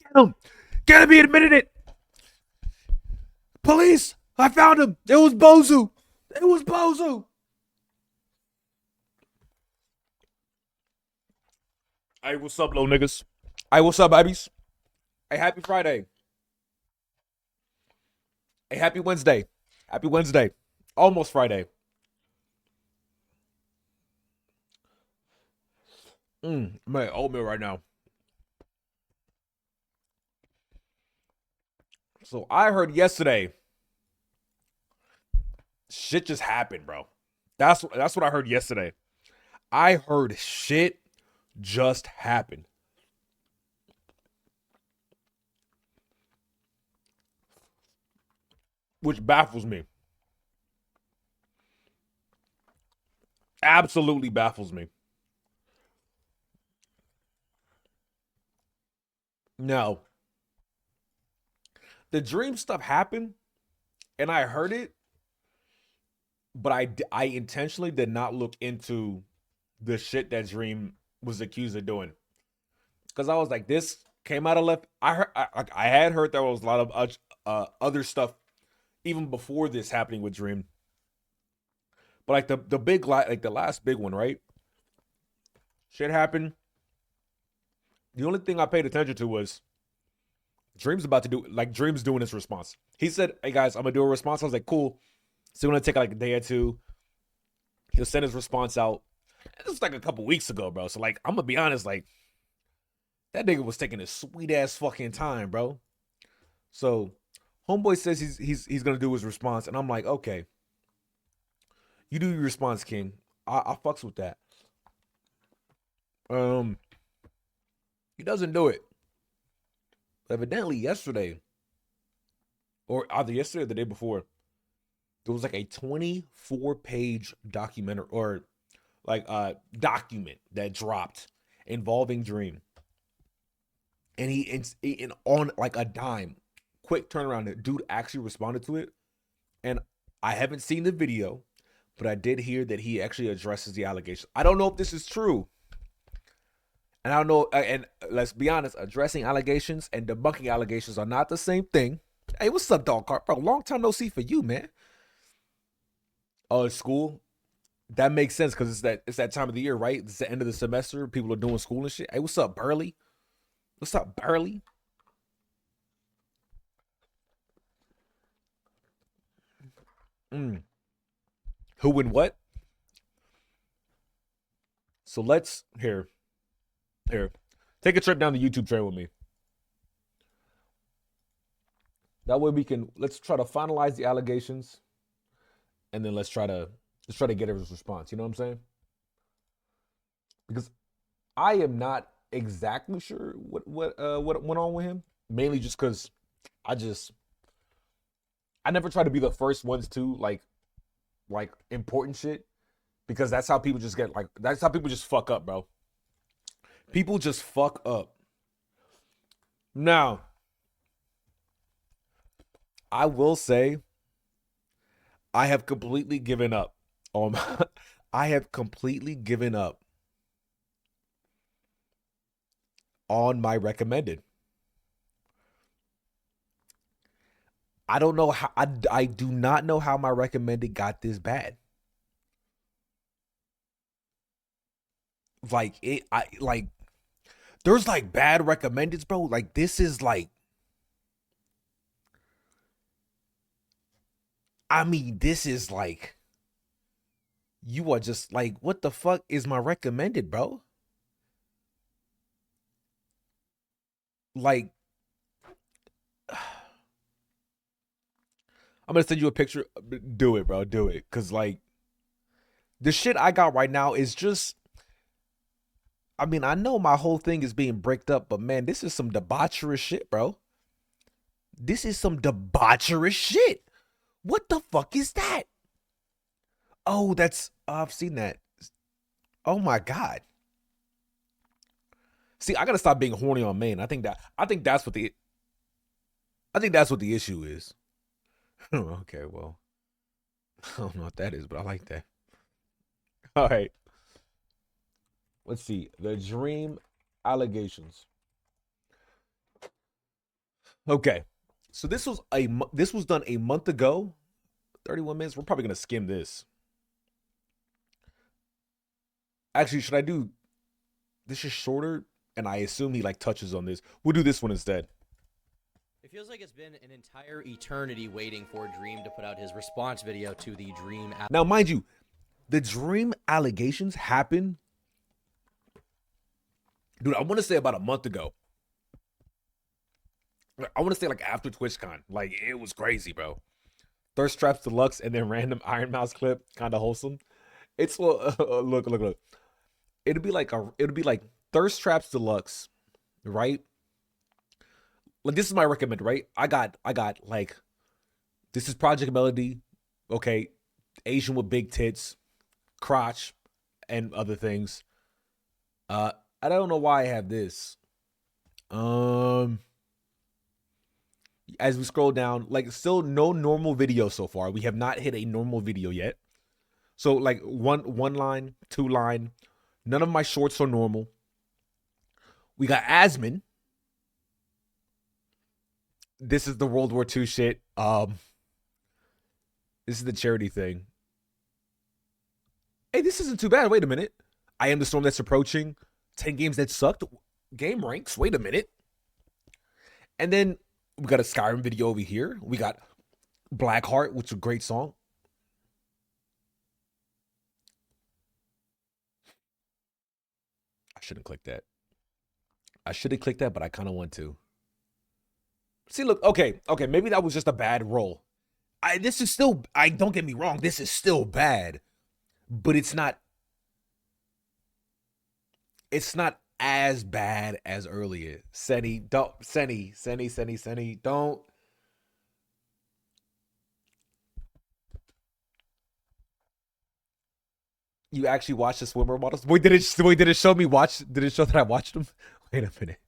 Get him! Get him! He admitted it! Police! I found him! It was Bozu! It was Bozu! Hey, what's up, little niggas? Hey, what's up, babies? Hey, happy Friday. Hey, happy Wednesday. Happy Wednesday. Almost Friday. I'm at oatmeal right now. So I heard yesterday, shit just happened, bro. That's what I heard yesterday. I heard shit just happened, which baffles me. Absolutely baffles me. Now, the dream stuff happened, and I heard it, but I intentionally did not look into the shit that Dream was accused of doing because I was like, this came out of left. I had heard there was a lot of other stuff even before this happening with Dream, but like the big like the last big one, right? Shit happened. The only thing I paid attention to was Dream's about to do like Dream's doing his response. He said, "Hey guys, I'm gonna do a response." I was like, "Cool." So we're gonna take like a day or two. He'll send his response out. This was like a couple weeks ago, bro. So like, I'm gonna be honest, like that nigga was taking a sweet ass fucking time, bro. So homeboy says he's gonna do his response, and I'm like, okay, you do your response, King. I fucks with that. Um, he doesn't do it. Evidently, yesterday, or either yesterday or the day before, there was like a 24-page documentary or like document that dropped involving Dream, and he on like a dime, quick turnaround. The dude actually responded to it, and I haven't seen the video, but I did hear that he actually addresses the allegations. I don't know if this is true, and I don't know. And let's be honest, addressing allegations and debunking allegations are not the same thing. Hey, what's up, dog cart, bro? Long time no see for you, man. Oh, it's school. That makes sense because it's that time of the year, right? It's the end of the semester. People are doing school and shit. Hey, what's up, Burley? What's up, Burley? Mm. Who and what? So let's here. Take a trip down the YouTube train with me. That way we can let's try to finalize the allegations and then let's try to get his response. You know what I'm saying? Because I am not exactly sure what went on with him. Mainly just because I just I never try to be the first ones to like important shit because that's how people just get like that's how people just fuck up, bro. People just fuck up. Now, I will say I have completely given up on I have completely given up on my recommended. I don't know how I do not know how my recommended got this bad. Like it I like there's like bad recommendeds, bro. Like this is like I mean this is like you are just like what the fuck is my recommended, bro? Like I'm gonna send you a picture. Do it, bro. Do it. Cause like the shit I got right now is just I mean, I know my whole thing is being bricked up, but man, this is some debaucherous shit, bro. This is some debaucherous shit. What the fuck is that? Oh, that's I've seen that. Oh my god. See, I gotta stop being horny on Maine. I think that's what the issue is. Okay, well, I don't know what that is, but I like that. All right, let's see the dream allegations. Okay. So this was done a month ago. 31 minutes. We're probably gonna skim this. Actually, should I do this is shorter, and I assume he like touches on this. We'll do this one instead. It feels like it's been an entire eternity waiting for Dream to put out his response video to the Dream. Now, mind you, the Dream allegations happened, dude. I want to say about a month ago. I want to say like after TwitchCon. Like it was crazy, bro. Thirst Traps Deluxe and then random Iron Mouse clip, kind of wholesome. It's look. It'll be like Thirst Traps Deluxe, right? Like this is my recommend, right? I got like this is Project Melody, okay, Asian with big tits, crotch, and other things. I don't know why I have this. As we scroll down, like still no normal video so far. We have not hit a normal video yet. So like one line, two line. None of my shorts are normal. We got Asmin. This is the World War II shit. This is the charity thing. Hey, this isn't too bad. Wait a minute. I Am the Storm That's Approaching. 10 games that sucked. Game ranks. Wait a minute. And then we got a Skyrim video over here. We got Blackheart, which is a great song. I shouldn't click that. I should have clicked that, but I kind of want to. See, look, okay, maybe that was just a bad roll. This is still, don't get me wrong, this is still bad, but it's not as bad as earlier. Senny, don't. You actually watched the swimmer models? Wait, did it show me did it show that I watched them? Wait a minute.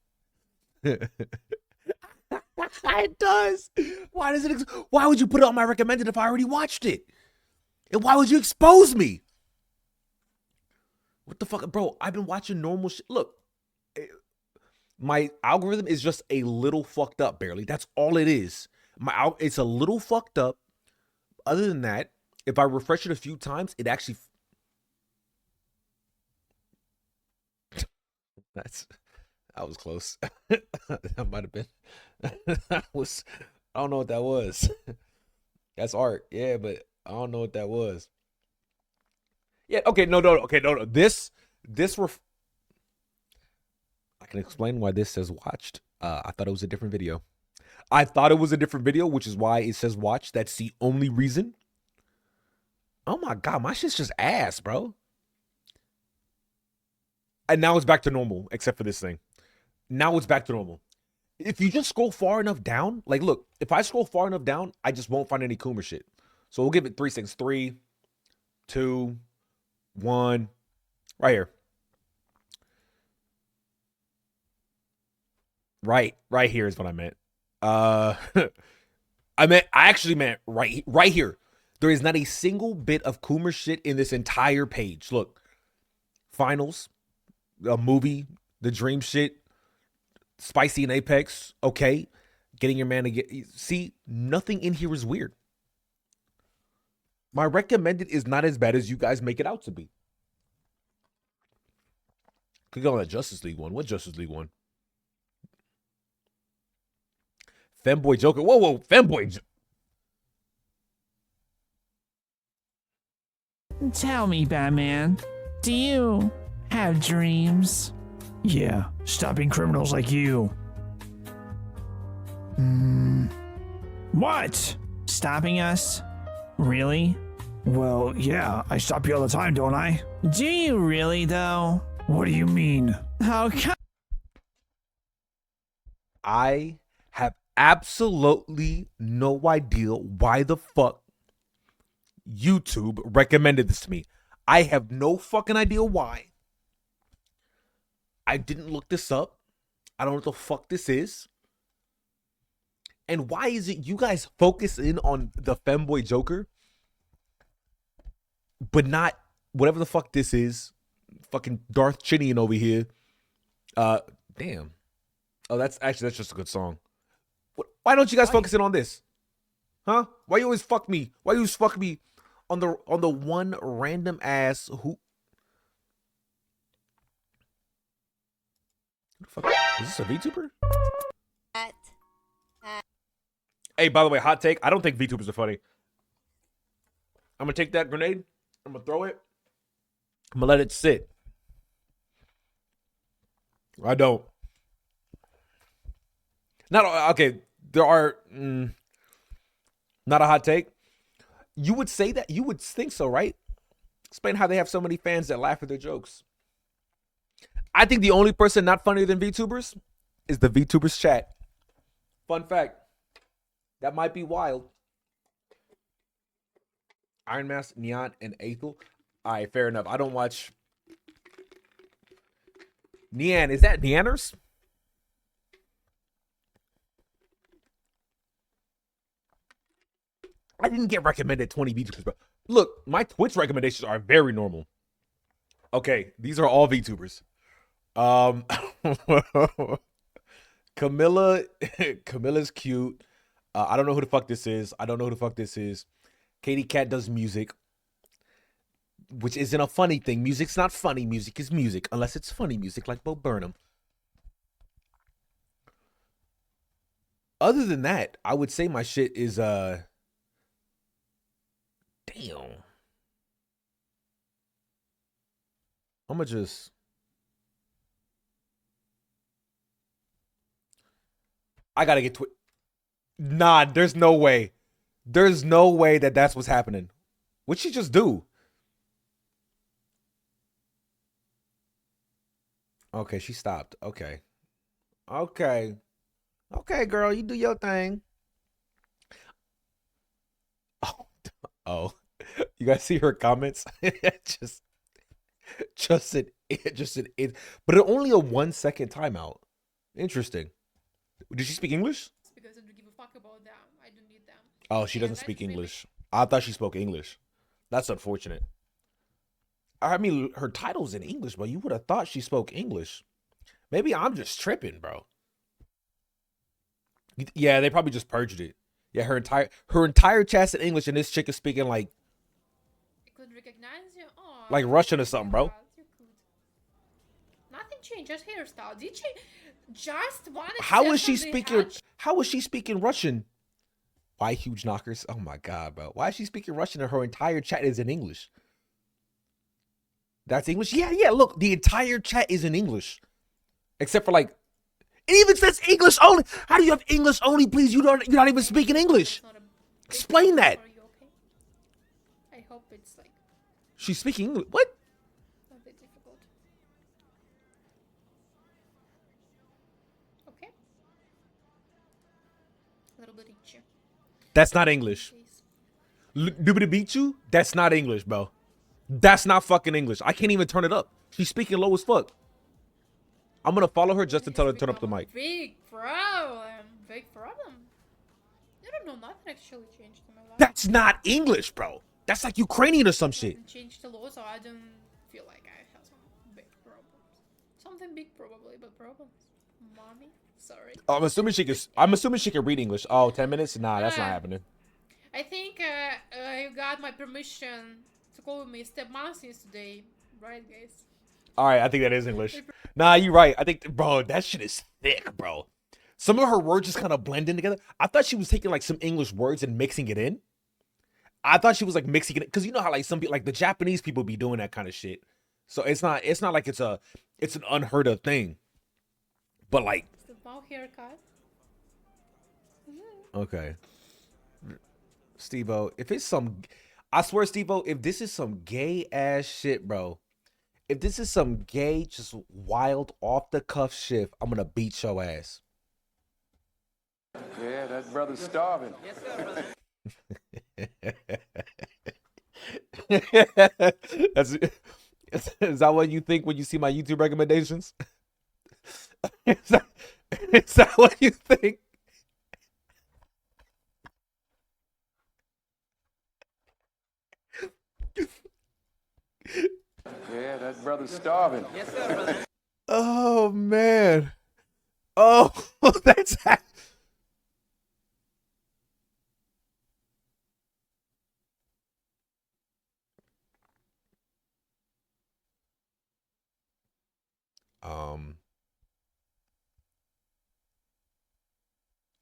It does. Why would you put it on my recommended if I already watched it? And why would you expose me? What the fuck, bro? I've been watching normal shit. Look, my algorithm is just a little fucked up, barely. That's all it is. It's a little fucked up. Other than that, if I refresh it a few times, it actually that was close. That might have been. I don't know what that was. That's art, yeah, but I don't know what that was. Yeah, okay, no. This I can explain why this says watched. I thought it was a different video. Which is why it says watch. That's the only reason. Oh my god, my shit's just ass, bro. And now it's back to normal, except for this thing. Now it's back to normal. If you just scroll far enough down, like look, if I scroll far enough down, I just won't find any Coomer shit. So we'll give it 3 seconds. 3, 2, 1. Right here. Right here is what I meant. I actually meant right here. There is not a single bit of Coomer shit in this entire page. Look, finals, a movie, the dream shit, spicy and Apex, okay. Getting your man to see, nothing in here is weird. My recommended is not as bad as you guys make it out to be. Could go on that Justice League one. What Justice League one? Femboy Joker. Whoa, Femboy. Tell me, Batman, do you have dreams? Yeah, stopping criminals like you. What? Stopping us? Really? Well, yeah, I stop you all the time, don't I? Do you really, though? What do you mean? Oh, God. I have absolutely no idea why the fuck YouTube recommended this to me. I have no fucking idea why. I didn't look this up. I don't know what the fuck this is. And why is it you guys focus in on the Femboy Joker, but not whatever the fuck this is? Fucking Darth Chinian over here. Damn. Oh, that's just a good song. What? Why don't you guys focus in on this? Huh? Why you always fuck me? Why you always fuck me on the one random ass who? Who the fuck? Is this a VTuber? Hey, by the way, hot take. I don't think VTubers are funny. I'm gonna take that grenade. I'm gonna throw it. I'm gonna let it sit. I don't. Not okay. There are not a hot take. You would say that. You would think so, right? Explain how they have so many fans that laugh at their jokes. I think the only person not funnier than VTubers is the VTubers chat. Fun fact. That might be wild. Iron Mask, Neon, and Aethel. All right, fair enough. I don't watch. Neon, is that Neaners? I didn't get recommended 20 VTubers, bro. Look, my Twitch recommendations are very normal. Okay, these are all VTubers. Camilla's cute. I don't know who the fuck this is. Katie Cat does music, which isn't a funny thing. Music's not funny. Music is music, unless it's funny music like Bo Burnham. Other than that, I would say my shit is damn. I'ma just I gotta get Nah, there's no way. There's no way that that's what's happening. What'd she just do? Okay, she stopped. Okay. Okay. Okay, girl, you do your thing. Oh. You guys see her comments? just an but only a 1 second timeout. Interesting. Did she speak English? Because I don't give a fuck about them. I don't need them. Oh, she doesn't speak English. I thought she spoke English. That's unfortunate. I mean, her title's in English, but you would have thought she spoke English. Maybe I'm just tripping, bro. Yeah, they probably just purged it. Yeah, her entire chat's in English, and this chick is speaking like I could recognize you. Oh, like Russian or something, bro. you could. Nothing changed, just hairstyle. Did she just want to? How is she speaking? How is she speaking Russian? Why huge knockers? Oh my god, bro. Why is she speaking Russian and her entire chat is in English? That's English? Yeah, yeah. Look, the entire chat is in English. Except for like it even says English only. How do you have English only, please? You're not even speaking English. Explain that. Are you okay? I hope it's like She's speaking English. What? not that difficult. Okay. A little bit itchy. That's not English. Please. Doobity beat you? That's not English, bro. That's not fucking English. I can't even turn it up. She's speaking low as fuck. I'm gonna follow her just to tell her to turn up the mic. Big problem. Big problem. I don't know. Nothing actually changed in my life. That's not English, bro. That's like Ukrainian or some shit. Nothing changed a lot, so I don't feel like I have some big problems. Something big probably, but problems. Mommy, sorry. I'm assuming she can read English. Oh, 10 minutes? Nah, that's not happening. I think you got my permission to call me stepmom since today, right, guys? All right, I think that is English. Nah, you're right. I think, bro, that shit is thick, bro. Some of her words just kind of blend in together. I thought she was taking like some English words and mixing it in. I thought she was like mixing it because you know how like some people, like the Japanese people, be doing that kind of shit. So it's not like it's an unheard of thing. But like, Stepmom haircut. okay, Steve-O, if it's some, I swear, Steve-O, if this is some gay ass shit, bro. If this is some gay, just wild, off the cuff shit, I'm gonna beat your ass. Yeah, that brother's starving. Yes, sir, That's, is that what you think when you see my YouTube recommendations? Is that what you think? Yeah, that brother's starving. Yes, sir, brother. Oh man. Oh, that's Um.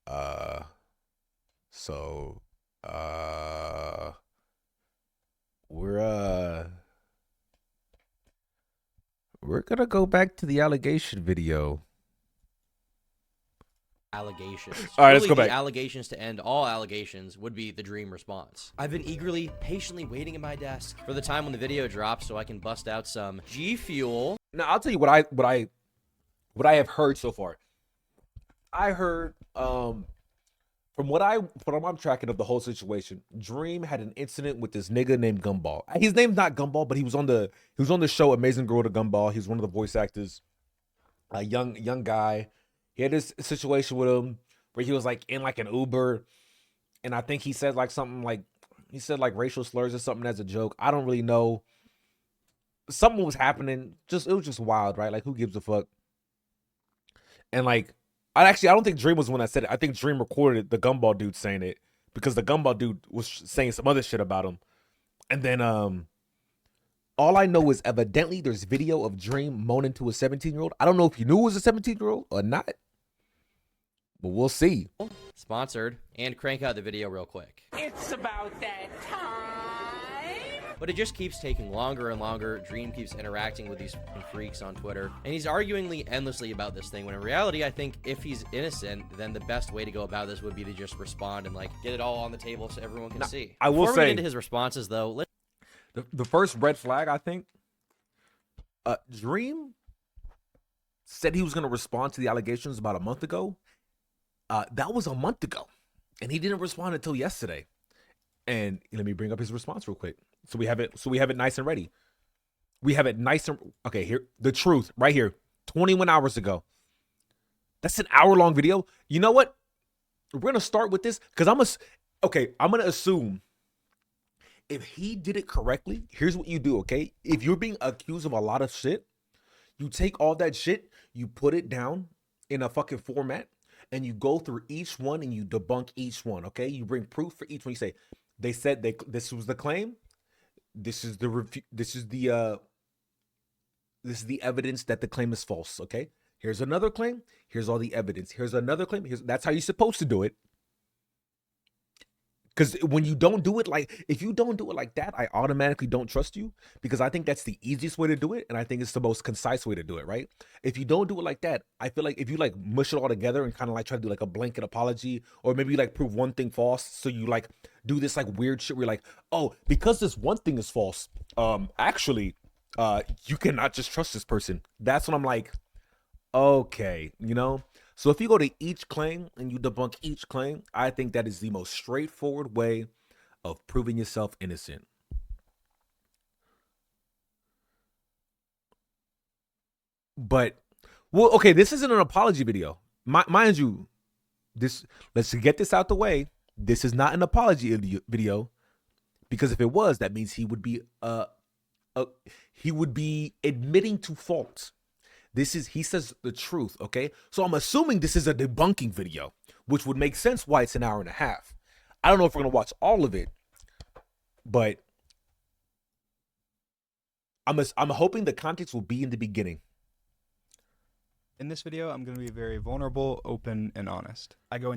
Uh. So. We're gonna go back to the allegation video. Allegations. All right, let's Really, go the back. allegations to end all allegations would be the dream response. I've been eagerly, patiently waiting at my desk for the time when the video drops so I can bust out some G Fuel. Now I'll tell you what I have heard so far. I heard from what I'm tracking of the whole situation, Dream had an incident with this nigga named Gumball. His name's not Gumball, but he was on the show Amazing Girl to Gumball. He was one of the voice actors. A young guy. He had this situation with him where he was like in like an Uber, and I think he said like something like he said like racial slurs or something as a joke. I don't really know. Something was happening. It was just wild, right? Like who gives a fuck? And like I don't think Dream was the one that said it. I think Dream recorded the Gumball dude saying it because the Gumball dude was saying some other shit about him. And then all I know is evidently there's video of Dream moaning to a 17-year-old. I don't know if he knew it was a 17-year-old or not, but we'll see. Sponsored. And crank out the video real quick. It's about that time. But it just keeps taking longer and longer. Dream keeps interacting with these freaks on Twitter. And he's arguing endlessly about this thing, when in reality, I think if he's innocent, then the best way to go about this would be to just respond and like get it all on the table so everyone can see. I will Before we say- get into his responses, though, let's The first red flag, I think, Dream said he was going to respond to the allegations about a month ago. That was a month ago, and he didn't respond until yesterday. And let me bring up his response real quick, so we have it nice and ready. We have it nice and okay. Here, the truth, right here, 21 hours ago. That's an hour-long video. You know what? We're gonna start with this because I'm gonna assume. If he did it correctly, here's what you do, okay? If you're being accused of a lot of shit, you take all that shit, you put it down in a fucking format, and you go through each one and you debunk each one, okay? You bring proof for each one. You say, this was the claim. This is the evidence that the claim is false, okay? Here's another claim. Here's all the evidence. Here's another claim. That's how you're supposed to do it. Because when you don't do it if you don't do it like that, I automatically don't trust you, because I think that's the easiest way to do it, and I think it's the most concise way to do it, right? If you don't do it like that, I feel like if you like mush it all together and kind of like try to do like a blanket apology, or maybe like prove one thing false, so you like do this like weird shit where you're like, oh, because this one thing is false, actually, you cannot just trust this person. That's when I'm like, okay, you know? So if you go to each claim and you debunk each claim, I think that is the most straightforward way of proving yourself innocent. But, well, okay, this isn't an apology video. Mind you, let's get this out the way. This is not an apology video, because if it was, that means he would be admitting to fault. He says the truth, okay? So I'm assuming this is a debunking video, which would make sense why it's an hour and a half. I don't know if we're going to watch all of it, but I'm hoping the context will be in the beginning. In this video, I'm going to be very vulnerable, open, and honest. I go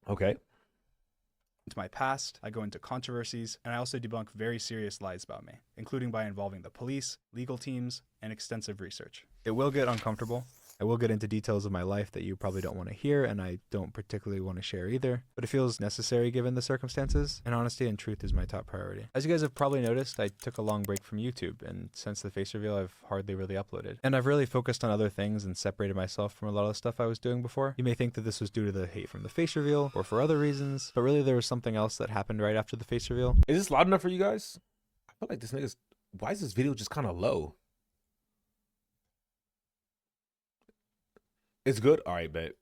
Okay. into my past, I go into controversies, and I also debunk very serious lies about me, including by involving the police, legal teams, and extensive research. It will get uncomfortable. I will get into details of my life that you probably don't want to hear, and I don't particularly want to share either, but it feels necessary given the circumstances, and honesty and truth is my top priority. As you guys have probably noticed, I took a long break from YouTube, and since the face reveal, I've hardly really uploaded. And I've really focused on other things and separated myself from a lot of the stuff I was doing before. You may think that this was due to the hate from the face reveal, or for other reasons, but really there was something else that happened right after the face reveal. Is this loud enough for you guys? I feel like this nigga's... Why is this video just kind of low? It's good? All right, bet.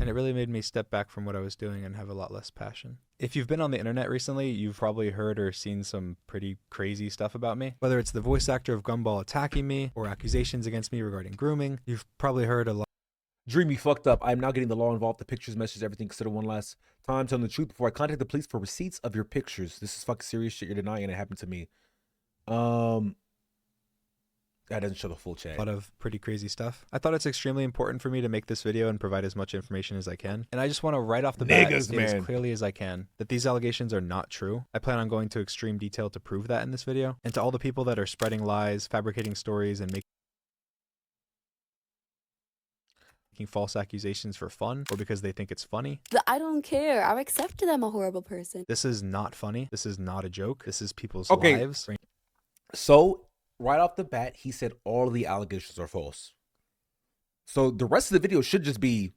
And it really made me step back from what I was doing and have a lot less passion. If you've been on the internet recently, you've probably heard or seen some pretty crazy stuff about me. Whether it's the voice actor of Gumball attacking me or accusations against me regarding grooming, you've probably heard a lot. Dreamy fucked up. I'm now getting the law involved. The pictures, messages, everything. Consider one last time telling the truth before I contact the police for receipts of your pictures. This is fucking serious shit. You're denying it happened to me. That doesn't show the full chat. A lot of pretty crazy stuff. I thought it's extremely important for me to make this video and provide as much information as I can. And I just want to right off the bat Niggas, state man. as clearly as I can that these allegations are not true. I plan on going to extreme detail to prove that in this video. And to all the people that are spreading lies, fabricating stories, and making false accusations for fun or because they think it's funny. I don't care. I've accepted I'm a horrible person. This is not funny. This is not a joke. This is people's Okay. lives. So right off the bat, he said all of the allegations are false. So the rest of the video should just be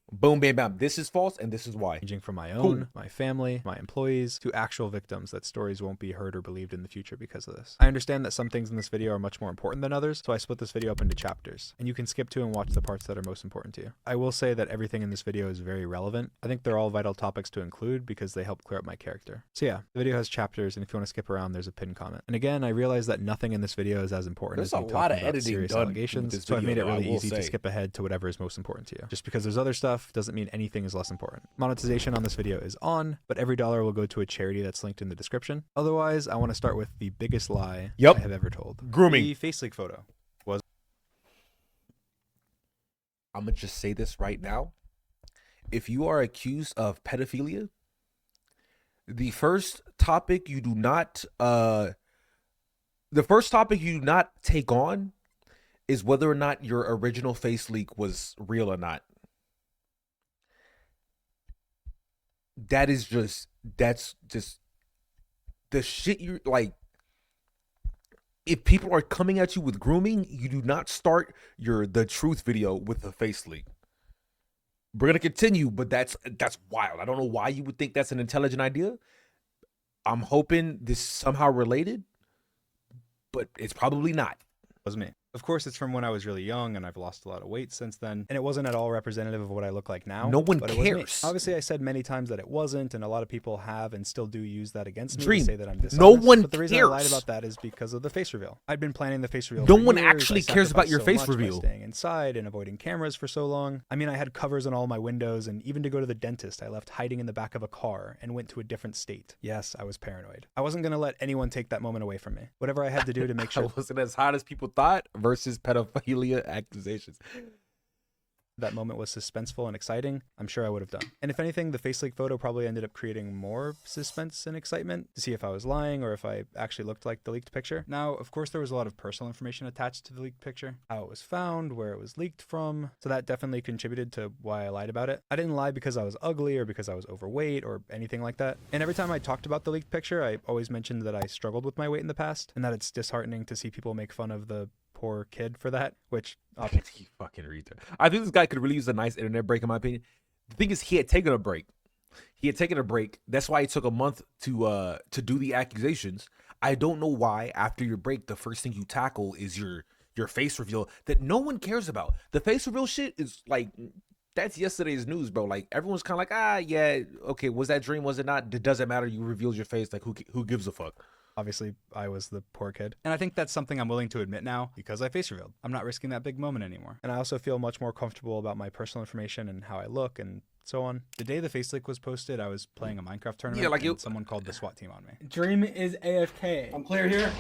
boom, bam, bam. This is false and this is why. Ranging from my Cool. own, my family, my employees, to actual victims that stories won't be heard or believed in the future because of this. I understand that some things in this video are much more important than others, so I split this video up into chapters, and you can skip to and watch the parts that are most important to you. I will say that everything in this video is very relevant. I think they're all vital topics to include because they help clear up my character. So yeah, the video has chapters, and if you want to skip around, there's a pinned comment. And again, I realize that nothing in this video is as important There's as a me lot talking of about editing serious done with allegations, this so I've video, made it though, I really will easy to say. skip ahead to whatever is most important to you. Just because there's other stuff doesn't mean anything is less important. Monetization on this video is on, but every dollar will go to a charity that's linked in the description. Otherwise, I want to start with the biggest lie Yep. I have ever told. Grooming. The face leak photo was I'm going to just say this right now. If you are accused of pedophilia, the first topic you do not take on is whether or not your original face leak was real or not. That's just the shit you're like. If people are coming at you with grooming, you do not start the truth video with a face leak. We're gonna continue, but that's wild. I don't know why you would think that's an intelligent idea. I'm hoping this is somehow related, but it's probably not. me. Of course, it's from when I was really young, and I've lost a lot of weight since then, and it wasn't at all representative of what I look like now. No one but it was me. cares. Obviously, I said many times that it wasn't, and a lot of people have and still do use that against me Dream. to say that I'm dishonest. No one but the reason I lied cares. about that is because of the face reveal. I'd been planning the face reveal. No for one years. actually I cares about sacrificed your so face much by reveal. staying inside and avoiding cameras for so long. I mean, I had covers on all my windows, and even to go to the dentist, I left hiding in the back of a car and went to a different state. Yes, I was paranoid. I wasn't gonna let anyone take that moment away from me. Whatever I had to do to make I sure wasn't as hot as people thought versus pedophilia accusations. that moment was suspenseful and exciting, I'm sure I would have done. And if anything, the face leak photo probably ended up creating more suspense and excitement to see if I was lying or if I actually looked like the leaked picture. Now, of course, there was a lot of personal information attached to the leaked picture, how it was found, where it was leaked from, so that definitely contributed to why I lied about it. I didn't lie because I was ugly or because I was overweight or anything like that. And every time I talked about the leaked picture, I always mentioned that I struggled with my weight in the past and that it's disheartening to see people make fun of the poor kid for that, which You fucking retard. I think this guy could really use a nice internet break, in my opinion. The thing is, he had taken a break. That's why it took a month to do the accusations. I don't know why after your break, the first thing you tackle is your face reveal that no one cares about. The face reveal shit is like, that's yesterday's news, bro. Like, everyone's kind of like, yeah, okay, was that dream? Was it not? It doesn't matter. You revealed your face. Like, who gives a fuck? obviously I was the poor kid. And I think that's something I'm willing to admit now because I face revealed. I'm not risking that big moment anymore. And I also feel much more comfortable about my personal information and how I look and so on. The day the face leak was posted, I was playing a Minecraft tournament and someone called the SWAT team on me. Dream is AFK. I'm clear here.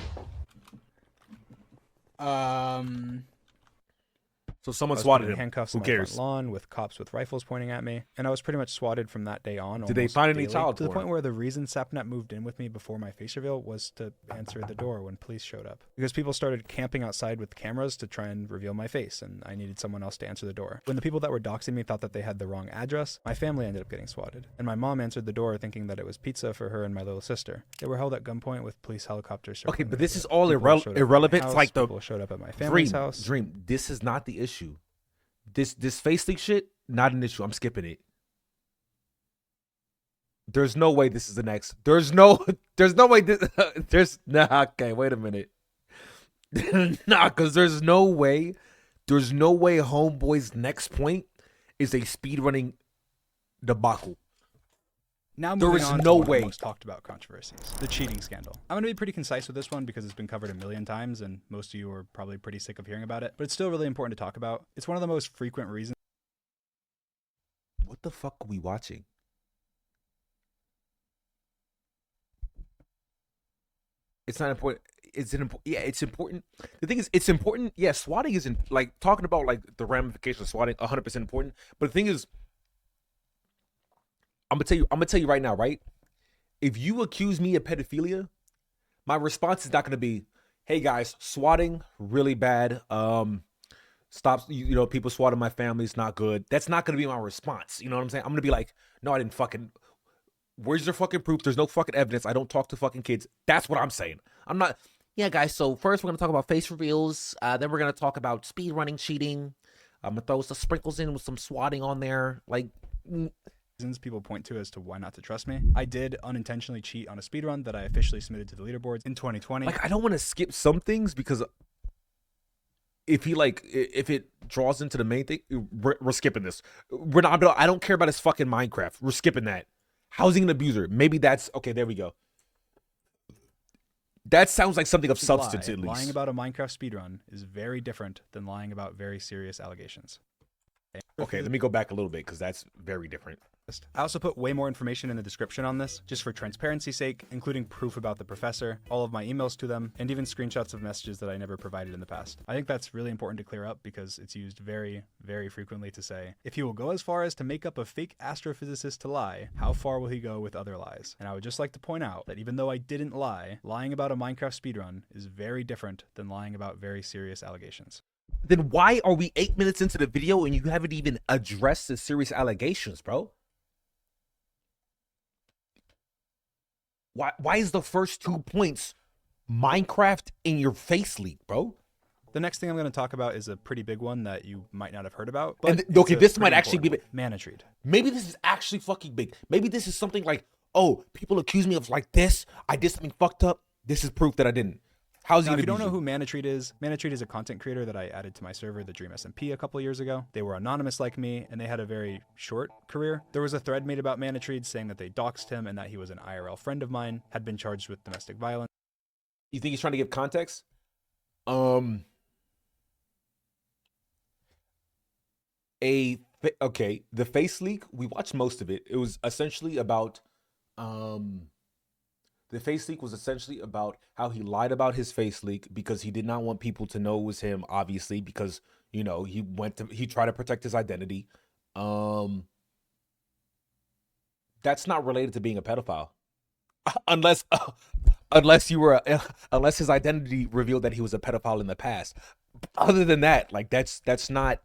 So someone I was swatted put in him. handcuffs Who on my front cares? lawn with cops with rifles pointing at me, and I was pretty much swatted from that day on. Did they almost find any daily, child to the porn? point where the reason Sapnet moved in with me before my face reveal was to answer the door when police showed up, because people started camping outside with cameras to try and reveal my face, and I needed someone else to answer the door. When the people that were doxing me thought that they had the wrong address, my family ended up getting swatted, and my mom answered the door thinking that it was pizza for her and my little sister. They were held at gunpoint with police helicopters. Okay, circling but the this is neighborhood. all People showed up at my irrelevant. It's house, like the people showed up at my family's house. Dream. This is not the issue. This face leak shit, not an issue. I'm skipping it. There's no way this is the next. There's no way this. Okay, wait a minute. Because there's no way Homeboy's next point is a speedrunning debacle. Now There moving is on to no one of the way. most talked about controversies, the cheating scandal. I'm going to be pretty concise with this one because it's been covered a million times and most of you are probably pretty sick of hearing about it, but it's still really important to talk about. It's one of the most frequent reasons What the fuck are we watching? It's not important. it's it's important. The thing is, it's important. Yeah, swatting isn't like talking about like the ramifications of swatting 100% important. But the thing is, I'm gonna tell you right now, right? If you accuse me of pedophilia, my response is not gonna be, "Hey guys, swatting really bad. Stop. You know, people swatting my family is not good." That's not gonna be my response. You know what I'm saying? I'm gonna be like, "No, I didn't fucking. Where's your fucking proof? There's no fucking evidence. I don't talk to fucking kids." That's what I'm saying. I'm not. Yeah, guys. So first we're gonna talk about face reveals. Then we're gonna talk about speed running, cheating. I'm gonna throw some sprinkles in with some swatting on there, like. Reasons people point to as to why not to trust me. I did unintentionally cheat on a speedrun that I officially submitted to the leaderboards in 2020. Like, I don't want to skip some things because if it draws into the main thing, we're skipping this. We're not. I don't care about his fucking Minecraft. We're skipping that. Housing an abuser. Maybe that's okay. There we go. That sounds like something of substance, at least. Lying about a Minecraft speedrun is very different than lying about very serious allegations. Okay, let me go back a little bit because that's very different. I also put way more information in the description on this, just for transparency's sake, including proof about the professor, all of my emails to them, and even screenshots of messages that I never provided in the past. I think that's really important to clear up because it's used very, very frequently to say, if he will go as far as to make up a fake astrophysicist to lie, how far will he go with other lies? And I would just like to point out that even though I didn't lie, lying about a Minecraft speedrun is very different than lying about very serious allegations. Then why are we 8 minutes into the video and you haven't even addressed the serious allegations, bro? Why is the first 2 points Minecraft in your face leak, bro? The next thing I'm going to talk about is a pretty big one that you might not have heard about. But and okay, this might actually be Manatreed. Maybe this is actually fucking big. Maybe this is something like, oh, people accuse me of like this. I did something fucked up. This is proof that I didn't. How's he? Now, if you don't know who Manatreed is a content creator that I added to my server, the Dream SMP, a couple years ago. They were anonymous like me, and they had a very short career. There was a thread made about Manatreed saying that they doxed him and that he was an IRL friend of mine, had been charged with domestic violence. You think he's trying to give context? Okay, the face leak, we watched most of it. It was essentially about the face leak was essentially about how he lied about his face leak because he did not want people to know it was him, obviously, because, you know, he tried to protect his identity. That's not related to being a pedophile. Unless his identity revealed that he was a pedophile in the past. Other than that, like that's not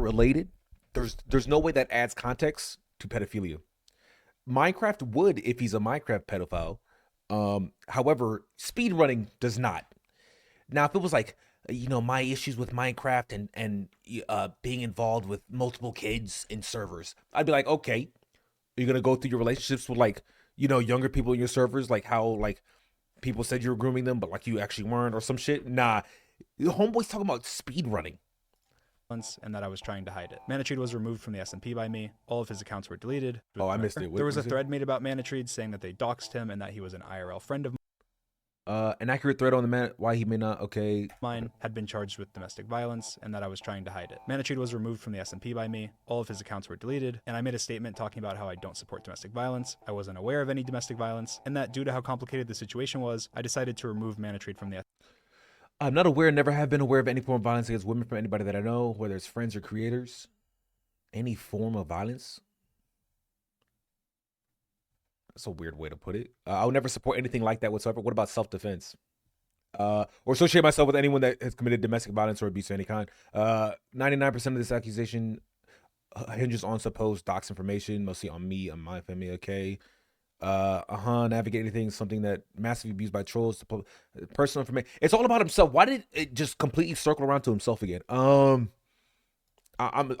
related. There's no way that adds context to pedophilia. Minecraft would if he's a Minecraft pedophile. However, speedrunning does not. Now, if it was like, you know, my issues with Minecraft and being involved with multiple kids in servers, I'd be like, okay, are you gonna go through your relationships with, like, you know, younger people in your servers, like how like people said you were grooming them, but like you actually weren't, or some shit? Nah, the homeboy's talking about speedrunning. And that I was trying to hide it. Manatreed was removed from the SMP by me. All of his accounts were deleted. Oh, I missed it. There was a thread made about Manatreed saying that they doxed him and that he was an IRL friend of an accurate thread on the man why he may not mine, had been charged with domestic violence, and that I was trying to hide it. Manatreed was removed from the SMP by me. All of his accounts were deleted, and I made a statement talking about how I don't support domestic violence. I wasn't aware of any domestic violence, and that due to how complicated the situation was, I decided to remove Manatreed from the I'm not aware, never have been aware of any form of violence against women from anybody that I know, whether it's friends or creators. Any form of violence? That's a weird way to put it. I would never support anything like that whatsoever. What about self-defense? Or associate myself with anyone that has committed domestic violence or abuse of any kind. 99% of this accusation hinges on supposed dox information, mostly on me, on my family, okay? Navigate anything, something that massively abused by trolls, personal information. It's all about himself. Why did it just completely circle around to himself again? I'm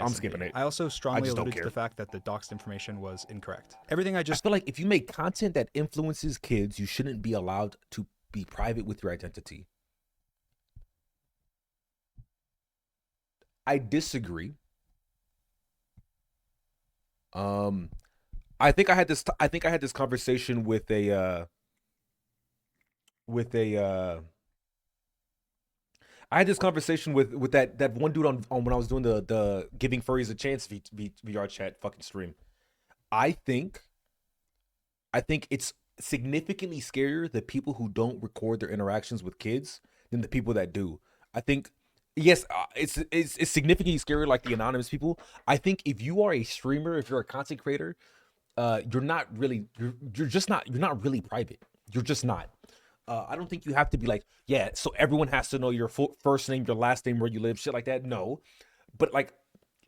skipping it. I also strongly alluded to the fact that the doxed information was incorrect. Everything I feel like if you make content that influences kids, you shouldn't be allowed to be private with your identity. I disagree. I think I had this conversation with a I had this conversation with that one dude on when I was doing the Giving Furries a Chance VR chat fucking stream. I think it's significantly scarier the people who don't record their interactions with kids than the people that do. I think, yes, it's significantly scarier like the anonymous people. I think if you are a streamer, if you're a content creator, you're not really you're not really private. You're just not. I don't think you have to be like, yeah, so everyone has to know your first name, your last name, where you live, shit like that. No. But like,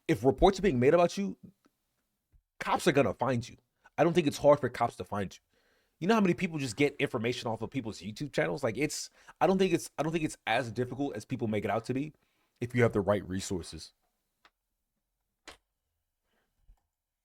if reports are being made about you, cops are gonna find you. I don't think it's hard for cops to find you. You know how many people just get information off of people's YouTube channels? Like, I don't think it's as difficult as people make it out to be if you have the right resources.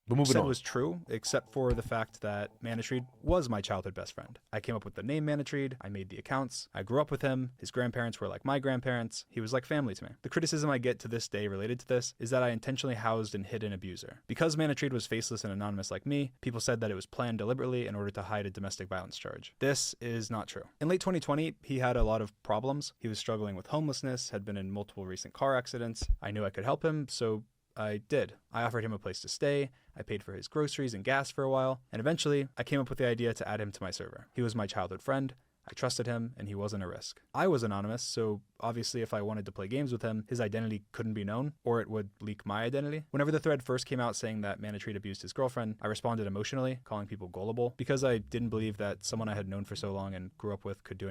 But moving said on. was true, except for the fact that Manatreed was my childhood best friend. I came up with the name Manatreed, I made the accounts, I grew up with him, his grandparents were like my grandparents, he was like family to me. The criticism I get to this day related to this is that I intentionally housed and hid an abuser. Because Manatreed was faceless and anonymous like me, people said that it was planned deliberately in order to hide a domestic violence charge. This is not true. In late 2020, he had a lot of problems. He was struggling with homelessness, had been in multiple recent car accidents. I knew I could help him, so I did. I offered him a place to stay, I paid for his groceries and gas for a while, and eventually I came up with the idea to add him to my server. He was my childhood friend, I trusted him, and he wasn't a risk. I was anonymous, so obviously if I wanted to play games with him, his identity couldn't be known, or it would leak my identity. Whenever the thread first came out saying that Manatreed abused his girlfriend, I responded emotionally, calling people gullible, because I didn't believe that someone I had known for so long and grew up with could do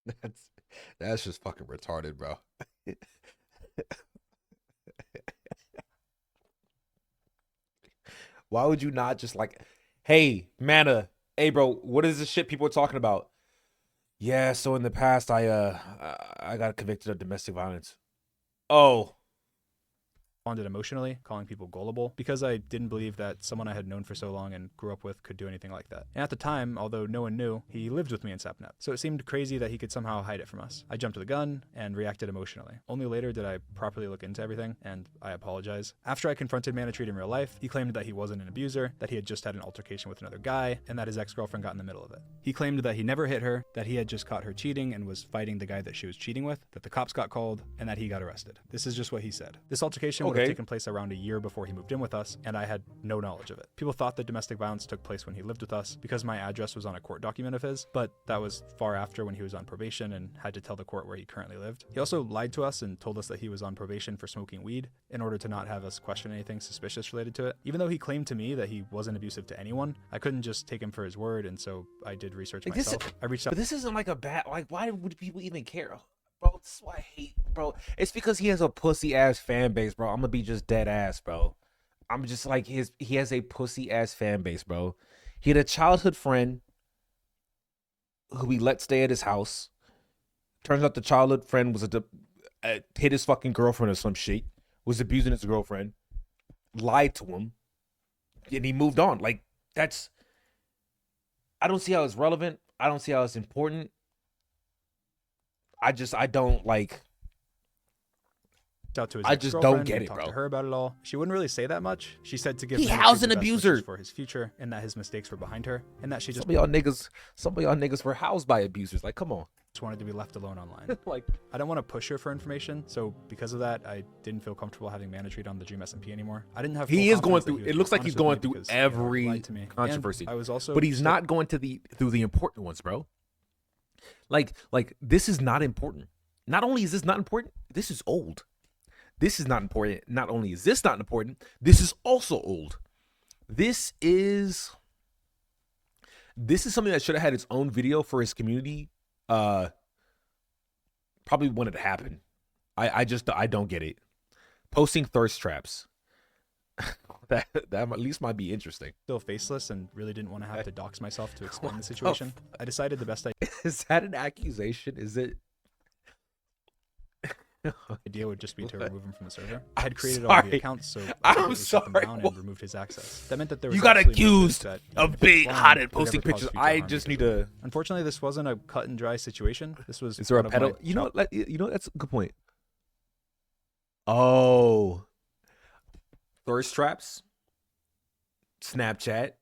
anything. That's just fucking retarded, bro. Why would you not just like, hey, Mana, hey, bro, what is this shit people are talking about? Yeah, so in the past, I got convicted of domestic violence. Oh. Responded emotionally, calling people gullible, because I didn't believe that someone I had known for so long and grew up with could do anything like that. And at the time, although no one knew, he lived with me in Sapnap, so it seemed crazy that he could somehow hide it from us. I jumped the gun and reacted emotionally. Only later did I properly look into everything, and I apologize. After I confronted Manatreed in real life, he claimed that he wasn't an abuser, that he had just had an altercation with another guy, and that his ex-girlfriend got in the middle of it. He claimed that he never hit her, that he had just caught her cheating and was fighting the guy that she was cheating with, that the cops got called, and that he got arrested. This is just what he said. This altercation would have taken place around a year before he moved in with us, and I had no knowledge of it. People thought that domestic violence took place when he lived with us because my address was on a court document of his, but that was far after when he was on probation and had to tell the court where he currently lived. He also lied to us and told us that he was on probation for smoking weed in order to not have us question anything suspicious related to it. Even though he claimed to me that he wasn't abusive to anyone, I couldn't just take him for his word, and so I did research myself. I reached out. But this isn't like a bad, like, why would people even care? Bro, this is why I hate, bro. It's because he has a pussy ass fan base, bro. I'm gonna be just dead ass, bro. I'm just like he has a pussy ass fan base, bro. He had a childhood friend who he let stay at his house. Turns out the childhood friend was hit his fucking girlfriend or some shit. Was abusing his girlfriend. Lied to him. And he moved on. Like, that's, I don't see how it's relevant. I don't see how it's important. I don't like. Out to his I just don't get it, talk bro. to her about it all. She wouldn't really say that much. She said to give He Manatreed housed the an best abuser wishes for his future, and that his mistakes were behind her, and that she just some of y'all niggas were housed by abusers. Like, come on. wanted to be left alone online. Like, I don't want to push her for information, so because of that, I didn't feel comfortable having Manatreed on the Dream SMP anymore. I didn't have. he full is going confidence that through. he was It looks like he's honest with going me through because, you know, every lied to me. And controversy. I was also, but he's not going through the important ones, bro. Like this is not important. Not only is this not important, this is old. This is not important. Not only is this not important, this is also old. This is something that should have had its own video for his community. Probably when it happened. I don't get it. Posting thirst traps. that at least might be interesting. still faceless and really didn't want to have to dox myself to explain the situation. I decided the best Is that an accusation? Is it? idea would just be to remove him from the server. I I'm had created all the sorry. accounts, so I'm I shut them sorry. down and removed his access. That meant that there was You got absolutely no accused evidence that of even if being it was hot wrong, and it would posting ever cause pictures. future I harm just because need of it. to. Unfortunately, this wasn't a cut and dry situation. This was. Is there a one of my pedo? You know, that's a good point. Oh, thirst traps. Snapchat.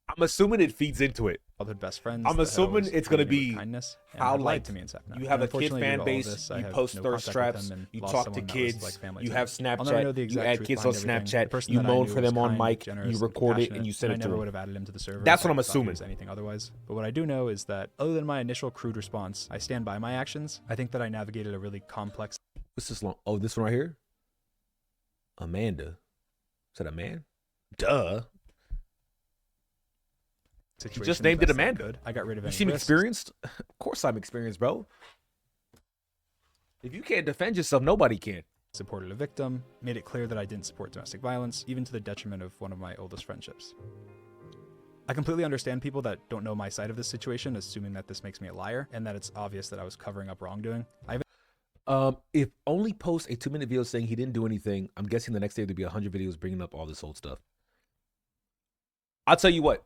I'm assuming it feeds into it. childhood best friends. I'm that had assuming always it's gonna treated me with be kindness and how, had lied like, to me and Sapna. you have And a kid unfortunately, fan due to all base, this, I you have post no thirst contact with traps, them and you lost talk to someone that was, kids, like, family you to have me. I'll never know Snapchat, the you exact add truth kids on behind everything. Snapchat, The person you that I moan knew for was them on kind, mic, generous, you and record it, and compassionate, you send I it to never them. would have added him to the server. That's if what I I'm thought he assuming. was anything otherwise. But what I do know is that other than my initial crude response, I stand by my actions. I think that I navigated a really complex What's this long? Oh, this one right here? Amanda. Is that a man? Duh. situation. Just named it best that I Amanda. could. I got rid of You any seem risks. experienced? Of course I'm experienced, bro. If you can't defend yourself, nobody can. Supported a victim, made it clear that I didn't support domestic violence, even to the detriment of one of my oldest friendships. I completely understand people that don't know my side of this situation, assuming that this makes me a liar and that it's obvious that I was covering up wrongdoing. If only post a 2-minute video saying he didn't do anything, I'm guessing the next day there'd be 100 videos bringing up all this old stuff. I'll tell you what.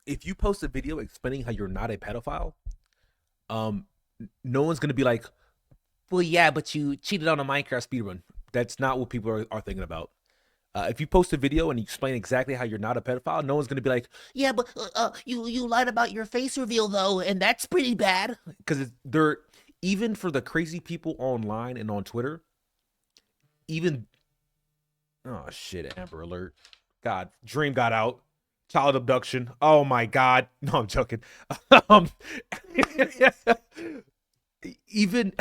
If you post a video explaining how you're not a pedophile, no one's gonna be like, well, yeah, but you cheated on a Minecraft speedrun. That's not what people are thinking about. If you post a video and you explain exactly how you're not a pedophile, no one's gonna be like, yeah, but you lied about your face reveal though, and that's pretty bad. Because they're, even for the crazy people online and on Twitter, even, oh shit, Amber Alert. God, Dream got out. Child abduction. Oh my God. No, I'm joking. Even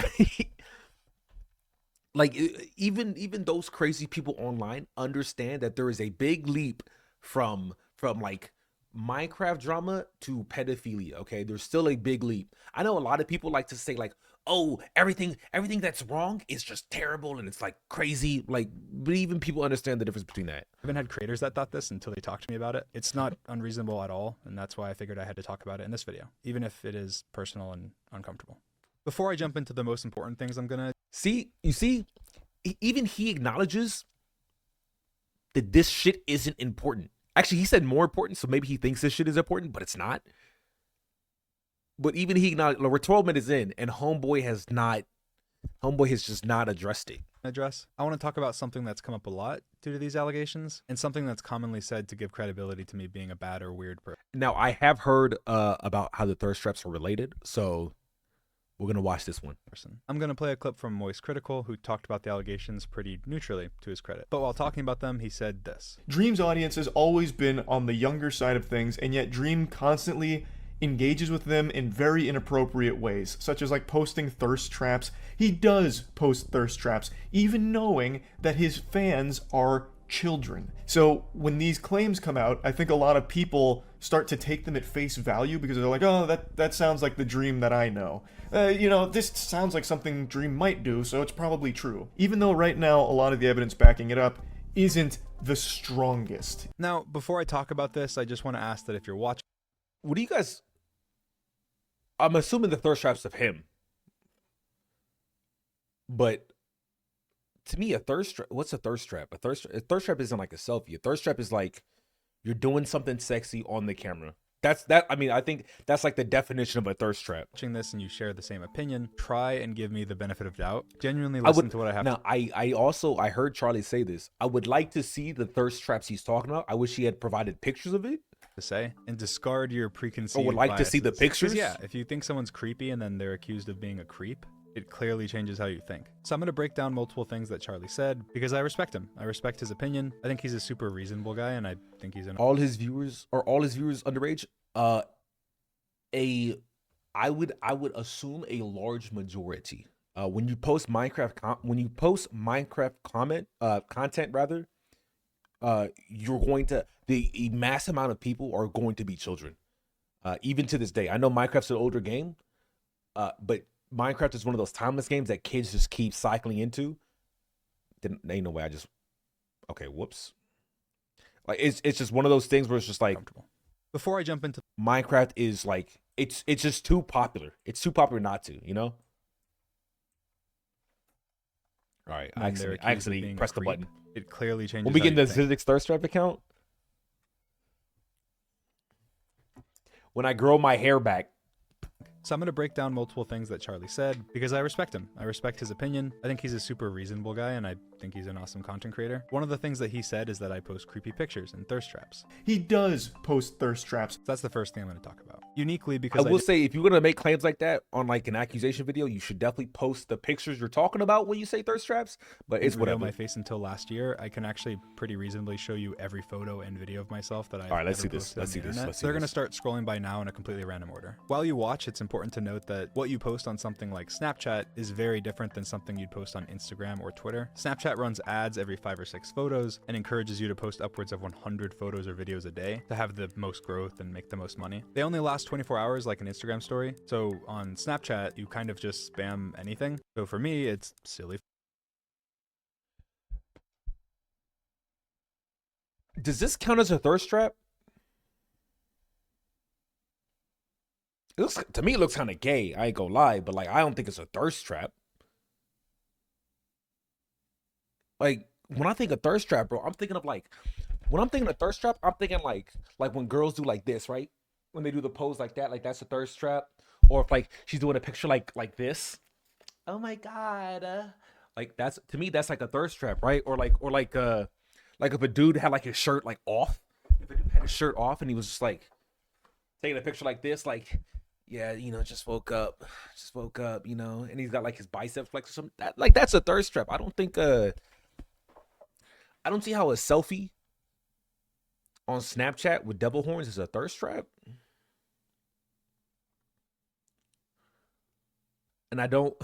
like even those crazy people online understand that there is a big leap from like Minecraft drama to pedophilia. Okay, there's still a big leap. I know a lot of people like to say like, oh, everything that's wrong is just terrible and it's like crazy. Like, but even people understand the difference between that. I haven't had creators that thought this until they talked to me about it. It's not unreasonable at all, and that's why I figured I had to talk about it in this video, even if it is personal and uncomfortable. Before I jump into the most important things I'm gonna even he acknowledges that this shit isn't important. Actually, he said more important, so maybe he thinks this shit is important, but it's not. But even he acknowledged, like, we're 12 minutes in, and Homeboy has just not addressed it. I want to talk about something that's come up a lot due to these allegations, and something that's commonly said to give credibility to me being a bad or weird person. Now, I have heard about how the thirst traps are related, so we're going to watch this one. I'm going to play a clip from Moist Critical, who talked about the allegations pretty neutrally, to his credit. But while talking about them, he said this. Dream's audience has always been on the younger side of things, and yet Dream constantly engages with them in very inappropriate ways, such as like posting thirst traps. He does post thirst traps, even knowing that his fans are children. So when these claims come out, I think a lot of people start to take them at face value because they're like, oh, that sounds like the Dream that I know. This sounds like something Dream might do, so it's probably true. Even though right now a lot of the evidence backing it up isn't the strongest. Now, before I talk about this, I just want to ask that if you're watching, what do you guys, I'm assuming the thirst traps of him, but to me, what's a thirst trap? A thirst trap isn't like a selfie. A thirst trap is like you're doing something sexy on the camera. I think that's like the definition of a thirst trap. Watching this and you share the same opinion, try and give me the benefit of doubt. Genuinely listen to what I have. Now, I heard Charlie say this. I would like to see the thirst traps he's talking about. I wish he had provided pictures of it. To say, and discard your preconceived I would like to see the biases. 'Cause, pictures. yeah, if you think someone's creepy and then they're accused of being a creep, it clearly changes how you think. So I'm going to break down multiple things that Charlie said because I respect him. I respect his opinion. I think he's a super reasonable guy, and I think he's all his viewers underage. I would assume a large majority. When you post Minecraft content rather, you're going to, the mass amount of people are going to be children. Even to this day, I know Minecraft's an older game, but Minecraft is one of those timeless games that kids just keep cycling into. Then ain't no way okay, whoops. Like it's just one of those things where it's just like, before I jump into Minecraft is like, it's just too popular. It's too popular not to, you know? All right, I accidentally pressed the button. It clearly changes. When we get the Zizix Thirst Trap account, when I grow my hair back, So I'm going to break down multiple things that Charlie said because I respect him. I respect his opinion. I think he's a super reasonable guy and I think he's an awesome content creator. One of the things that he said is that I post creepy pictures and thirst traps. He does post thirst traps. So that's the first thing I'm going to talk about. Uniquely because I will say, if you're gonna make claims like that on like an accusation video, you should definitely post the pictures you're talking about when you say thirst traps. But it's reveal whatever. my face until last year. I can actually pretty reasonably show you every photo and video of myself that I've All right, let's ever see this. posted on Let's the see this. internet. Let's see So they're going to this. start scrolling by now in a completely random order. While you watch, it's important to note that what you post on something like Snapchat is very different than something you'd post on Instagram or Twitter. Snapchat runs ads every 5 or 6 photos and encourages you to post upwards of 100 photos or videos a day to have the most growth and make the most money. They only last 24 hours like an Instagram story. So on Snapchat, you kind of just spam anything. So for me, it's silly. Does this count as a thirst trap? It looks, to me, it looks kind of gay. I ain't gonna lie, but like, I don't think it's a thirst trap. Like, when I think of thirst trap, bro, I'm thinking of like, when I'm thinking of thirst trap, I'm thinking like when girls do like this, right? When they do the pose like that, like that's a thirst trap. Or if like she's doing a picture like this. Oh my god. Like that's, to me, that's like a thirst trap, right? Or like if a dude had like his shirt like off. If a dude had his shirt off and he was just like taking a picture like this, like, yeah, you know, just woke up, you know, and he's got like his biceps flexed or something. That, like, that's a thirst trap. I don't think I don't see how a selfie on Snapchat with devil horns is a thirst trap. And I don't.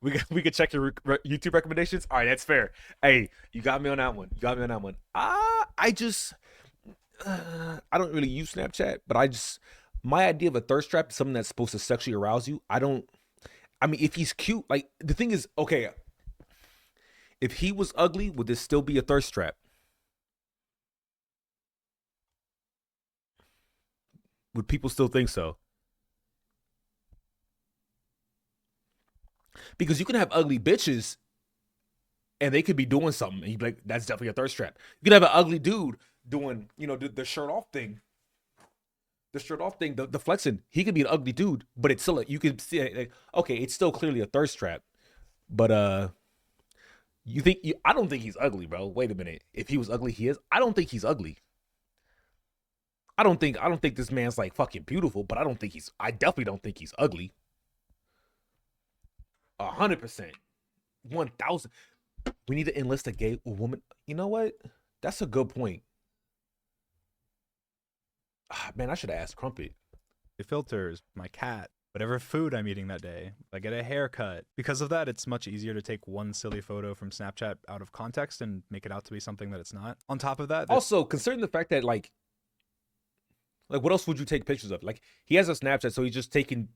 we could check your YouTube recommendations. All right, that's fair. Hey, you got me on that one. I don't really use Snapchat, but my idea of a thirst trap is something that's supposed to sexually arouse you. I mean, if he's cute, like, the thing is, okay, if he was ugly, would this still be a thirst trap? Would people still think so? Because you can have ugly bitches and they could be doing something and you'd be like, that's definitely a thirst trap. You could have an ugly dude doing, you know, the shirt off thing. The shirt off thing, the flexing. He could be an ugly dude, but it's still, you could see, like, okay, it's still clearly a thirst trap. But I don't think he's ugly, bro. Wait a minute. If he was ugly, he is. I don't think he's ugly. I don't think this man's like fucking beautiful, but I definitely don't think he's ugly. 100%. 1000. We need to enlist a gay woman. You know what? That's a good point. Man, I should have asked Crumpet. The filters, my cat, whatever food I'm eating that day, I get a haircut. Because of that, it's much easier to take one silly photo from Snapchat out of context and make it out to be something that it's not. On top of that, also considering the fact that like what else would you take pictures of? Like, he has a Snapchat, so he's just taking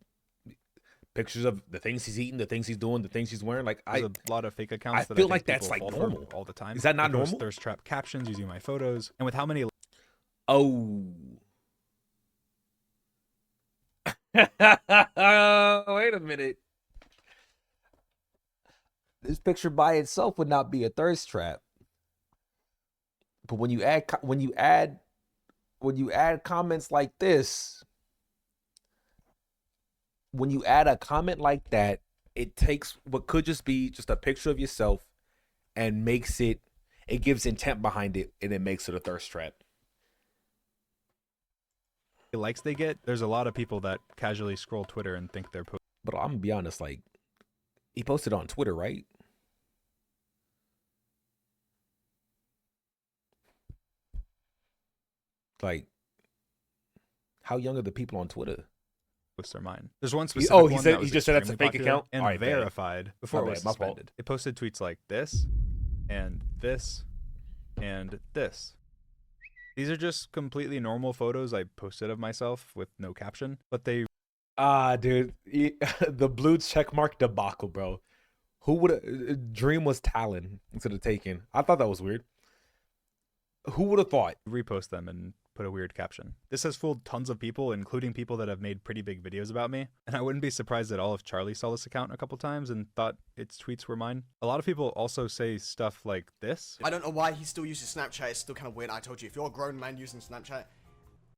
pictures of the things he's eating, the things he's doing, the things he's wearing. Like, there's a lot of fake accounts. I that feel think like that's people like fall for normal all the time. Is that not They post normal? Thirst trap captions using my photos, and with how many. Oh. Wait a minute. This picture by itself would not be a thirst trap. But when you add comments like this, when you add a comment like that, it takes what could just be just a picture of yourself and makes it gives intent behind it, and it makes it a thirst trap. Likes they get, there's a lot of people that casually scroll Twitter and think they're posting. But I'm gonna be honest, like, he posted on Twitter, right? Like, how young are the people on Twitter? Posts are mine. There's one specific one he that was just said that's a extremely fake popular account? and All right, bad. verified before My it was bad, my fault. suspended. It posted tweets like this and this and this. These are just completely normal photos I posted of myself with no caption, but they. Dude, the blue checkmark debacle, bro. Who would Dream was Talon instead of Taken? I thought that was weird. Who would have thought? Repost them and put a weird caption. This has fooled tons of people, including people that have made pretty big videos about me. And I wouldn't be surprised at all if Charlie saw this account a couple times and thought its tweets were mine. A lot of people also say stuff like this. I don't know why he still uses Snapchat. It's still kind of weird. I told you, if you're a grown man using Snapchat,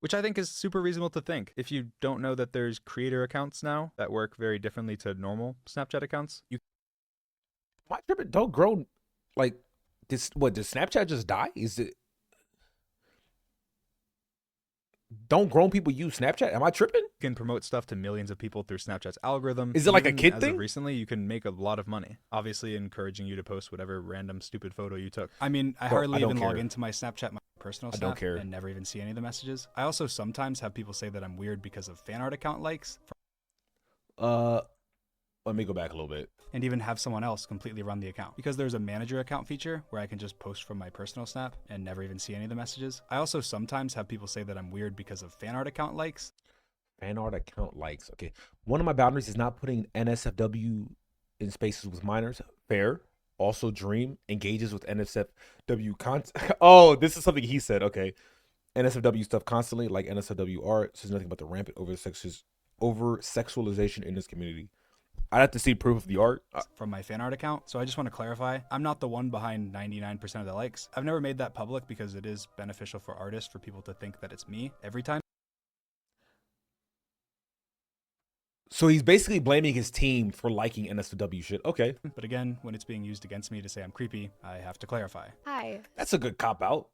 which I think is super reasonable to think. If you don't know that there's creator accounts now that work very differently to normal Snapchat accounts, you My tripping don't grow like this. What does Snapchat just die? Is it? Don't grown people use Snapchat? Am I tripping? can promote stuff to millions of people through Snapchat's algorithm. Is it like a Even kid as thing? Of recently, you can make a lot of money. Obviously, encouraging you to post whatever random stupid photo you took. I mean, I Bro, hardly I don't even log care. into my Snapchat, my personal I snap, don't care. and never even see any of the messages. I also sometimes have people say that I'm weird because of fan art account likes. Let me go back a little bit. And even have someone else completely run the account. Because there's a manager account feature where I can just post from my personal snap and never even see any of the messages. I also sometimes have people say that I'm weird because of fan art account likes. Fan art account likes. Okay. One of my boundaries is not putting NSFW in spaces with minors. Fair. Also, Dream engages with NSFW content. Oh, this is something he said. Okay. NSFW stuff constantly, like NSFW art, says nothing about the rampant over sexualization in this community. I'd have to see proof of the art. From my fan art account. So I just want to clarify, I'm not the one behind 99% of the likes. I've never made that public because it is beneficial for artists for people to think that it's me every time. So he's basically blaming his team for liking NSFW shit. Okay. But again, when it's being used against me to say I'm creepy, I have to clarify. Hi. That's a good cop out.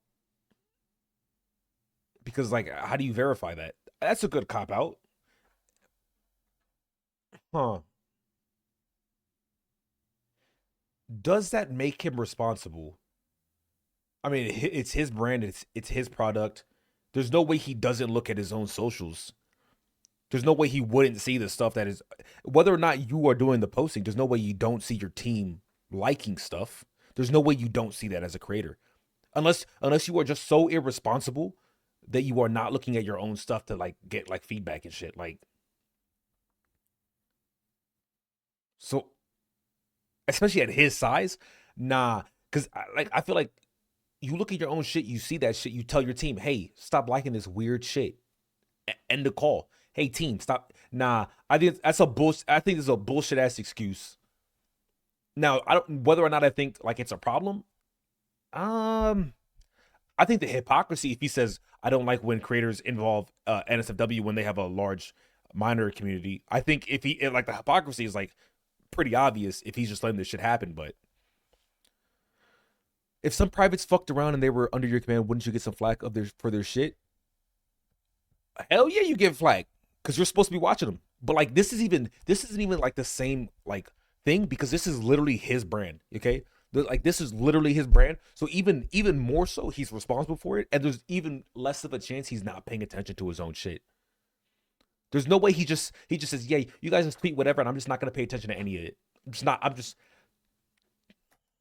Because, like, how do you verify that? That's a good cop out. Huh. Does that make him responsible? I mean, it's his brand. It's his product. There's no way he doesn't look at his own socials. There's no way he wouldn't see the stuff that is, whether or not you are doing the posting, there's no way you don't see your team liking stuff. There's no way you don't see that as a creator. Unless you are just so irresponsible that you are not looking at your own stuff to like get like feedback and shit. Like, so especially at his size, nah. Cause I feel like you look at your own shit, you see that shit, you tell your team, hey, stop liking this weird shit. End the call. Hey team, stop. Nah, I think that's a bullshit. I think this is a bullshit ass excuse. Now, I don't whether or not I think like it's a problem. I think the hypocrisy if he says I don't like when creators involve NSFW when they have a large minor community. I think if he like the hypocrisy is like pretty obvious if he's just letting this shit happen. But if some privates fucked around and they were under your command, wouldn't you get some flack for their shit? Hell yeah, you get flack because you're supposed to be watching them. But like this isn't even like the same like thing because this is literally his brand. Okay, like this is literally his brand. So even more so, he's responsible for it, and there's even less of a chance he's not paying attention to his own shit. There's no way he just says, yeah, you guys just tweet whatever, and I'm just not gonna pay attention to any of it.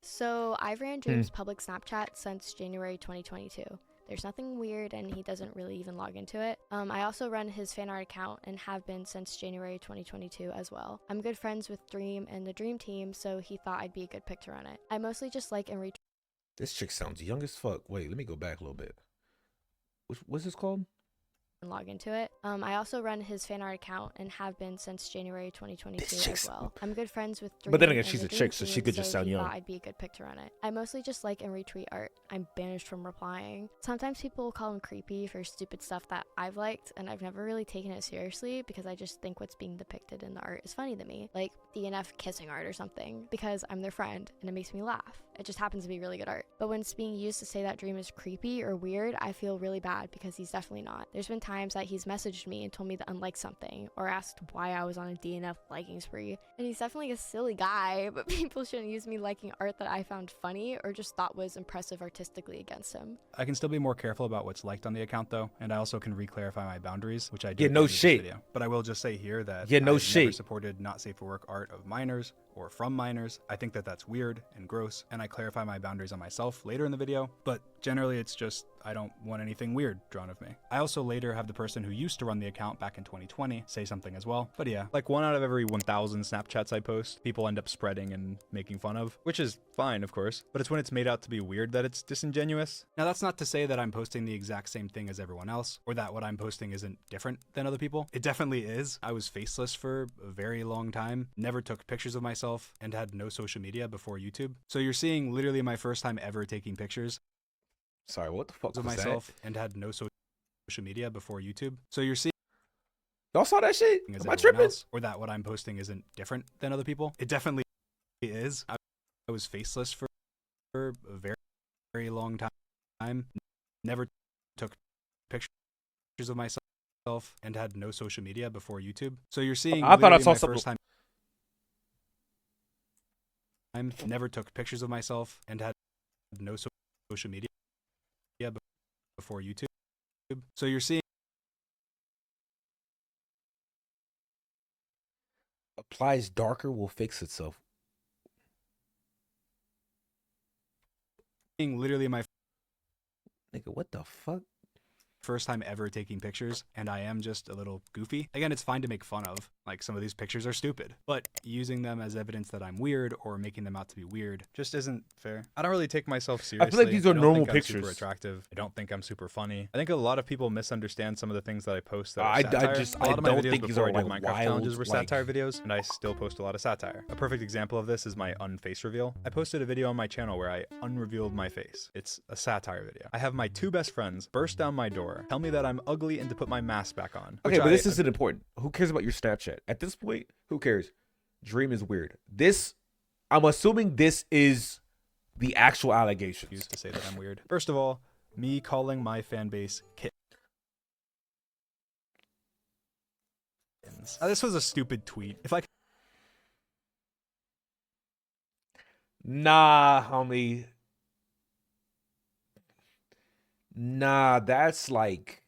So I've ran Dream's public Snapchat since January 2022. There's nothing weird and he doesn't really even log into it. I also run his fan art account and have been since January 2022 as well. I'm good friends with Dream and the Dream team, so he thought I'd be a good pick to run it. I mostly just like and retweet. This chick sounds young as fuck. Wait, let me go back a little bit. What's this called? And log into it. I also run his fan art account and have been since January 2022 as well. I'm good friends with Dream. But then again, and she's the a Dream chick, so team, she could just sound he young. thought I'd be a good pick to run it. I mostly just like and retweet art. I'm banished from replying. Sometimes people will call him creepy for stupid stuff that I've liked, and I've never really taken it seriously because I just think what's being depicted in the art is funny to me, like DNF kissing art or something, because I'm their friend and it makes me laugh. It just happens to be really good art. But when it's being used to say that Dream is creepy or weird, I feel really bad because he's definitely not. There's been times that he's messaged me and told me to unlike something or asked why I was on a DNF liking spree. And he's definitely a silly guy, but people shouldn't use me liking art that I found funny or just thought was impressive artistically against him. I can still be more careful about what's liked on the account though, and I also can re-clarify my boundaries, which I do. Yeah, no in this shit. video. But I will just say here that Yeah, no I've shit. never supported not safe for work art of minors or from minors. I think that that's weird and gross, and I clarify my boundaries on myself later in the video, but generally it's just I don't want anything weird drawn of me. I also later have the person who used to run the account back in 2020 say something as well. But yeah, like 1 out of every 1,000 Snapchats I post, people end up spreading and making fun of, which is fine, of course, but it's when it's made out to be weird that it's disingenuous. Now that's not to say that I'm posting the exact same thing as everyone else, or that what I'm posting isn't different than other people. It definitely is. I was faceless for a very long time, never took pictures of myself, and had no social media before YouTube. So you're seeing literally my first time ever taking pictures Sorry, what the fuck of was myself and had no social social media before YouTube. So you're seeing Y'all saw that shit? as Am I everyone tripping? else, or that what I'm posting isn't different than other people. It definitely is. I was faceless for a very, very long time. Never took pictures of myself and had no social media before YouTube. So you're seeing I thought I literally saw my something. first time. I never took pictures of myself and had no social media before YouTube. So you're seeing Applies darker will fix itself. literally my Nigga, what the fuck? first time ever taking pictures, and I am just a little goofy. Again, it's fine to make fun of, like some of these pictures are stupid, but using them as evidence that I'm weird or making them out to be weird just isn't fair. I don't really take myself seriously. like these are I don't normal think I'm pictures. super attractive. I don't think I'm super funny. I think a lot of people misunderstand some of the things that I post that are I satire. just- a lot I of my don't videos think these before are, I did like, Minecraft challenges wild, were like- satire videos, and I still post a lot of satire. A perfect example of this is my unface reveal. I posted a video on my channel where I unrevealed my face. It's a satire video. I have my two best friends burst down my door, tell me that I'm ugly and to put my mask back on. Okay, which but this I isn't important. Who cares about your Snapchat? At this point, who cares? Dream is weird. This, I'm assuming this is the actual allegations. used to say that I'm weird. First of all, me calling my fan base kittens. Now, this was a stupid tweet. If I Nah, homie. Nah, that's like.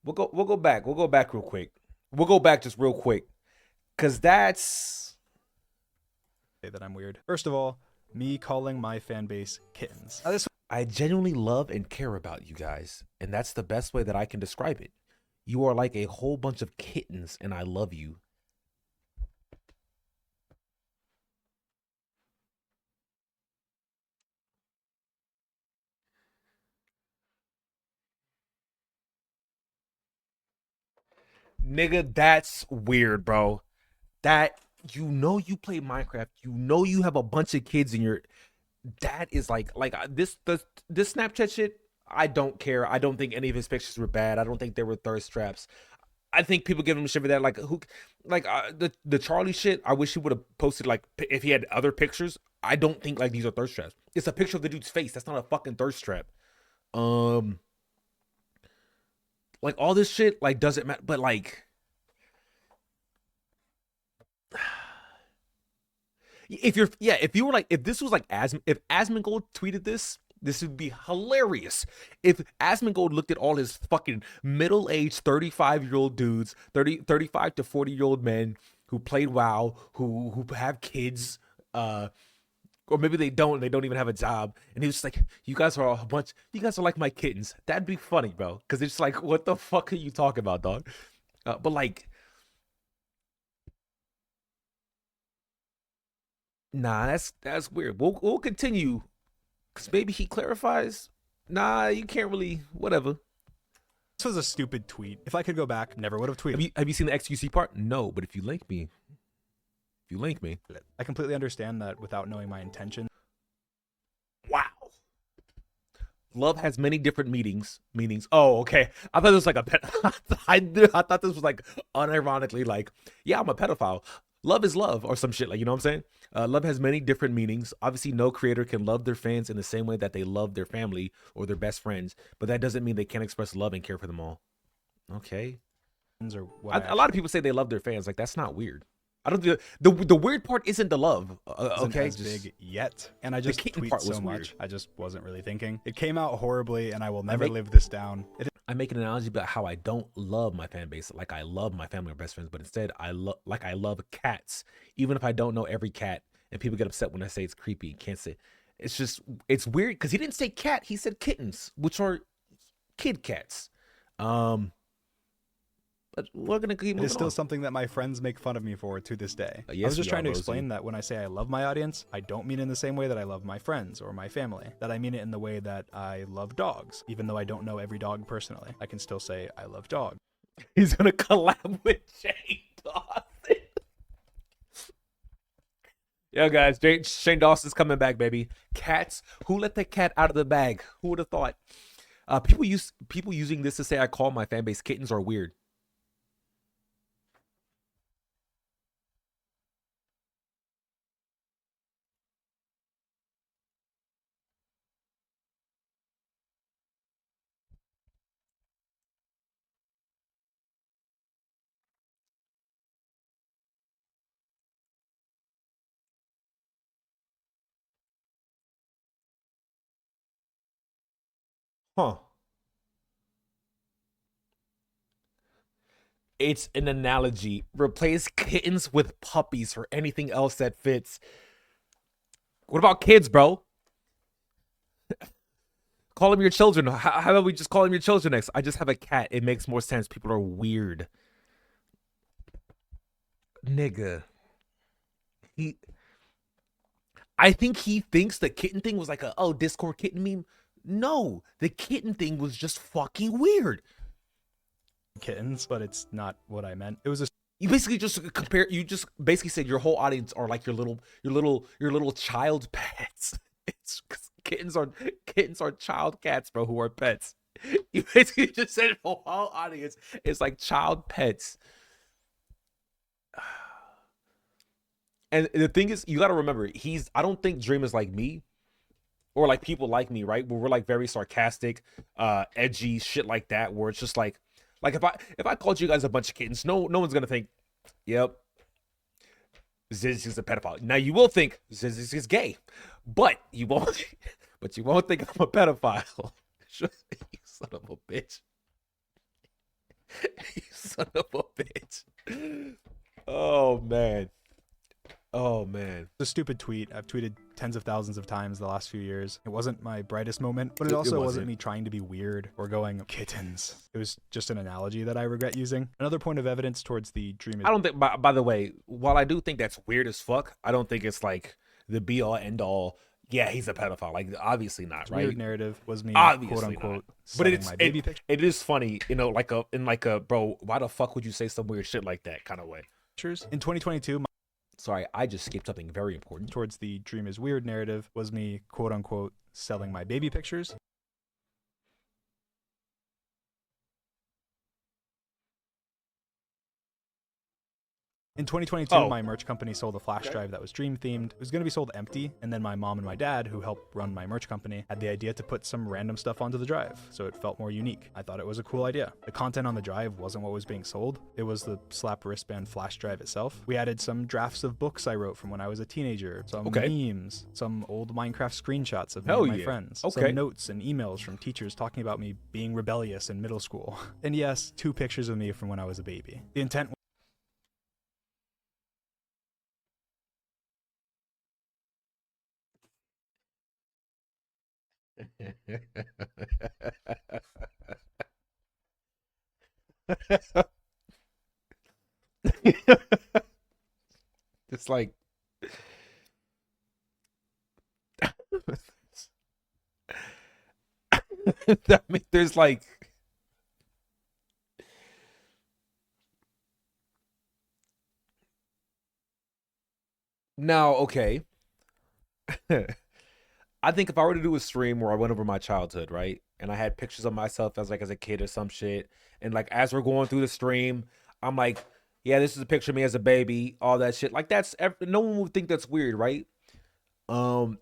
We'll go back. We'll go back real quick. We'll go back just real quick, cause that's. say that I'm weird. First of all, me calling my fan base kittens. Now, this I genuinely love and care about you guys, and that's the best way that I can describe it. You are like a whole bunch of kittens, and I love you. Nigga, that's weird, bro. That you play Minecraft, you have a bunch of kids in your. That is like this Snapchat shit. I don't care. I don't think any of his pictures were bad. I don't think they were thirst traps. I think people give him shit for that. Like the Charlie shit. I wish he would have posted like if he had other pictures. I don't think like these are thirst traps. It's a picture of the dude's face. That's not a fucking thirst trap. Like all this shit like doesn't matter. But like. If you were like, if this was like if Asmongold tweeted this would be hilarious. If Asmongold looked at all his fucking middle-aged 35-year-old dudes, 35 to 40-year-old men who played WoW, who have kids, or maybe they don't even have a job, and he was just like, you guys are like my kittens. That'd be funny, bro. Because it's like, what the fuck are you talking about, dog? But like. Nah, that's weird. We'll continue, cause maybe he clarifies. Nah, you can't really. Whatever. This was a stupid tweet. If I could go back, never would have tweeted. Have you seen the XQC part? No, but if you link me, I completely understand that without knowing my intention. Wow. Love has many different meanings. Oh, okay. I thought it was like a pet. I thought this was like unironically like, yeah, I'm a pedophile. Love is love or some shit, like, you know what I'm saying? Love has many different meanings. Obviously, no creator can love their fans in the same way that they love their family or their best friends, but that doesn't mean they can't express love and care for them all. Okay. Or what A lot of people say they love their fans. Like, that's not weird. I don't. The weird part isn't the love. Okay, as big yet, and I just tweet part so was much. weird. I just wasn't really thinking. It came out horribly, and I will never live this down. I make an analogy about how I don't love my fan base like I love my family or best friends, but instead I love cats, even if I don't know every cat. And people get upset when I say it's creepy. Can't say. It's weird because he didn't say cat. He said kittens, which are kid cats. But we're gonna keep moving It is still on. something that my friends make fun of me for to this day. Yes, I was just we trying to are, Rosie. explain that when I say I love my audience, I don't mean in the same way that I love my friends or my family. That I mean it in the way that I love dogs, even though I don't know every dog personally. I can still say I love dogs. He's gonna collab with Shane Dawson. Yo, guys, Shane Dawson's coming back, baby. Cats. Who let the cat out of the bag? Who would have thought? People using this to say I call my fan base kittens are weird. Huh. It's an analogy. Replace kittens with puppies or anything else that fits. What about kids, bro? Call them your children. How about we just call them your children next? I just have a cat. It makes more sense. People are weird. Nigga. I think he thinks the kitten thing was like a, oh, Discord kitten meme. No, the kitten thing was just fucking weird. Kittens, but it's not what I meant. It was a You basically just compare. You just basically said your whole audience are like your little child pets. It's kittens are child cats, bro, who are pets. You basically just said the whole audience is like child pets. And the thing is, you got to remember, I don't think Dream is like me or like people like me, right? Where we're like very sarcastic, edgy, shit like that, where it's just like if I called you guys a bunch of kittens, no one's going to think, yep, Ziz is a pedophile. Now you will think Ziz is gay, but you won't think I'm a pedophile. You son of a bitch. You son of a bitch. Oh, man. Oh, man. It's a stupid tweet. I've tweeted tens of thousands of times the last few years. It wasn't my brightest moment, but it also wasn't me trying to be weird or going kittens. It was just an analogy that I regret using. Another point of evidence towards the dream. I don't think, by the way, while I do think that's weird as fuck, I don't think it's like the be all end all. Yeah, he's a pedophile. Like, obviously not, right? Weird narrative was me, obviously quote unquote, but it is funny, you know, like a bro, why the fuck would you say some weird shit like that kind of way? In 2022, sorry, I just skipped something very important. Towards the dream is weird narrative was me, quote unquote, selling my baby pictures. In 2022, my merch company sold a flash drive that was dream themed. It was going to be sold empty, and then my mom and my dad, who help run my merch company, had the idea to put some random stuff onto the drive, so it felt more unique. I thought it was a cool idea. The content on the drive wasn't what was being sold. It was the slap wristband flash drive itself. We added some drafts of books I wrote from when I was a teenager, some memes, some old Minecraft screenshots of me and my friends, some notes and emails from teachers talking about me being rebellious in middle school, and yes, 2 pictures of me from when I was a baby. The intent It's like I mean, there's like now, okay. I think if I were to do a stream where I went over my childhood, right, and I had pictures of myself as a kid or some shit, and like as we're going through the stream, I'm like, yeah, this is a picture of me as a baby, all that shit. Like no one would think that's weird, right? I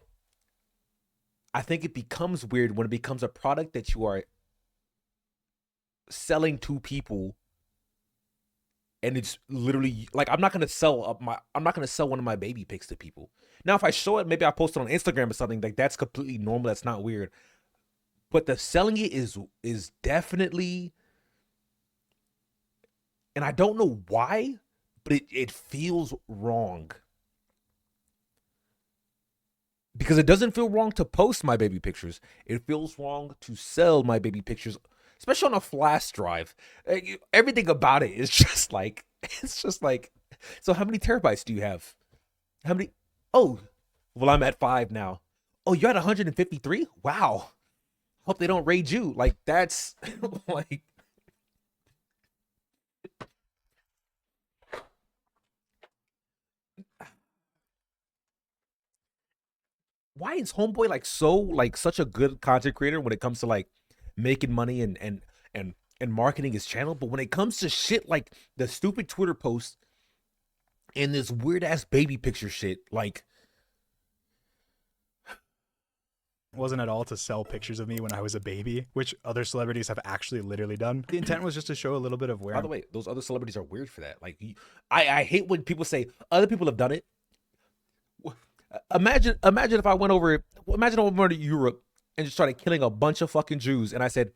think it becomes weird when it becomes a product that you are selling to people, and it's literally like I'm not gonna sell one of my baby pics to people. Now, if I show it, maybe I post it on Instagram or something, like that's completely normal. That's not weird. But the selling it is definitely, and I don't know why, but it feels wrong. Because it doesn't feel wrong to post my baby pictures. It feels wrong to sell my baby pictures, especially on a flash drive. Everything about it is just like, it's just like, so how many terabytes do you have? How many? Oh, well, I'm at 5 now. Oh, you're at 153? Wow. Hope they don't raid you. Like, that's like, why is Homeboy like such a good content creator when it comes to like making money and marketing his channel. But when it comes to shit like the stupid Twitter post and this weird ass baby picture shit, like, wasn't at all to sell pictures of me when I was a baby, which other celebrities have actually literally done. The intent was just to show a little bit of where. by the way, those other celebrities are weird for that. Like, I hate when people say other people have done it. Imagine if I went over to Europe and just started killing a bunch of fucking Jews, and I said,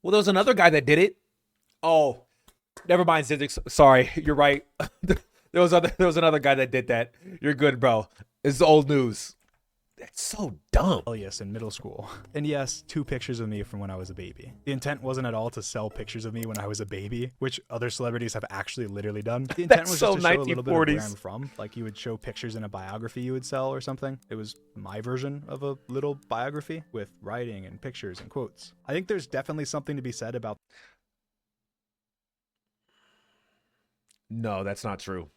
well, there was another guy that did it. Oh, never mind, Zizix. Sorry, you're right. there was another guy that did that. You're good, bro. It's old news. That's so dumb. Yes, in middle school. And yes, 2 pictures of me from when I was a baby. The intent wasn't at all to sell pictures of me when I was a baby, which other celebrities have actually literally done. The intent was so just to show a little bit of where 1940s. I'm from. Like you would show pictures in a biography you would sell or something. It was my version of a little biography with writing and pictures and quotes. I think there's definitely something to be said about. No, that's not true.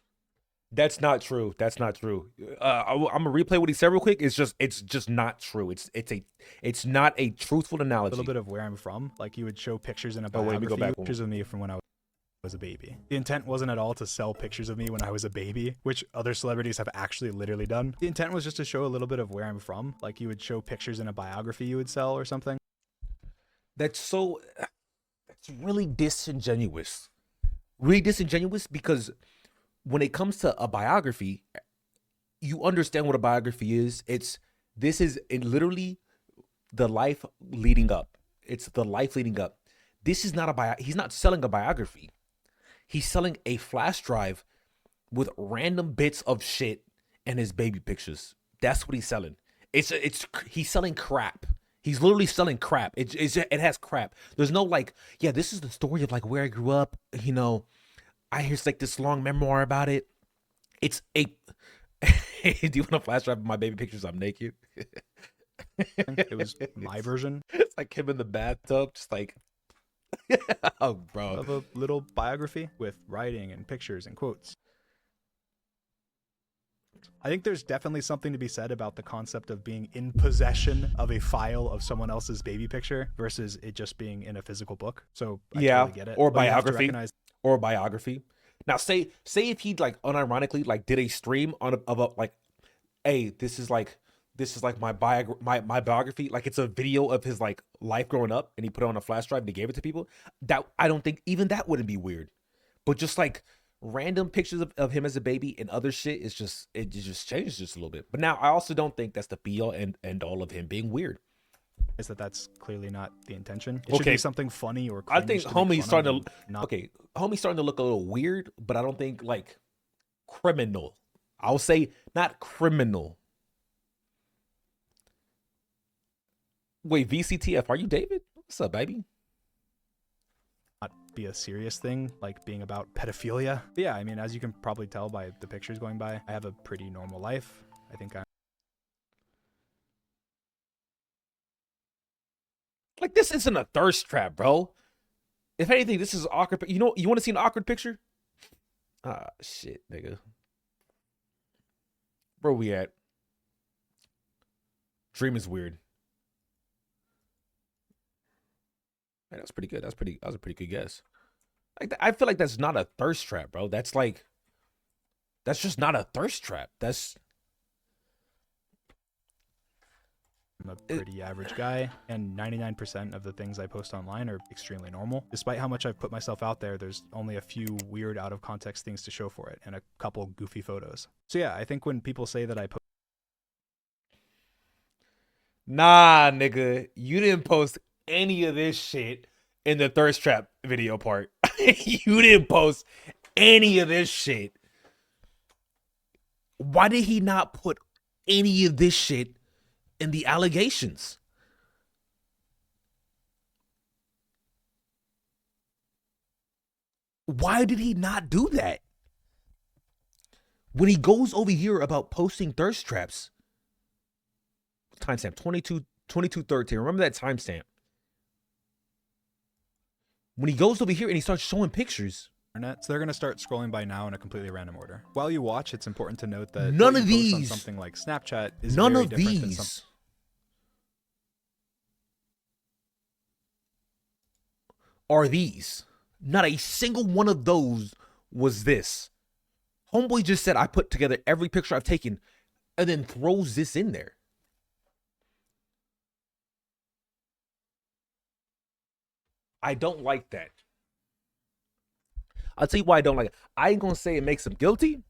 That's not true. That's not true. I'm gonna replay what he said real quick. It's just not true. It's not a truthful A analogy. little bit of where I'm from. Like you would show pictures in a Oh, wait, let me go biography, back one. pictures of me from when I was a baby. The intent wasn't at all to sell pictures of me when I was a baby, which other celebrities have actually literally done. The intent was just to show a little bit of where I'm from. Like you would show pictures in a biography you would sell or something. That's really disingenuous. Really disingenuous, because when it comes to a biography, you understand what a biography is. This is literally the life leading up. It's the life leading up. This is not he's not selling a biography. He's selling a flash drive with random bits of shit and his baby pictures. That's what he's selling. He's selling crap. He's literally selling crap. It has crap. There's no like, yeah, this is the story of like where I grew up. You know, I hear like this long memoir about it. It's a. Do you want a flash drive of my baby pictures? I'm naked. It was my version It's like him in the bathtub, just like. Oh, bro. of a little biography with writing and pictures and quotes. I think there's definitely something to be said about the concept of being in possession of a file of someone else's baby picture versus it just being in a physical book. So I Yeah, totally get it. or But you have to biography. recognize Or a biography. Now, say if he like unironically like did a stream of a like, hey, this is like my biography. Like it's a video of his like life growing up, and he put it on a flash drive and he gave it to people. That I don't think even that wouldn't be weird, but just like random pictures of him as a baby and other shit is just it just changes just a little bit. But now I also don't think that's the be all and end all of him being weird. is that that's clearly not the intention. It should Okay. be something funny or I cringe think to make homie's fun starting of to and not okay. Homie's starting to look a little weird, but I don't think like criminal. I'll say not criminal. Wait, VCTF, are you David? What's up, baby? be a serious thing, like being about pedophilia. But yeah, I mean, as you can probably tell by the pictures going by, I have a pretty normal life. I think I'm Like, this isn't a thirst trap, bro. If anything, this is awkward. You know, you want to see an awkward picture? Ah, shit, nigga. Where we at? Dream is weird. Man, that's pretty good. That was a pretty good guess. Like, I feel like that's not a thirst trap, bro. That's just not a thirst trap. I'm a pretty average guy, and 99% of the things I post online are extremely normal. Despite how much I've put myself out there, there's only a few weird out of context things to show for it, and a couple goofy photos. So yeah, I think when people say that I post Nah, nigga, you didn't post any of this shit in the thirst trap video part. You didn't post any of this shit. Why did he not put any of this shit in the allegations? Why did he not do that? When he goes over here about posting thirst traps, timestamp 2213. Remember that timestamp. When he goes over here and he starts showing pictures, internet, so they're going to start scrolling by now in a completely random order. While you watch, it's important to note that none what of you post on these, something like Snapchat is none very of different than these, are these. Not a single one of those was this. Homeboy just said I put together every picture I've taken and then throws this in there. I don't like that. I'll tell you why I don't like it. I ain't gonna say it makes him guilty.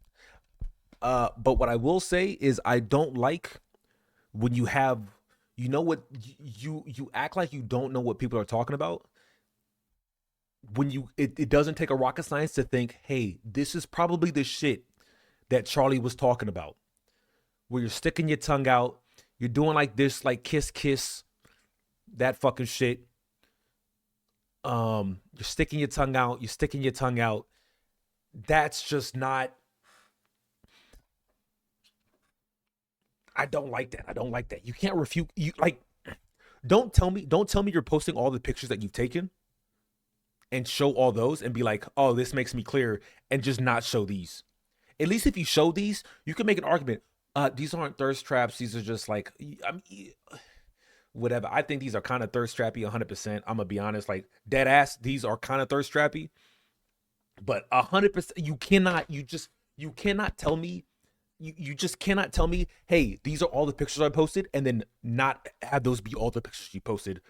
But what I will say is I don't like when you have, you know what, you act like you don't know what people are talking about. When it doesn't take a rocket science to think, hey, this is probably the shit that Charlie was talking about. Where you're sticking your tongue out, you're doing like this, like kiss, that fucking shit. You're sticking your tongue out. That's just not. I don't like that. You can't refute. You like. Don't tell me you're posting all the pictures that you've taken and show all those and be like, oh, this makes me clear, and just not show these. At least if you show these, you can make an argument. These aren't thirst traps. These are just like, whatever. I think these are kind of thirst trappy 100%. I'm gonna be honest, like dead ass, these are kind of thirst trappy. But 100%, you cannot tell me, you just cannot tell me, hey, these are all the pictures I posted, and then not have those be all the pictures you posted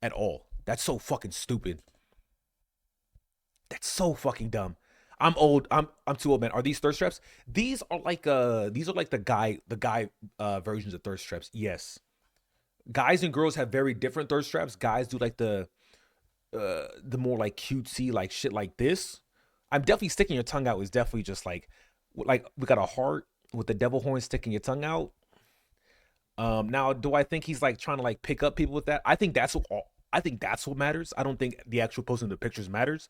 at all. That's so fucking stupid. That's so fucking dumb. I'm old. I'm too old, man. Are these thirst traps? These are like the guy versions of thirst traps. Yes. Guys and girls have very different thirst traps. Guys do like the more like cutesy like shit like this. I'm definitely sticking your tongue out is definitely just like we got a heart with the devil horn sticking your tongue out. Now do I think he's like trying to like pick up people with that? I think that's what matters. I don't think the actual posting of the pictures matters.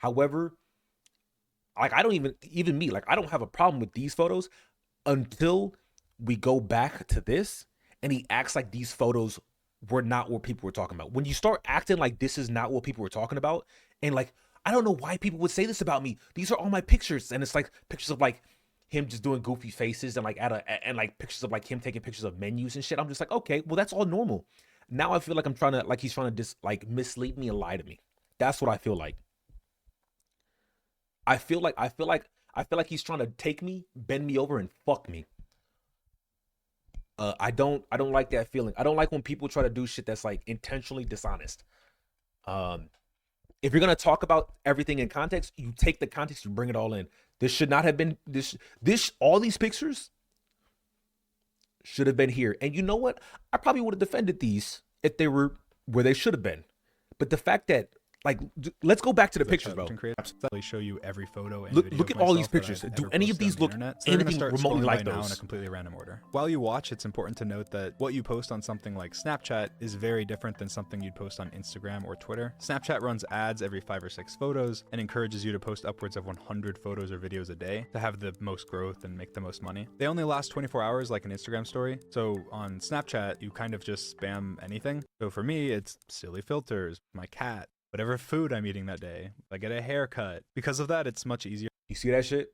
However, like I don't even me, like I don't have a problem with these photos until we go back to this and he acts like these photos were not what people were talking about. When you start acting like this is not what people were talking about, and like I don't know why people would say this about me. These are all my pictures, and it's like pictures of like him just doing goofy faces and like and like pictures of like him taking pictures of menus and shit. I'm just like, okay, well that's all normal. Now I feel like he's trying to just like mislead me and lie to me. That's what I feel like. I feel like he's trying to take me, bend me over, and fuck me. I don't like that feeling. I don't like when people try to do shit that's like intentionally dishonest. If you're gonna talk about everything in context, you take the context, you bring it all in. This should not have been this. All these pictures should have been here. And you know what? I probably would have defended these if they were where they should have been. But the fact that, like, let's go back to the pictures, bro. They show you every photo and look at all these pictures. Do any of these look anything remotely like those? Now in a completely random order. While you watch, it's important to note that what you post on something like Snapchat is very different than something you'd post on Instagram or Twitter. Snapchat runs ads every 5 or 6 photos and encourages you to post upwards of 100 photos or videos a day to have the most growth and make the most money. They only last 24 hours like an Instagram story. So on Snapchat, you kind of just spam anything. So for me, it's silly filters, my cat, whatever food I'm eating that day. I get a haircut. Because of that, it's much easier. You see that shit?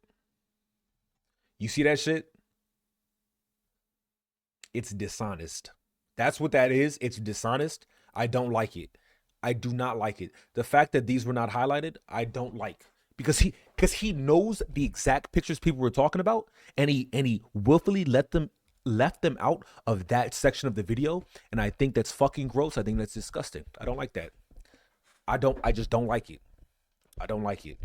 It's dishonest. That's what that is. It's dishonest. I don't like it. I do not like it. The fact that these were not highlighted, I don't like. Because he knows the exact pictures people were talking about, and he willfully left them out of that section of the video, and I think that's fucking gross. I think that's disgusting. I don't like that. I just don't like it. I don't like it.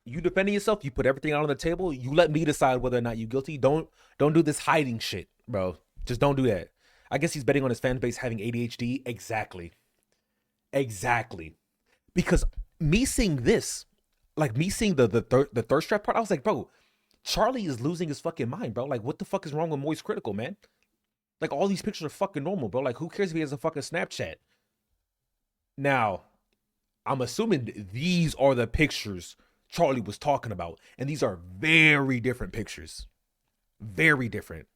You defending yourself, you put everything out on the table, you let me decide whether or not you're guilty. Don't do this hiding shit, bro. Just don't do that. I guess he's betting on his fan base having ADHD. Exactly. Because me seeing this, like me seeing the thirst trap part, I was like, bro, Charlie is losing his fucking mind, bro. Like, what the fuck is wrong with Moist Critical, man? Like, all these pictures are fucking normal, bro. Like, who cares if he has a fucking Snapchat? Now, I'm assuming these are the pictures Charlie was talking about. And these are very different pictures. Very different.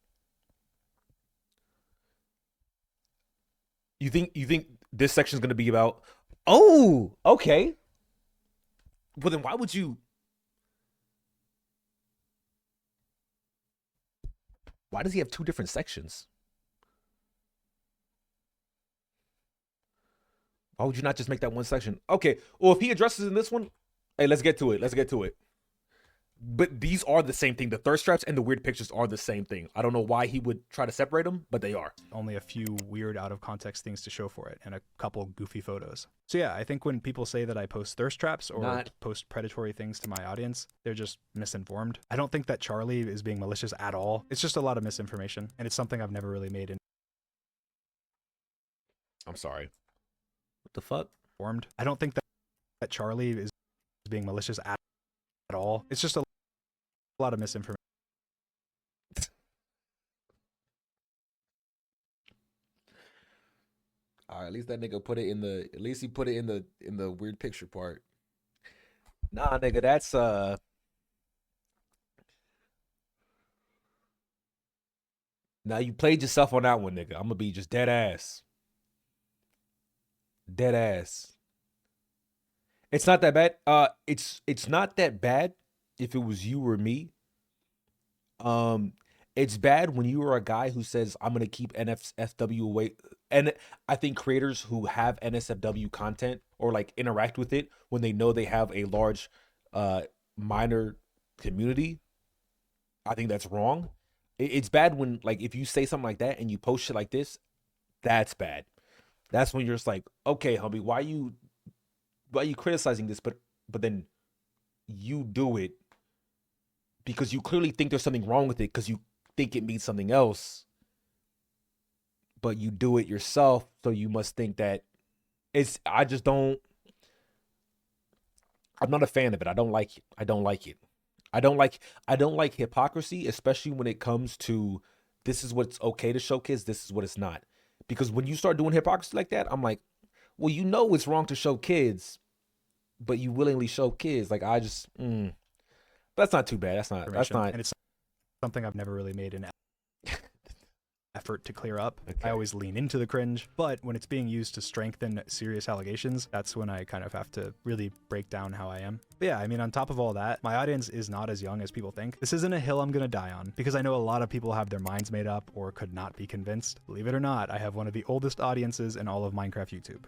You think this section is going to be about, oh, okay. Well, then why would you? Why does he have 2 different sections? Why would you not just make that one section? Okay, well, if he addresses in this one, hey, let's get to it. Let's get to it. But these are the same thing. The thirst traps and the weird pictures are the same thing. I don't know why he would try to separate them, but they are. Only a few weird out of context things to show for it and a couple goofy photos. So yeah, I think when people say that I post thirst traps or post predatory things to my audience, they're just misinformed. I don't think that Charlie is being malicious at all. It's just a lot of misinformation, and it's something I've never really made in. I'm sorry. What the fuck? Formed. I don't think that Charlie is being malicious at all. It's just a lot of misinformation. All right, at least that nigga put it in the. At least he put it in the weird picture part. Nah, nigga, that's Now you played yourself on that one, nigga. I'm gonna be just dead ass. Dead ass. It's not that bad. It's not that bad if it was you or me. It's bad when you are a guy who says I'm gonna keep NSFW away, and I think creators who have NSFW content or like interact with it when they know they have a large minor community, I think that's wrong. It's bad when like if you say something like that and you post shit like this, that's bad. That's when you're just like, okay, homie, why are you criticizing this? But then you do it because you clearly think there's something wrong with it because you think it means something else, but you do it yourself, so you must think that it's. I'm not a fan of it. I don't like it. I don't like hypocrisy, especially when it comes to this is what's okay to show kids, this is what it's not. Because when you start doing hypocrisy like that, I'm like, well, you know it's wrong to show kids, but you willingly show kids. Like I just, that's not too bad. That's not. And it's something I've never really made an effort to clear up. Okay. I always lean into the cringe, but when it's being used to strengthen serious allegations, that's when I kind of have to really break down how I am. But yeah, I mean, on top of all that, my audience is not as young as people think. This isn't a hill I'm gonna die on, because I know a lot of people have their minds made up or could not be convinced. Believe it or not, I have one of the oldest audiences in all of Minecraft YouTube.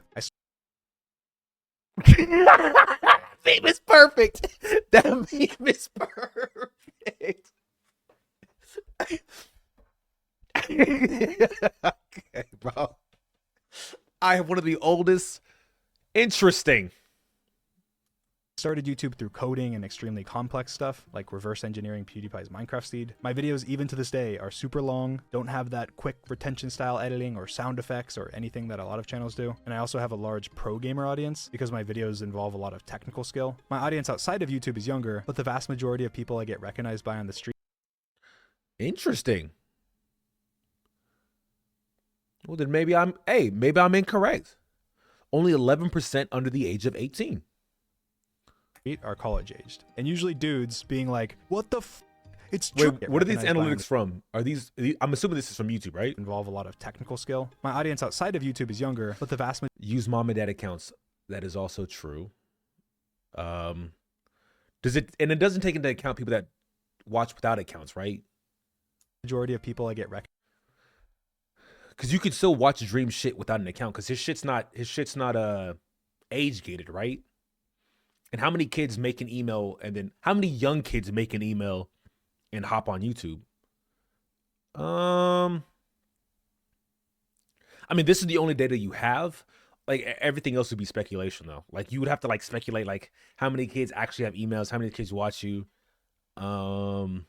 Meme is perfect. That meme is perfect. Okay, bro. I have one of the oldest. Interesting. Started YouTube through coding and extremely complex stuff, like reverse engineering PewDiePie's Minecraft seed. My videos, even to this day, are super long, don't have that quick retention style editing or sound effects or anything that a lot of channels do. And I also have a large pro gamer audience because my videos involve a lot of technical skill. My audience outside of YouTube is younger, but the vast majority of people I get recognized by on the street. Interesting. Well, then maybe I'm incorrect. Only 11% under the age of 18. Are college aged, and usually dudes being like, what the it's true. Wait, what are these analytics from? Are these, I'm assuming this is from YouTube, right? Involve a lot of technical skill. My audience outside of YouTube is younger, but the vast use mom and dad accounts. That is also true. Does it, and it doesn't take into account people that watch without accounts, right? Majority of people I get because you could still watch Dream shit without an account because his shit's not age gated, right? And how many kids make an email and then how many young kids make an email and hop on YouTube? I mean, this is the only data you have. Like everything else would be speculation though. Like you would have to like speculate like how many kids actually have emails, how many kids watch you. But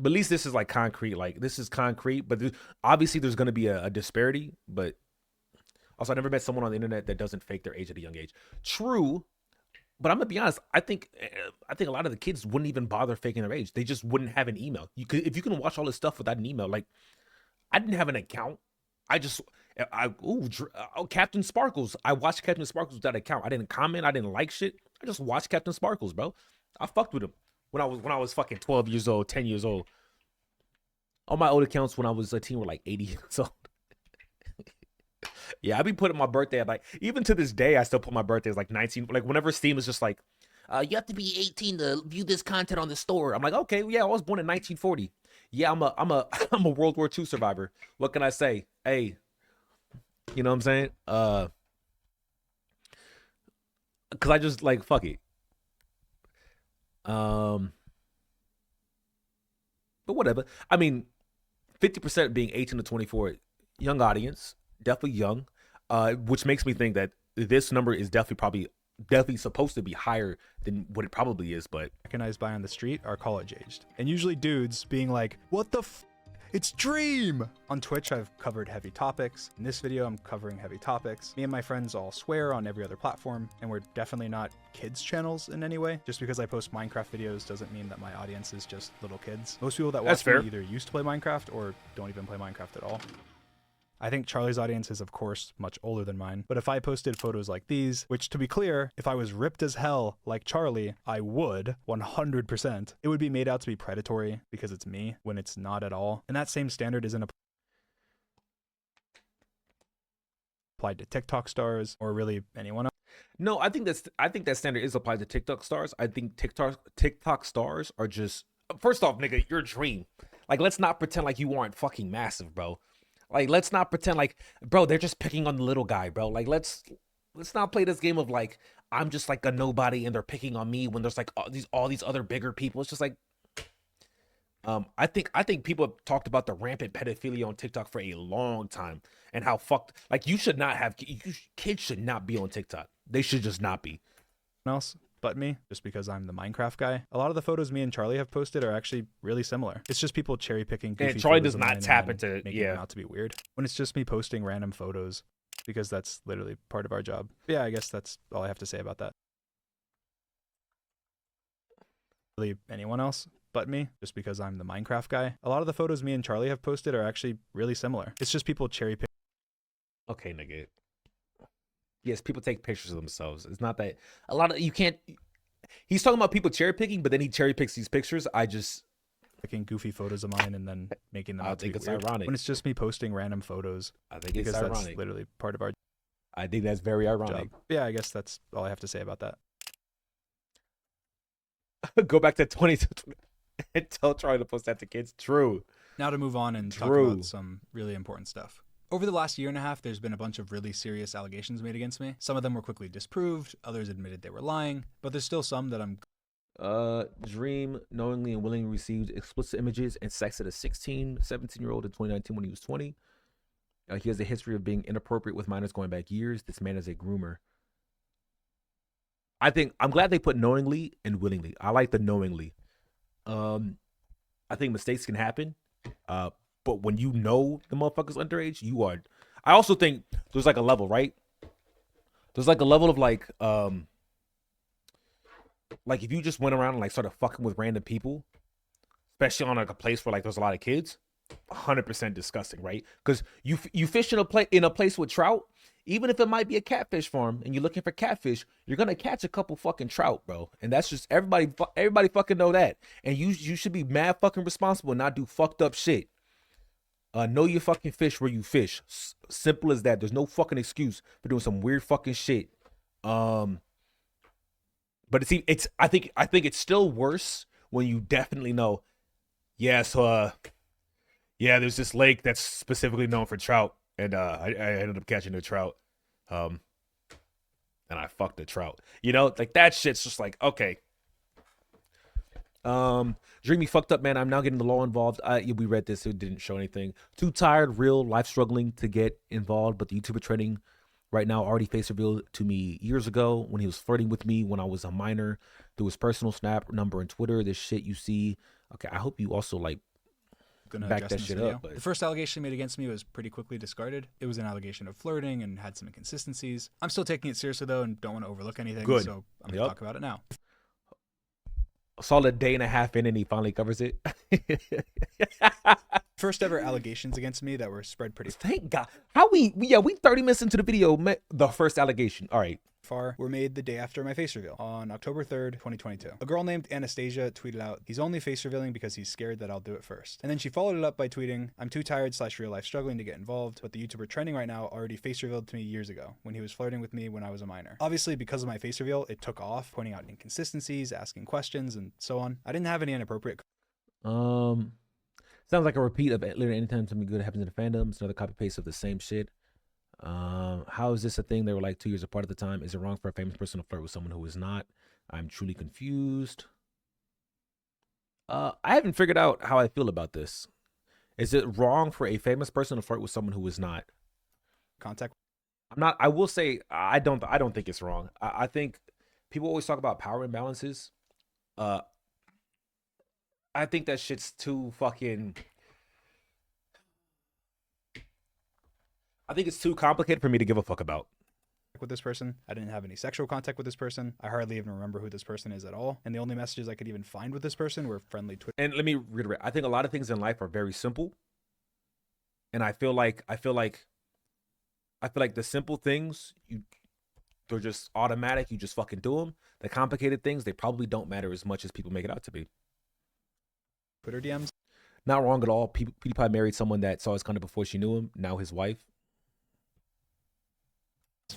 at least this is like concrete. Like this is concrete, but obviously there's going to be a disparity. But also, I never met someone on the internet that doesn't fake their age at a young age. True, but I'm gonna be honest. I think a lot of the kids wouldn't even bother faking their age. They just wouldn't have an email. You could, if you can watch all this stuff without an email. Like I didn't have an account. Captain Sparkles. I watched Captain Sparkles without an account. I didn't comment. I didn't like shit. I just watched Captain Sparkles, bro. I fucked with him when I was fucking 12 years old, 10 years old. All my old accounts when I was a teen were like 80 years old. Yeah, I be putting my birthday at like, even to this day, I still put my birthday as like 19. Like whenever Steam is just like, you have to be 18 to view this content on the store. I'm like, okay, yeah, I was born in 1940. Yeah, I'm a World War II survivor. What can I say? Hey, You know what I'm saying? Cause I just like fuck it. But whatever. I mean, 50% being 18 to 24, young audience, definitely young. Which makes me think that this number is definitely supposed to be higher than what it probably is, but recognized by on the street are college aged. And usually dudes being like, what the it's Dream! On Twitch, I've covered heavy topics. In this video, I'm covering heavy topics. Me and my friends all swear on every other platform, and we're definitely not kids channels in any way. Just because I post Minecraft videos doesn't mean that my audience is just little kids. Most people that watch me either used to play Minecraft or don't even play Minecraft at all. I think Charlie's audience is, of course, much older than mine, but if I posted photos like these, which to be clear, if I was ripped as hell like Charlie, I would, 100%, it would be made out to be predatory because it's me when it's not at all. And that same standard isn't applied to TikTok stars or really anyone else. No, I think that standard is applied to TikTok stars. I think TikTok stars are just, first off, nigga, you're Dream. Like, let's not pretend like you aren't fucking massive, bro. Like, let's not pretend like, bro, they're just picking on the little guy, bro. Like, let's not play this game of like, I'm just like a nobody and they're picking on me when there's like all these other bigger people. It's just like, I think people have talked about the rampant pedophilia on TikTok for a long time and how fucked, like, kids should not be on TikTok. They should just not be. Else but me, just because I'm the Minecraft guy. A lot of the photos me and Charlie have posted are actually really similar. It's just people cherry picking goofy and Charlie photos does not tap into making them out to be weird. When it's just me posting random photos, because that's literally part of our job. But yeah, I guess that's all I have to say about that. Really anyone else but me, just because I'm the Minecraft guy. A lot of the photos me and Charlie have posted are actually really similar. It's just people cherry picking. Okay, nigga. Yes, people take pictures of themselves. It's not that a lot of you can't. He's talking about people cherry picking, but then he cherry picks these pictures. I just picking goofy photos of mine and then making them. I think it's ironic when it's just me posting random photos. I think it's ironic. That's literally part of our. I think that's very ironic. Job. Yeah, I guess that's all I have to say about that. Go back to 2020 and tell Charlie to post that to kids. True. Now to move on and talk about some really important stuff. Over the last year and a half, there's been a bunch of really serious allegations made against me. Some of them were quickly disproved, others admitted they were lying, but there's still some that I'm... Dream knowingly and willingly received explicit images and sex at a 17-year-old in 2019 when he was 20. He has a history of being inappropriate with minors going back years. This man is a groomer. I'm glad they put knowingly and willingly. I like the knowingly. I think mistakes can happen. But when you know the motherfucker's underage, you are. I also think there's like a level, right? There's like a level of like if you just went around and like started fucking with random people, especially on like a place where like there's a lot of kids, 100% disgusting, right? Because you fish in a place with trout, even if it might be a catfish farm and you're looking for catfish, you're gonna catch a couple fucking trout, bro. And that's just everybody fucking know that. And you should be mad fucking responsible and not do fucked up shit. Know your fucking fish where you fish. Simple as that. There's no fucking excuse for doing some weird fucking shit. But I think it's still worse when you definitely know. Yeah, so there's this lake that's specifically known for trout, and I ended up catching a trout. And I fucked the trout. You know, like that shit's just like, okay. Dreamy fucked up, man. I'm now getting the law involved. We read this, it didn't show anything. Too tired, real life struggling to get involved, but the YouTuber trending right now already face revealed to me years ago when he was flirting with me when I was a minor through his personal Snap number and Twitter. This shit you see. Okay, I hope you also like back that shit up. But the first allegation made against me was pretty quickly discarded. It was an allegation of flirting and had some inconsistencies. I'm still taking it seriously though and don't want to overlook anything. Good. So I'm gonna talk about it now. Solid day and a half in and he finally covers it. First ever allegations against me that were spread pretty thank God. We 30 minutes into the video met the first allegation. All right. Far were made the day after my face reveal on October 3rd, 2022. A girl named Anastasia tweeted out, "He's only face revealing because he's scared that I'll do it first." And then she followed it up by tweeting, "I'm too tired / real life struggling to get involved, but the YouTuber trending right now already face revealed to me years ago when he was flirting with me when I was a minor." Obviously, because of my face reveal, it took off, pointing out inconsistencies, asking questions, and so on. I didn't have any inappropriate. Sounds like a repeat of literally anytime something good happens in the fandom. It's another copy paste of the same shit. How is this a thing? They were like 2 years apart at the time. Is it wrong for a famous person to flirt with someone who is not? I'm truly confused. I haven't figured out how I feel about this. Is it wrong for a famous person to flirt with someone who is not? Contact. I'm not. I will say I don't think it's wrong. I think people always talk about power imbalances. I think that shit's too fucking. I think it's too complicated for me to give a fuck about. With this person. I didn't have any sexual contact with this person. I hardly even remember who this person is at all. And the only messages I could even find with this person were friendly Twitter. And let me reiterate. I think a lot of things in life are very simple. And I feel like the simple things, they're just automatic. You just fucking do them. The complicated things, they probably don't matter as much as people make it out to be. Twitter DMs. Not wrong at all. PewDiePie married someone that saw his content before she knew him. Now his wife.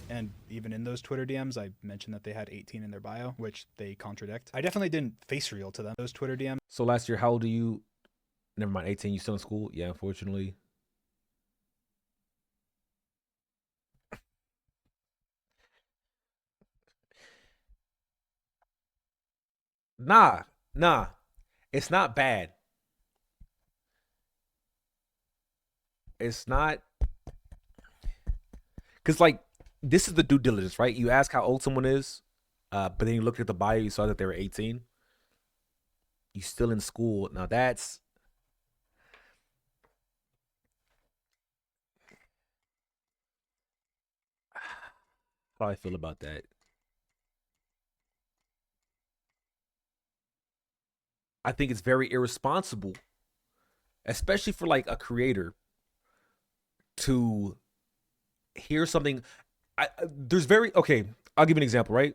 And even in those Twitter DMs, I mentioned that they had 18 in their bio, which they contradict. I definitely didn't face real to them, those Twitter DMs. So last year, how old are you? Never mind, 18. You still in school? Yeah, unfortunately. Nah. It's not bad. It's not. Because, like, this is the due diligence, right? You ask how old someone is, but then you looked at the bio, you saw that they were 18. You still in school. Now that's. How I feel about that. I think it's very irresponsible, especially for like a creator, to hear something. Okay, I'll give you an example, right?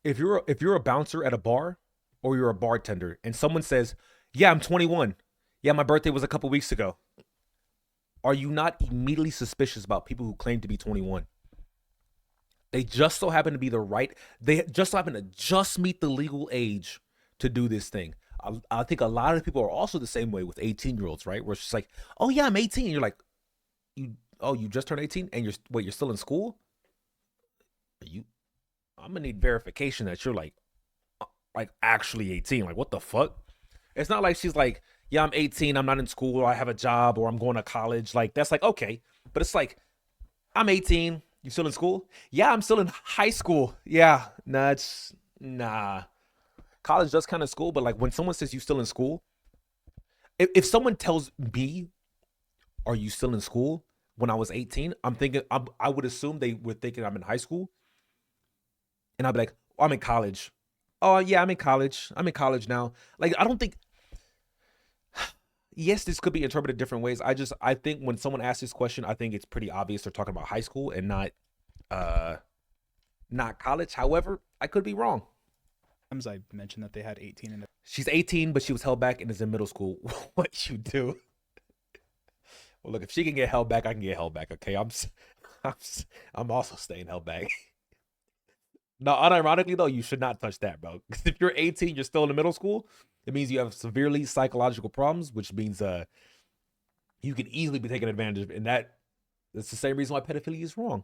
If you're a bouncer at a bar or you're a bartender and someone says, "Yeah, I'm 21. Yeah, my birthday was a couple weeks ago." Are you not immediately suspicious about people who claim to be 21? They just so happen to be they just so happen to just meet the legal age to do this thing. I think a lot of people are also the same way with 18-year-olds, right? Where it's just like, "Oh yeah, I'm 18." And you're like, you just turned 18 and you're still in school? I'm gonna need verification that you're like actually 18. Like, what the fuck? It's not like she's like, "Yeah, I'm 18, I'm not in school, or I have a job, or I'm going to college." Like, that's like, okay. But it's like, I'm 18, you still in school? Yeah, I'm still in high school. Yeah, nah. College does kind of school, but like when someone says you still in school, if someone tells me, "Are you still in school?" when I was 18, I would assume they were thinking I'm in high school. And I'd be like, "Oh, I'm in college." "Oh yeah, I'm in college. I'm in college now." Like, I don't think. Yes, this could be interpreted different ways. I think when someone asks this question, I think it's pretty obvious they're talking about high school and not college. However, I could be wrong. I mentioned that they had 18 in their. She's 18, but she was held back and is in middle school. What you do? Well, look, if she can get held back, I can get held back. Okay, I'm also staying held back. No, unironically though, you should not touch that, bro. Because if you're 18, you're still in the middle school, it means you have severely psychological problems, which means you can easily be taken advantage of, and that's the same reason why pedophilia is wrong.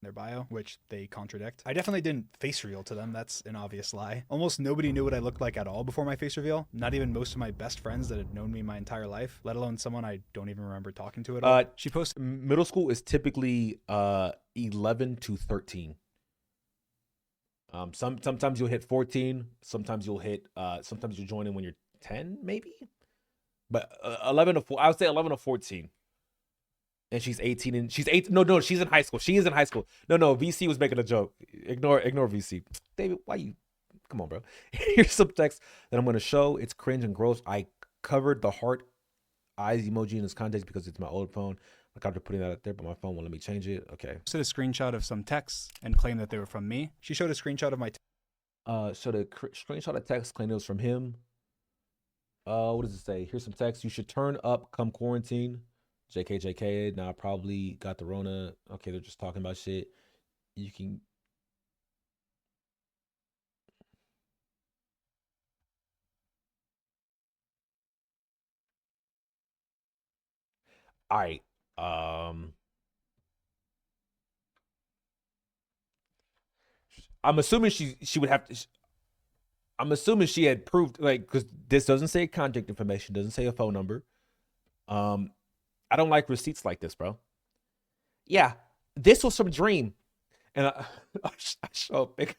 Their bio, which they contradict. I definitely didn't face reveal to them. That's an obvious lie. Almost nobody knew what I looked like at all before my face reveal. Not even most of my best friends that had known me my entire life, let alone someone I don't even remember talking to at all. She posted. Middle school is typically 11 to 13. Sometimes you'll hit 14. Sometimes you'll join in when you're 10, maybe. But 11 to 4, I would say 11 to 14. And she's 18 and she's 8. No, she's in high school. She is in high school. No, VC was making a joke. Ignore VC. David, why you? Come on, bro. Here's some text that I'm going to show. It's cringe and gross. I covered the heart eyes emoji in this context because it's my old phone. I got to putting that out there, but my phone won't let me change it. Okay. Posted a screenshot of some texts and claimed that they were from me. She showed a screenshot of my. Showed a screenshot of text claiming it was from him. What does it say? Here's some text. You should turn up come quarantine. JK. Now I probably got the Rona. Okay, they're just talking about shit. You can. All right. I'm assuming she would have to. I'm assuming she had proved, like, because this doesn't say contact information, doesn't say a phone number. I don't like receipts like this, bro. Yeah, this was from Dream, and I show a big.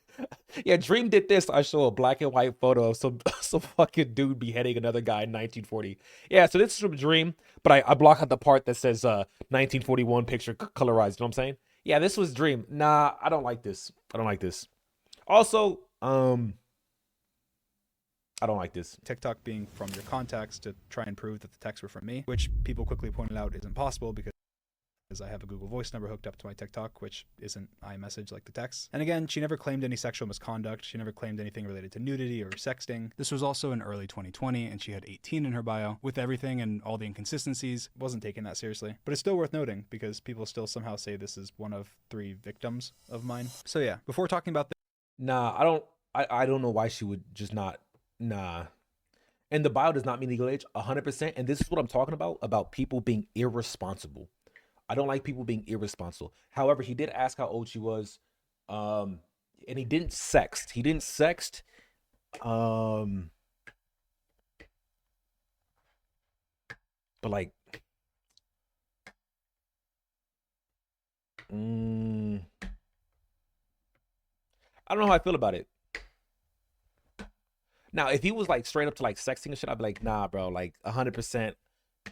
Yeah, Dream did this. I show a black and white photo of some fucking dude beheading another guy in 1940. Yeah, so this is from Dream, but I block out the part that says 1941 picture colorized. You know what I'm saying? Yeah, this was Dream. Nah, I don't like this. I don't like this. Also, I don't like this. TikTok being from your contacts to try and prove that the texts were from me, which people quickly pointed out isn't possible because I have a Google Voice number hooked up to my TikTok, which isn't iMessage like the text. And again, she never claimed any sexual misconduct. She never claimed anything related to nudity or sexting. This was also in early 2020, and she had 18 in her bio. With everything and all the inconsistencies, wasn't taken that seriously. But it's still worth noting because people still somehow say this is one of 3 victims of mine. So yeah, before talking about Nah, I don't know why she would just not. Nah. And the bio does not mean legal age, 100%. And this is what I'm talking about people being irresponsible. I don't like people being irresponsible. However, he did ask how old she was. And he didn't sext. But like, I don't know how I feel about it. Now, if he was like straight up to like sexting and shit, I'd be like, nah, bro, like 100%,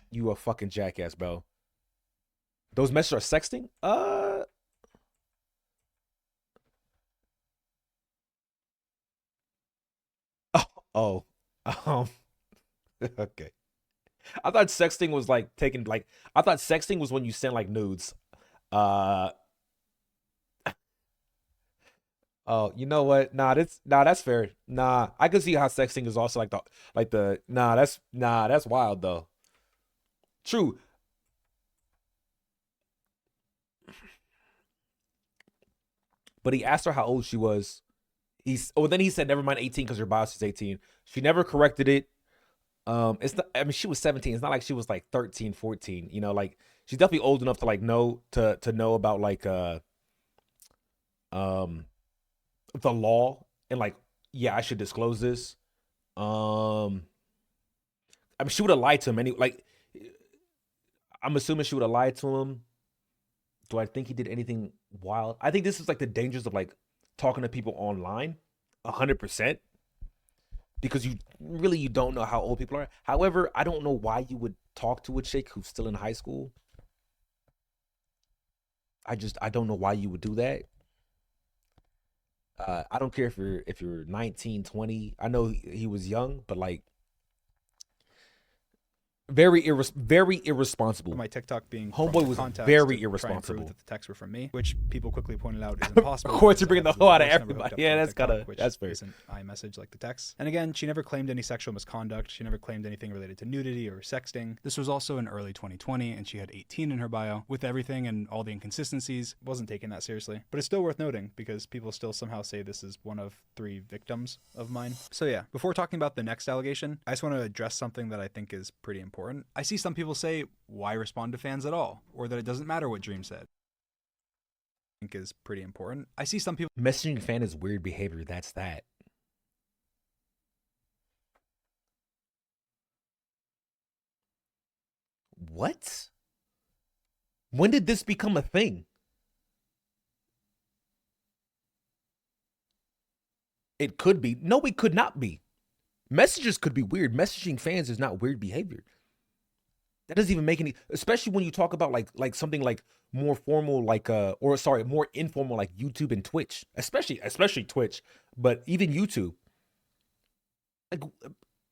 you a fucking jackass, bro. Those messages are sexting? Okay. I thought sexting was like taking like, I thought sexting was when you send like nudes. Oh, you know what? That's fair. Nah, I can see how sexting is also that's wild though. True. But he asked her how old she was. Then he said, never mind 18 because her boss is 18. She never corrected it. It's not, I mean, she was 17. It's not like she was like 13, 14. You know, like she's definitely old enough to like know to know about like the law and like, yeah, I should disclose this. I mean, she would have lied to him like I'm assuming she would have lied to him. Do I think he did anything wild? I think this is like the dangers of like talking to people online 100%, because you don't know how old people are. However, I don't know why you would talk to a chick who's still in high school. I don't know why you would do that. I don't care if you're 19, 20. I know he was young, but like very irresponsible. My TikTok being homeboy was very irresponsible. That the texts were from me, which people quickly pointed out isn't possible. Of course, you're bringing the hoe out of everybody. Yeah, that's fair. Isn't iMessage like the text. And again, she never claimed any sexual misconduct. She never claimed anything related to nudity or sexting. This was also in early 2020, and she had 18 in her bio. With everything and all the inconsistencies, wasn't taken that seriously. But it's still worth noting because people still somehow say this is one of 3 victims of mine. So yeah, before talking about the next allegation, I just want to address something that I think is pretty important. I see some people say, why respond to fans at all? Or that it doesn't matter what Dream said. I think is pretty important. I see some people... Messaging fan is weird behavior. That's that. What? When did this become a thing? It could be. No, it could not be. Messages could be weird. Messaging fans is not weird behavior. That doesn't even make any, especially when you talk about like something like more formal, like more informal, like YouTube and Twitch, especially Twitch, but even YouTube. Like,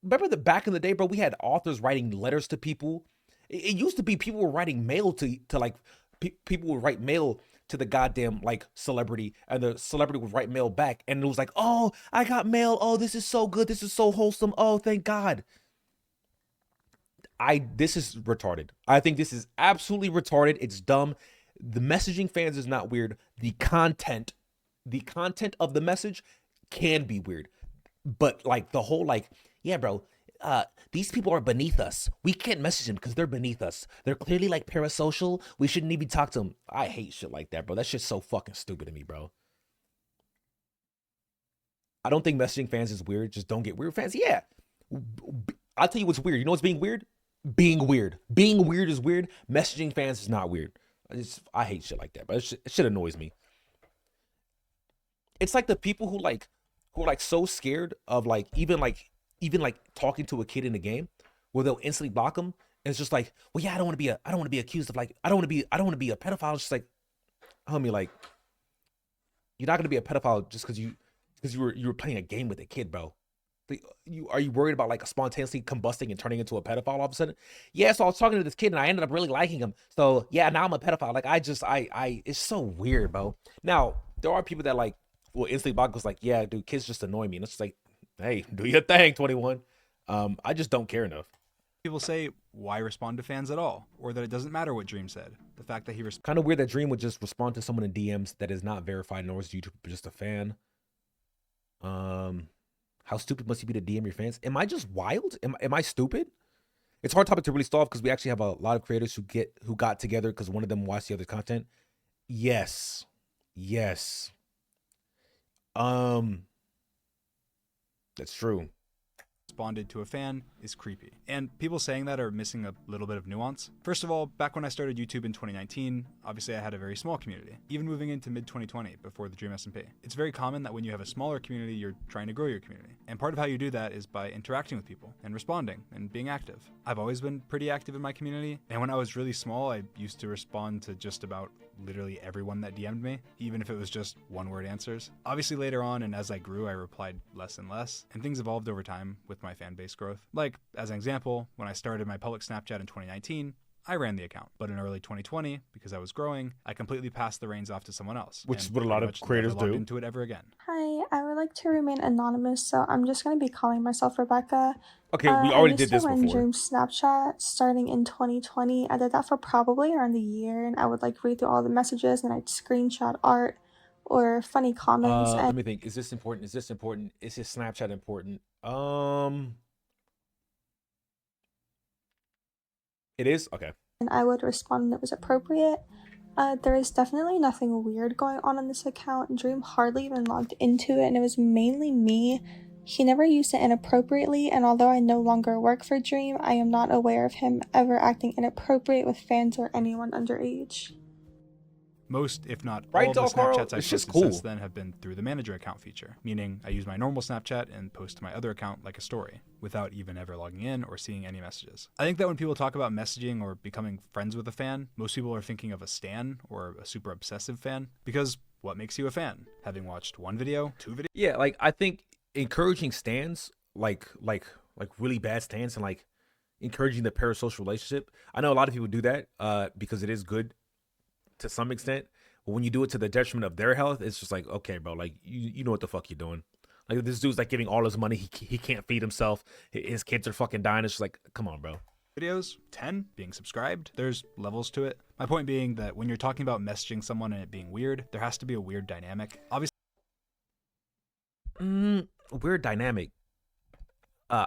remember back in the day, bro, we had authors writing letters to people. It used to be people were writing mail to like people would write mail to the goddamn like celebrity, and the celebrity would write mail back, and it was like, oh, I got mail. Oh, this is so good. This is so wholesome. Oh, thank God. This is retarded. I think this is absolutely retarded. It's dumb. The messaging fans is not weird. The content of the message can be weird. But like the whole like, yeah, bro, these people are beneath us. We can't message them because they're beneath us. They're clearly like parasocial. We shouldn't even talk to them. I hate shit like that, bro. That shit's so fucking stupid to me, bro. I don't think messaging fans is weird. Just don't get weird fans. Yeah. I'll tell you what's weird. You know what's being weird? Being weird. Being weird is weird. Messaging fans is not weird. I hate shit like that, but it shit annoys me. It's like the people who are like so scared of like even talking to a kid in the game where they'll instantly block them. And it's just like, well, yeah, I don't want to be accused of like, I don't want to be a pedophile. It's just like, homie, like, you're not gonna be a pedophile just because you were playing a game with a kid, bro. Like, are you worried about like spontaneously combusting and turning into a pedophile all of a sudden? Yeah, so I was talking to this kid and I ended up really liking him. So yeah, now I'm a pedophile. Like it's so weird, bro. Now there are people that like will instantly block was like, yeah, dude, kids just annoy me. And it's just like, hey, do your thing, 21. I just don't care enough. People say, why respond to fans at all? Or that it doesn't matter what Dream said. The fact that he kind of weird that Dream would just respond to someone in DMs that is not verified nor is YouTube, just a fan. How stupid must you be to DM your fans? Am I just wild? Am I stupid? It's a hard topic to really solve because we actually have a lot of creators who got together because one of them watched the other content. Yes. That's true. Responded to a fan is creepy. And people saying that are missing a little bit of nuance. First of all, back when I started YouTube in 2019, obviously I had a very small community, even moving into mid-2020 before the Dream SMP. It's very common that when you have a smaller community, you're trying to grow your community. And part of how you do that is by interacting with people and responding and being active. I've always been pretty active in my community, and when I was really small, I used to respond to just about literally everyone that DM'd me, even if it was just one-word answers. Obviously later on, and as I grew, I replied less and less, and things evolved over time with my fan base growth. Like, as an example, when I started my public Snapchat in 2019, I ran the account, but in early 2020, because I was growing, I completely passed the reins off to someone else. Which is what a lot of creators do. Into it ever again. Hi, I would like to remain anonymous, so I'm just going to be calling myself Rebecca. Okay, we already did this before. I used to run Dream Snapchat starting in 2020. I did that for probably around a year, and I would like read through all the messages, and I'd screenshot art or funny comments. Let me think. Is this important? Is this important? Is his Snapchat important? It is? Okay. And I would respond when it was appropriate. There is definitely nothing weird going on this account. Dream hardly even logged into it, and it was mainly me. He never used it inappropriately, and although I no longer work for Dream, I am not aware of him ever acting inappropriate with fans or anyone underage. Most, if not all, of the Snapchats I've posted since then have been through the manager account feature, meaning I use my normal Snapchat and post to my other account like a story, without even ever logging in or seeing any messages. I think that when people talk about messaging or becoming friends with a fan, most people are thinking of a stan or a super obsessive fan, because what makes you a fan? Having watched one video, two videos? Yeah, like I think encouraging stans, like really bad stans, and like encouraging the parasocial relationship. I know a lot of people do that because it is good to some extent, but when you do it to the detriment of their health, it's just like, okay, bro, like you know what the fuck you're doing. Like this dude's like giving all his money, he can't feed himself, his kids are fucking dying. It's just like, come on, bro. Videos, 10, being subscribed. There's levels to it. My point being that when you're talking about messaging someone and it being weird, there has to be a weird dynamic. Obviously, weird dynamic. There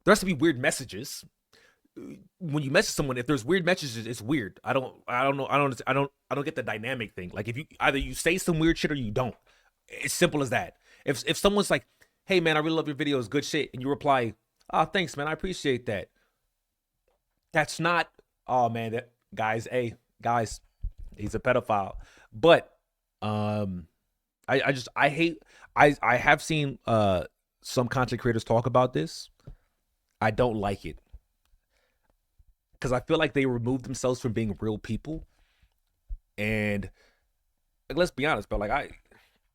has to be weird messages. When you message someone, if there's weird messages, it's weird. I don't get the dynamic thing. Like if you either you say some weird shit or you don't. It's simple as that. If someone's like, hey man, I really love your videos, good shit, and you reply, oh thanks man, I appreciate that. That's not, oh man, that guys, he's a pedophile. But I have seen some content creators talk about this. I don't like it. Because I feel like they remove themselves from being real people. And like, let's be honest, bro. Like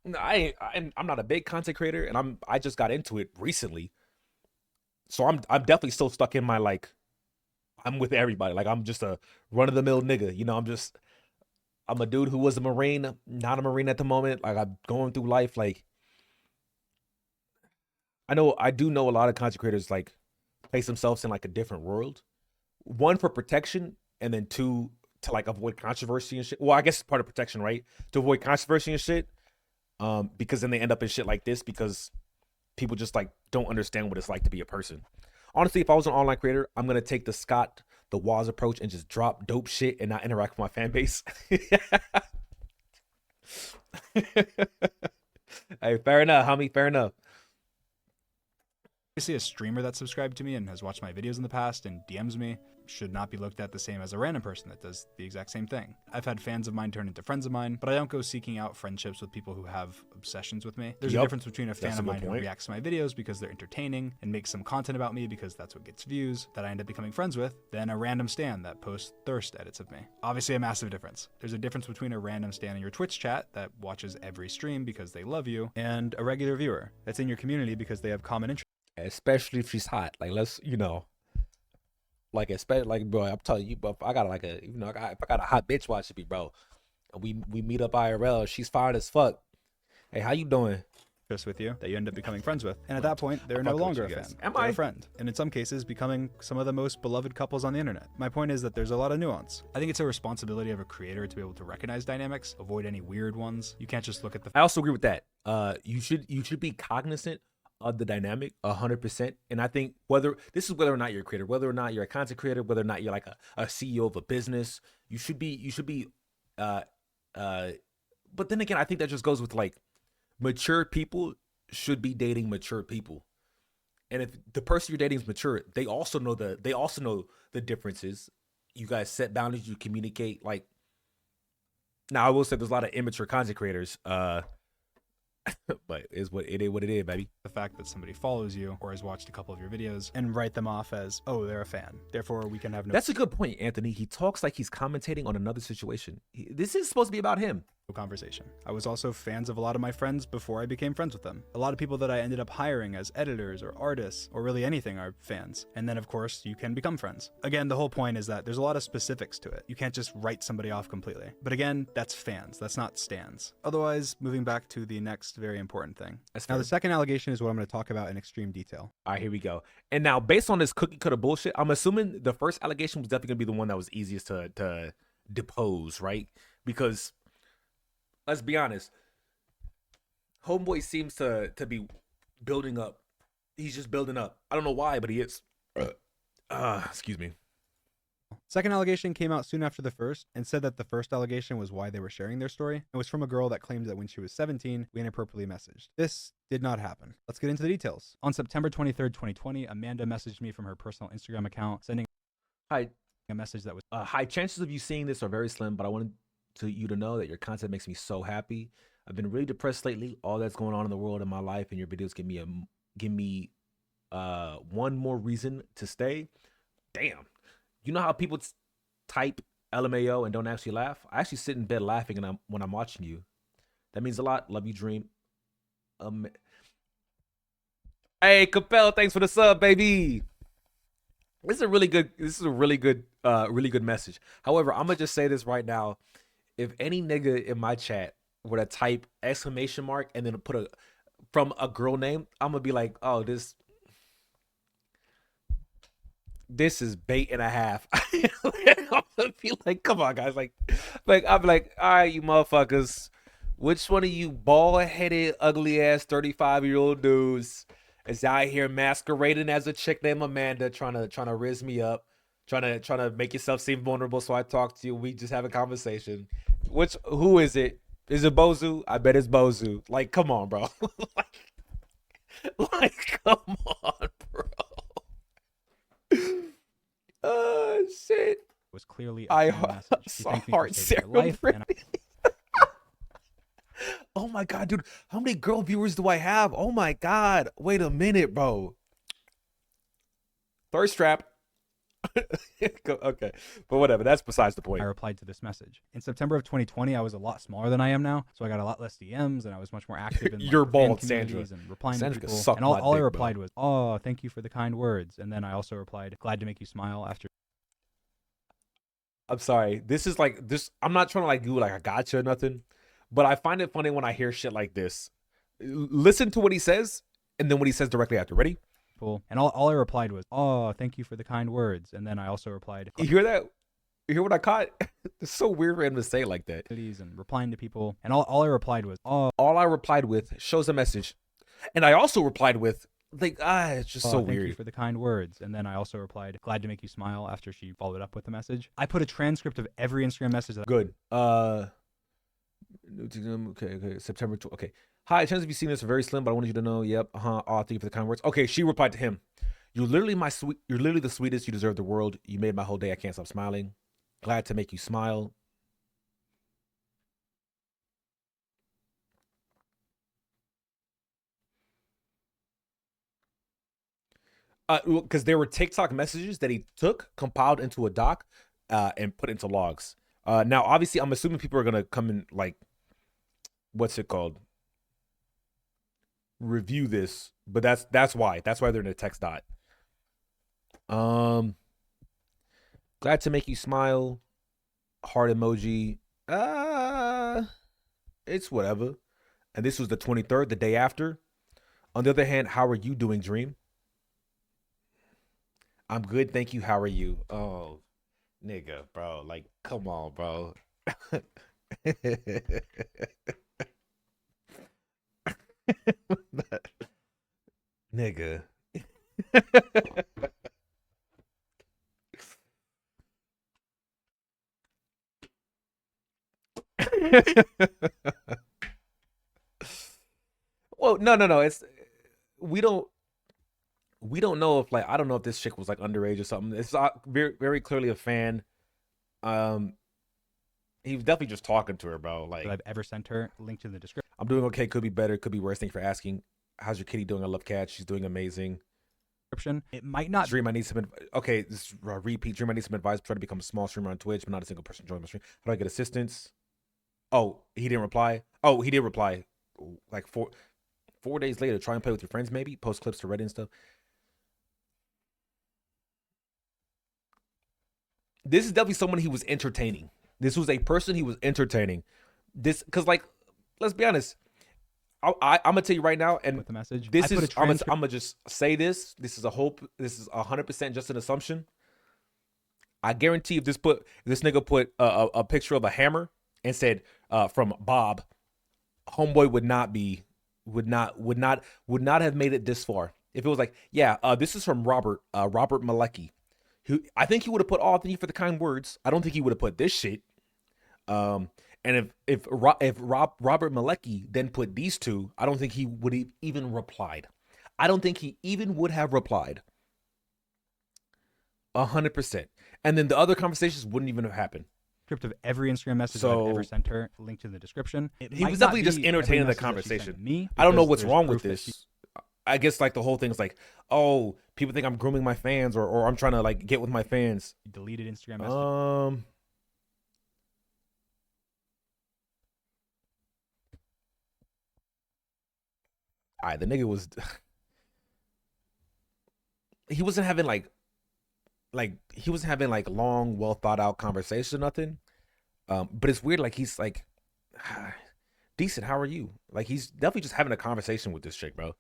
I'm not a big content creator, and I just got into it recently. So I'm definitely still stuck in my like, I'm with everybody. Like I'm just a run of the mill nigga. You know, I'm a dude who was a Marine, not a Marine at the moment. Like I'm going through life. Like I do know a lot of content creators like place themselves in like a different world. One, for protection, and then two, to like avoid controversy and shit. Well, I guess it's part of protection, right? To avoid controversy and shit. Because then they end up in shit like this because people just like don't understand what it's like to be a person. Honestly, if I was an online creator, I'm gonna take the Scott the Waz approach and just drop dope shit and not interact with my fan base. Hey, fair enough, homie. Fair enough. Obviously, a streamer that subscribed to me and has watched my videos in the past and DMs me should not be looked at the same as a random person that does the exact same thing. I've had fans of mine turn into friends of mine, but I don't go seeking out friendships with people who have obsessions with me. There's a difference between a fan of mine who reacts to my videos because they're entertaining and makes some content about me because that's what gets views that I end up becoming friends with, than a random stan that posts thirst edits of me. Obviously a massive difference. There's a difference between a random stan in your Twitch chat that watches every stream because they love you, and a regular viewer that's in your community because they have common interests. Especially if she's hot. Like, let's, like, especially, like, bro, I'm telling you, but I got like a, if I got a hot bitch watching me, bro, and we meet up IRL, she's fine as fuck. Hey, how you doing? With you that you end up becoming friends with, and at that point they're no longer a fan. They're a friend, and in some cases becoming some of the most beloved couples on the internet. My point is that there's a lot of nuance. I think it's a responsibility of a creator to be able to recognize dynamics, avoid any weird ones. You can't just look at the I also agree with that. You should be cognizant of the dynamic 100%. And I think whether or not you're a creator, whether or not you're a content creator, whether or not you're like a CEO of a business, you should be but then again, I think that just goes with like mature people should be dating mature people. And if the person you're dating is mature, they also know the differences. You guys set boundaries, you communicate. Like, now I will say there's a lot of immature content creators, but what it is, baby. The fact that somebody follows you or has watched a couple of your videos and write them off as, oh, they're a fan, therefore we can have no. That's a good point, Anthony. He talks like he's commentating on another situation. This is supposed to be about him. Conversation. I was also fans of a lot of my friends before I became friends with them. A lot of people that I ended up hiring as editors or artists or really anything are fans. And then of course you can become friends. Again, the whole point is that there's a lot of specifics to it. You can't just write somebody off completely. But again, that's fans. That's not stans. Otherwise, moving back to the next very important thing. Now the second allegation is what I'm going to talk about in extreme detail. All right, here we go. And now based on this cookie cutter bullshit, I'm assuming the first allegation was definitely going to be the one that was easiest to depose, right? Because let's be honest, homeboy seems to be building up. He's just building up. I don't know why, but he is. Excuse me. Second allegation came out soon after the first and said that the first allegation was why they were sharing their story. It was from a girl that claimed that when she was 17, we inappropriately messaged. This did not happen. Let's get into the details. On September 23rd, 2020, Amanda messaged me from her personal Instagram account, sending a message that was hi. Chances of you seeing this are very slim, but I wanted you to know that your content makes me so happy. I've been really depressed lately. All that's going on in the world in my life, and your videos give me one more reason to stay. Damn. You know how people type LMAO and don't actually laugh? I actually sit in bed laughing when I'm watching you. That means a lot. Love you, Dream. Hey, Capel, thanks for the sub, baby. This is a really good message. However, I'm gonna just say this right now. If any nigga in my chat were to type exclamation mark and then put from a girl name, I'm gonna be like, oh, this is bait and a half. I'm gonna be like, come on, guys. Like I'm like, all right, you motherfuckers. Which one of you bald-headed, ugly-ass 35-year-old dudes is out here masquerading as a chick named Amanda, trying to rizz me up, trying to make yourself seem vulnerable so I talk to you. We just have a conversation. Who is it? Is it Bozu? I bet it's Bozu. Like, come on, bro. like, come on, bro. Shit. Was clearly a message. Saw heart ceremony. Oh my god, dude. How many girl viewers do I have? Oh my god. Wait a minute, bro. Thirst trap. Okay, but whatever, that's besides the point. I replied to this message. In September of 2020, I was a lot smaller than I am now, so I got a lot less DMs, and I was much more active in You're bald, Sandra. Sandra. And replying Sandra to people. suck And all my I dick, replied bro. was, "Oh, thank you for the kind words." And then I also replied, "Glad to make you smile." After I'm sorry. This is like this. I'm not trying to like do like a gotcha or nothing, but I find it funny when I hear shit like this. Listen to what he says, and then what he says directly after. Ready? And all I replied was, "Oh, thank you for the kind words." And then I also replied, "You hear that? You hear what I caught?" It's so weird for him to say it like that. And replying to people, and all I replied was, "Oh." All I replied with shows a message, and I also replied with like, it's just so thank weird. you for the kind words. And then I also replied, "Glad to make you smile." After she followed up with the message, I put a transcript of every Instagram message. Good. Okay. September. Okay. Hi, chances of you seeing this are very slim, but I wanted you to know. Yep. Oh, thank you for the kind words. Okay, she replied to him. You're literally the sweetest. You deserve the world. You made my whole day. I can't stop smiling. Glad to make you smile. Because there were TikTok messages that he took, compiled into a doc, and put into logs. Now, obviously, I'm assuming people are gonna come and like, what's it called? Review this, but that's why they're in a text dot. Glad to make you smile. Heart emoji. It's whatever. And this was the 23rd, the day after. On the other hand, how are you doing, Dream? I'm good, thank you. How are you? Oh, nigga, bro. Like, come on, bro. Nigga. Well, no. It's we don't know if, like, I don't know if this chick was like underage or something. It's very, very clearly a fan. He was definitely just talking to her, bro. Like, that I've ever sent her. Link to the description. I'm doing okay. Could be better. Could be worse. Thanks for asking. How's your kitty doing? I love cats. She's doing amazing. It might not. Dream, I need some. Okay, this repeat. Dream, I need some advice. Try to become a small streamer on Twitch, but not a single person joining my stream. How do I get assistance? Oh, he didn't reply. Oh, he did reply. Like 4 days later. Try and play with your friends. Maybe post clips to Reddit and stuff. This is definitely someone he was entertaining. This was a person he was entertaining. This, because, like, let's be honest. I'm gonna tell you right now, and with the message. This is I'm gonna just say this. This is 100% just an assumption. I guarantee if this nigga put a picture of a hammer and said from Bob, homeboy would not have made it this far. If it was like, yeah, this is from Robert Malecki, who I think he would have put all thank you for the kind words. I don't think he would have put this shit. And if Robert Malecki then put these two, I don't think he would have even replied. I don't think he even would have replied. 100%. And then the other conversations wouldn't even have happened. Script of every Instagram message I've ever sent her. Link to the description. He was definitely just entertaining the conversation. I don't know what's wrong with this. I guess like the whole thing is like, oh, people think I'm grooming my fans or I'm trying to like get with my fans. Deleted Instagram messages. Alright, the nigga was he wasn't having long, well thought out conversation or nothing. But it's weird, like he's like decent, how are you? Like he's definitely just having a conversation with this chick, bro.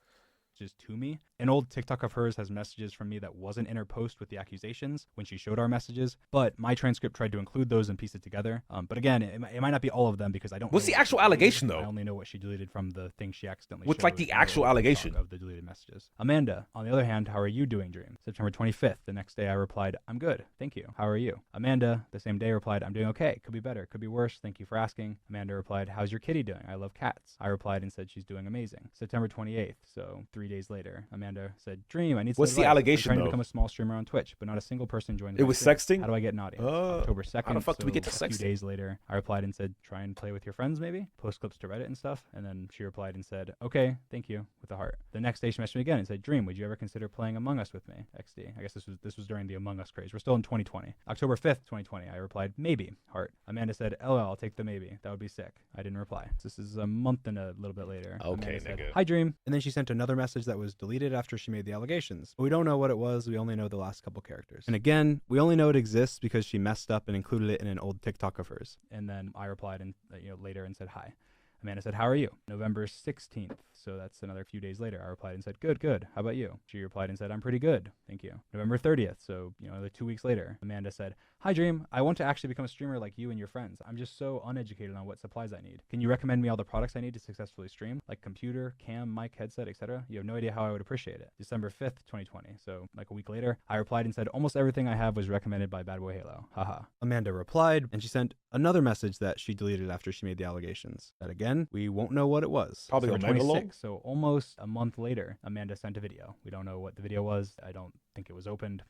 Just to me. An old TikTok of hers has messages from me that wasn't in her post with the accusations when she showed our messages, but my transcript tried to include those and piece it together. But again, it might not be all of them because I don't. What's the actual allegation though? I only know what she deleted from the thing she accidentally. What's like the actual allegation of the deleted messages? Amanda, on the other hand, how are you doing, Dream? September 25th. The next day I replied, I'm good, thank you. How are you? Amanda, the same day replied, I'm doing okay. Could be better, could be worse. Thank you for asking. Amanda replied, how's your kitty doing? I love cats. I replied and said she's doing amazing. September 28th. So 3 days later, Amanda said, Dream, I need some What's the advice. allegation, I'm trying though? to become a small streamer on Twitch, but not a single person joined. It was sexting? How do I get an audience? October 2nd. How the fuck do we get to A sexting? few days later, I replied and said, try and play with your friends maybe? Post clips to Reddit and stuff. And then she replied and said, okay, thank you, with a heart. The next day she messaged me again and said, Dream, would you ever consider playing Among Us with me? XD. I guess this was during the Among Us craze. We're still in 2020. October 5th, 2020. I replied, maybe, heart. Amanda said, LOL, I'll take the maybe. That would be sick. I didn't reply. This is a month and a little bit later. Okay, Amanda said, nigga. hi, Dream. And then she sent another message that was deleted after she made the allegations. We don't know what it was. We only know the last couple characters. And again, we only know it exists because she messed up and included it in an old TikTok of hers. And then I replied and later and said hi. Amanda said, how are you? November 16th. So that's another few days later. I replied and said, good. How about you? She replied and said, I'm pretty good. Thank you. November 30th. So, another 2 weeks later, Amanda said, hi, Dream. I want to actually become a streamer like you and your friends. I'm just so uneducated on what supplies I need. Can you recommend me all the products I need to successfully stream? Like computer, cam, mic, headset, etc.? You have no idea how I would appreciate it. December 5th, 2020. So like a week later, I replied and said, almost everything I have was recommended by Bad Boy Halo. Haha. Amanda replied and she sent another message that she deleted after she made the allegations. That again again, we won't know what it was. Probably so Omega Law? 26, so almost a month later, Amanda sent a video. We don't know what the video was. I don't think it was opened.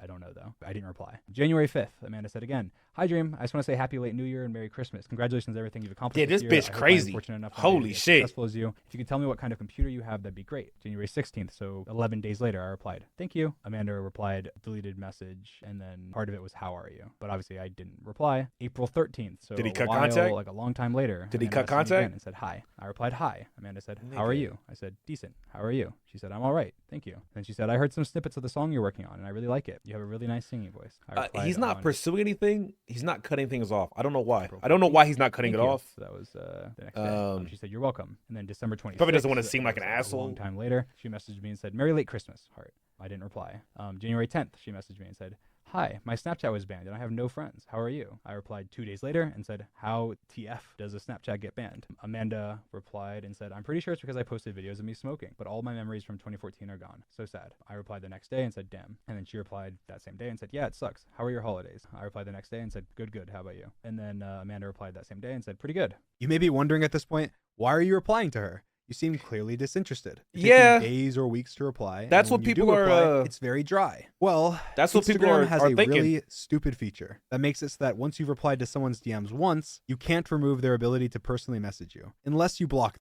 I don't know, though. I didn't reply. January 5th, Amanda said again, "Hi, Dream. I just want to say happy late New Year and Merry Christmas. Congratulations on everything you've accomplished. Yeah, this year. bitch I hope crazy. I'm fortunate enough to Holy be as shit. successful as you. If you could tell me what kind of computer you have, that'd be great." January 16th, so 11 days later, I replied, "Thank you." Amanda replied, deleted message, and then part of it was, "How are you?" But obviously, I didn't reply. April 13th, so Did he a cut while, contact? like a long time later. Did he Amanda cut messaged me contact? again and said, "Hi." I replied, "Hi." Amanda said, "How are Nigga. you?" I said, "Decent. How are you?" She said, "I'm all right. Thank you." Then she said, "I heard some snippets of the song you're working on, and I really like it. You have a really nice singing voice." I replied He's not on- pursuing anything. He's not cutting things off. I don't know why. April I don't know why he's not cutting Thank it you. off. So that was the next day. She said, "You're welcome." And then December 26th. Probably doesn't wanna that seem like was, an A asshole. long time later, she messaged me and said, "Merry late Christmas, heart." I didn't reply. January 10th, she messaged me and said, "Hi, my Snapchat was banned and I have no friends. How are you?" I replied 2 days later and said, "How TF does a Snapchat get banned?" Amanda replied and said, "I'm pretty sure it's because I posted videos of me smoking, but all my memories from 2014 are gone. So sad." I replied the next day and said, "Damn." And then she replied that same day and said, "Yeah, it sucks. How are your holidays?" I replied the next day and said, "Good, good. How about you?" And then Amanda replied that same day and said, "Pretty good." You may be wondering at this point, why are you replying to her? You seem clearly disinterested. You're Yeah. taking days or weeks to reply. and That's when what you do people are, reply, it's very dry. Well, That's what people Instagram are- has are a thinking. really stupid feature that makes it so that once you've replied to someone's DMs once, you can't remove their ability to personally message you unless you block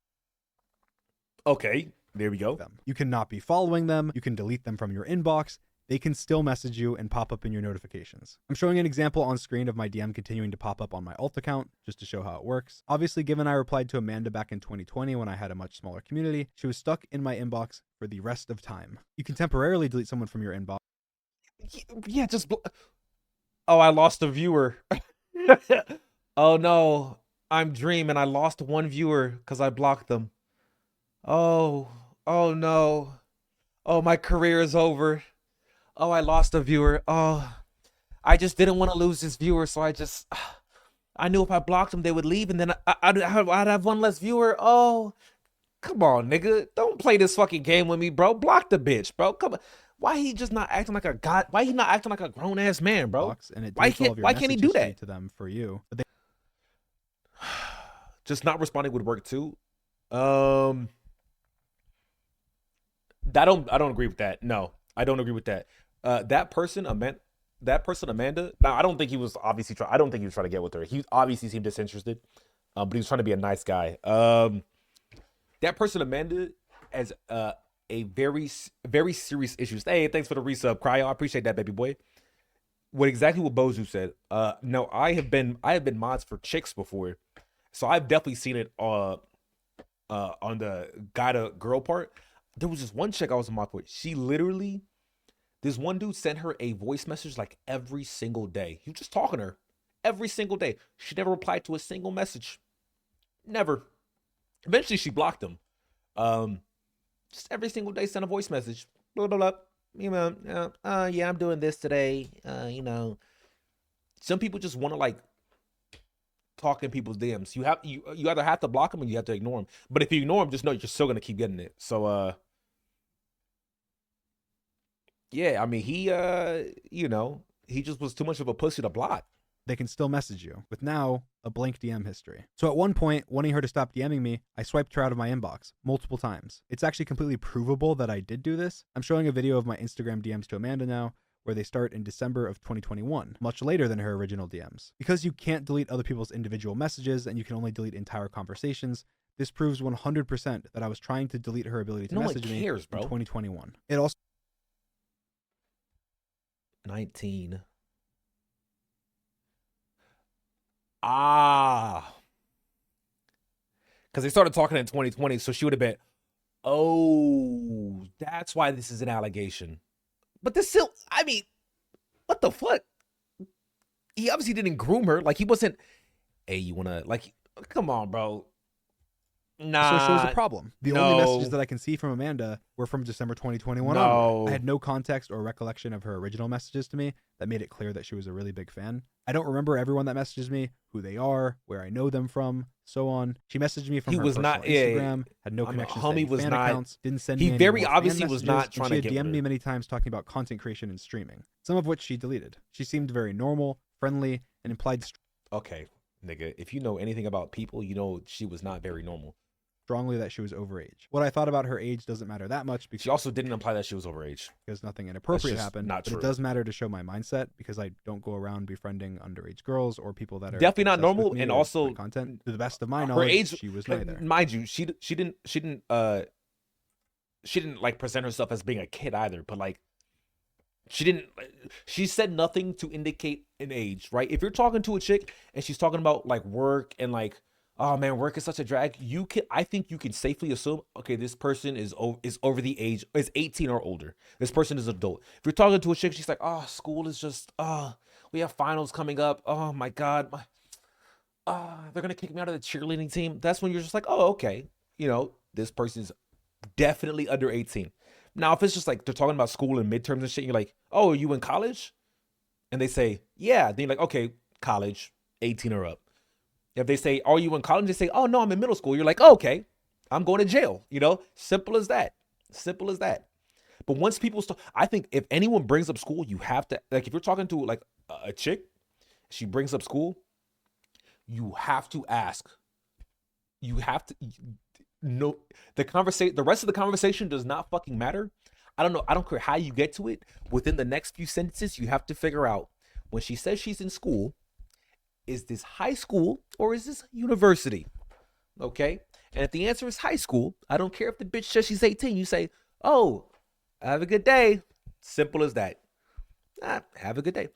Okay, there we go. them. You cannot be following them. You can delete them from your inbox. They can still message you and pop up in your notifications. I'm showing an example on screen of my DM continuing to pop up on my alt account, just to show how it works. Obviously, given I replied to Amanda back in 2020 when I had a much smaller community, she was stuck in my inbox for the rest of time. You can temporarily delete someone from your inbox. Yeah, just. Oh, I lost a viewer. Oh no, I'm Dream and I lost one viewer because I blocked them. Oh no. Oh, my career is over. Oh, I lost a viewer. Oh, I just didn't want to lose this viewer, so I knew if I blocked them, they would leave, and then I'd have one less viewer. Oh, come on, nigga. Don't play this fucking game with me, bro. Block the bitch, bro. Come on. Why he just not acting like a god? Why he not acting like a grown ass man, bro? And it Why deletes all of your can't he message do history that? to them for you? But they Just not responding would work too. I don't agree with that. No, I don't agree with that. That person, Amanda. Now, I don't think he was obviously trying. I don't think he was trying to get with her. He obviously seemed disinterested, but he was trying to be a nice guy. That person, Amanda, has a very serious issues. Hey, thanks for the resub, Cryo. I appreciate that, baby boy. What Bozu said. No, I have been mods for chicks before, so I've definitely seen it on the guy to girl part. There was just one chick I was a mod with. She literally, this one dude sent her a voice message like every single day. He was just talking to her every single day. She never replied to a single message. Never. Eventually, she blocked him. Just every single day, sent a voice message. Blah, blah, blah. You know, yeah, I'm doing this today. You know, some people just want to like talk in people's DMs. You either have to block them or you have to ignore them. But if you ignore them, just know you're still gonna keep getting it. So, yeah, I mean, he, you know, he just was too much of a pussy to block. They can still message you with now a blank DM history. So at one point, wanting her to stop DMing me, I swiped her out of my inbox multiple times. It's actually completely provable that I did do this. I'm showing a video of my Instagram DMs to Amanda now, where they start in December of 2021, much later than her original DMs. Because you can't delete other people's individual messages and you can only delete entire conversations, this proves 100% that I was trying to delete her ability to No one message me cares, bro. in 2021. It also 19. Because they started talking in 2020, so she would have been, oh, that's why this is an allegation. But this still, I mean, what the fuck? He obviously didn't groom her. Like, he wasn't, hey, you want to, like, come on, bro. Nah. So shows a problem. The only messages that I can see from Amanda were from December 2021 No. onward. I had no context or recollection of her original messages to me that made it clear that she was a really big fan. I don't remember everyone that messages me, who they are, where I know them from, so on. She messaged me from her personal Instagram, had no connections to any fan accounts, didn't send me He any very more fan obviously was not messages, trying and to she get had DM'd with me her. many times talking about content creation and streaming, some of which she deleted. She seemed very normal, friendly, and implied Okay. Nigga, if you know anything about people, you know she was not very normal. Strongly that she was overage. What I thought about her age doesn't matter that much because She also didn't imply that she was overage. nothing inappropriate just happened. not But true. it does matter to show my mindset because I don't go around befriending underage girls or people that are Definitely not obsessed with normal, me and or my also content. To the best of my her knowledge, age. she was neither. Mind you, she didn't like present herself as being a kid either. But like, she said nothing to indicate an age, right? If you're talking to a chick and she's talking about like work and like, oh man, work is such a drag, I think you can safely assume, okay, this person is over the age, is 18 or older. This person is adult. If you're talking to a chick, she's like, oh, school is just, we have finals coming up. Oh my God, they're gonna kick me out of the cheerleading team. That's when you're just like, oh, okay, this person's definitely under 18. Now, if it's just like they're talking about school and midterms and shit, you're like, oh, are you in college? And they say, yeah. Then you're like, okay, college, 18 or up. If they say, are you in college? They say, oh, no, I'm in middle school. You're like, oh, okay, I'm going to jail. Simple as that. Simple as that. But once people start, I think if anyone brings up school, you have to, like, if you're talking to like a chick, she brings up school, you have to ask. You have to know the rest of the conversation does not fucking matter. I don't know. I don't care how you get to it. Within the next few sentences, you have to figure out when she says she's in school, is this high school or is this university? Okay. And if the answer is high school, I don't care if the bitch says she's 18. You say, oh, have a good day. Simple as that. Have a good day.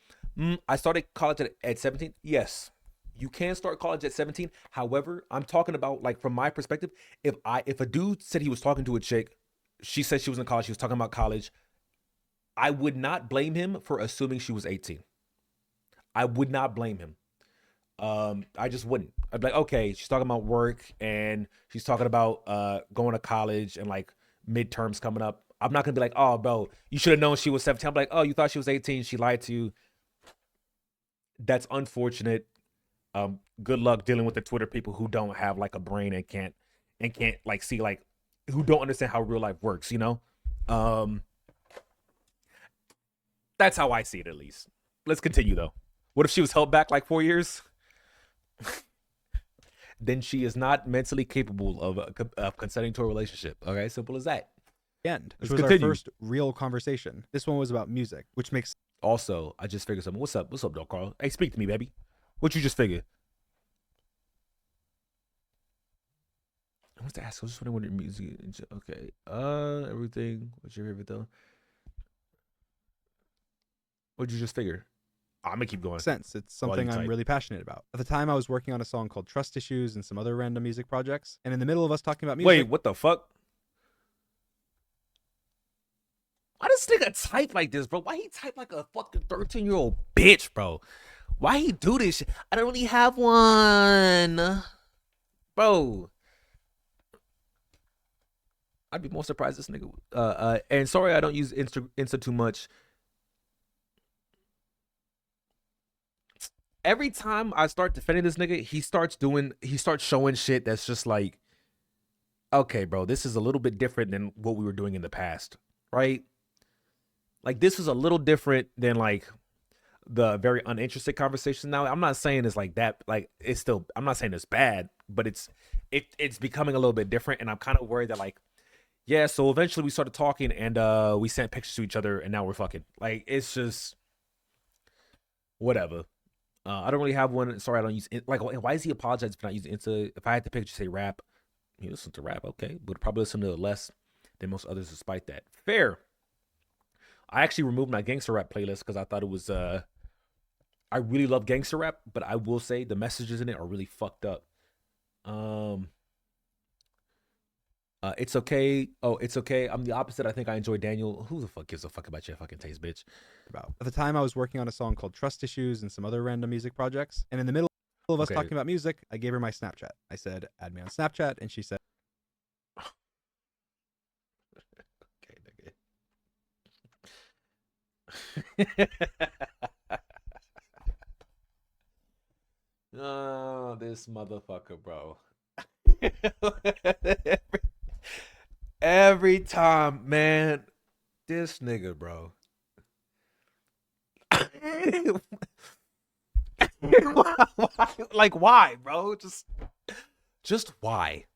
I started college at 17. Yes. You can start college at 17. However, I'm talking about, like, from my perspective, if a dude said he was talking to a chick, she said she was in college, she was talking about college, I would not blame him for assuming she was 18. I would not blame him. I just wouldn't. I'd be like, okay, she's talking about work and she's talking about going to college and like midterms coming up. I'm not gonna be like, oh, bro, you should have known she was 17. I'm like, oh, you thought she was 18. She lied to you. That's unfortunate. Good luck dealing with the Twitter people who don't have like a brain and can't like see, like, who don't understand how real life works, That's how I see it, at least. Let's continue though. What if she was held back like 4 years? Then she is not mentally capable of consenting to a relationship. Okay, simple as that. End. This Let's was continue. our first real conversation. This one was about music, which makes Also, I just figured something. What's up, though, Carl? Hey, speak to me, baby. What you just figured? I want to ask. I was just wondering what your music. Okay. Everything. What's your favorite though? What'd you just figure? I'm gonna keep going. sense. It's While something you I'm type. really passionate about. At the time, I was working on a song called Trust Issues and some other random music projects. And in the middle of us talking about music, Wait, what the fuck? Why does this nigga type like this, bro? Why he type like a fucking 13-year-old bitch, bro? Why he do this shit? I don't really have one, bro. I'd be more surprised this nigga. And sorry, I don't use Insta too much. Every time I start defending this nigga, he starts showing shit that's just like, okay, bro, this is a little bit different than what we were doing in the past, right? Like, this is a little different than like the very uninterested conversation. Now, I'm not saying it's like that. Like, it's still, I'm not saying it's bad, but it's becoming a little bit different. And I'm kind of worried that, like, yeah, so eventually we started talking and we sent pictures to each other and now we're fucking. Like, it's just whatever. I don't really have one. Sorry, I don't use it. Like, why is he apologizing for not using Insta? If I had to pick, just say rap. You listen to rap, okay, but probably listen to it less than most others despite that. Fair. I actually removed my gangster rap playlist because I thought it was I really love gangster rap, but I will say the messages in it are really fucked up. It's okay. Oh, it's okay. I'm the opposite. I think I enjoy Daniel. Who the fuck gives a fuck about your fucking taste, bitch? about. At the time, I was working on a song called Trust Issues and some other random music projects. And in the middle of us Okay. talking about music, I gave her my Snapchat. I said, add me on Snapchat. And she said, Okay, nigga. Oh, this motherfucker, bro. Every time, man. This nigga, bro. Like, why, bro? Just why?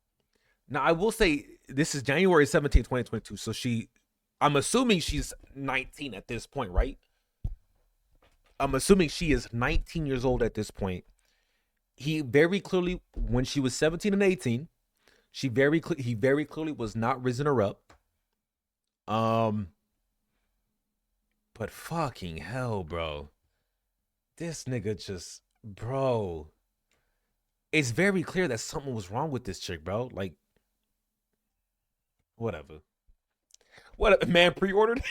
Now, I will say this is January 17th, 2022. So I'm assuming she's 19 at this point, right? I'm assuming she is 19 years old at this point. He very clearly, when she was 17 and 18, he very clearly was not raising her up. But fucking hell, bro. This nigga just, bro. It's very clear that something was wrong with this chick, bro. Like, whatever. What, man, pre-ordered?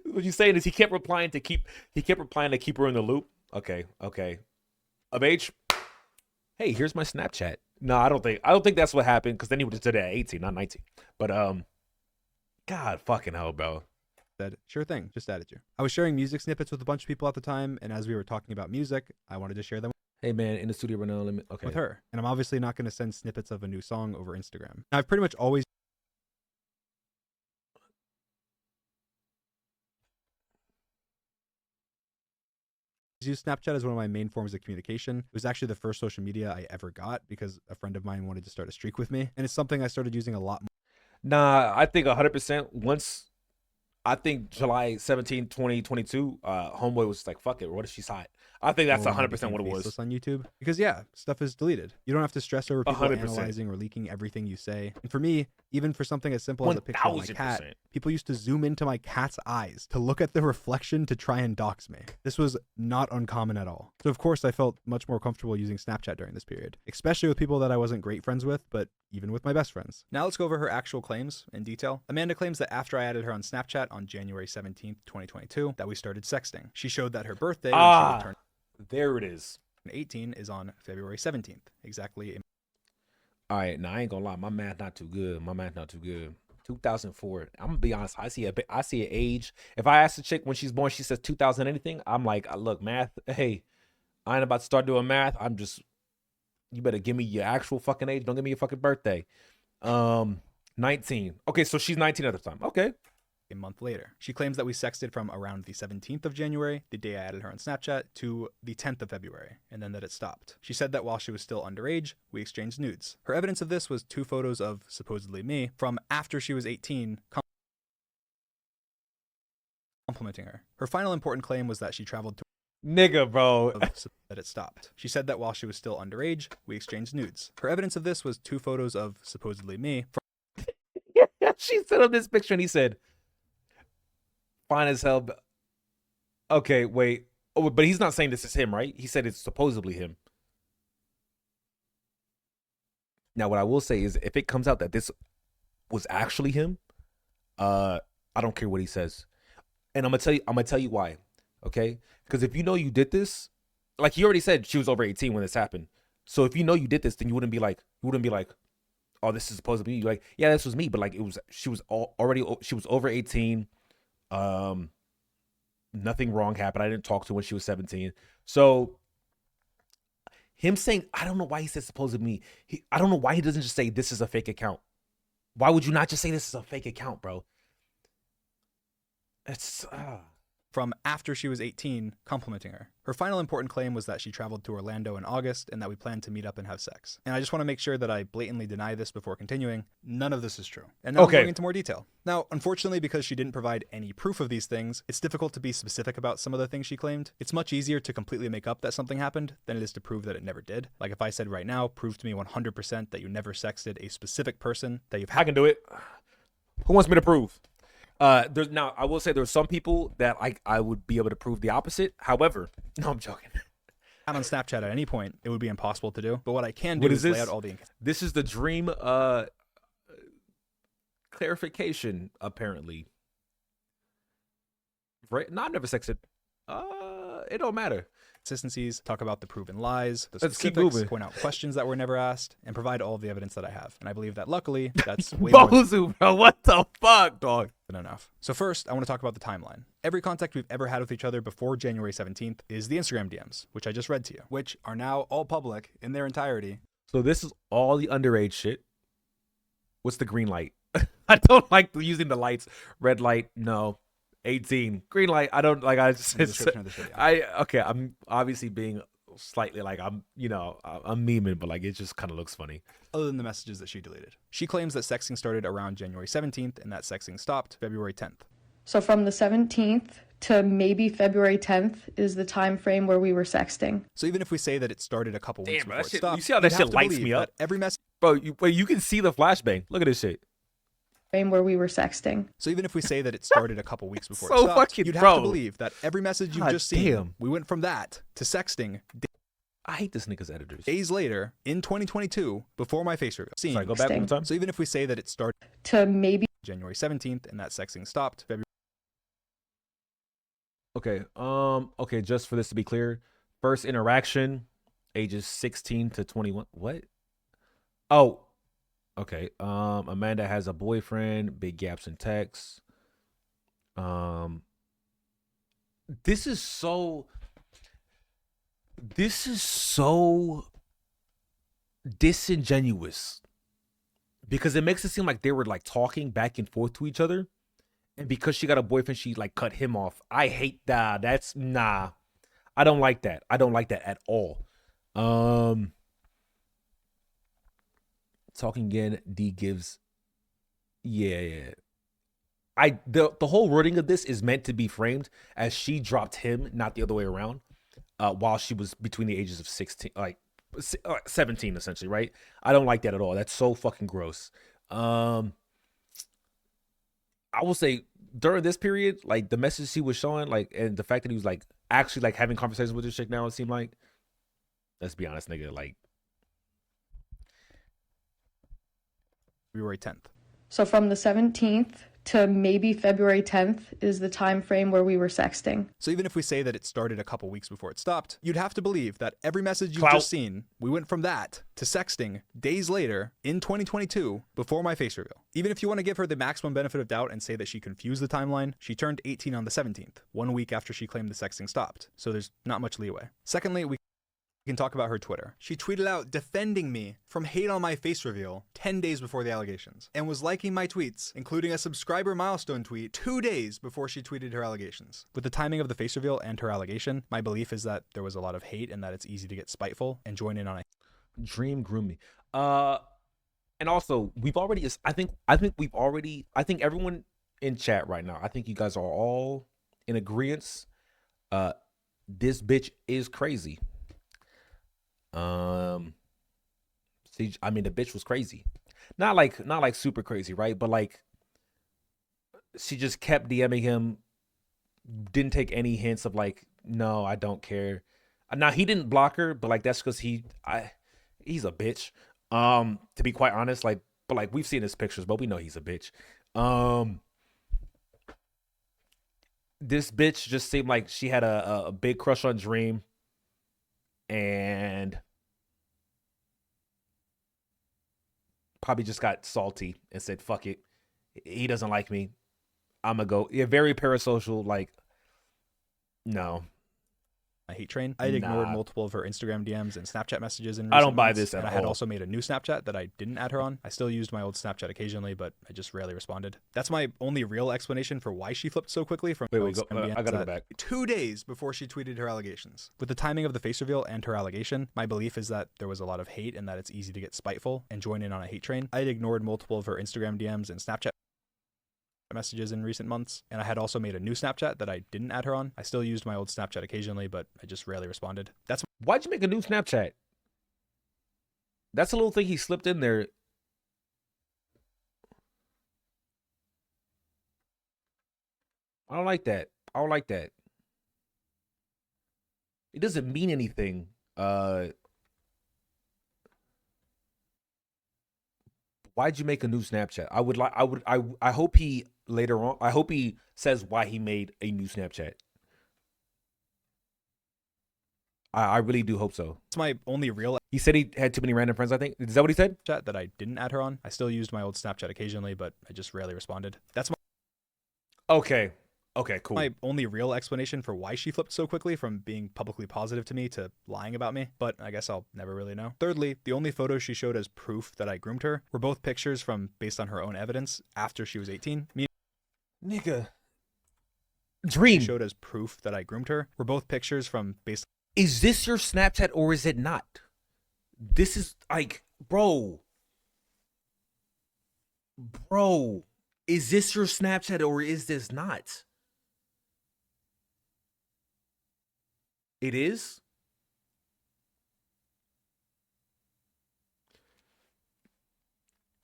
What you saying is he kept replying to keep her in the loop. Okay. Of age. Hey, here's my Snapchat. No, I don't think that's what happened, because then he would have did it at 18, not 19. But God fucking hell, bro. Said, sure thing, just added you. I was sharing music snippets with a bunch of people at the time, and as we were talking about music, I wanted to share them. Hey man, in the studio right now, with her. And I'm obviously not going to send snippets of a new song over Instagram. Now, I've pretty much always used Snapchat as one of my main forms of communication. It was actually the first social media I ever got because a friend of mine wanted to start a streak with me, and it's something I started using a lot more. Nah, I think 100%. Once, I think July 17, 2022, homeboy was like, fuck it, what if she's hot? I think that's 100% what it was. On YouTube, because yeah, stuff is deleted. You don't have to stress over people 100%. analyzing or leaking everything you say. And for me, even for something as simple as a picture of my cat, people used to zoom into my cat's eyes to look at the reflection to try and dox me. This was not uncommon at all. So of course I felt much more comfortable using Snapchat during this period, especially with people that I wasn't great friends with, but even with my best friends. Now let's go over her actual claims in detail. Amanda claims that after I added her on Snapchat on January 17th, 2022, that we started sexting. She showed that her birthday when she returned. There it is. 18 is on February 17th, exactly. All right, now I ain't gonna lie, my math not too good. 2004. I'm gonna be honest. I see an age. If I ask the chick when she's born, she says 2000 anything. I'm like, look, math. Hey, I ain't about to start doing math. You better give me your actual fucking age. Don't give me your fucking birthday. 19. Okay, so she's 19 at the time. Okay. A month later, she claims that we sexted from around the 17th of January, the day I added her on Snapchat, to the 10th of February, and then that it stopped. She said that while she was still underage, we exchanged nudes. Her evidence of this was 2 photos of supposedly me from after she was 18, complimenting her. Her final important claim was that she traveled to nigga, bro. That it stopped. She said that while she was still underage, we exchanged nudes. Her evidence of this was 2 photos of supposedly me from she sent him this picture and he said, fine as hell. Okay, wait. Oh, but he's not saying this is him, right? He said it's supposedly him. Now, what I will say is, if it comes out that this was actually him, I don't care what he says, and I'm gonna tell you why. Okay, because if you know you did this, like he already said, she was over 18 when this happened. So if you know you did this, then you wouldn't be like, oh, this is supposed to be. You're like, yeah, this was me, but like she was over 18. Nothing wrong happened. I didn't talk to her when she was 17. So him saying, I don't know why he said supposedly me. I don't know why he doesn't just say this is a fake account. Why would you not just say this is a fake account, bro? It's from after she was 18, complimenting her. Her final important claim was that she traveled to Orlando in August and that we planned to meet up and have sex. And I just want to make sure that I blatantly deny this before continuing. None of this is true. And now I'm going into more detail. Now, unfortunately, because she didn't provide any proof of these things, it's difficult to be specific about some of the things she claimed. It's much easier to completely make up that something happened than it is to prove that it never did. Like if I said right now, prove to me 100% that you never sexted a specific person that you've had. I can do it. Who wants me to prove? Now I will say there's some people that I would be able to prove the opposite. However, no, I'm joking. On Snapchat at any point, it would be impossible to do. But what I can do is lay out all the. This is the Dream clarification, apparently. Right? No, I've never sexted. It don't matter. Consistencies, talk about the proven lies, the Let's keep specifics, moving. point out questions that were never asked, and provide all of the evidence that I have. And I believe that luckily, that's way Bozu, bro. What the fuck, dog? Than enough. So first, I want to talk about the timeline. Every contact we've ever had with each other before January 17th is the Instagram DMs, which I just read to you, which are now all public in their entirety. So this is all the underage shit. What's the green light? I don't like using the lights. Red light, no. 18. Green light. I don't like. I just. In the description of the video. Okay. I'm obviously being slightly like I'm memeing, but like it just kind of looks funny. Other than the messages that she deleted, she claims that sexting started around January 17th and that sexting stopped February 10th. So from the 17th to maybe February 10th is the time frame where we were sexting. So even if we say that it started a couple weeks Damn, bro, before that it shit, stopped, you see how that you'd shit have to lights believe me up? that every message Bro, you can see the flashbang. Look at this shit. Frame where we were sexting. So even if we say that it started a couple weeks before So it stopped, fucking you'd have bro. to believe that every message you've God just seen, damn. we went from that to sexting I hate this nigga's editors. days later in 2022 before my face reveal. Sorry, go back one more time. So even if we say that it started To maybe January 17th and that sexting stopped February. Okay. Okay. Just for this to be clear, first interaction, ages 16 to 21. What? Oh. Okay. Amanda has a boyfriend. Big gaps in text. This is so disingenuous because it makes it seem like they were like talking back and forth to each other. And because she got a boyfriend, she like cut him off. I hate that. That's nah. I don't like that. I don't like that at all. Talking again, D gives. Yeah. The whole wording of this is meant to be framed as she dropped him, not the other way around. While she was between the ages of 16, like 17, essentially, right? I don't like that at all. That's so fucking gross. I will say during this period, like the message he was showing, like, and the fact that he was like actually like having conversations with this chick now, it seemed like, let's be honest, nigga, like February 10th. so from the 17th to maybe February 10th is the time frame where we were sexting. So even if we say that it started a couple weeks before it stopped, you'd have to believe that every message you've Clout. just seen, we went from that to sexting days later in 2022 before my face reveal. Even if you want to give her the maximum benefit of doubt and say that she confused the timeline, she turned 18 on the 17th, 1 week after she claimed the sexting stopped. So there's not much leeway. Secondly, we can talk about her Twitter. She tweeted out defending me from hate on my face reveal 10 days before the allegations and was liking my tweets, including a subscriber milestone tweet 2 days before she tweeted her allegations. With the timing of the face reveal and her allegation, my belief is that there was a lot of hate and that it's easy to get spiteful and join in on a dream groom me. And also we've already, I think everyone in chat right now, I think you guys are all in agreement. This bitch is crazy. See, I mean, the bitch was crazy. Not like super crazy, right? But like, she just kept DMing him. Didn't take any hints of like, no, I don't care. Now he didn't block her, but like that's because he's a bitch. To be quite honest, like, but like we've seen his pictures, but we know he's a bitch. This bitch just seemed like she had a big crush on Dream. And probably just got salty and said, fuck it. He doesn't like me. I'm going to go. Yeah, very parasocial. Like, no. a hate train. I had ignored Nah. multiple of her Instagram DMs and Snapchat messages in I don't recent buy months, this at and I had all. also made a new Snapchat that I didn't add her on. I still used my old Snapchat occasionally, but I just rarely responded. That's my only real explanation for why she flipped so quickly from Wait, those go, MDMs I got to go that back. 2 days before she tweeted her allegations. With the timing of the face reveal and her allegation, my belief is that there was a lot of hate and that it's easy to get spiteful and join in on a hate train. I had ignored multiple of her Instagram DMs and Snapchat messages in recent months, and I had also made a new Snapchat that I didn't add her on. I still used my old Snapchat occasionally, but I just rarely responded. That's Why'd you make a new Snapchat? That's a little thing he slipped in there. I don't like that. I don't like that. It doesn't mean anything. Why'd you make a new Snapchat? I hope he later on, I hope he says why he made a new Snapchat. I really do hope so. It's my only real. He said he had too many random friends, I think. Is that what he said? Chat that I didn't add her on. I still used my old Snapchat occasionally, but I just rarely responded. That's my Okay. Okay, cool. my only real explanation for why she flipped so quickly from being publicly positive to me to lying about me, but I guess I'll never really know. Thirdly, the only photos she showed as proof that I groomed her were both pictures from based on her own evidence after she was 18. Nigga. Dream. she showed as proof that I groomed her were both pictures from based. Is this your Snapchat or is it not? This is like, bro, is this your Snapchat or is this not? It is?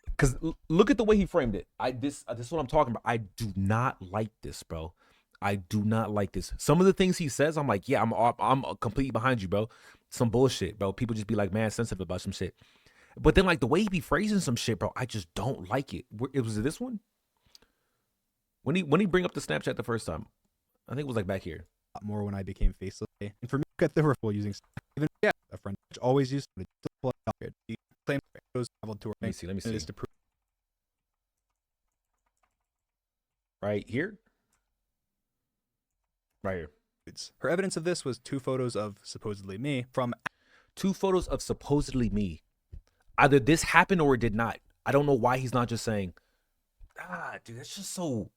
Because look at the way he framed it. This is what I'm talking about. I do not like this, bro. I do not like this. Some of the things he says, I'm like, yeah, I'm completely behind you, bro. Some bullshit, bro. People just be like, man, sensitive about some shit. But then like the way he be phrasing some shit, bro, I just don't like it. It was this one when he bring up the Snapchat the first time. I think it was like back here. More when I became faceless. And for me, look at the referral using even a friend which always used to claim those traveled to. Let me see. To prove. Right here. Right here. Her evidence of this was two photos of supposedly me from. Two photos of supposedly me. Either this happened or it did not. I don't know why he's not just saying, dude, that's just so.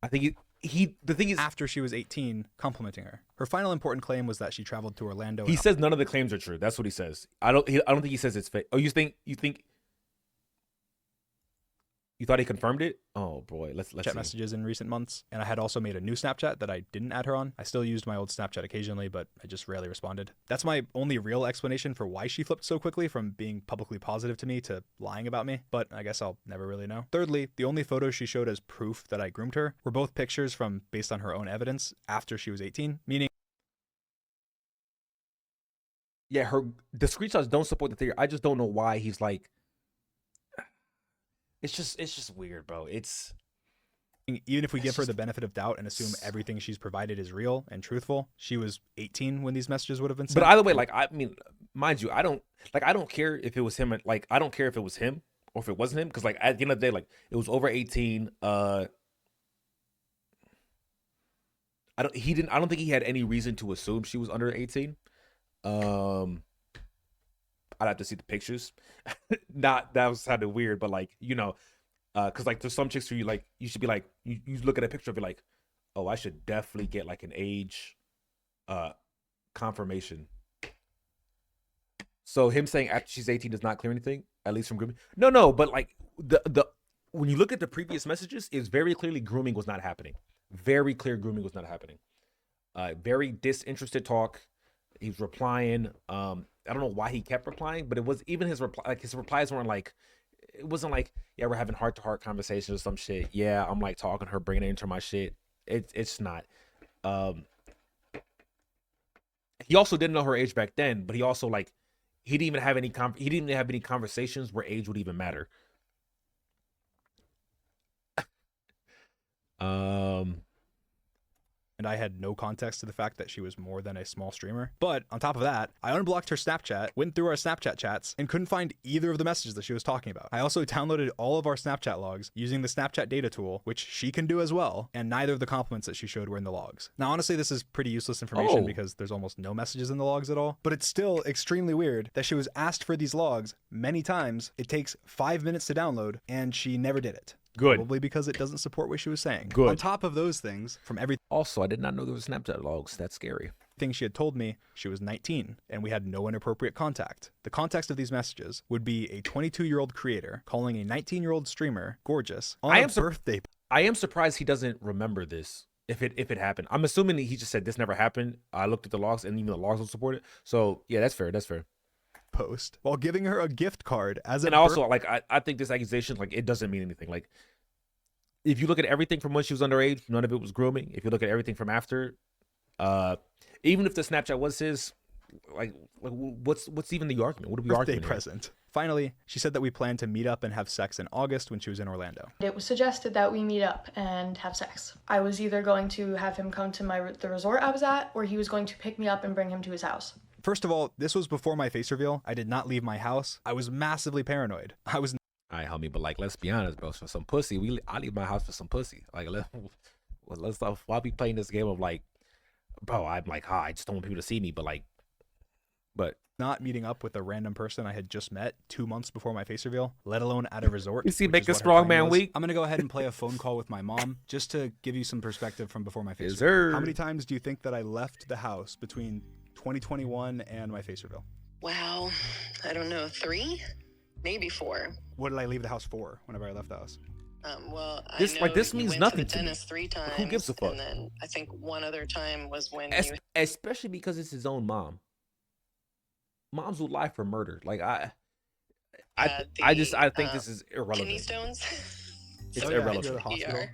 I think the thing is, after she was 18, complimenting her. Her final important claim was that she traveled to Orlando. He says none of the claims are true. That's what he says. I don't think he says it's fake. Oh, you think you thought he confirmed it? Oh boy, let's chat see. Messages in recent months, and I had also made a new Snapchat that I didn't add her on. I still used my old Snapchat occasionally, but I just rarely responded. That's my only real explanation for why she flipped so quickly from being publicly positive to me to lying about me, but I guess I'll never really know. Thirdly, the only photos she showed as proof that I groomed her were both pictures from based on her own evidence after she was 18, meaning yeah, the screenshots don't support the theory. I just don't know why he's like. It's just weird, bro. Even if we give her the benefit of doubt and assume everything she's provided is real and truthful, she was 18 when these messages would have been sent. But either way, like, I mean, mind you, I don't care if it was him. Like, I don't care if it was him or if it wasn't him, because like at the end of the day, like it was over 18. I don't think he had any reason to assume she was under 18. I'd have to see the pictures. That was sounded weird, but like, you know, because like there's some chicks who you should be like, you look at a picture and be like, oh, I should definitely get like an age confirmation. So him saying after she's 18 does not clear anything, at least from grooming. No, but like the when you look at the previous messages, it's very clearly grooming was not happening. Very clear grooming was not happening. Very disinterested talk. He was replying. I don't know why he kept replying, but it was even his reply. Like his replies weren't like, it wasn't like, yeah, we're having heart-to-heart conversations or some shit. Yeah, I'm like talking to her, bringing it into my shit. It's not. He also didn't know her age back then, but he also like he didn't even have any conversations where age would even matter. And I had no context to the fact that she was more than a small streamer. But on top of that, I unblocked her Snapchat, went through our Snapchat chats, and couldn't find either of the messages that she was talking about. I also downloaded all of our Snapchat logs using the Snapchat data tool, which she can do as well, and neither of the compliments that she showed were in the logs. Now, honestly, this is pretty useless information because there's almost no messages in the logs at all, but it's still extremely weird that she was asked for these logs many times. It takes 5 minutes to download, and she never did it. Good. Probably because it doesn't support what she was saying. Good. On top of those things, from everything. Also, I did not know there was Snapchat logs. That's scary. Thing she had told me, she was 19 and we had no inappropriate contact. The context of these messages would be a 22-year-old creator calling a 19-year-old streamer gorgeous on a birthday. I am surprised he doesn't remember this. If it happened, I'm assuming he just said this never happened. I looked at the logs and even the logs don't support it. So yeah, that's fair. That's fair. Post while giving her a gift card as a. And also, like I think this accusation, like it doesn't mean anything. Like if you look at everything from when she was underage, none of it was grooming. If you look at everything from after, even if the Snapchat was his, like what's even the argument? What are we arguing? Birthday present. Finally, she said that we planned to meet up and have sex in August when she was in Orlando. It was suggested that we meet up and have sex. I was either going to have him come to the resort I was at, or he was going to pick me up and bring him to his house. First of all, this was before my face reveal. I did not leave my house. I was massively paranoid. I was. All right, homie, but like, let's be honest, bro. For some pussy, I leave my house for some pussy. Like, let's why be playing this game of like, bro, I'm like, I just don't want people to see me, but like, But not meeting up with a random person I had just met 2 months before my face reveal, let alone at a resort. You see, which make is a what her strong claim man was. weak. I'm going to go ahead and play a phone call with my mom just to give you some perspective from before my face Yes, reveal. sir. How many times do you think that I left the house between 2021 and my face reveal? Wow, I don't know, 3, maybe 4. What did I leave the house for whenever I left the house? Well, This- I like, know this you means went nothing to the to me. dentist 3 times. Who gives a fuck? And then I think one other time was when Es- you. especially because it's his own mom. Moms will lie for murder. Like I think this is Kidney irrelevant. stones. It's Oh, yeah, irrelevant. to the hospital.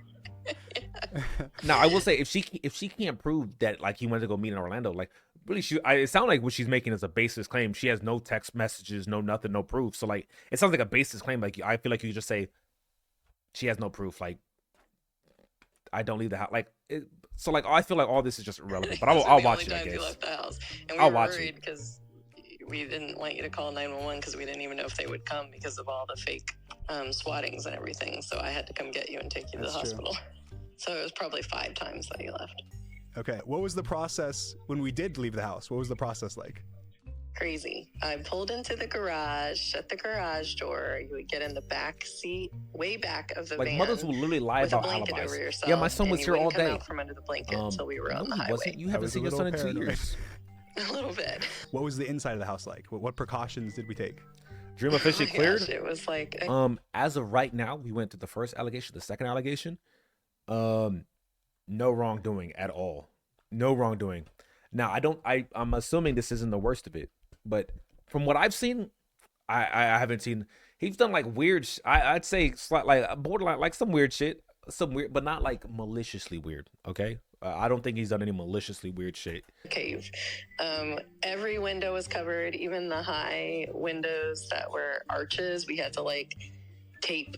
Now I will say if she can't prove that like he went to go meet in Orlando, like really it sounds like what she's making is a baseless claim. She has no text messages, no nothing, no proof. So like it sounds like a baseless claim. Like I feel like you could just say she has no proof. Like I don't leave the house. Like so like I feel like all this is just irrelevant. But I'll watch it. I You guess left the house, and we I'll were watch worried it. because we didn't want you to call 911 because we didn't even know if they would come because of all the fake swattings and everything. So I had to come get you and take you to the That's true. hospital. So it was probably 5 times that you left. Okay, what was the process when we did leave the house? What was the process like? Crazy. I pulled into the garage, shut the garage door. You would get in the back seat, way back of the like van. mothers will literally lie with a about blanket alibis. over yourself, Yeah, my son and was you here all wouldn't come day. out from under the blanket until we were on No, the he highway. wasn't. You I haven't was a seen your little son in 2 paranoid. years. A little bit. What was the inside of the house like? What precautions did we take? Dream officially Oh my cleared. gosh, it was like As of right now, we went to the first allegation, the second allegation. No wrongdoing at all. No wrongdoing. Now I'm assuming this isn't the worst of it, but from what I've seen, I haven't seen. He's done like weird. I'd say like borderline, like some weird shit, some weird, but not like maliciously weird. Okay, I don't think he's done any maliciously weird shit. cave. Every window was covered, even the high windows that were arches. We had to like tape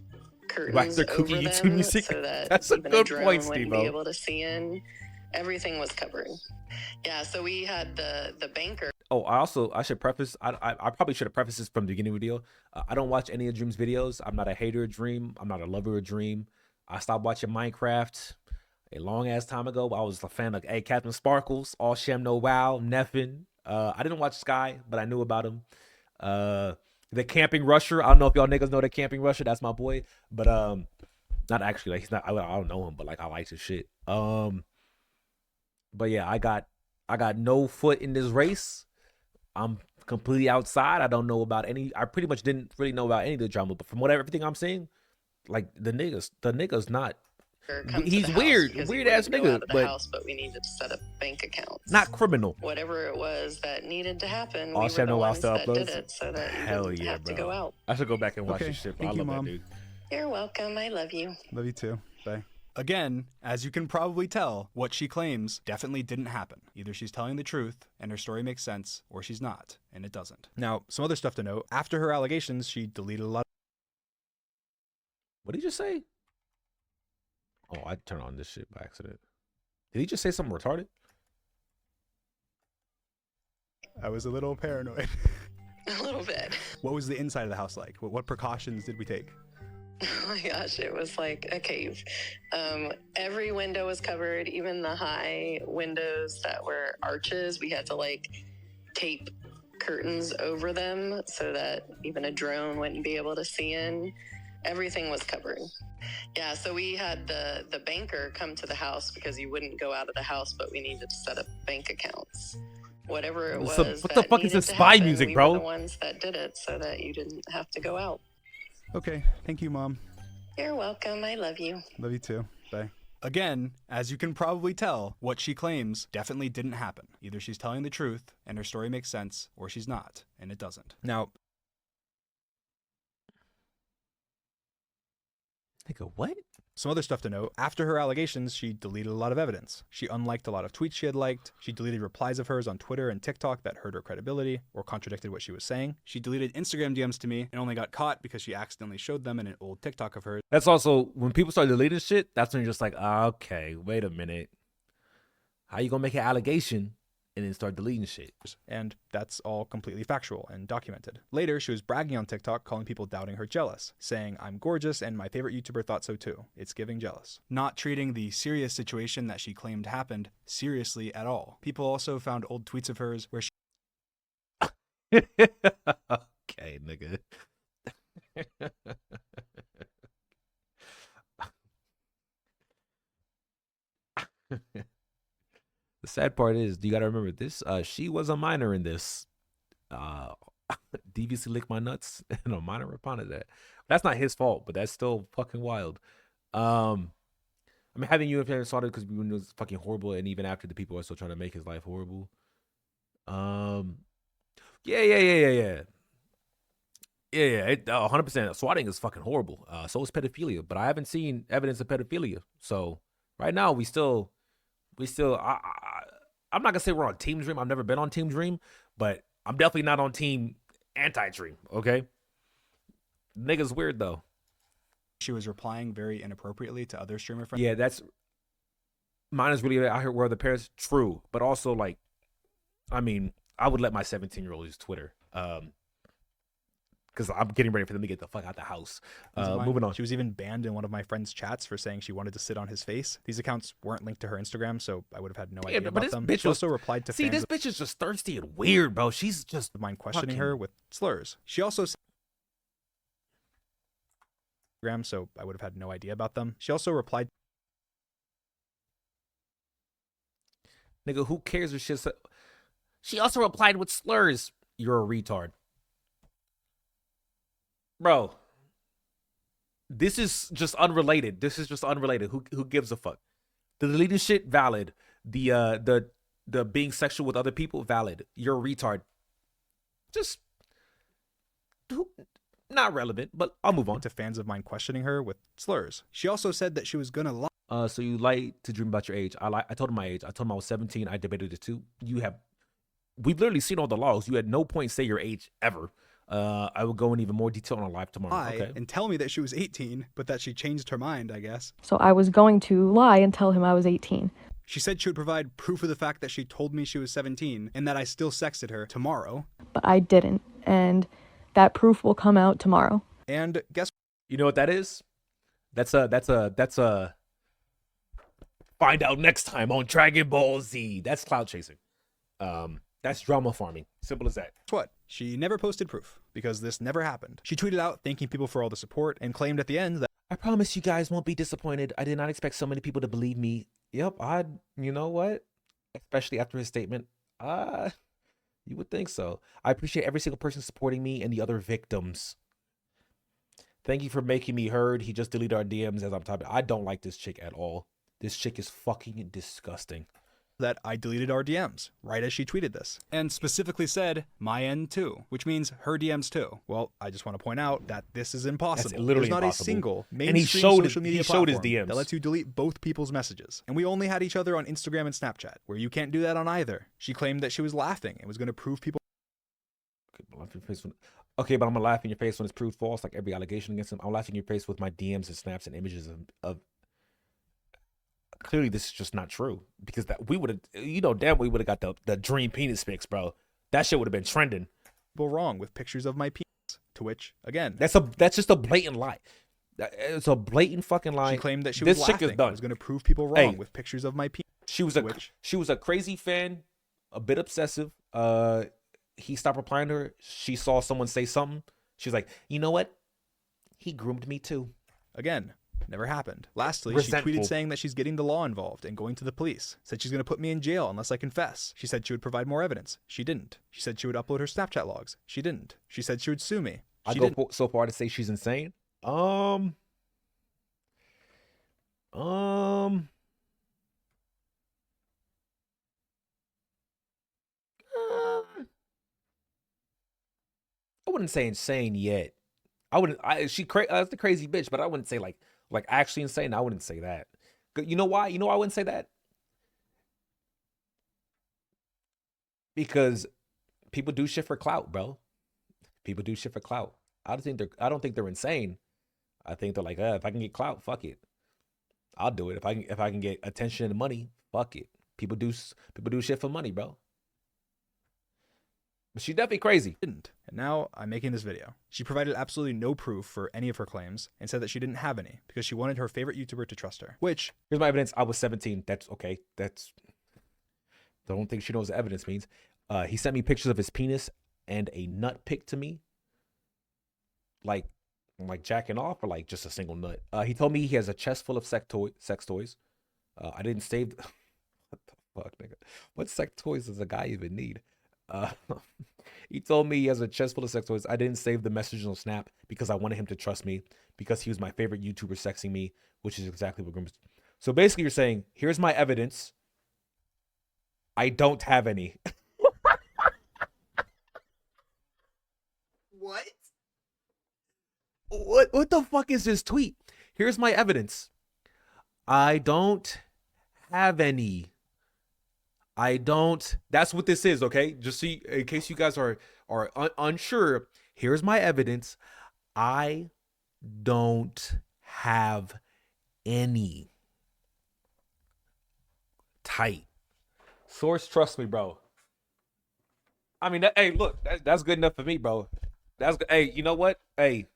curtains They're over cooking them YouTube music. so that That's a even good drone point, wouldn't Steve-O. be able to see in. Everything was covered. Yeah, so we had the banker. Oh, I should preface. I probably should have prefaced this from the beginning of the video. I don't watch any of Dream's videos. I'm not a hater of Dream. I'm not a lover of Dream. I stopped watching Minecraft a long ass time ago. I was a fan of Captain Sparkles, All Shem No Wow, Neffin. I didn't watch Sky, but I knew about him. The Camping Rusher. I don't know if y'all niggas know the Camping Rusher. That's my boy. But not actually. Like he's not. I don't know him, but like I like his shit. But yeah, I got no foot in this race. I'm completely outside. I don't know about any. I pretty much didn't really know about any of the drama. But from everything I'm seeing, like the nigga's not. come to He's the house weird, because he weird ass wouldn't go nigga, out of the but house, but we needed to set up bank accounts. not criminal. Whatever it was that needed to happen, All we were Shem the No Wow ones still that did uploads? it so that you Hell didn't yeah, have to bro. go out. I should go back and watch Okay, this shit. Bro. I thank you, love Mom. that dude. You're welcome. I love you. Love you too. Bye. Again, as you can probably tell, what she claims definitely didn't happen. Either she's telling the truth and her story makes sense, or she's not, and it doesn't. Now, some other stuff to note. After her allegations, she deleted a lot. What did he just say? Oh, I turned on this shit by accident. Did he just say something retarded? I was a little paranoid. A little bit. What was the inside of the house like? What precautions did we take? Oh my gosh, it was like a cave. Every window was covered, even the high windows that were arches. We had to like tape curtains over them so that even a drone wouldn't be able to see in. Everything was covered. Yeah, so we had the banker come to the house because you wouldn't go out of the house, but we needed to set up bank accounts. Whatever it was. What the fuck is this spy music, we bro? were the ones that did it so that you didn't have to go out. Okay, thank you, Mom. You're welcome. I love you. Love you too. Bye. Again, as you can probably tell, what she claims definitely didn't happen. Either she's telling the truth and her story makes sense, or she's not, and it doesn't. Now, Nigga, what? some other stuff to note. After her allegations, she deleted a lot of evidence. She unliked a lot of tweets she had liked. She deleted replies of hers on Twitter and TikTok that hurt her credibility or contradicted what she was saying. She deleted Instagram DMs to me and only got caught because she accidentally showed them in an old TikTok of hers. That's also when people start deleting shit. That's when you're just like, okay, wait a minute. How you gonna make an allegation and then start deleting shit? And that's all completely factual and documented. Later, she was bragging on TikTok, calling people doubting her jealous, saying, "I'm gorgeous and my favorite YouTuber thought so too. It's giving jealous." Not treating the serious situation that she claimed happened seriously at all. People also found old tweets of hers where she Okay, nigga. The sad part is, you gotta remember this. She was a minor in this. DVC licked my nuts, and a minor responded to that. That's not his fault, but that's still fucking wild. I mean, having you started because we knew it was fucking horrible, and even after, the people are still trying to make his life horrible. Yeah. 100%. Swatting is fucking horrible. So is pedophilia, but I haven't seen evidence of pedophilia. So right now, we still. I'm not gonna say we're on Team Dream. I've never been on Team Dream, but I'm definitely not on Team Anti-Dream. Okay, nigga's weird though. She was replying very inappropriately to other streamer friends. Yeah, that's mine is really out here where the parents true, but also like, I mean, I would let my 17-year-old use Twitter. Because I'm getting ready for them to get the fuck out the house. Moving on. She was even banned in one of my friend's chats for saying she wanted to sit on his face. These accounts weren't linked to her Instagram, so I would have had no idea about them. She also replied to see, this bitch is just thirsty and weird, bro. She's just mine questioning her with slurs. She also said, so I would have had no idea about them. She also replied, nigga, who cares if shit's... She also replied with slurs. You're a retard. Bro, this is just unrelated. Who gives a fuck? The deleting shit, valid. The being sexual with other people, valid. You're a retard. Just not relevant, but I'll move on. To fans of mine questioning her with slurs. She also said that she was gonna lie. So you like to dream about your age. I told him my age. I told him I was 17. I debated it too. We've literally seen all the logs. You had no point say your age ever. I will go in even more detail on a live tomorrow. Okay. And tell me that she was 18, but that she changed her mind, I guess. So I was going to lie and tell him I was 18. She said she would provide proof of the fact that she told me she was 17 and that I still sexted her tomorrow. But I didn't, and that proof will come out tomorrow. And guess you know what that is? That's a find out next time on Dragon Ball Z. That's cloud chasing. That's drama farming. Simple as that. Guess what? She never posted proof because this never happened. She tweeted out thanking people for all the support and claimed at the end that I promise you guys won't be disappointed. I did not expect so many people to believe me. Yep, you know what? Especially after his statement. You would think so. I appreciate every single person supporting me and the other victims. Thank you for making me heard. He just deleted our DMs as I'm typing. I don't like this chick at all. This chick is fucking disgusting. That I deleted our DMs right as she tweeted this and specifically said my end too, which means her DMs too. Well, I just want to point out that this is impossible. That's literally There's not impossible. A single mainstream and he showed social media he showed his platform DMs that lets you delete both people's messages. And we only had each other on Instagram and Snapchat, where you can't do that on either. She claimed that she was laughing and was going to prove people. Okay, but I'm gonna laugh in your face when it's proved false, like every allegation against him. I'm laughing in your face with my DMs and snaps and images of clearly this is just not true, because that we would have, damn, we would have got the dream penis pics, bro. That shit would have been trending. Wrong with pictures of my penis, to which again, that's just a blatant lie. It's a blatant fucking lie. She claimed that she was laughing. I was going to prove people wrong with pictures of my penis. She was a crazy fan, a bit obsessive. He stopped replying to her. She saw someone say something. She was like, you know what? He groomed me too. Again. Never happened. Lastly, Resentful. She tweeted saying that she's getting the law involved and going to the police. Said she's going to put me in jail unless I confess. She said she would provide more evidence. She didn't. She said she would upload her Snapchat logs. She didn't. She said she would sue me. I go so far to say she's insane. I wouldn't say insane yet. That's the crazy bitch, but I wouldn't say like actually insane. I wouldn't say that. You know why? You know why I wouldn't say that? Because people do shit for clout, bro. People do shit for clout. I don't think they're insane. I think they're like, if I can get clout, fuck it. I'll do it. If I can get attention and money, fuck it. People do shit for money, bro. But she's definitely crazy. Didn't. And now I'm making this video. She provided absolutely no proof for any of her claims and said that she didn't have any because she wanted her favorite YouTuber to trust her. Which, here's my evidence. I was 17. That's okay. I don't think she knows what evidence means. He sent me pictures of his penis and a nut pic to me, like jacking off or like just a single nut. He told me he has a chest full of sex toys. I didn't save. What the fuck, nigga? What sex toys does a guy even need? He told me he has a chest full of sex toys. I didn't save the message on Snap because I wanted him to trust me because he was my favorite YouTuber sexing me, which is exactly what Grim is. So basically, you're saying, here's my evidence. I don't have any. What? What the fuck is this tweet? Here's my evidence. I don't have any. I don't. That's what this is, okay? Just see, in case you guys are unsure, here's my evidence. I don't have any. Tight. Source, trust me, bro. I mean, hey, look, that's good enough for me, bro. That's good. Hey, you know what? Hey,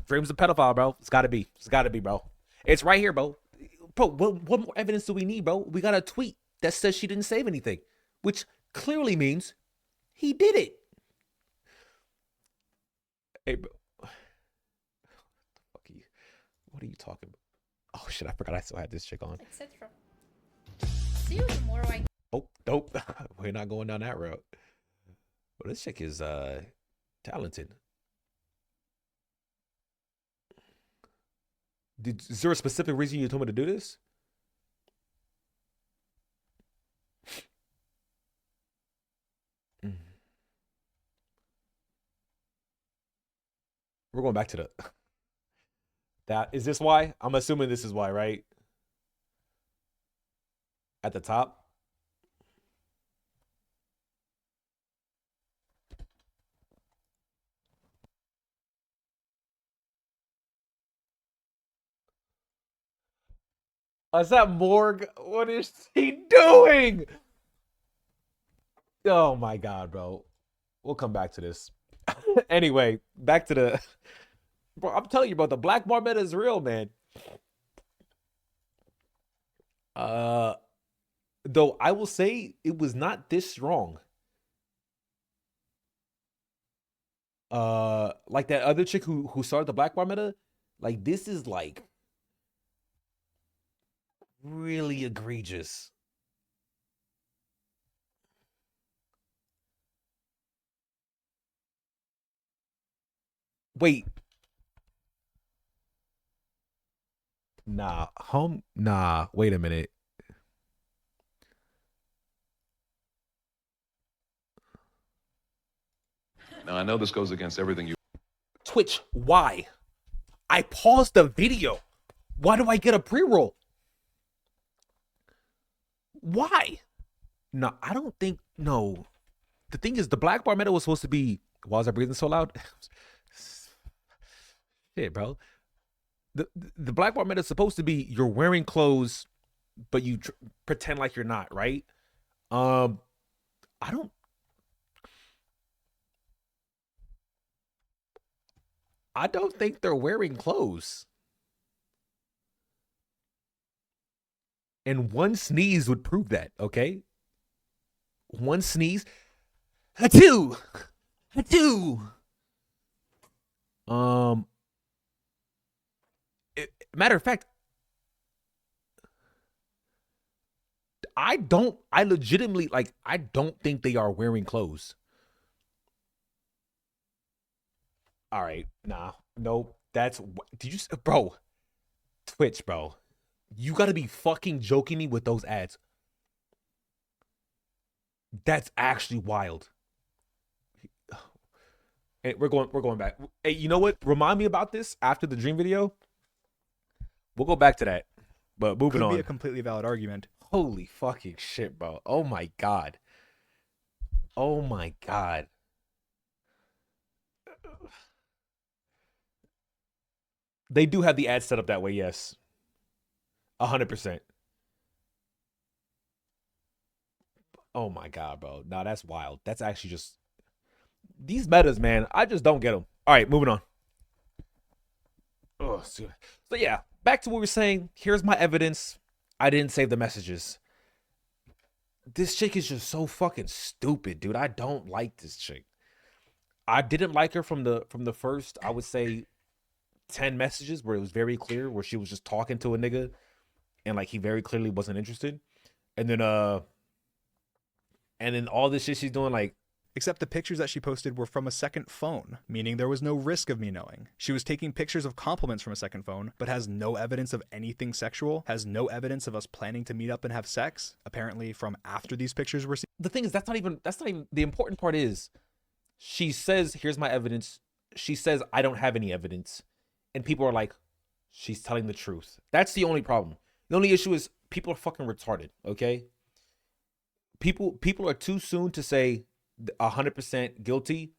Dream's a pedophile, bro. It's gotta be. It's gotta be, bro. It's right here, bro. Bro, what more evidence do we need, bro? We got a tweet that says she didn't save anything, which clearly means he did it. Hey, bro. What are you talking about? Oh, shit, I forgot I still had this chick on. Etc. See you tomorrow. Oh, nope. We're not going down that route. Well, this chick is talented. Is there a specific reason you told me to do this? We're going back to the... That is this why? I'm assuming this is why, right? At the top. Is that Morg? What is he doing? Oh my god, bro. We'll come back to this. Anyway, back to the... Bro, I'm telling you, bro, the black bar meta is real, man. Though I will say it was not this strong. Like that other chick who started the black bar meta, like this is like really egregious. Wait. Nah, wait a minute. Now, I know this goes against everything you... Twitch, why? I paused the video. Why do I get a pre-roll? Why? No, I don't think... No. The thing is, the black bar meta was supposed to be... Why was I breathing so loud? Shit, bro. The black bar meta is supposed to be you're wearing clothes, but you pretend like you're not, right? I don't think they're wearing clothes. And one sneeze would prove that, okay? One sneeze. Achoo! Achoo! Matter of fact, I legitimately, like, I don't think they are wearing clothes. All right, nah, nope. Did you, bro? Twitch, bro. You gotta be fucking joking me with those ads. That's actually wild. Hey, we're going back. Hey, you know what? Remind me about this after the dream video. We'll go back to that. But moving on. Could be a completely valid argument. Holy fucking shit, bro. Oh my god. Oh my god. They do have the ad set up that way, yes. 100%. Oh my god, bro. Nah, that's wild. That's actually just... These metas, man, I just don't get them. All right, moving on. Oh, so yeah, back to what we were saying. Here's my evidence. I didn't save the messages. this chick is just so fucking stupid, dude. I don't like this chick. I didn't like her from the first, I would say, 10 messages where it was very clear where she was just talking to a nigga and like he very clearly wasn't interested. And then all this shit she's doing, like, Except the pictures that she posted were from a second phone, meaning there was no risk of me knowing. She was taking pictures of compliments from a second phone, but has no evidence of anything sexual, has no evidence of us planning to meet up and have sex, apparently from after these pictures were seen. The thing is, that's not even the important part is she says, here's my evidence. She says, I don't have any evidence. And people are like, she's telling the truth. That's the only problem. The only issue is people are fucking retarded, okay? People are too soon to say 100% guilty,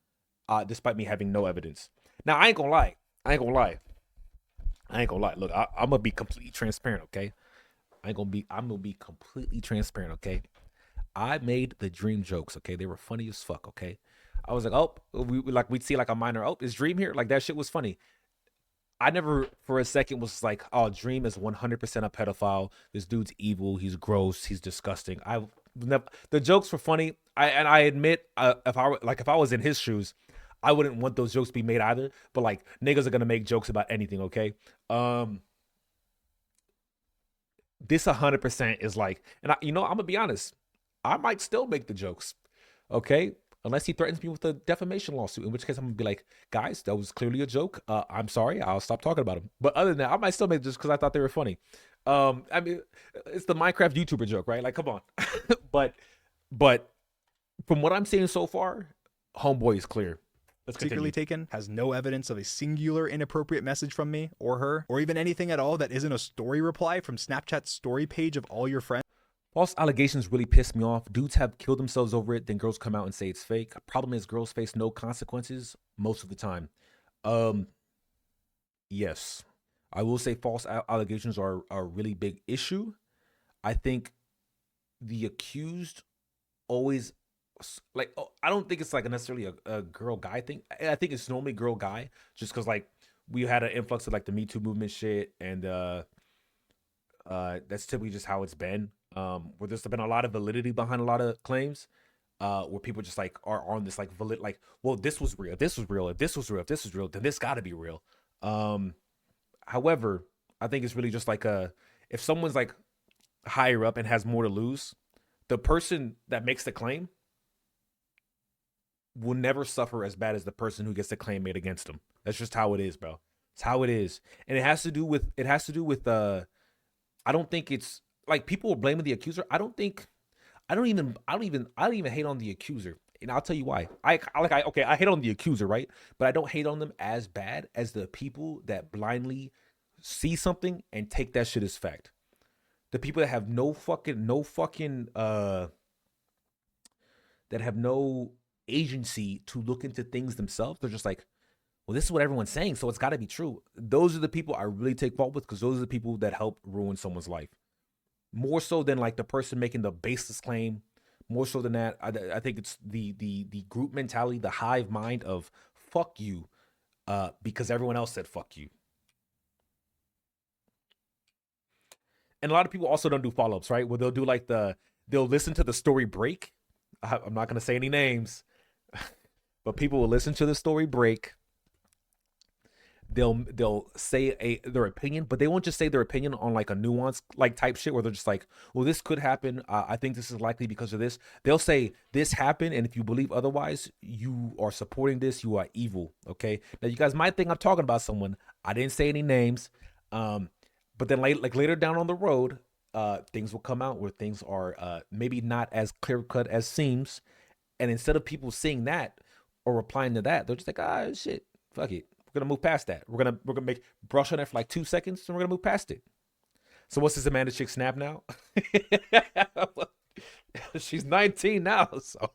despite me having no evidence. Now, I ain't gonna lie. Look, I'm gonna be completely transparent, okay? I'm gonna be completely transparent, okay? I made the Dream jokes, okay? They were funny as fuck, okay? I was like, oh, we'd see like a minor, oh, is Dream here? Like, that shit was funny. I never for a second was like, oh, Dream is 100% a pedophile. This dude's evil. He's gross. He's disgusting. The jokes were funny. I admit, if I was in his shoes, I wouldn't want those jokes to be made either. But like, niggas are gonna make jokes about anything, okay? This 100% is like, and I'm gonna be honest, I might still make the jokes, okay? Unless he threatens me with a defamation lawsuit, in which case I'm gonna be like, guys, that was clearly a joke. I'm sorry. I'll stop talking about him. But other than that, I might still make this because I thought they were funny. I mean, it's the Minecraft YouTuber joke, right? Like, come on. but from what I'm seeing so far, homeboy is clear. Let's secretly taken, has no evidence of a singular inappropriate message from me or her, or even anything at all that isn't a story reply from Snapchat's story page of all your friends. False allegations really piss me off. Dudes have killed themselves over it, then girls come out and say it's fake. Problem is, girls face no consequences most of the time. Yes, I will say false allegations are a really big issue. I think the accused always, like, I don't think it's like necessarily a girl-guy thing. I think it's normally girl-guy, just because like we had an influx of like the Me Too movement shit, and that's typically just how it's been. Where there's been a lot of validity behind a lot of claims, where people just like are on this like like, well, this was real, this was real, if this was real, then this got to be real. However, I think it's really just like if someone's like higher up and has more to lose, the person that makes the claim will never suffer as bad as the person who gets the claim made against them. That's just how it is, bro. It's how it is, and it has to do with I don't think it's like people are blaming the accuser. I don't even hate on the accuser. And I'll tell you why. I hate on the accuser, right? But I don't hate on them as bad as the people that blindly see something and take that shit as fact. The people that have no agency to look into things themselves. They're just like, well, this is what everyone's saying, so it's got to be true. Those are the people I really take fault with, because those are the people that help ruin someone's life. More so than like the person making the baseless claim. More so than that, I think it's the group mentality, the hive mind of fuck you, because everyone else said fuck you. And a lot of people also don't do follow-ups, right? Where they'll do like they'll listen to the story break. I'm not gonna say any names, but people will listen to the story break. They'll say their opinion, but they won't just say their opinion on like a nuance like type shit where they're just like, well, this could happen. I think this is likely because of this. They'll say this happened, and if you believe otherwise, you are supporting this. You are evil. Okay. Now you guys might think I'm talking about someone. I didn't say any names. But then later down on the road, things will come out where things are maybe not as clear cut as seems, and instead of people seeing that or replying to that, they're just like, ah, shit, fuck it. We're gonna move past that. We're gonna make brush on it for like 2 seconds, and we're gonna move past it. So what's this Amanda chick snap now? She's 19 now. So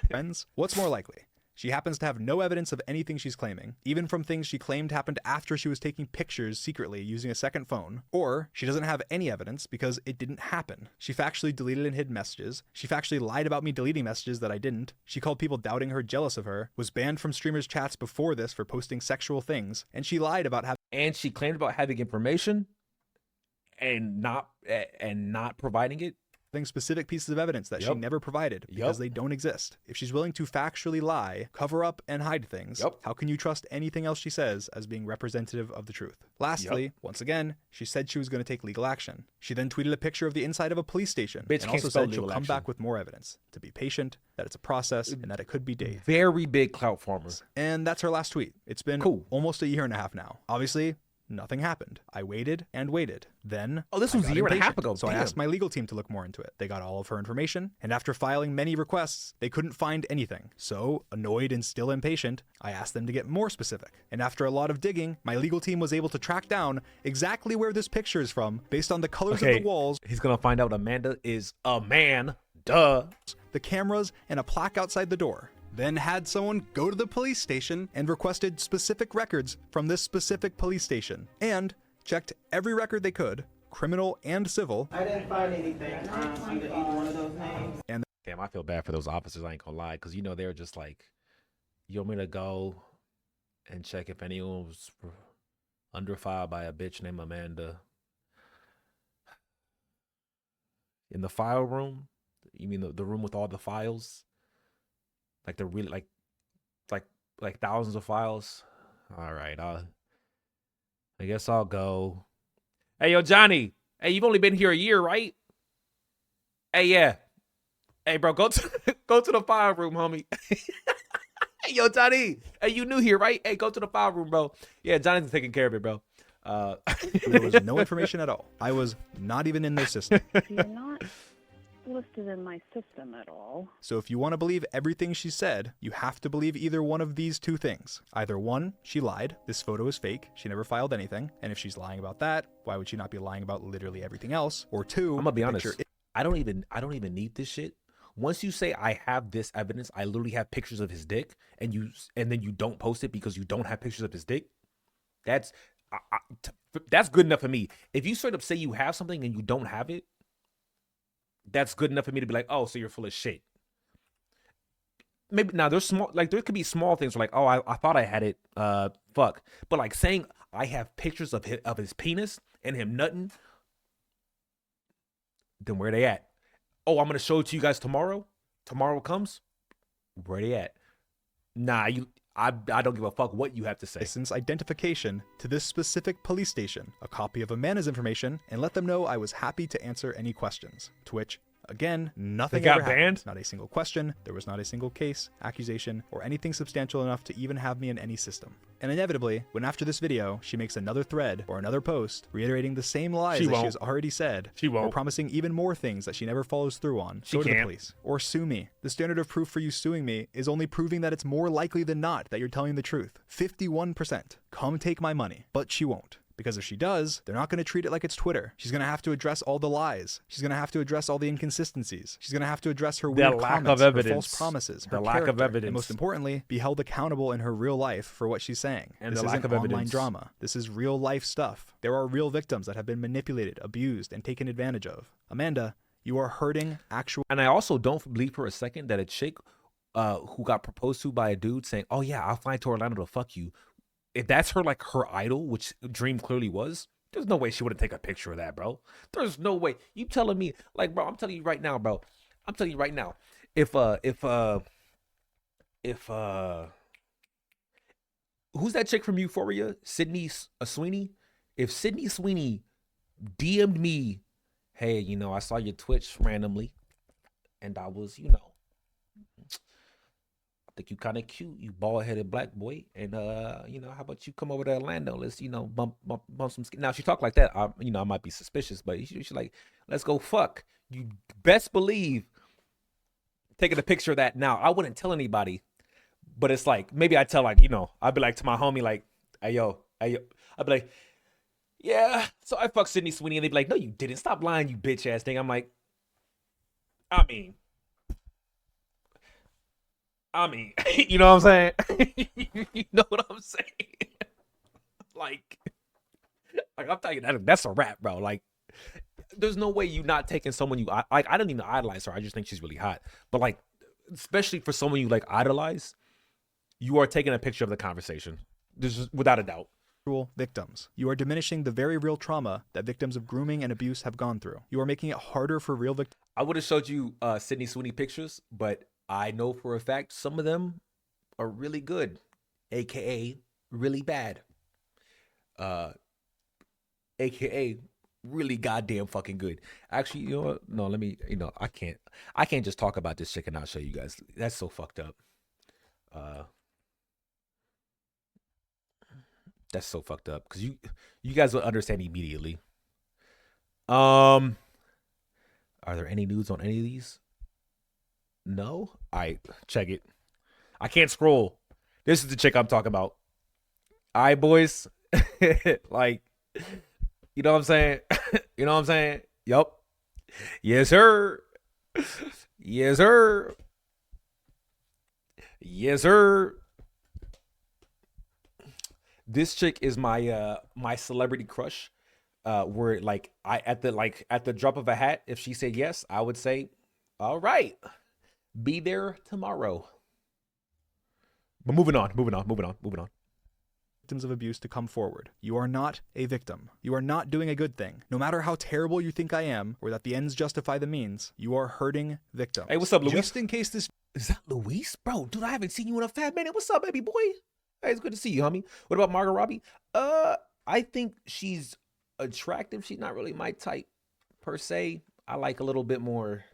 friends, what's more likely? She happens to have no evidence of anything she's claiming, even from things she claimed happened after she was taking pictures secretly using a second phone, or she doesn't have any evidence because it didn't happen. She factually deleted and hid messages. She factually lied about me deleting messages that I didn't. She called people doubting her jealous of her, was banned from streamers' chats before this for posting sexual things, and she lied about having— and she claimed about having information and not providing it. having specific pieces of evidence that she never provided because they don't exist. If she's willing to factually lie, cover up, and hide things, how can you trust anything else she says as being representative of the truth? Lastly, once again, she said she was going to take legal action. She then tweeted a picture of the inside of a police station and also said she'll come back with more evidence, to be patient, that it's a process, and that it could be days. Very big clout farmer. And that's her last tweet. It's been almost a year and a half now. Obviously, nothing happened. I waited and waited. Then this was a year and a half ago. So I asked my legal team to look more into it. They got all of her information, and after filing many requests, they couldn't find anything. So, annoyed and still impatient, I asked them to get more specific. And after a lot of digging, my legal team was able to track down exactly where this picture is from based on the colors of the walls. He's gonna find out Amanda is a man. Duh. The cameras and a plaque outside the door. Then had someone go to the police station and requested specific records from this specific police station, and checked every record they could, criminal and civil. I didn't find anything under either one of those names. And damn, I feel bad for those officers. I ain't gonna lie, because they were just like, you want me to go and check if anyone was under file by a bitch named Amanda in the file room? You mean the room with all the files? Like the really like thousands of files. All right, I guess I'll go. Hey, yo, Johnny. Hey, you've only been here a year, right? Hey, yeah. Hey, bro, go to the file room, homie. Hey, yo, Johnny. Hey, you new here, right? Hey, go to the file room, bro. Yeah, Johnny's taking care of it, bro. There was no information at all. I was not even in their system. You're not listed in my system at all. So if you want to believe everything she said, you have to believe either one of these two things. Either one, she lied. This photo is fake. She never filed anything. And if she's lying about that, why would she not be lying about literally everything else? Or two, I'm gonna be honest. I don't even need this shit. Once you say I have this evidence, I literally have pictures of his dick, and then you don't post it because you don't have pictures of his dick. That's good enough for me. If you straight up say you have something and you don't have it, that's good enough for me to be like, oh, so you're full of shit. Maybe now there's there could be small things like, oh, I thought I had it, fuck. But like saying I have pictures of his penis and him nutting, then where they at? Oh, I'm gonna show it to you guys tomorrow. Tomorrow comes, where they at? Nah, I don't give a fuck what you have to say. License identification to this specific police station, a copy of Amanda's information, and let them know I was happy to answer any questions. To which, again, nothing got ever happened. banned? Not a single question, there was not a single case, accusation, or anything substantial enough to even have me in any system. And inevitably, when after this video, she makes another thread or another post reiterating the same lies that she has already said, or promising even more things that she never follows through on, go to the police or sue me. The standard of proof for you suing me is only proving that it's more likely than not that you're telling the truth. 51%. Come take my money. But she won't. Because if she does, they're not going to treat it like it's Twitter. She's going to have to address all the lies. She's going to have to address all the inconsistencies. She's going to have to address her weird comments, her false promises, her lack of evidence. And most importantly, be held accountable in her real life for what she's saying. And this the lack isn't of online evidence. drama. This is real life stuff. There are real victims that have been manipulated, abused, and taken advantage of. Amanda, you are hurting actual. And I also don't believe for a second that a chick who got proposed to by a dude saying, oh yeah, I'll fly to Orlando to fuck you. If that's her idol, which Dream clearly was, there's no way she wouldn't take a picture of that, bro. There's no way. You telling me, like, bro, I'm telling you right now, bro. I'm telling you right now. If who's that chick from Euphoria? Sydney Sweeney? If Sydney Sweeney DM'd me, hey, I saw your Twitch randomly, and I was, I think you kind of cute, you bald-headed black boy, and how about you come over to Orlando? Let's bump some skin. Now she talk like that, I might be suspicious, but she's like, let's go fuck. You best believe taking a picture of that. Now I wouldn't tell anybody, but it's like maybe I tell I'd be like to my homie like, hey yo, I'd be like, yeah, so I fucked Sydney Sweeney, and they'd be like, no you didn't, stop lying, you bitch ass thing. I'm like, I mean, you know what I'm saying? You know what I'm saying? like I'm telling you, that's a wrap, bro. Like, there's no way you not taking someone you like. I don't even idolize her. I just think she's really hot. But like, especially for someone you like idolize, you are taking a picture of the conversation. This is without a doubt. victims. You are diminishing the very real trauma that victims of grooming and abuse have gone through. You are making it harder for real victims. I would have showed you Sydney Sweeney pictures, but I know for a fact some of them are really good, aka really bad, aka really goddamn fucking good. Actually, you know what? No, let me. I can't just talk about this chick and not show you guys. That's so fucked up. That's so fucked up because you guys will understand immediately. Are there any nudes on any of these? No? All right, check it. I can't scroll. This is the chick I'm talking about. All right, boys. Like, you know what I'm saying? You know what I'm saying? Yup. Yes, sir. Yes, sir. Yes, sir. This chick is my my celebrity crush. Where like at the drop of a hat, if she said yes, I would say, all right, be there tomorrow. But moving on. Victims of abuse to come forward. You are not a victim. You are not doing a good thing. No matter how terrible you think I am, or that the ends justify the means, you are hurting victims. Hey, what's up, Luis? Just in case this is that Luis, bro, dude, I haven't seen you in a fat minute. What's up, baby boy? Hey, it's good to see you, homie. What about Margot Robbie? I think she's attractive. She's not really my type per se. I like a little bit more,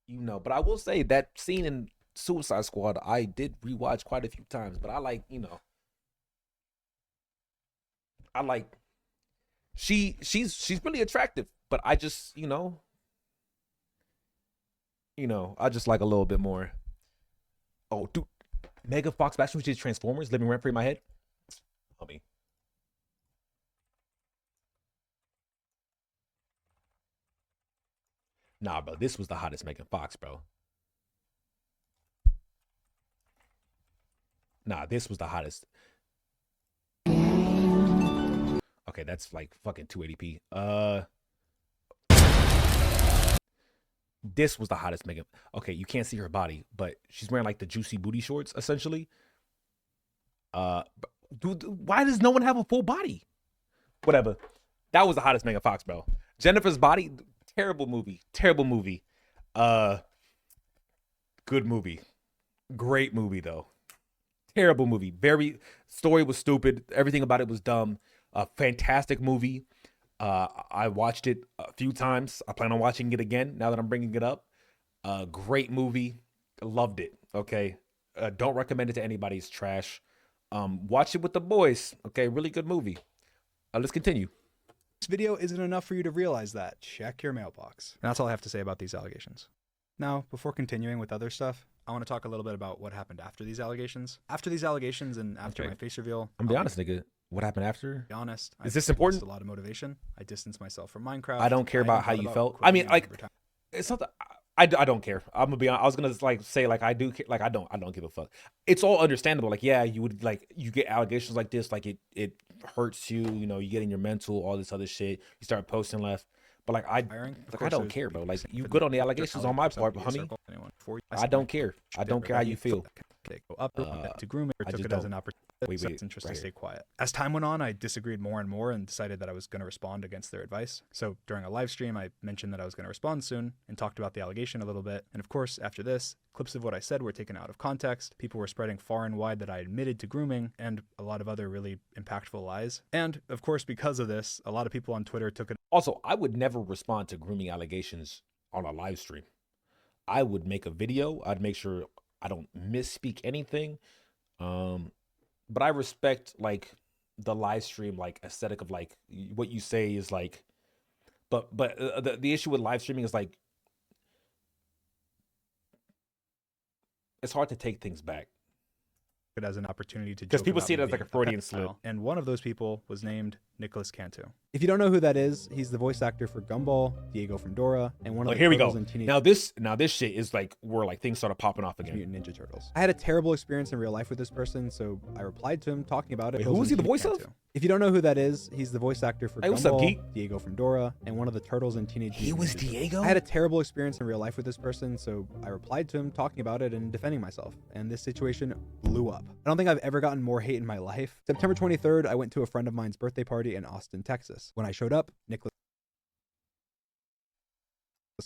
but I will say that scene in Suicide Squad I did rewatch quite a few times, but I like, she's really attractive, but I just, I just like a little bit more. Oh, dude, Megan Fox back when she did Transformers, living rent free in my head. Homie. Nah, bro, this was the hottest Megan Fox, bro. Nah, this was the hottest. Okay, that's like fucking 280p. This was the hottest Megan. Okay, you can't see her body, but she's wearing like the juicy booty shorts, essentially. Dude, why does no one have a full body? Whatever. That was the hottest Megan Fox, bro. Jennifer's Body, terrible movie. Good movie. Great movie though. Terrible movie. Story was stupid. Everything about it was dumb. A fantastic movie. I watched it a few times. I plan on watching it again now that I'm bringing it up. Great movie. Loved it. Okay. Don't recommend it to anybody. It's trash. Watch it with the boys. Okay. Really good movie. Let's continue. This video isn't enough for you to realize that. Check your mailbox. And that's all I have to say about these allegations. Now, before continuing with other stuff, I want to talk a little bit about what happened after these allegations. After these allegations and after my face reveal. I'm gonna be honest, nigga. What happened after? Be honest. Is this important? A lot of motivation. I distanced myself from Minecraft. I don't care about how you felt. I mean, like, it's not that I don't care. I'm gonna be honest. I was gonna like say like I do care. Like I don't give a fuck. It's all understandable. Like, yeah, you would like you get allegations like this. Like it hurts you. You get in your mental, all this other shit. You start posting left. But like I don't care, bro. Like you good on the allegations on my part, but homie, I don't care. I don't care how you feel. Go up to grooming or took it as an opportunity. It's interesting to stay quiet. As time went on, I disagreed more and more and decided that I was going to respond against their advice. So during a live stream, I mentioned that I was going to respond soon and talked about the allegation a little bit. And of course, after this, clips of what I said were taken out of context. People were spreading far and wide that I admitted to grooming and a lot of other really impactful lies. And of course, because of this, a lot of people on Twitter took it. Also, I would never respond to grooming allegations on a live stream. I would make a video. I'd make sure I don't misspeak anything. But I respect like the live stream like aesthetic of like what you say is like, but the issue with live streaming is like it's hard to take things back. It as an opportunity to because people see it as like a Freudian slip. And one of those people was named Nicholas Cantu. If you don't know who that is, he's the voice actor for Gumball, Diego from Dora, and one of Oh, the here we Turtles go. in Teenage Now this shit is like where like things started popping off again. Mutant Ninja Turtles. I had a terrible experience in real life with this person, so I replied to him talking about it. Wait, who was he the voice of? If you don't know who that is, he's the voice actor for Hey, what's up, Gumball, geek? Diego from Dora, and one of the Turtles in Teenage Mutant He was Ninja Turtles. Diego? I had a terrible experience in real life with this person, so I replied to him talking about it and defending myself, and this situation blew up. I don't think I've ever gotten more hate in my life. September 23rd, I went to a friend of mine's birthday party in Austin, Texas. When I showed up, Nicholas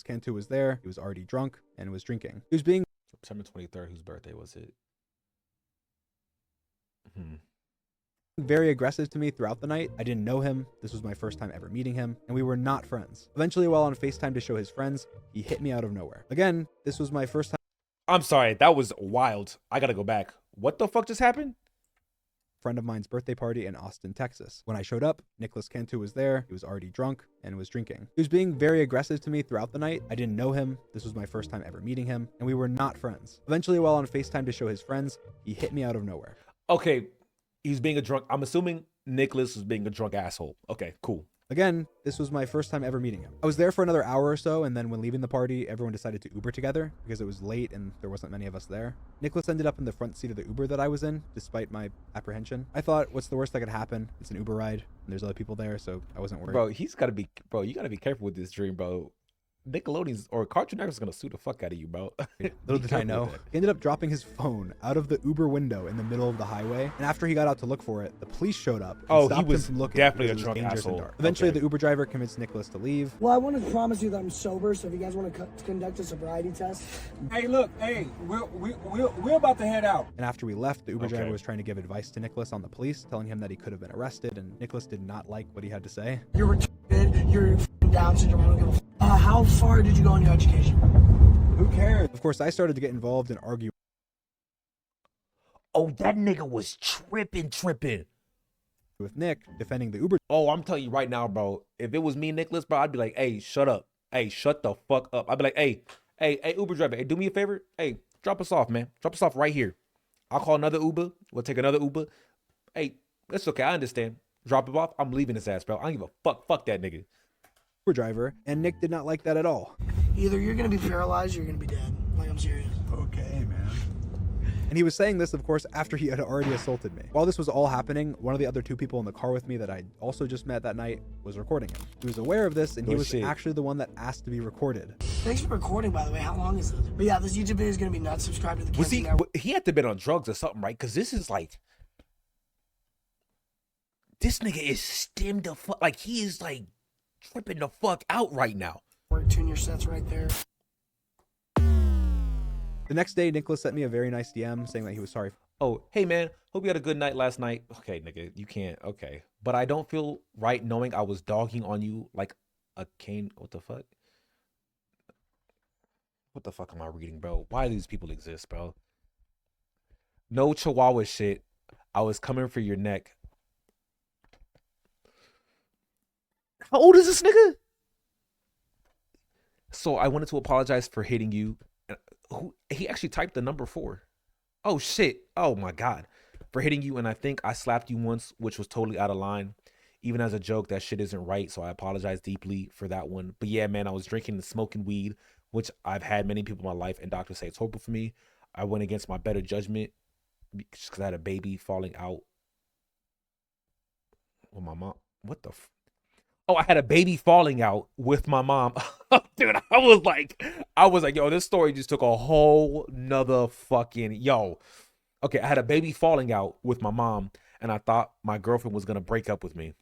Cantu was there. He was already drunk and was drinking. He was being September 23rd, whose birthday was it? very aggressive to me throughout the night. I didn't know him. This was my first time ever meeting him, and we were not friends. Eventually, while on FaceTime to show his friends, he hit me out of nowhere. Again, this was my first time. I'm sorry, that was wild. I gotta go back. What the fuck just happened? Friend of mine's birthday party in Austin, Texas. When I showed up, Nicholas Cantu was there. He was already drunk and was drinking. He was being very aggressive to me throughout the night. I didn't know him. This was my first time ever meeting him, and we were not friends. Eventually, while on FaceTime to show his friends, he hit me out of nowhere. Okay, he's being a drunk. I'm assuming Nicholas was being a drunk asshole. Okay, cool. Again, this was my first time ever meeting him. I was there for another hour or so, and then when leaving the party, everyone decided to Uber together because it was late and there wasn't many of us there. Nicholas ended up in the front seat of the Uber that I was in, despite my apprehension. I thought, what's the worst that could happen? It's an Uber ride, and there's other people there, so I wasn't worried. Bro, you gotta be careful with this dream, bro. Nickelodeon's or Cartoon Network's gonna sue the fuck out of you, bro. Little did I know, he ended up dropping his phone out of the Uber window in the middle of the highway, and after he got out to look for it, the police showed up and Oh, he stopped was him from looking definitely a because it was drunk dangerous and asshole. dark. Eventually, Okay. the Uber driver convinced Nicholas to leave. Well, I want to promise you that I'm sober, so if you guys want to conduct a sobriety test. Hey, look, hey, we're about to head out. And after we left, the Uber driver Okay. was trying to give advice to Nicholas on the police, telling him that he could have been arrested, and Nicholas did not like what he had to say. You're retarded. You're f***ing Down syndrome. I don't give a f***. How far did you go in your education? Who cares? Of course, I started to get involved and argue Oh, that nigga was tripping. with Nick, defending the Uber. Oh, I'm telling you right now, bro. If it was me, Nicholas, bro, I'd be like, hey, shut up. Hey, shut the fuck up. I'd be like, hey, Uber driver, hey, do me a favor. Hey, drop us off, man. Drop us off right here. I'll call another Uber. We'll take another Uber. Hey, that's okay. I understand. Drop him off. I'm leaving his ass, bro. I don't give a fuck. Fuck that nigga. Uber driver, and Nick did not like that at all. Either you're going to be paralyzed or you're going to be dead. Like, I'm serious. Okay, man. And he was saying this, of course, after he had already assaulted me. While this was all happening, one of the other two people in the car with me that I also just met that night was recording him. He was aware of this, and he Oh, was shit. actually the one that asked to be recorded. Thanks for recording, by the way. How long is this? But yeah, this YouTube video is going to be nuts. Subscribe to the Was Kenzie he? Network. He had to have been on drugs or something, right? Because this is like, this nigga is stemmed the fuck. Like he is like tripping the fuck out right now. Tune your sets right there. The next day, Nicholas sent me a very nice DM saying that he was sorry. Oh, hey man, hope you had a good night last night. Okay, nigga, you can't. Okay, but I don't feel right knowing I was dogging on you like a cane. What the fuck? What the fuck am I reading, bro? Why do these people exist, bro? No Chihuahua shit. I was coming for your neck. How old is this nigga? So I wanted to apologize for hitting you. He actually typed the number 4. Oh shit. Oh my God. For hitting you, and I think I slapped you once, which was totally out of line. Even as a joke, that shit isn't right, so I apologize deeply for that one. But yeah, man, I was drinking and smoking weed, which I've had many people in my life, and doctors say it's horrible for me. I went against my better judgment just because I had a baby falling out with my mom. What the Oh, I had a baby falling out with my mom. Dude, I was like, yo, this story just took a whole nother fucking, yo. Okay, I had a baby falling out with my mom, and I thought my girlfriend was going to break up with me.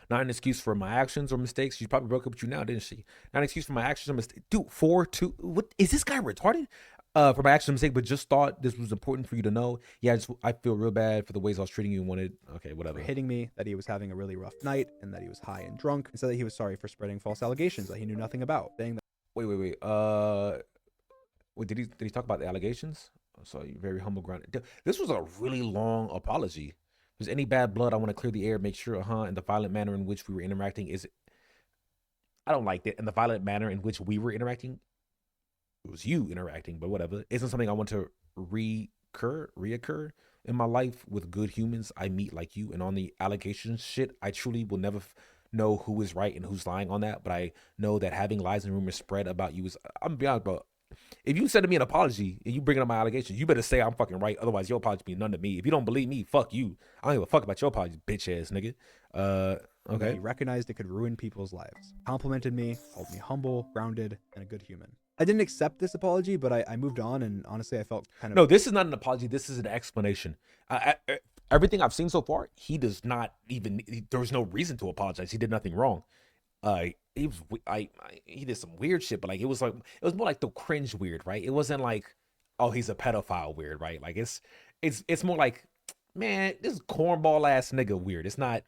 Not an excuse for my actions or mistakes. She probably broke up with you now, didn't she? Not an excuse for my actions or mistakes. Dude, 4-2. What is this guy retarded? For my actions or mistake, but just thought this was important for you to know. Yeah, I feel real bad for the ways I was treating you and wanted. Okay, whatever. Hitting me, that he was having a really rough night, and that he was high and drunk, and said that he was sorry for spreading false allegations that he knew nothing about, saying that. Wait, did he talk about the allegations? So you're very humble grounded. This was a really long apology. If there's any bad blood, I want to clear the air, make sure, and the violent manner in which we were interacting is. I don't like that. And the violent manner in which we were interacting, it was you interacting, but whatever. Isn't something I want to reoccur. in my life with good humans I meet like you, and on the allegations shit, I truly will never know who is right and who's lying on that. But I know that having lies and rumors spread about you is, I'm gonna be honest, bro. If you send me an apology and you bring up my allegations, you better say I'm fucking right. Otherwise, your apology means none to me. If you don't believe me, fuck you. I don't give a fuck about your apology, bitch ass nigga. Okay. He recognized it could ruin people's lives. Complimented me, called me humble, grounded, and a good human. I didn't accept this apology, but I moved on, and honestly, I felt kind of... No, this is not an apology. This is an explanation. Everything I've seen so far, he does not even... There was no reason to apologize. He did nothing wrong. He did some weird shit, but like it was more like the cringe weird, right? It wasn't like, oh, he's a pedophile weird, right? Like it's more like, man, this cornball ass nigga weird. It's not,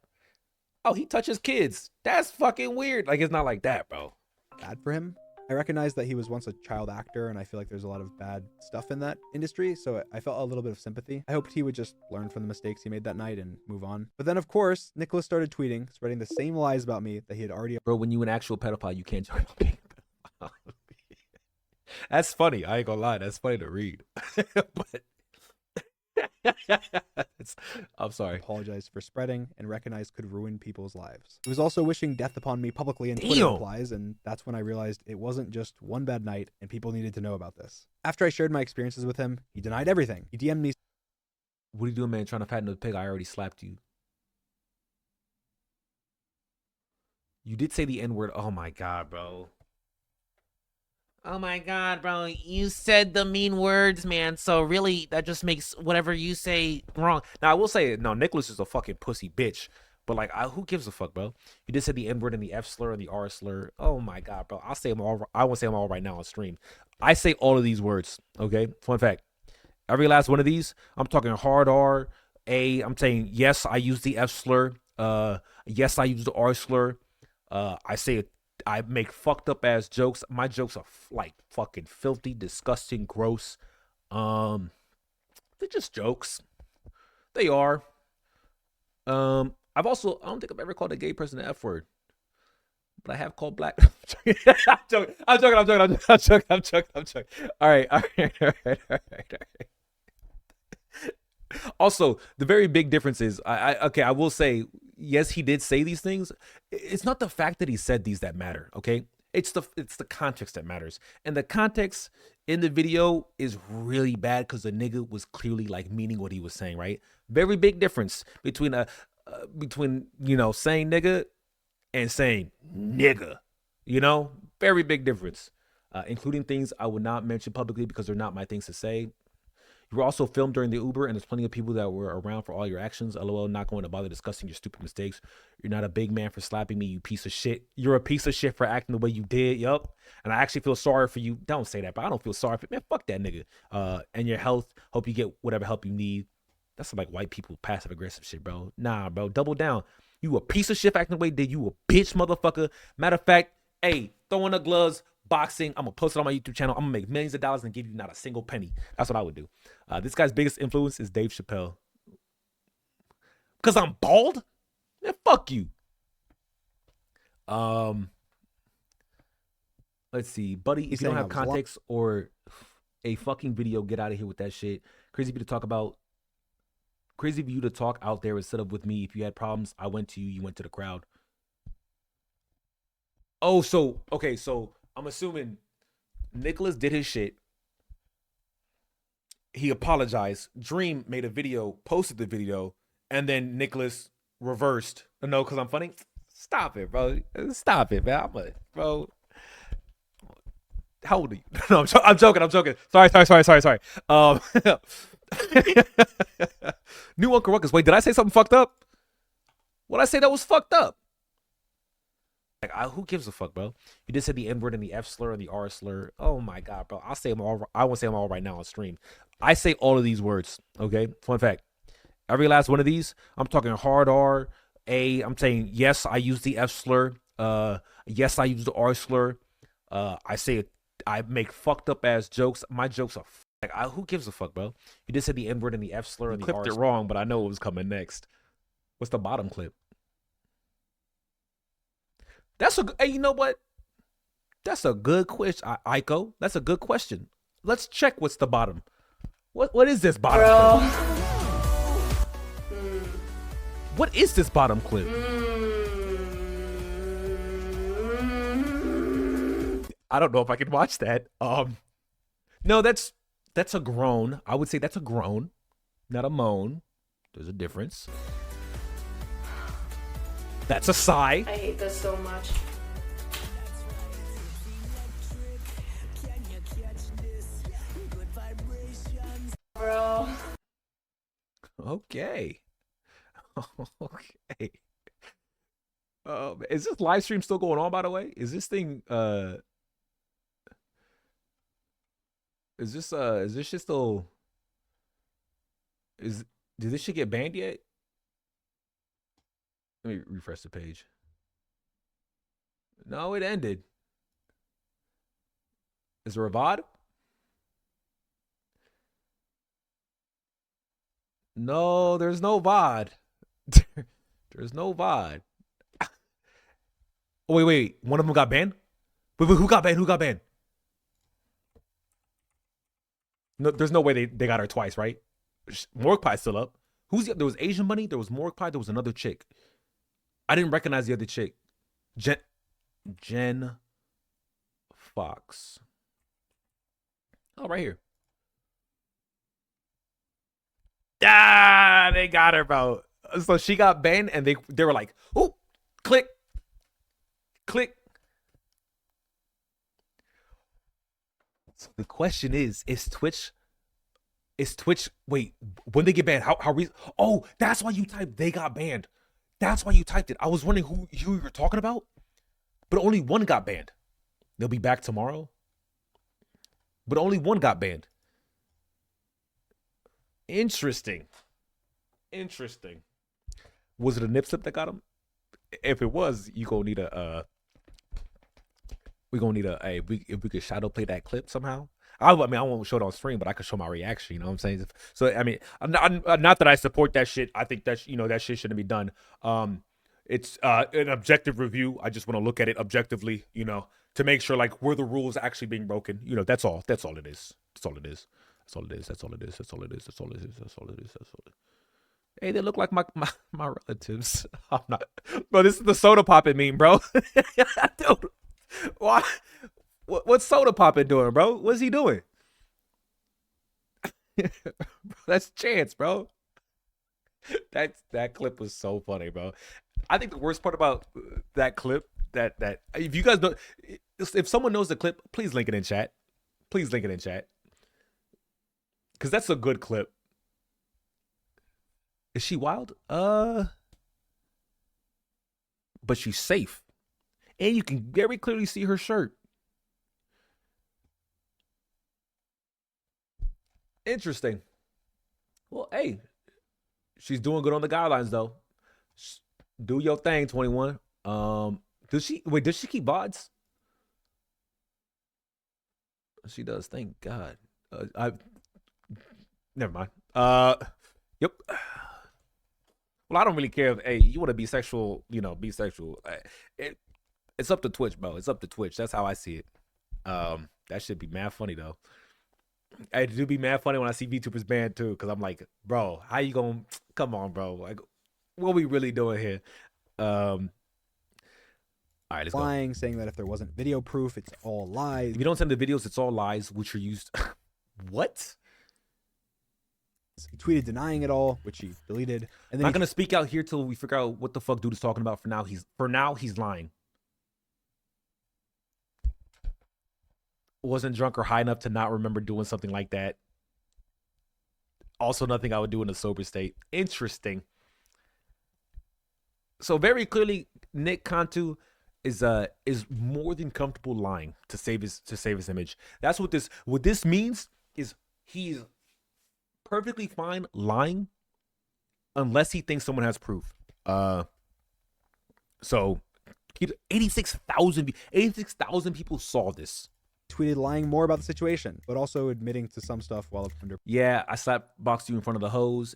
oh, he touches kids. That's fucking weird. Like it's not like that, bro. Bad for him. I recognize that he was once a child actor, and I feel like there's a lot of bad stuff in that industry, so I felt a little bit of sympathy. I hoped he would just learn from the mistakes he made that night and move on. But then, of course, Nicholas started tweeting, spreading the same lies about me that he had already... Bro, when you an actual pedophile, you can't joke about being a pedophile. That's funny. I ain't gonna lie. That's funny to read. But... I'm sorry. Apologized for spreading and recognized could ruin people's lives. He was also wishing death upon me publicly in Twitter replies, and that's when I realized it wasn't just one bad night and people needed to know about this. After I shared my experiences with him, he denied everything. He DM'd me. What are you doing, man? Trying to fatten the pig? I already slapped you. You did say the N-word. Oh my God, bro. Oh my God, bro, you said the mean words, man. So really, that just makes whatever you say wrong. Now, I will say, no, Nicholas is a fucking pussy bitch. But like, who gives a fuck, bro? You just said the N-word and the F slur and the R slur. Oh my God, bro. I'll say them all. I won't say them all right now on stream. I say all of these words, okay? Fun fact. Every last one of these, I'm talking hard R, A. I'm saying, yes, I use the F slur. Yes, I use the R slur. I say it. I make fucked up ass jokes. My jokes are like fucking filthy, disgusting, gross. They're just jokes. They are. I don't think I've ever called a gay person the F word, but I have called black. I'm joking. All right. Also, the very big difference is, I will say, yes, he did say these things. It's not the fact that he said these that matter, okay? It's the context that matters. And the context in the video is really bad because the nigga was clearly like meaning what he was saying, right? Very big difference between you know, saying nigga and saying nigga, you know? Very big difference. Including things I would not mention publicly because they're not my things to say. You were also filmed during the Uber, and there's plenty of people that were around for all your actions. LOL, not going to bother discussing your stupid mistakes. You're not a big man for slapping me, you piece of shit. You're a piece of shit for acting the way you did, yup. And I actually feel sorry for you. Don't say that, but I don't feel sorry for you. Man, fuck that nigga. And your health, hope you get whatever help you need. That's some like white people passive-aggressive shit, bro. Nah, bro, double down. You a piece of shit acting the way you did. You a bitch, motherfucker. Matter of fact, hey, throw in the gloves. Boxing, I'm gonna post it on my YouTube channel. I'm gonna make millions of dollars and give you not a single penny. That's what I would do. This guy's biggest influence is Dave Chappelle. Because I'm bald? Man, fuck you. Let's see. Buddy, if you don't have context or a fucking video, get out of here with that shit. Crazy for you to talk out there instead of with me. If you had problems, I went to you. You went to the crowd. Oh, so, okay, so I'm assuming Nicholas did his shit. He apologized. Dream made a video, posted the video, and then Nicholas reversed. No, because I'm funny. Stop it, bro. Stop it, man. Bro. How old are you? No, I'm joking. Sorry. New Uncle Ruckus. Wait, did I say something fucked up? What did I say that was fucked up? Like, who gives a fuck, bro? You just said the N-word and the F slur and the R slur. Oh my God, bro. I'll say them all. I won't say them all right now on stream. I say all of these words, okay? Fun fact. Every last one of these, I'm talking hard R, A. I'm saying, yes, I use the F slur. Yes, I use the R slur. I say it. I make fucked up ass jokes. My jokes are like, who gives a fuck, bro? You just said the N-word and the F slur and the R slur. Clipped it wrong, but I know what was coming next. What's the bottom clip? Hey, you know what? That's a good question, Aiko. That's a good question. Let's check what's the bottom. What is this bottom? What is this bottom clip? I don't know if I can watch that. No, that's a groan. I would say that's a groan, not a moan. There's a difference. That's a sigh. I hate this so much. Bro. Okay. Okay. Is this live stream still going on, by the way? Is this thing is this shit still did this shit get banned yet? Let me refresh the page. No, it ended. Is there a VOD? No, there's no VOD. There's no VOD. Oh, wait. One of them got banned? Wait, who got banned? Who got banned? No, there's no way they got her twice, right? Morgue Pie's still up. There was Asian Money, there was Morgue Pie, there was another chick. I didn't recognize the other chick. Jen Fox. Oh, right here. Ah, they got her, bro. So she got banned, and they were like, "Oh, click." So the question is Twitch? Wait, when they get banned? Oh, that's why you typed they got banned. That's why you typed it. I was wondering who you were talking about, but only one got banned. They'll be back tomorrow, but only one got banned. Interesting. Was it a nip slip that got him? If it was, you gonna need a if we could shadow play that clip somehow. I won't show it on stream, but I could show my reaction. You know what I'm saying? So I mean, not that I support that shit. I think that that shit shouldn't be done. It's an objective review. I just want to look at it objectively, to make sure like were the rules actually being broken. That's all. That's all it is. Hey, they look like my relatives. I'm not, bro. This is the soda poppin' meme, bro. Dude, why? What's soda poppin' doing, bro? What's he doing? That's Chance, bro. That clip was so funny, bro. I think the worst part about that clip that if you guys know, if someone knows the clip, please link it in chat. Please link it in chat. Because that's a good clip. Is she wild? But she's safe. And you can very clearly see her shirt. Interesting. Well, hey, she's doing good on the guidelines, though. Do your thing, 21. Does she keep VODs? She does, thank God. Never mind. Yep. Well, I don't really care if, hey, you want to be sexual, bisexual. It's up to Twitch, bro. It's up to Twitch. That's how I see it. That should be mad funny, though. It do be mad funny when I see VTubers banned, too, because I'm like, bro, how you gonna, come on, bro. Like, what we really doing here? All right, let's lying, saying that if there wasn't video proof, it's all lies. If you don't send the videos, it's all lies, which are used. What? He tweeted denying it all, which he deleted. And then I'm not gonna speak out here till we figure out what the fuck dude is talking about. For now, he's lying. Wasn't drunk or high enough to not remember doing something like that. Also, nothing I would do in a sober state. Interesting. So very clearly, Nick Cantu is more than comfortable lying to save his image. That's what this means is he's perfectly fine lying unless he thinks someone has proof. So 86,000 people saw this. Tweeted lying more about the situation, but also admitting to some stuff while under. Yeah, I boxed you in front of the hose.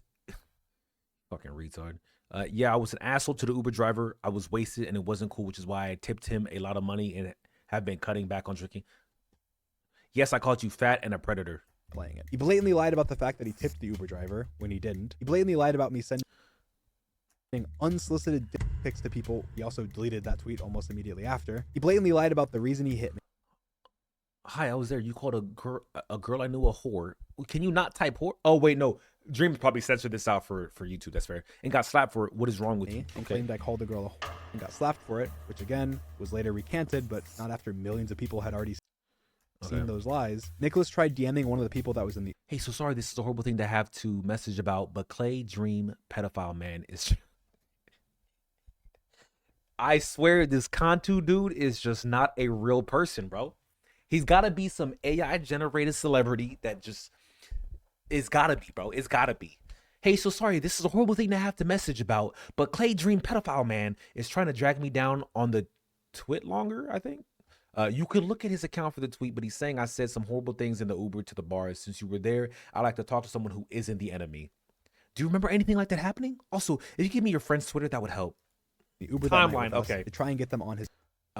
Fucking retard. Yeah, I was an asshole to the Uber driver. I was wasted and it wasn't cool, which is why I tipped him a lot of money and have been cutting back on drinking. Yes, I called you fat and a predator. Playing it. He blatantly lied about the fact that he tipped the Uber driver when he didn't. He blatantly lied about me sending. unsolicited dick pics to people. He also deleted that tweet almost immediately after. He blatantly lied about the reason he hit me. Hi, I was there. You called a girl I knew a whore. Can you not type whore? Oh wait, no. Dream probably censored this out for YouTube. That's fair. And got slapped for it. What is wrong with you? And claimed I called the girl a whore and got slapped for it, which again was later recanted, but not after millions of people had already seen those lies. Nicholas tried DMing one of the people that was in the. Hey, so sorry. This is a horrible thing to have to message about, but Clay Dream pedophile man is. I swear this Cantu dude is just not a real person, bro. He's got to be some AI generated celebrity that just. It's got to be, bro. It's got to be. Hey, so sorry. This is a horrible thing to have to message about, but Clay Dream pedophile man is trying to drag me down on the twit longer, I think. You could look at his account for the tweet, but he's saying I said some horrible things in the Uber to the bar. Since you were there, I like to talk to someone who isn't the enemy. Do you remember anything like that happening? Also, if you give me your friend's Twitter, that would help. The Uber timeline, okay. To try and get them on his.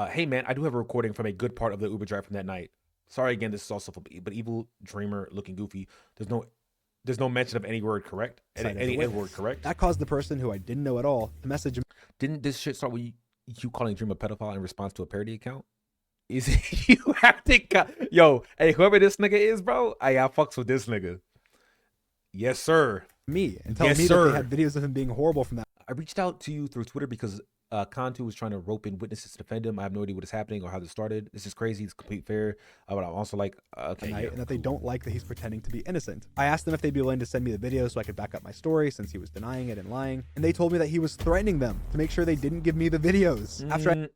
Hey man, I do have a recording from a good part of the Uber drive from that night. Sorry again, this is also but evil dreamer looking goofy. There's no mention of any word correct. Any N-word correct. That caused the person who I didn't know at all to message him. Didn't this shit start with you calling Dream a pedophile in response to a parody account? Is it you have to yo, hey, whoever this nigga is, bro, I fucks with this nigga. Yes, sir. Me and telling me that they had videos of him being horrible from that. I reached out to you through Twitter because Cantu was trying to rope in witnesses to defend him. I have no idea what is happening or how this started. This is crazy. It's complete fair. But I'm also like, okay. And that they don't like that he's pretending to be innocent. I asked them if they'd be willing to send me the video so I could back up my story since he was denying it and lying. And they told me that he was threatening them to make sure they didn't give me the videos. After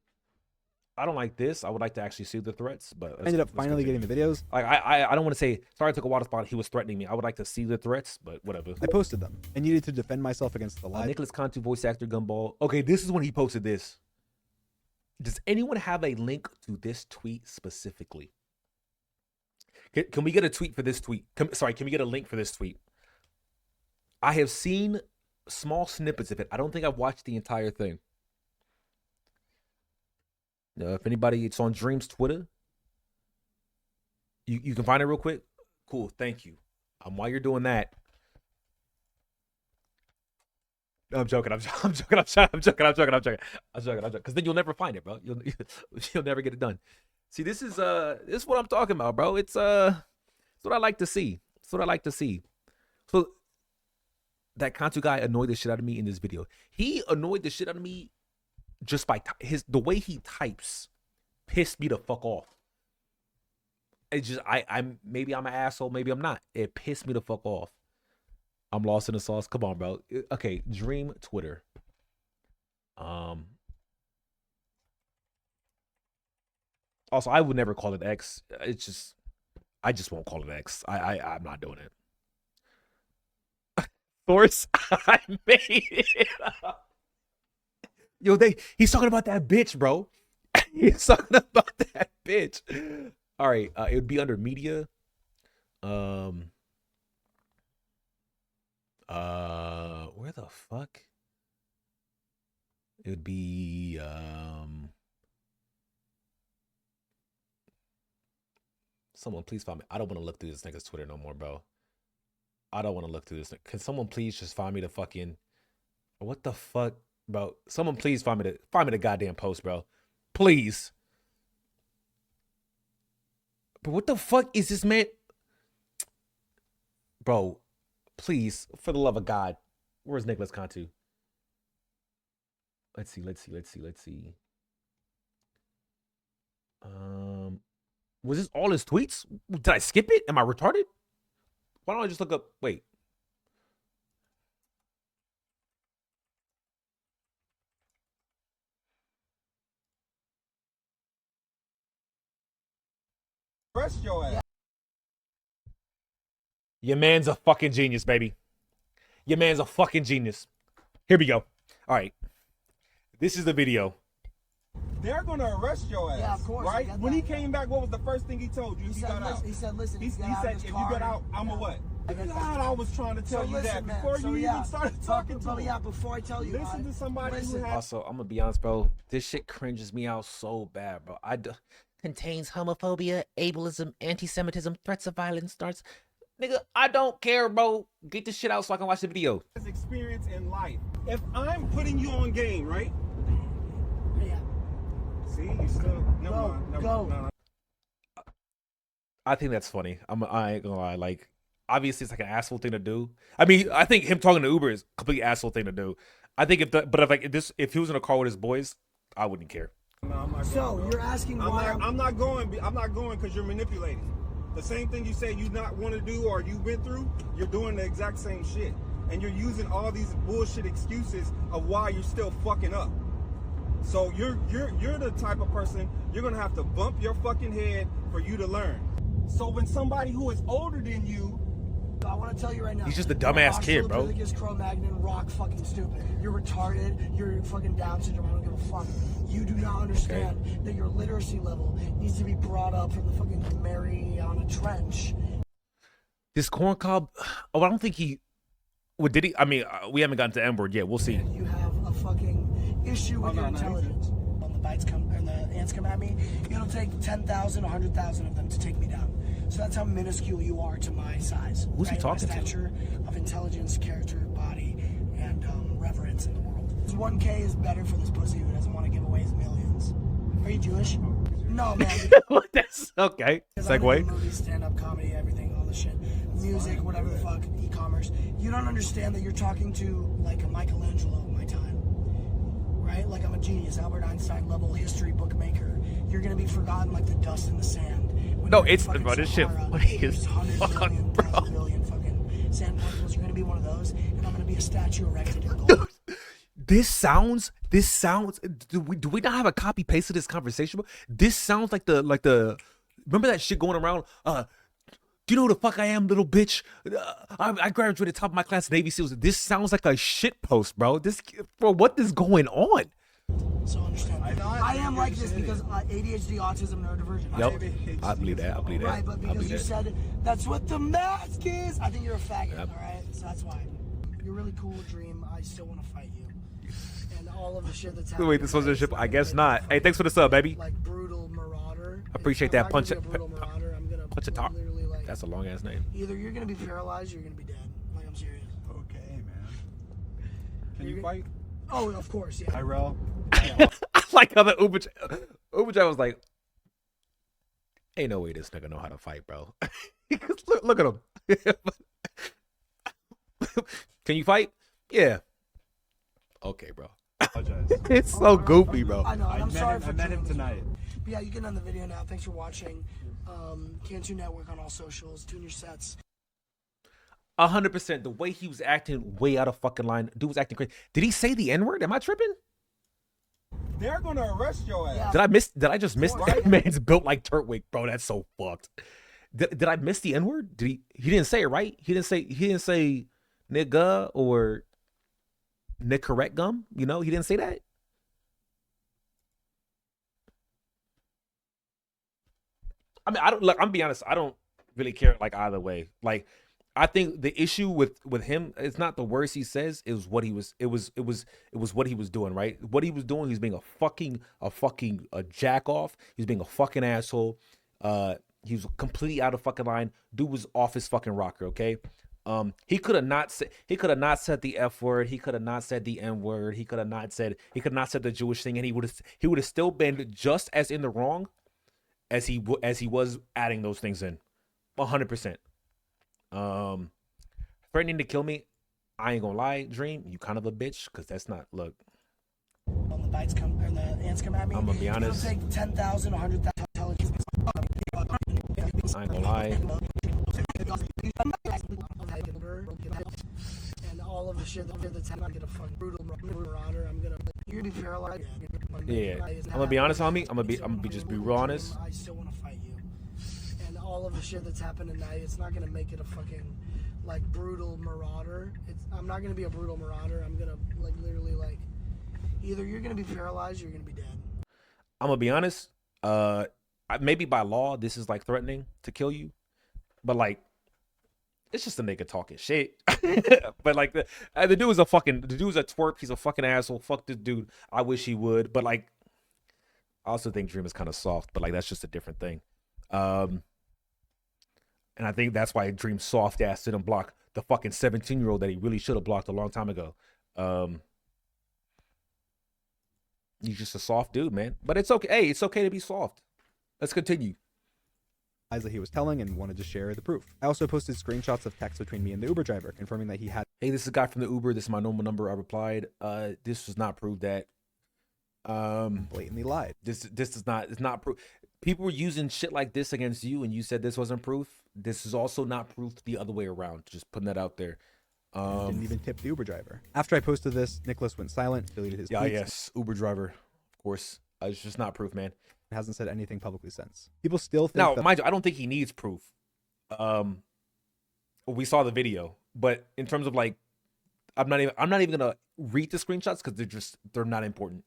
I don't like this. I would like to actually see the threats, but I ended up finally getting the videos. Like I don't want to say sorry. I took a water spot. He was threatening me. I would like to see the threats, but whatever. I posted them. I needed to defend myself against the lies. Nicholas Cantu, voice actor, Gumball. Okay, this is when he posted this. Does anyone have a link to this tweet specifically? Can we get a tweet for this tweet? Can we get a link for this tweet? I have seen small snippets of it. I don't think I've watched the entire thing. If anybody, it's on Dream's Twitter. You can find it real quick. Cool, thank you. While you're doing that, no, I'm joking. I'm joking. Because then you'll never find it, bro. You'll never get it done. See, this is what I'm talking about, bro. It's what I like to see. It's what I like to see. So that Cantu guy annoyed the shit out of me in this video. He annoyed the shit out of me just by the way he types pissed me the fuck off. It just maybe I'm an asshole, maybe I'm not. It pissed me the fuck off. I'm lost in the sauce. Come on, bro. Okay, Dream Twitter. Also, I would never call it X. It's just I just won't call it X. I'm not doing it. Source, I made it up. Yo, he's talking about that bitch, bro. He's talking about that bitch. All right, it would be under media. Where the fuck? It would be someone please find me. I don't want to look through this nigga's Twitter no more, bro. I don't want to look through this. Can someone please just find me the fucking what the fuck? Bro, someone please find me the goddamn post, bro. Please. But what the fuck is this man? Bro, please, for the love of God. Where's Nicholas Cantu? Let's see. Was this all his tweets? Did I skip it? Am I retarded? Why don't I just look up? Wait. Arrest your ass. Your man's a fucking genius, baby. Your man's a fucking genius. Here we go. All right. This is the video. They're gonna arrest your ass. Yeah, of course. Right? When he came back, what was the first thing he told you? He got out. He said, listen, he said, if you get out, I'm a what? God, I was trying to tell you that before you even started talking to me. Yeah, before I tell you, listen to somebody who has. Also, I'm gonna be honest, bro. This shit cringes me out so bad, bro. Contains homophobia, ableism, anti-Semitism, threats of violence, starts. Nigga, I don't care, bro. Get this shit out so I can watch the video. His experience in life. If I'm putting you on game, right? Yeah. See, you still never mind. Go. No. I think that's funny. I ain't gonna lie. Like, obviously, it's like an asshole thing to do. I mean, I think him talking to Uber is a complete asshole thing to do. I think if he was in a car with his boys, I wouldn't care. No, I'm not So going, you're asking why? I'm not going because you're manipulating. The same thing you say you not want to do or you went through, you're doing the exact same shit, and you're using all these bullshit excuses of why you're still fucking up. So you're the type of person you're gonna have to bump your fucking head for you to learn. So when somebody who is older than you, I want to tell you right now. He's just a dumbass kid, bro. Australopithecus Cro-Magnon, rock fucking stupid. You're retarded. You're fucking Down syndrome. I don't give a fuck. You do not understand that your literacy level needs to be brought up from the fucking Mariana Trench. This corn cob. Oh, I don't think he. What did he? I mean, we haven't gotten to N-word yet. We'll see. You have a fucking issue with your intelligence. When the bites come and the ants come at me, it'll take 10,000, 100,000 of them to take me down. So that's how minuscule you are to my size. Who's he talking my stature of intelligence, character, body, and reverence in the world. This 1K is better for this pussy who doesn't want to give away his millions. Are you Jewish? No, man. That's okay. Segue. Movies, stand-up comedy, everything, all the shit. Music, whatever the fuck, e-commerce. You don't understand that you're talking to like a Michelangelo of my time. Right? Like I'm a genius, Albert Einstein level history bookmaker. You're gonna be forgotten like the dust in the sand. No, it's bro. This shit funny as fuck, bro. Million fucking sand particles. You're gonna be one of those, and I'm gonna be a statue erected in gold. This sounds. Do we not have a copy paste of this conversation? This sounds like the. Remember that shit going around? Do you know who the fuck I am, little bitch? I graduated top of my class Navy SEALs. This sounds like a shit post, bro. What is going on? So understand. I am like this because ADHD, autism, neurodivergent. Yep. I believe that. Right, but because you said that's what the mask is, I think you're a faggot. Yep. All right, so that's why. You're really cool, Dream. I still want to fight you. And all of the shit that's happening. Wait, this was a ship? I guess not. Hey, thanks for the sub, baby. Like brutal marauder. Appreciate that. Punch it. Punch it top. That's a long ass name. Either you're gonna be paralyzed, or you're gonna be dead. Like I'm serious. Okay, man. Can you fight? Oh, of course, yeah. Tyrell. I like how the Uber was like, ain't no way this nigga know how to fight, bro. look at him. Can you fight? Yeah. Okay, bro. It's so goofy, bro. I know. I'm sorry for I met him tonight. But yeah, you can end the video now. Thanks for watching. Cantu Network on all socials. Tune your sets. 100%. The way he was acting, way out of fucking line. Dude was acting crazy. Did he say the N-word? Am I tripping? They're gonna arrest your ass. Did I just miss that man's built like Turtwig, bro? That's so fucked. Did I miss the N-word? He didn't say it, right? He didn't say nigga or correct gum. You know, he didn't say that. I mean, I'm gonna be honest, I don't really care like either way. Like, I think the issue with him, it's not the words he says, it was what he was what he was doing, right? What he was doing, he was being a jack off. He was being a fucking asshole. He was completely out of fucking line. Dude was off his fucking rocker, okay? He could have not said the F word. He could have not said the N word. He could have not said the Jewish thing, and he would have still been just as in the wrong as he was adding those things in, 100%. Threatening to kill me, I ain't gonna lie, Dream, you kind of a bitch, because that's not, look. When the bites come and the ants come at me, I'm gonna be honest. It'll take 10,000, 100,000 intelligence. I ain't gonna lie. And all of the shit that's happening, get a fucking brutal marauder. You're gonna be paralyzed. Yeah, I'm gonna be honest, homie. I'm gonna be real honest. I still want to fight you. And all of the shit that's happened tonight, it's not gonna make it a fucking like brutal marauder. I'm not gonna be a brutal marauder. I'm gonna like literally like either you're gonna be paralyzed or you're gonna be dead. I'm gonna be honest. Maybe by law this is like threatening to kill you, but like it's just a nigga talking shit. But like the dude's a twerp. He's a fucking asshole. Fuck this dude. I wish he would, but like I also think Dream is kind of soft, but like that's just a different thing. And I think that's why Dream soft ass didn't block the fucking 17-year-old that he really should have blocked a long time ago. He's just a soft dude, man. But it's okay. Hey, it's okay to be soft. Let's continue. Lies that he was telling and wanted to share the proof. I also posted screenshots of texts between me and the Uber driver confirming that he had. Hey, this is a guy from the Uber. This is my normal number. I replied. This does not prove that. Blatantly lied. This is not. It's not proof. People were using shit like this against you, and you said this wasn't proof. This is also not proof the other way around. Just putting that out there. Didn't even tip the Uber driver. After I posted this, Nicholas went silent, deleted his tweets. Yes, Uber driver, of course. It's just not proof, man. Hasn't said anything publicly since. People still think now, that. mind you, I don't think he needs proof. We saw the video, but in terms of like, I'm not even gonna read the screenshots because they're not important.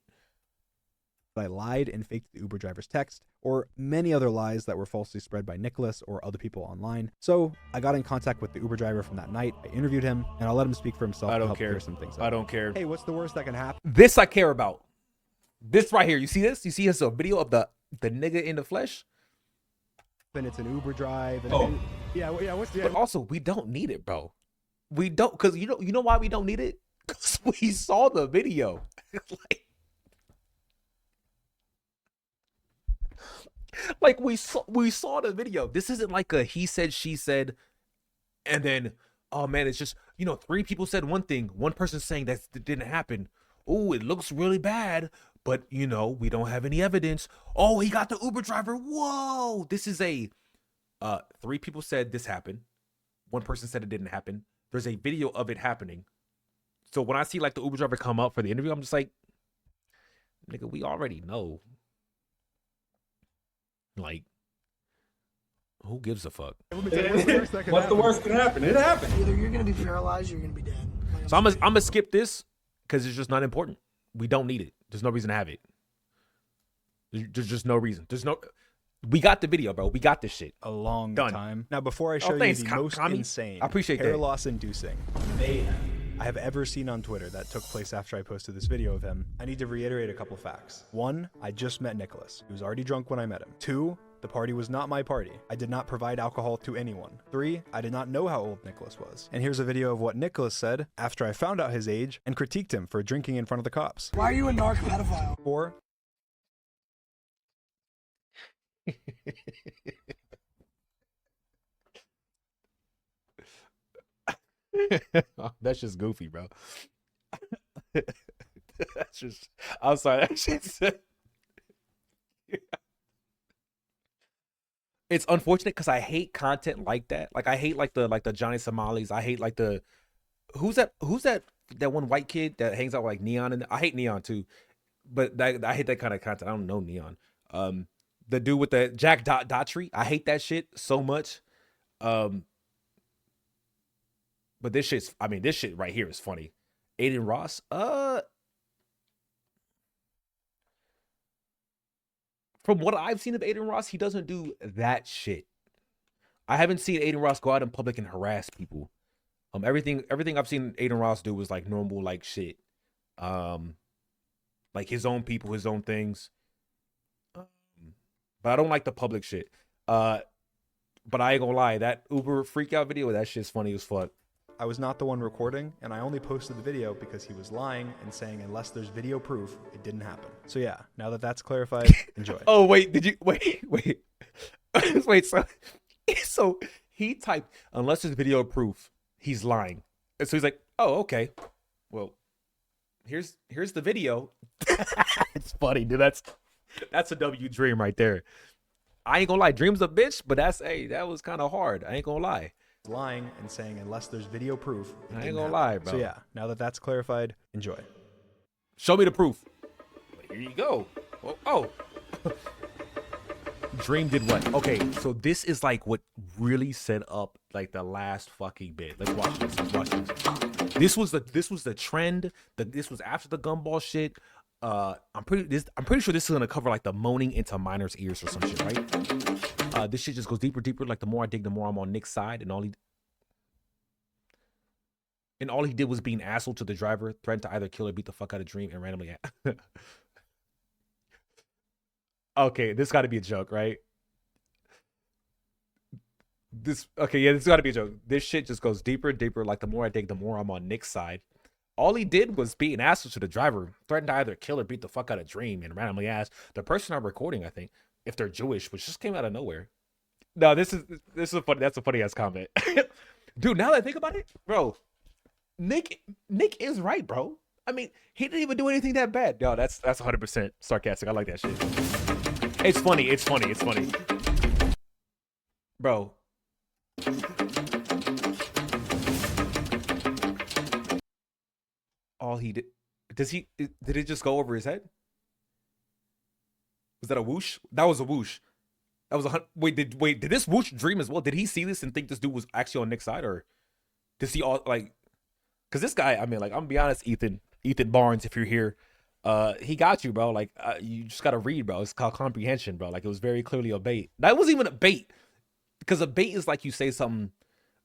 I lied and faked the Uber driver's text, or many other lies that were falsely spread by Nicholas or other people online. So I got in contact with the Uber driver from that night. I interviewed him, and I'll let him speak for himself. I to don't help care. clear some things up. I don't care. Hey, what's the worst that can happen? This I care about. This right here. You see this? You see this video of the nigga in the flesh? And it's an Uber drive. And Oh. Yeah. But also, we don't need it, bro. We don't, because you know why we don't need it? Because we saw the video. like we saw the video. This isn't like a he said, she said, and then, oh man, it's just, 3 people said one thing, one person saying that didn't happen. Oh, it looks really bad, but we don't have any evidence. Oh, he got the Uber driver. Whoa, this is a 3 people said this happened. One person said it didn't happen. There's a video of it happening. So when I see like the Uber driver come up for the interview, I'm just like, nigga, we already know. Like, who gives a fuck? What's the worst that can happen? It happened. Either you're gonna be paralyzed or you're gonna be dead. Like, So I'm gonna skip this because it's just not important. We don't need it. There's no reason to have it. There's just no reason. We got the video, bro. We got this shit. A long Done. time. Now, before I show thanks, you the most Kami. insane, I appreciate hair that. loss inducing I have ever seen on Twitter that took place after I posted this video of him, I need to reiterate a couple facts. 1, I just met Nicholas. He was already drunk when I met him. 2, the party was not my party. I did not provide alcohol to anyone. 3, I did not know how old Nicholas was. And here's a video of what Nicholas said after I found out his age and critiqued him for drinking in front of the cops. why are you a narc pedophile? 4, That's just goofy, bro. That's just, I'm sorry. That shit's, it's unfortunate because I hate content like that. Like I hate like the Johnny Somalis. I hate like the who's that one white kid that hangs out with like Neon, and I hate Neon too. But I hate that kind of content. I don't know Neon. The dude with the Jack Daughtry. I hate that shit so much. But this shit right here is funny. Aiden Ross, from what I've seen of Aiden Ross, he doesn't do that shit. I haven't seen Aiden Ross go out in public and harass people. Everything I've seen Aiden Ross do was like normal, like shit. Like his own people, his own things. But I don't like the public shit. But I ain't gonna lie, that Uber freak out video, that shit's funny as fuck. I was not the one recording, and I only posted the video because he was lying and saying unless there's video proof, it didn't happen. So yeah, now that that's clarified, enjoy. Oh wait, did you wait? Wait, so he typed unless there's video proof, he's lying. And so he's like, oh, okay. Well, here's the video. It's funny, dude. That's a W Dream right there. I ain't gonna lie, Dream's a bitch, but that was kind of hard. I ain't gonna lie. Lying and saying unless there's video proof, it I ain't didn't gonna happen. lie, bro. So yeah, now that that's clarified, enjoy. Show me the proof. Here you go. Oh. Dream did what? Okay, so this is like what really set up like the last fucking bit. Let's watch this. This was the trend. This was after the gumball shit. I'm pretty sure this is gonna cover like the moaning into minors' ears or some shit, right? This shit just goes deeper. Like the more I dig, the more I'm on Nick's side, and all he did was be an asshole to the driver, threatened to either kill or beat the fuck out of Dream, and randomly. Okay, this got to be a joke, right? This okay, yeah, this got to be a joke. This shit just goes deeper and deeper. Like the more I dig, the more I'm on Nick's side. All he did was be an asshole to the driver, threatened to either kill or beat the fuck out of Dream, and randomly asked the person I'm recording, I think, if they're Jewish, which just came out of nowhere. No, this is a funny. That's a funny ass comment, dude. Now that I think about it, bro, Nick is right, bro. I mean, he didn't even do anything that bad. No, that's 100% sarcastic. I like that shit. It's funny. It's funny. It's funny, bro. All he did, did it just go over his head? Was that a whoosh? That was a whoosh. That was wait, did this whoosh Dream as well? Did he see this and think this dude was actually on Nick's side, or does he all like? Because this guy, I mean, like, I'm gonna be honest, Ethan Barnes, if you're here, he got you, bro. Like, you just gotta read, bro. It's called comprehension, bro. Like, it was very clearly a bait. That wasn't even a bait, because a bait is like you say something.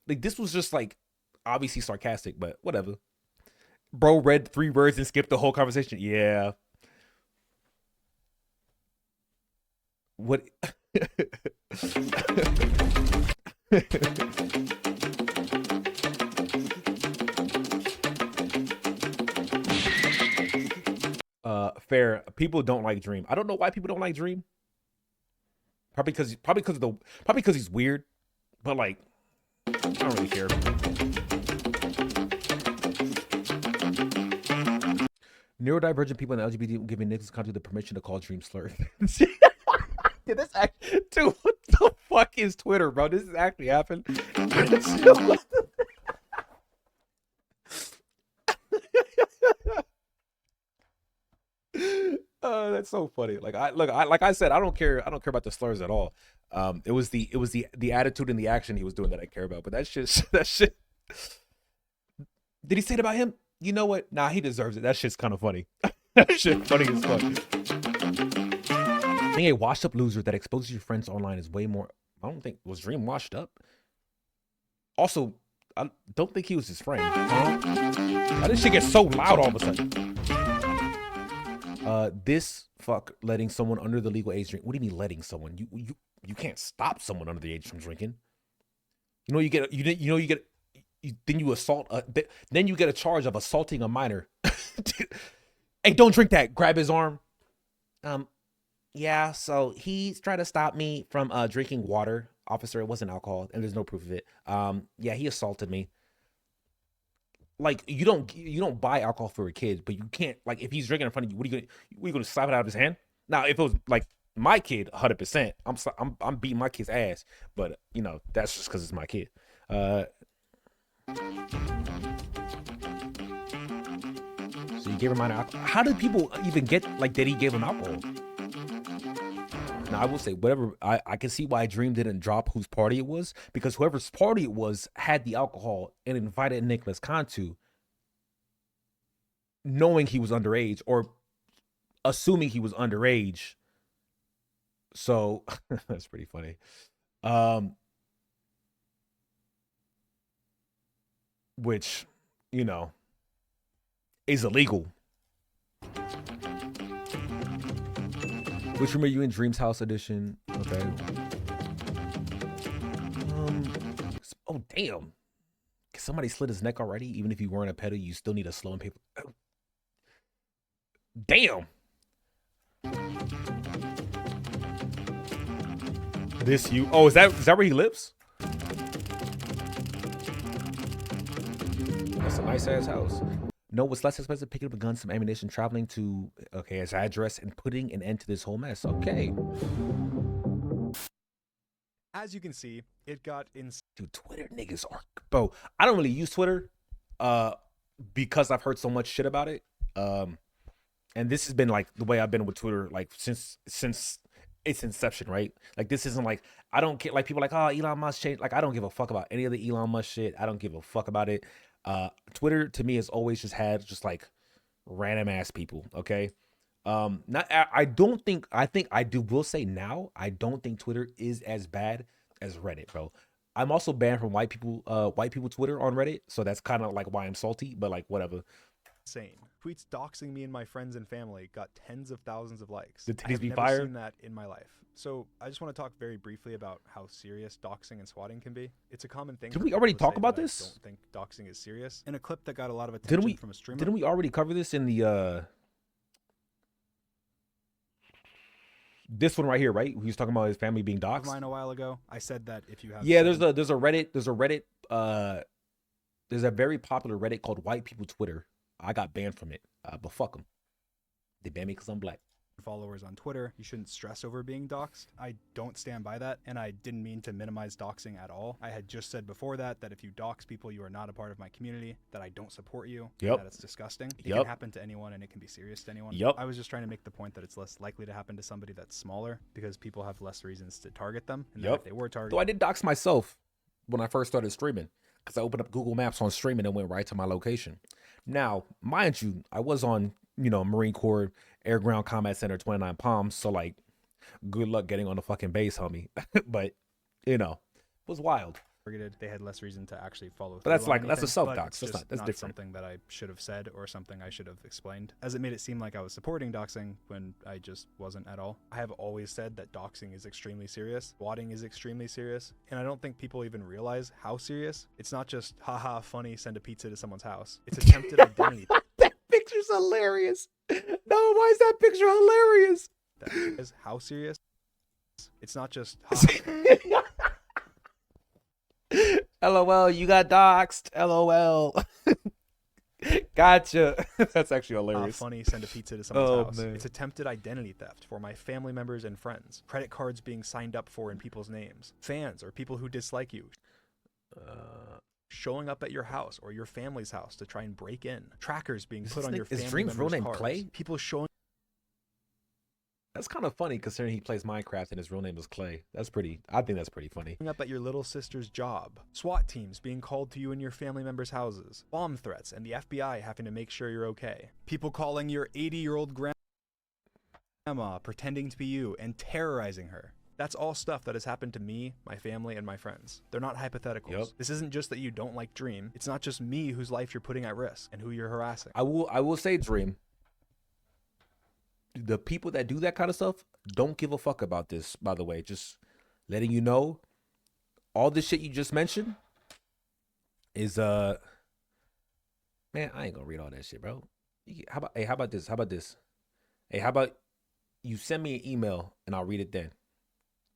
Like, this was just like obviously sarcastic, but whatever. Bro read 3 words and skipped the whole conversation. Yeah. What? Fair. People don't like Dream. I don't know why people don't like Dream. Probably because he's weird. But like, I don't really care. Neurodivergent people in the LGBT giving niggas country the permission to call Dream slur. Yeah, this dude, what the fuck is Twitter, bro? This is actually happened. That's so funny. Like I said, I don't care about the slurs at all. It was the attitude and the action he was doing that I care about. But that shit. Did he say it about him? You know what? Nah, he deserves it. That shit's kind of funny. That shit funny as fuck. Being a washed up loser that exposes your friends online is way more. I don't think was Dream washed up. Also, I don't think he was his friend. Why did shit get so loud all of a sudden? This fuck letting someone under the legal age drink. What do you mean letting someone? You can't stop someone under the age from drinking. Then you assault. Then you get a charge of assaulting a minor. Hey, don't drink that. Grab his arm. Yeah. So he's trying to stop me from drinking water, officer. It wasn't alcohol, and there's no proof of it. Yeah, he assaulted me. Like, you don't buy alcohol for a kid, but you can't, like, if he's drinking in front of you, what are you gonna slap it out of his hand? Now, if it was like my kid, 100%, I'm beating my kid's ass, but you know, that's just because it's my kid. So you gave him alcohol. How did people even get like that he gave him alcohol? Now I will say, whatever, I can see why Dream didn't drop whose party it was, because whoever's party it was had the alcohol and invited Nicholas Cantu, knowing he was underage or assuming he was underage. So that's pretty funny. Which, you know, is illegal. Which room are you in? Dream's House Edition. Okay. Oh, damn. Somebody slit his neck already? Even if you weren't a pedo, you still need a slow and paper. Damn. This you. Oh, is that where he lives? That's a nice ass house. No, what's less expensive? Picking up a gun, some ammunition, traveling to his address, and putting an end to this whole mess. Okay. As you can see, it got in. Dude, Twitter niggas are, bro. I don't really use Twitter, because I've heard so much shit about it. And this has been like the way I've been with Twitter, like since its inception, right? Like, this isn't like, I don't get like people like, oh, Elon Musk changed. Like, I don't give a fuck about any of the Elon Musk shit. I don't give a fuck about it. Twitter to me has always just had just like random ass people. Okay. I will say now, I don't think Twitter is as bad as Reddit, bro. I'm also banned from white people Twitter on Reddit. So that's kind of like why I'm salty, but like, whatever. Insane. Tweets doxing me and my friends and family got tens of thousands of likes. The I titties have be never fire? seen that in my life. So I just want to talk very briefly about how serious doxing and swatting can be. It's a common thing. Did for we people already to talk say, about but I this? don't think doxing is serious. In a clip that got a lot of attention Didn't we? from a streamer. Didn't we already cover this in the this one right here? Right? He was talking about his family being Of doxxed. mine a while ago, I said that if you have Yeah, seven- there's a Reddit there's a very popular Reddit called White People Twitter. I got banned from it, but fuck them. They banned me because I'm black. followers on Twitter, you shouldn't stress over being doxxed. I don't stand by that, and I didn't mean to minimize doxing at all. I had just said before that if you dox people, you are not a part of my community, that I don't support you, and Yep. that it's disgusting. It Yep. can happen to anyone, and it can be serious to anyone. Yep. I was just trying to make the point that it's less likely to happen to somebody that's smaller, because people have less reasons to target them, and that Yep. if they were targeted... Though I did dox myself when I first started streaming because I opened up Google Maps on streaming and went right to my location. Now, mind you, I was on, Marine Corps Air Ground Combat Center 29 Palms, so like, good luck getting on the fucking base, homie. But, it was wild. targeted, they had less reason to actually follow But that's through on like- that's a anything, self-dox. but it's That's just that's different. Something that I should have said or something I should have explained, as it made it seem like I was supporting doxing when I just wasn't at all. I have always said that doxing is extremely serious, swatting is extremely serious, and I don't think people even realize how serious. It's not just haha funny, send a pizza to someone's house. It's attempted identity. That picture's hilarious. No, why is that picture hilarious? That is how serious. It's not just haha. LOL, you got doxxed. LOL. Gotcha. That's actually hilarious. Funny, send a pizza to someone's Oh, house. man. It's attempted identity theft for my family members and friends. Credit cards being signed up for in people's names. Fans or people who dislike you. Showing up at your house or your family's house to try and break in. Trackers being Is put this on nigga- your is family Dream's real members' name cars. Clay? People showing That's kind of funny considering he plays Minecraft and his real name is Clay. I think that's pretty funny. up at your little sister's job. SWAT teams being called to you in your family members' houses. Bomb threats and the FBI having to make sure you're okay. People calling your 80-year-old grandma pretending to be you and terrorizing her. That's all stuff that has happened to me, my family, and my friends. They're not hypotheticals. Yep. This isn't just that you don't like Dream. It's not just me whose life you're putting at risk and who you're harassing. I will say, Dream, the people that do that kind of stuff don't give a fuck about this, by the way. Just letting you know, all this shit you just mentioned is man, I ain't gonna read all that shit, bro. How about this? Hey, how about you send me an email and I'll read it then.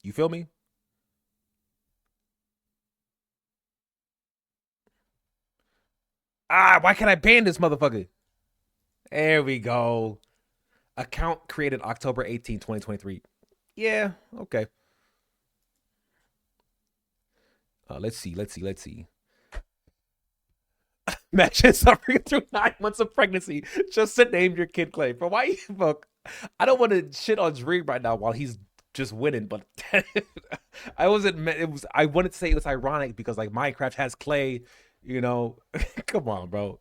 You feel me? Why can't I ban this motherfucker? There we go. Account created October 18, 2023. Yeah, okay. Let's see. Imagine suffering through 9 months of pregnancy just to name your kid Clay. But why you fuck? I don't want to shit on Dream right now while he's just winning, but I wanted to say it was ironic because like Minecraft has Clay, Come on, bro.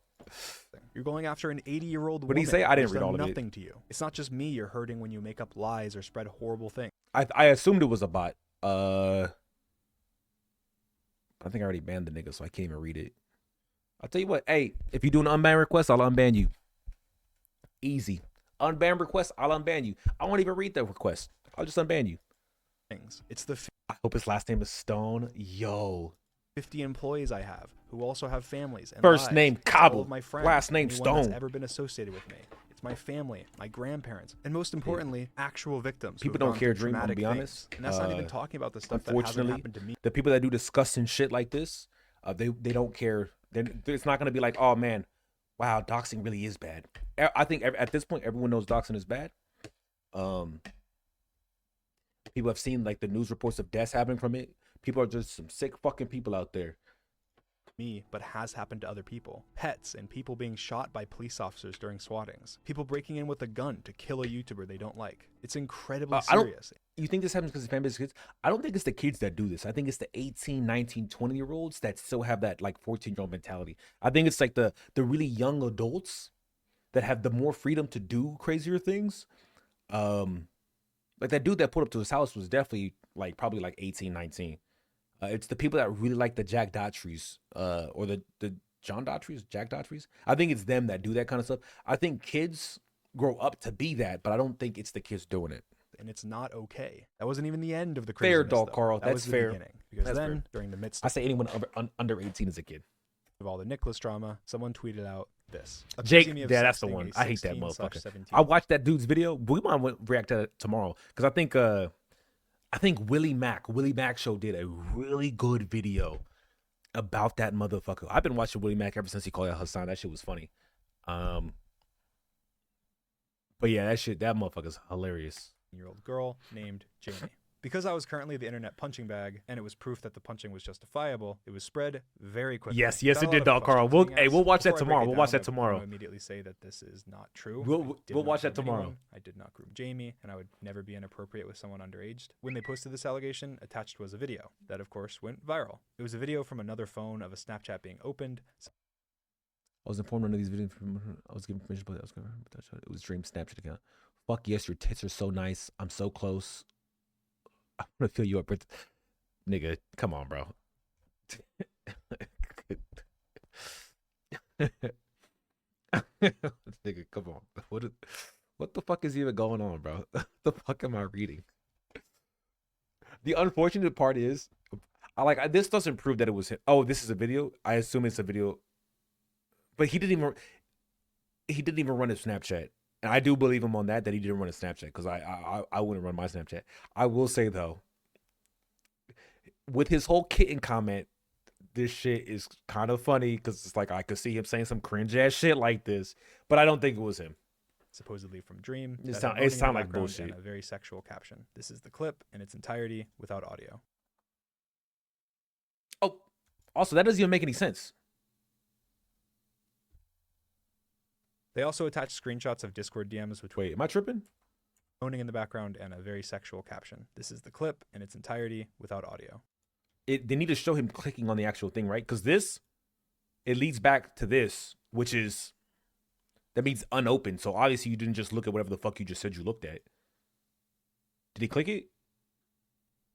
You're going after an 80-year-old woman. What did he say? I didn't who's read done all of it. nothing to you. It's not just me you're hurting when you make up lies or spread horrible things. I assumed it was a bot. I think I already banned the nigga, so I can't even read it. I'll tell you what. Hey, if you do an unban request, I'll unban you. Easy. Unban request, I'll unban you. I won't even read the request. I'll just unban you. It's the I hope his last name is Stone. Yo. 50 employees I have who also have families and First lives. name It's Cobble, all of my friends, last name anyone that's Stone. ever been associated with me. It's my family, my grandparents, and most importantly, actual victims. who People have don't gone care, through Dream, I'm gonna traumatic be things. honest. And that's not even talking about the stuff that hasn't Unfortunately, happened to me. the people that do disgusting shit like this, they don't care. It's not gonna be like, oh man, wow, doxing really is bad. I think at this point, everyone knows doxing is bad. People have seen like the news reports of deaths happening from it. People are just some sick fucking people out there. Me, but has happened to other people. Pets and people being shot by police officers during swattings. People breaking in with a gun to kill a YouTuber they don't like. It's incredibly serious. You think this happens because of fan-based kids? I don't think it's the kids that do this. I think it's the 18, 19, 20-year-olds that still have that like 14-year-old mentality. I think it's like the really young adults that have the more freedom to do crazier things. Like that dude that put up to his house was definitely like probably like 18, 19. It's the people that really like the Jack Daughtry's or the Jack Daughtry's. I think it's them that do that kind of stuff. I think kids grow up to be that, but I don't think it's the kids doing it. And it's not okay. That wasn't even the end of the Fair, craziness, dog, though. Carl. That That's was the fair. beginning. Because That's then, fair. during the midst I say anyone under 18 is a kid. of all the Nicholas drama, someone tweeted out this. Jake, Accusing me of yeah, that's the sexting one. a I hate that 16/17. motherfucker. I watched that dude's video. We might react to that tomorrow because I think Willie Mac Show did a really good video about that motherfucker. I've been watching Willie Mac ever since he called out Hassan. That shit was funny. But yeah, that motherfucker's hilarious. Year-old girl named Jamie. Because I was currently the internet punching bag, and it was proof that the punching was justifiable, it was spread very quickly. Yes, Got it a did, lot dog, of Carl. questions being We'll asked. watch that Before I break tomorrow. it We'll down, watch that I tomorrow. want to immediately say that this is not true. We'll I did not watch that groom tomorrow. anyone. I did not groom Jamie, and I would never be inappropriate with someone underage. When they posted this allegation, attached was a video that, of course, went viral. It was a video from another phone of a Snapchat being opened. I was informed none of these videos I was given permission, but it was Dream Snapchat account. Fuck yes, your tits are so nice. I'm so close. I want to fill you up, nigga. Come on, bro. Nigga, come on. What the fuck is even going on, bro? What the fuck am I reading? The unfortunate part is, this doesn't prove that it was him. Oh, this is a video. I assume it's a video, but he didn't even run his Snapchat. And I do believe him on that he didn't run a Snapchat because I wouldn't run my Snapchat. I will say though, with his whole kitten comment, this shit is kind of funny because it's like I could see him saying some cringe ass shit like this, but I don't think it was him. Supposedly from Dream. It that sound had voting in the like background bullshit. and a very sexual caption. This is the clip in its entirety without audio. Oh, also that doesn't even make any sense. They also attached screenshots of Discord DMs with Wait, am I tripping? moaning in the background and a very sexual caption. This is the clip in its entirety without audio. They need to show him clicking on the actual thing, right? Because it leads back to this, which is, that means unopened. So obviously you didn't just look at whatever the fuck you just said you looked at. Did he click it?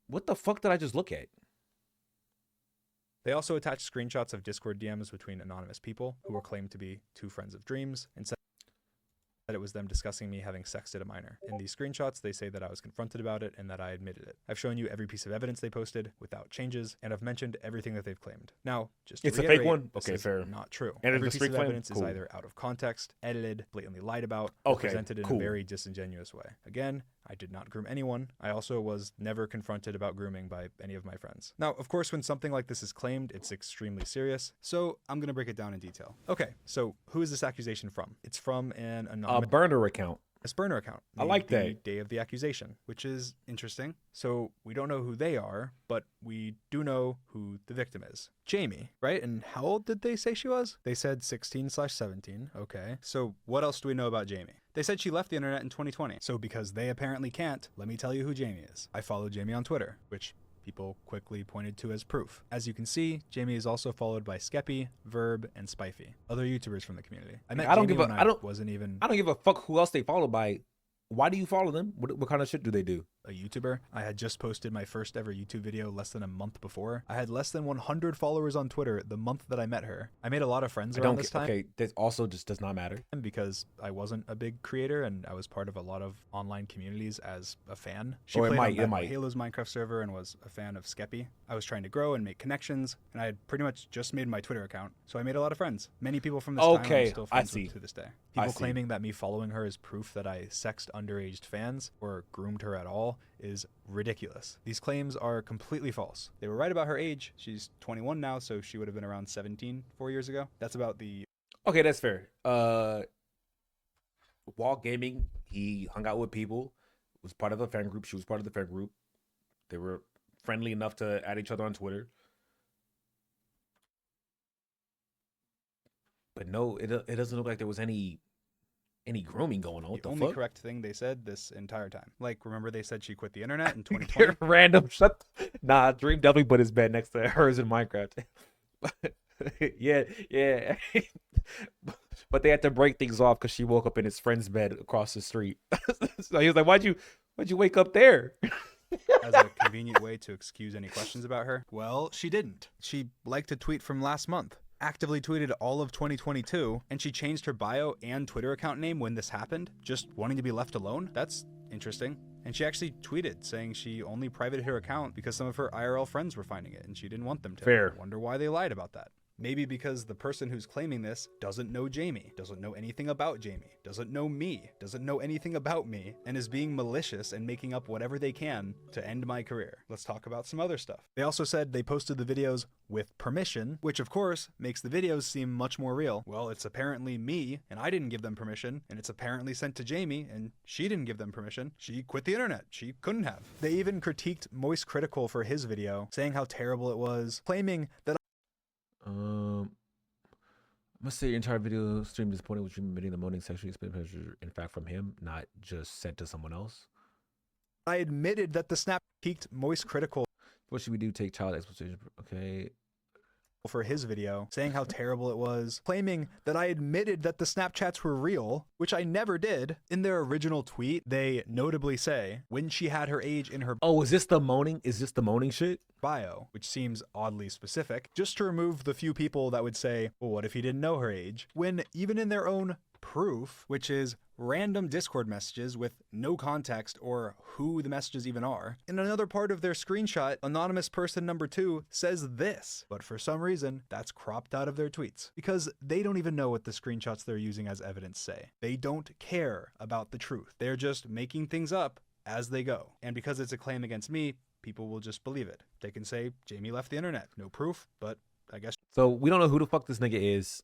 What the fuck did I just look at? They also attached screenshots of Discord DMs between anonymous people who were claimed to be two friends of Dream's and said that it was them discussing me having sexted a minor. In these screenshots, they say that I was confronted about it and that I admitted it. I've shown you every piece of evidence they posted without changes, and I've mentioned everything that they've claimed. Now, just to It's a fake reiterate, one? this Okay, is fair. not true. And Every it's a piece of fake claim? evidence is Cool. either out of context, edited, blatantly lied about, or Okay, presented in cool. a very disingenuous way. Again, I did not groom anyone. I also was never confronted about grooming by any of my friends. Now, of course, when something like this is claimed, it's extremely serious, so I'm going to break it down in detail. Okay, so who is this accusation from? It's from an A anonymous burner account. burner account. I like the that. day of the accusation, which is interesting. So we don't know who they are, but we do know who the victim is. Jamie, right? And how old did they say she was? They said 16/17. Okay. So what else do we know about Jamie? They said she left the internet in 2020. So because they apparently can't, let me tell you who Jamie is. I follow Jamie on Twitter, which people quickly pointed to as proof. As you can see, Jamie is also followed by Skeppy, Verb, and Spifey, other YouTubers from the community. I met I don't Jamie give a- when I don't- wasn't even I don't give a fuck who else they follow by. Why do you follow them? What kind of shit do they do? a YouTuber. I had just posted my first ever YouTube video less than a month before. I had less than 100 followers on Twitter the month that I met her. I made a lot of friends around this time. Okay, that also just does not matter. Because I wasn't a big creator and I was part of a lot of online communities as a fan. She Or it played might- on it might. Halo's Minecraft server and was a fan of Skeppy. I was trying to grow and make connections, and I had pretty much just made my Twitter account, so I made a lot of friends. Many people from this time Okay, I'm still I friends see. with to this day. I People see. claiming that me following her is proof that I sexed underage fans or groomed her at all is ridiculous. These claims are completely false. They were right about her age. She's 21 now, so she would have been around 17 4 years ago. That's about the Okay, that's fair. While gaming, he hung out with people, was part of a fan group. She was part of the fan group. They were friendly enough to add each other on Twitter. But no, it doesn't look like there was any grooming going on. What the the only fuck? correct thing they said this entire time. Like, remember they said she quit the internet in 2020? They're random. Nah, Dream definitely put his bed next to hers in Minecraft. yeah. But they had to break things off because she woke up in his friend's bed across the street. So he was like, "Why'd you wake up there?" As a convenient way to excuse any questions about her? Well, she didn't. She liked a tweet from last month. actively tweeted all of 2022, and she changed her bio and Twitter account name when this happened, just wanting to be left alone? That's interesting. And she actually tweeted saying she only privated her account because some of her IRL friends were finding it and she didn't want them to. Fair. Wonder why they lied about that. Maybe because the person who's claiming this doesn't know Jamie, doesn't know anything about Jamie, doesn't know me, doesn't know anything about me, and is being malicious and making up whatever they can to end my career. Let's talk about some other stuff. They also said they posted the videos with permission, which of course makes the videos seem much more real. Well, it's apparently me, and I didn't give them permission, and it's apparently sent to Jamie, and she didn't give them permission. She quit the internet. She couldn't have. They even critiqued Moist Critical for his video, saying how terrible it was, claiming that I must say your entire video stream disappointing with you admitting the moaning sexually explicit picture in fact from him, not just sent to someone else. I admitted that the snap peaked Moist Critical. What should we do? Take child exploitation. Okay. For his video, saying how terrible it was, claiming that I admitted that the Snapchats were real, which I never did. In their original tweet, they notably say when she had her age in her is this the moaning? Is this the moaning shit? Bio, which seems oddly specific, just to remove the few people that would say, well, what if he didn't know her age? When even in their own proof, which is random Discord messages with no context or who the messages even are, in another part of their screenshot, anonymous person number 2 says this, but for some reason that's cropped out of their tweets because they don't even know what the screenshots they're using as evidence say. They don't care about the truth. They're just making things up as they go. And because it's a claim against me, people will just believe it. They can say Jamie left the internet. No proof, but I guess. So we don't know who the fuck this nigga is.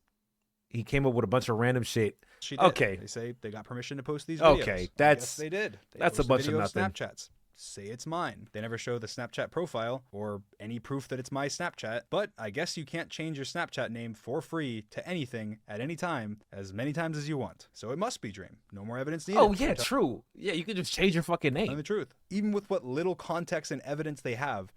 He came up with a bunch of random shit. She did. Okay. They say they got permission to post these videos. Okay, Yes, they did. That's a posted bunch of video nothing. Snapchats. Say it's mine. They never show the Snapchat profile or any proof that it's my Snapchat, but I guess you can't change your Snapchat name for free to anything at any time as many times as you want. So it must be Dream. No more evidence needed. Oh yeah, true. Yeah, you can just change your fucking name. Telling the truth. Even with what little context and evidence they have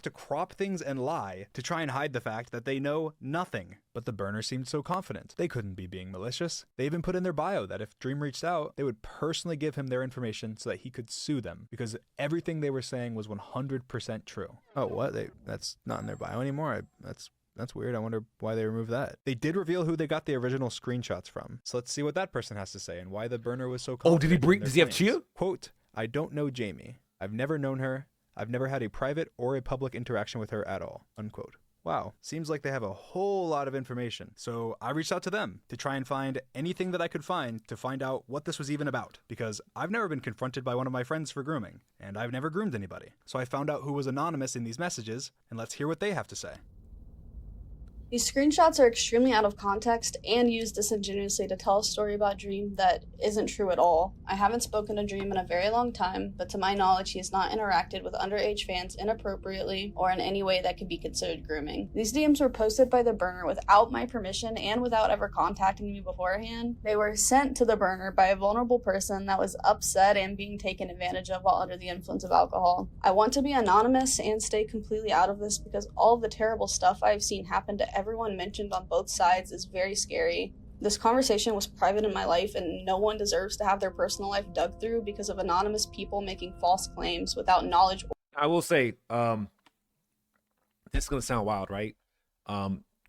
to crop things and lie to try and hide the fact that they know nothing. But the burner seemed so confident. They couldn't be being malicious. They even put in their bio that if Dream reached out, they would personally give him their information so that he could sue them because everything they were saying was 100% true. Oh, what? That's not in their bio anymore? That's weird. I wonder why they removed that. They did reveal who they got the original screenshots from. So let's see what that person has to say and why the burner was so confident. Oh, did he bring? Does he have Chia? Quote, I don't know Jamie. I've never known her. I've never had a private or a public interaction with her at all, unquote. Wow, seems like they have a whole lot of information. So I reached out to them to try and find anything that I could find to find out what this was even about, because I've never been confronted by one of my friends for grooming, and I've never groomed anybody. So I found out who was anonymous in these messages, and let's hear what they have to say. These screenshots are extremely out of context and used disingenuously to tell a story about Dream that isn't true at all. I haven't spoken to Dream in a very long time, but to my knowledge, he has not interacted with underage fans inappropriately or in any way that could be considered grooming. These DMs were posted by the burner without my permission and without ever contacting me beforehand. They were sent to the burner by a vulnerable person that was upset and being taken advantage of while under the influence of alcohol. I want to be anonymous and stay completely out of this because all of the terrible stuff I've seen happen to everyone mentioned on both sides is very scary. This conversation was private in my life and no one deserves to have their personal life dug through because of anonymous people making false claims without knowledge. I will say, this is gonna sound wild, right?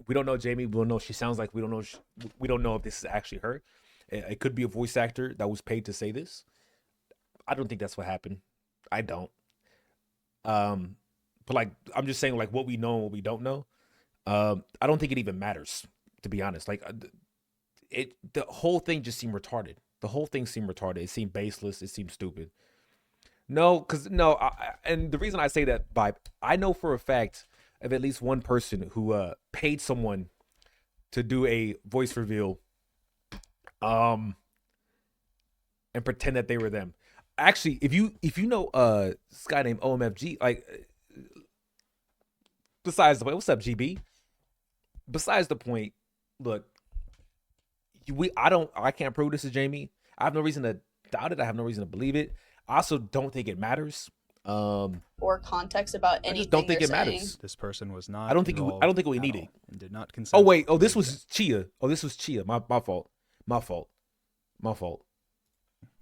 We don't know Jamie. We don't know what she sounds like. We don't know if this is actually her. It could be a voice actor that was paid to say this. I don't think that's what happened. I don't. But like, I'm just saying, like, what we know and what we don't know. I don't think it even matters, to be honest. Like, the whole thing just seemed retarded. The whole thing seemed retarded. It seemed baseless. It seemed stupid. And the reason I say that, I know for a fact of at least one person who paid someone to do a voice reveal, and pretend that they were them. Actually, if you know this guy named OMFG, like, besides the point, what's up, GB? Besides the point, look, I can't prove this is Jamie. I have no reason to doubt it. I have no reason to believe it. I also don't think it matters. Or context about anything. I just don't think it saying. matters. This person was not. I don't think we need it. And did not consent. Oh wait. Oh, this was Chia. My fault.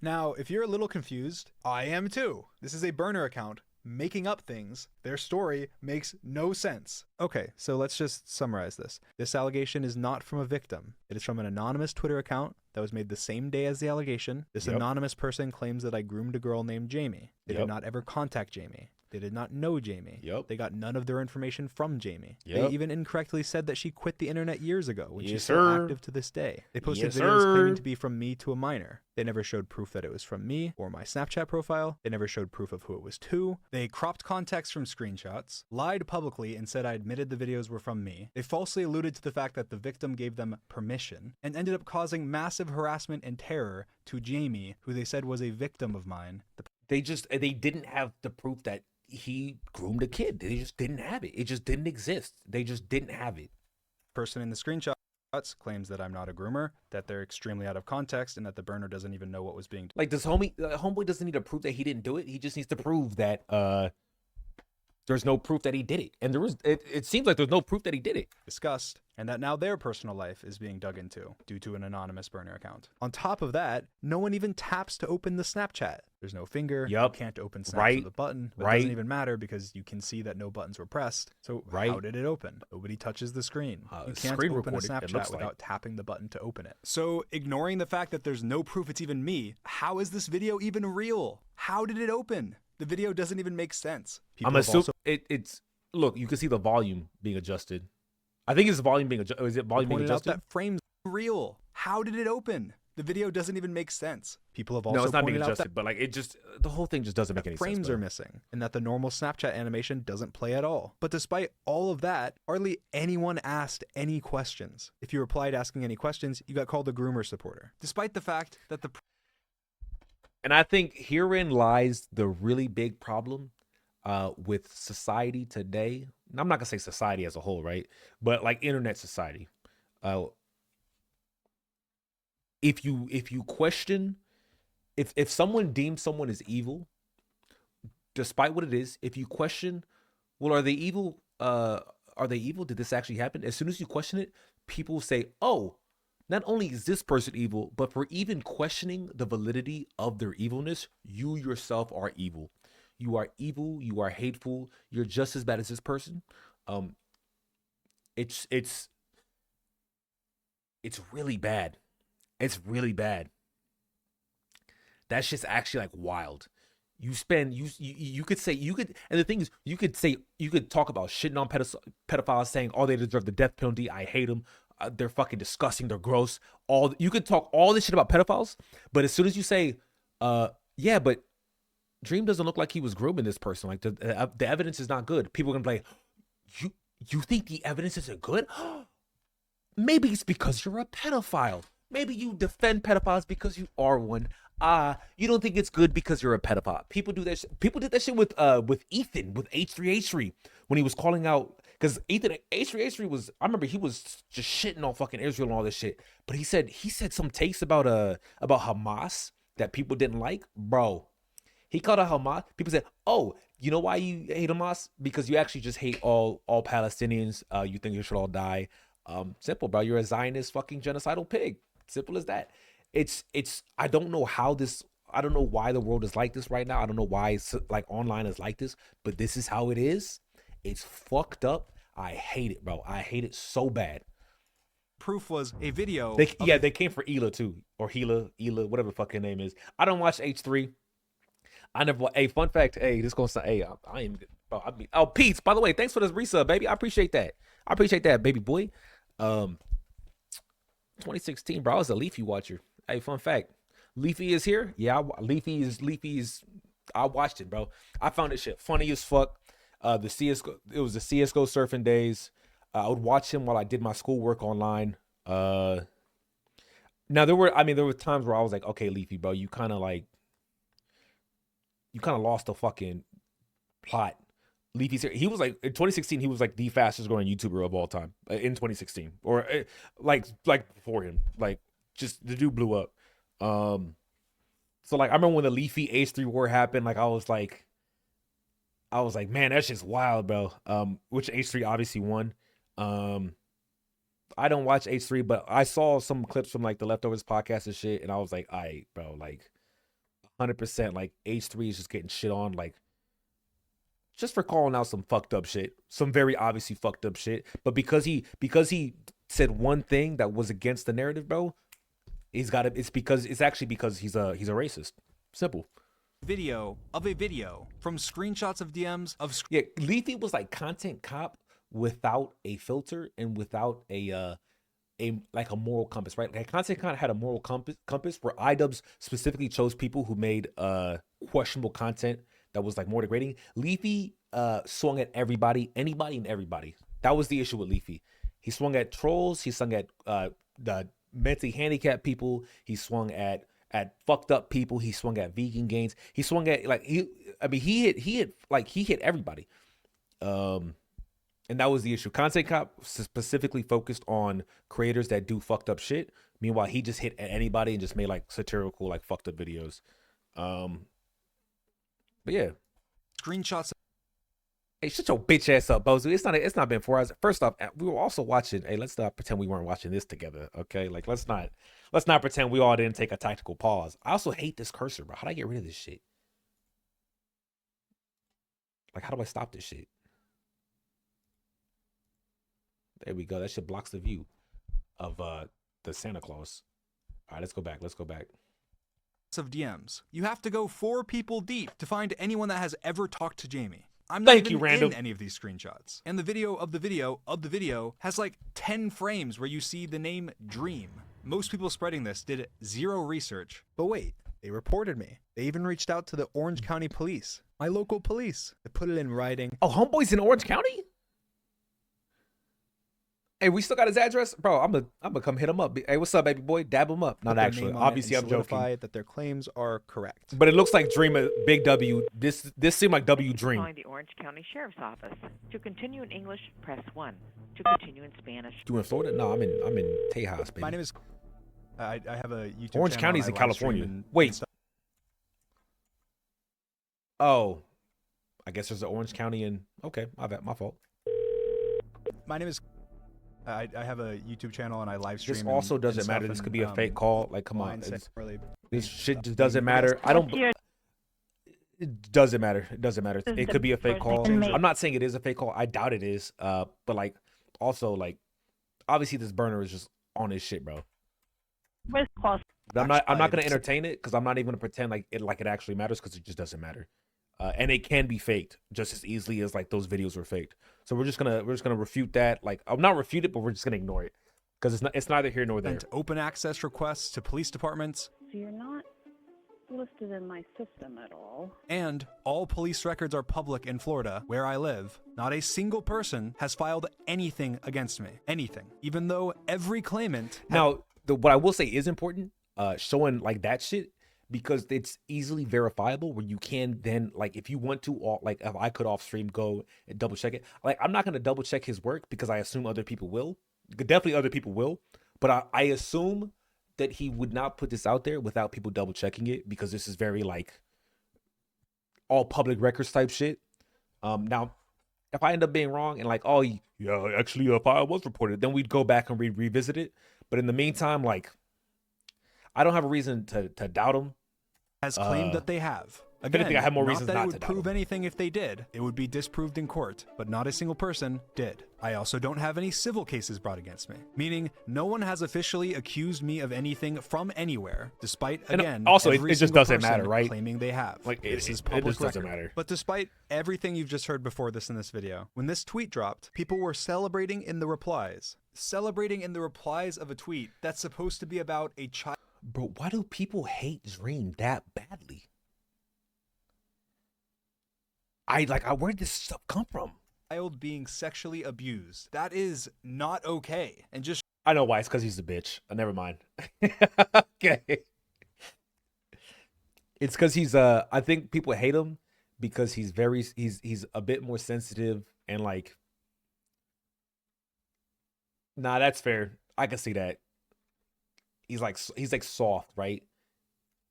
Now, if you're a little confused, I am too. This is a burner account making up things. Their story makes no sense. Okay, so let's just summarize this. This allegation is not from a victim. It is from an anonymous Twitter account that was made the same day as the allegation. This anonymous person claims that I groomed a girl named Jamie. They did not ever contact Jamie. They did not know Jamie. They got none of their information from Jamie. They even incorrectly said that she quit the internet years ago when she's still active to this day. They posted videos claiming to be from me to a minor. They never showed proof that it was from me or my Snapchat profile. They never showed proof of who it was to. They cropped context from screenshots, lied publicly and said I admitted the videos were from me. They falsely alluded to the fact that the victim gave them permission and ended up causing massive harassment and terror to Jamie, who they said was a victim of mine. They didn't have the proof that he groomed a kid. They just didn't have it. It just didn't exist. They just didn't have it. Person in the screenshots claims that I'm not a groomer, that they're extremely out of context, and that the burner doesn't even know what was being done. Like, this homeboy doesn't need to prove that he didn't do it. He just needs to prove that there's no proof that he did it. And it seems like there's no proof that he did it. Discussed, and that now their personal life is being dug into due to an anonymous burner account. On top of that, no one even taps to open the Snapchat. There's no finger. You can't open Snap with a button. But it doesn't even matter because you can see that no buttons were pressed. So how did it open? Nobody touches the screen. You can't open a Snapchat without tapping the button to open it. So ignoring the fact that there's no proof it's even me, how is this video even real? How did it open? The video doesn't even make sense. I'm assuming it's look. You can see the volume being adjusted. I think it's volume being adjusted. Is it volume being adjusted? That frame's real. How did it open? The video doesn't even make sense. People have also no, it's not being pointed out adjusted, that but like the whole thing just doesn't make any sense. Frames are missing, and that the normal Snapchat animation doesn't play at all. But despite all of that, hardly anyone asked any questions. If you replied asking any questions, you got called a groomer supporter. Despite the fact that the And I think herein lies the really big problem with society today. And I'm not gonna say society as a whole, right? But like internet society. If you question, if someone deems someone as evil, despite what it is, if you question, well, are they evil? Are they evil? Did this actually happen? As soon as you question it, people say, oh, not only is this person evil, but for even questioning the validity of their evilness, you yourself are evil. You are evil. You are hateful. You're just as bad as this person. It's really bad. It's really bad. That's just actually like wild. You could say, and the thing is, you could talk about shitting on pedophiles, saying, oh, they deserve the death penalty. I hate them. They're fucking disgusting. They're gross. You could talk all this shit about pedophiles, but as soon as you say, yeah, but Dream doesn't look like he was grooming this person. Like the evidence is not good. People are gonna be like, you think the evidence isn't good? Maybe it's because you're a pedophile. Maybe you defend pedophiles because you are one. You don't think it's good because you're a pedophile. People do that. People did that shit with Ethan, with H3H3, when he was calling out, because Ethan H3H3 was, I remember he was just shitting on fucking Israel and all this shit. But he said some takes about Hamas that people didn't like, bro. He called out Hamas. People said, oh, you know why you hate Hamas? Because you actually just hate all Palestinians. You think they should all die. Simple, bro. You're a Zionist fucking genocidal pig. Simple as that. It's I don't know why the world is like this right now. I don't know why it's like online is like this, but this is how it is. It's fucked up. I hate it, bro. I hate it so bad. Proof was a video. They came for Hila too, or Hila, whatever the fuck her name is. I don't watch H3. I never. Hey, fun fact. Hey, this gonna sound. Hey, I am. Bro, oh, Pete's. By the way, thanks for this resub, baby. I appreciate that, baby boy. 2016, bro. I was a Leafy watcher. Hey, fun fact. Leafy is here. Yeah, Leafy is. I watched it, bro. I found this shit funny as fuck. The CS:GO. It was the CS:GO surfing days. I would watch him while I did my schoolwork online. Now there were times where I was like, okay, Leafy, bro, you kind of lost the fucking plot. Leafy's here. He was like, in 2016, he was like the fastest growing YouTuber of all time in 2016, or like before him, like just the dude blew up. So like I remember when the Leafy H3 war happened, like I was like, man, that's just wild, bro. Which H3 obviously won. I don't watch H3, but I saw some clips from like the Leftovers podcast and shit, and I was like, bro, like 100%, like H3 is just getting shit on, like just for calling out some fucked up shit, some very obviously fucked up shit. But because he said one thing that was against the narrative, bro, it's actually because he's a racist. Simple. Video of a video from screenshots of DMs of Yeah, Leafy was like content cop without a filter and without a moral compass, right? Like content cop had a moral compass where iDubbbz specifically chose people who made questionable content that was like more degrading. Leafy swung at anybody and everybody. That was the issue with Leafy. He swung at trolls. He swung at the mentally handicapped people. He swung at fucked up people. He swung at vegan gains. He swung at he hit everybody. And that was the issue. Content Cop specifically focused on creators that do fucked up shit. Meanwhile, he just hit at anybody and just made like satirical, like fucked up videos. But yeah, screenshots. Hey, shut your bitch ass up, Bozu. It's not been 4 hours. First off, we were also watching. Hey, let's not pretend we weren't watching this together, okay? Like, let's not pretend we all didn't take a tactical pause. I also hate this cursor, bro. How do I get rid of this shit? Like, how do I stop this shit? There we go. That shit blocks the view of the Santa Claus. All right, let's go back. Of DMs. You have to go 4 people deep to find anyone that has ever talked to Jamie. I'm not Thank even you, Random. in any of these screenshots. And the video of the video has like 10 frames where you see the name Dream. Most people spreading this did 0 research. But wait, they reported me. They even reached out to the Orange County Police, my local police. They put it in writing. Oh, homeboy's in Orange County? Hey, we still got his address, bro. I'm gonna come hit him up. Hey, what's up, baby boy? Dab him up. Not actually. Obviously, I'm joking. That their claims are correct. But it looks like Dream, Big W. This seemed like W Dream. Calling the Orange County Sheriff's Office. To continue in English, press 1. To continue in Spanish. You in Florida? No, I'm in Tejas, baby. My name is. I have a YouTube. Orange channel. County's I in live California. stream and Wait. stuff. Oh, I guess there's an Orange County in. Okay, my fault. My name is. I have a YouTube channel and I live stream. This also doesn't matter. This could be a fake call. Like, come on. This shit just doesn't matter. It doesn't matter. It doesn't matter. It could be a fake call. I'm not saying it is a fake call. I doubt it is. But like, also like, obviously this burner is just on his shit, bro. But I'm not gonna entertain it because I'm not even gonna pretend like it actually matters because it just doesn't matter. And it can be faked just as easily as like those videos were faked. So we're just gonna refute that. Like, I'm not refute it, but we're just gonna ignore it because it's neither here nor there. Sent open access requests to police departments. So you're not listed in my system at all. And all police records are public in Florida, where I live. Not a single person has filed anything against me. Anything. Even though every claimant. Now, what I will say is important, showing like that shit, because it's easily verifiable where you can then, like, if you want to, like, if I could off stream go and double check it. Like, I'm not going to double check his work because I assume other people will. Definitely other people will. But I assume that he would not put this out there without people double checking it because this is very, like, all public records type shit. Now, if I end up being wrong and like, oh, yeah, actually, if I was reported, then we'd go back and revisit it. But in the meantime, like, I don't have a reason to doubt him. Has claimed that they have. Again, I think I have more reasons not that not it to would doubt prove him. anything if they did. It would be disproved in court, but not a single person did. I also don't have any civil cases brought against me, meaning no one has officially accused me of anything from anywhere, despite, And again, also, every it just single doesn't person matter, right? claiming they have. Like, this is it public just doesn't record. matter. But despite everything you've just heard before this in this video, when this tweet dropped, people were celebrating in the replies. Celebrating in the replies of a tweet that's supposed to be about a child. Bro, why do people hate Dream that badly? Where did this stuff come from? Child being sexually abused. That is not okay. And just I know why. It's because he's a bitch. Never mind. Okay. It's because he's I think people hate him because he's a bit more sensitive and like. Nah, that's fair. I can see that. He's like soft, right?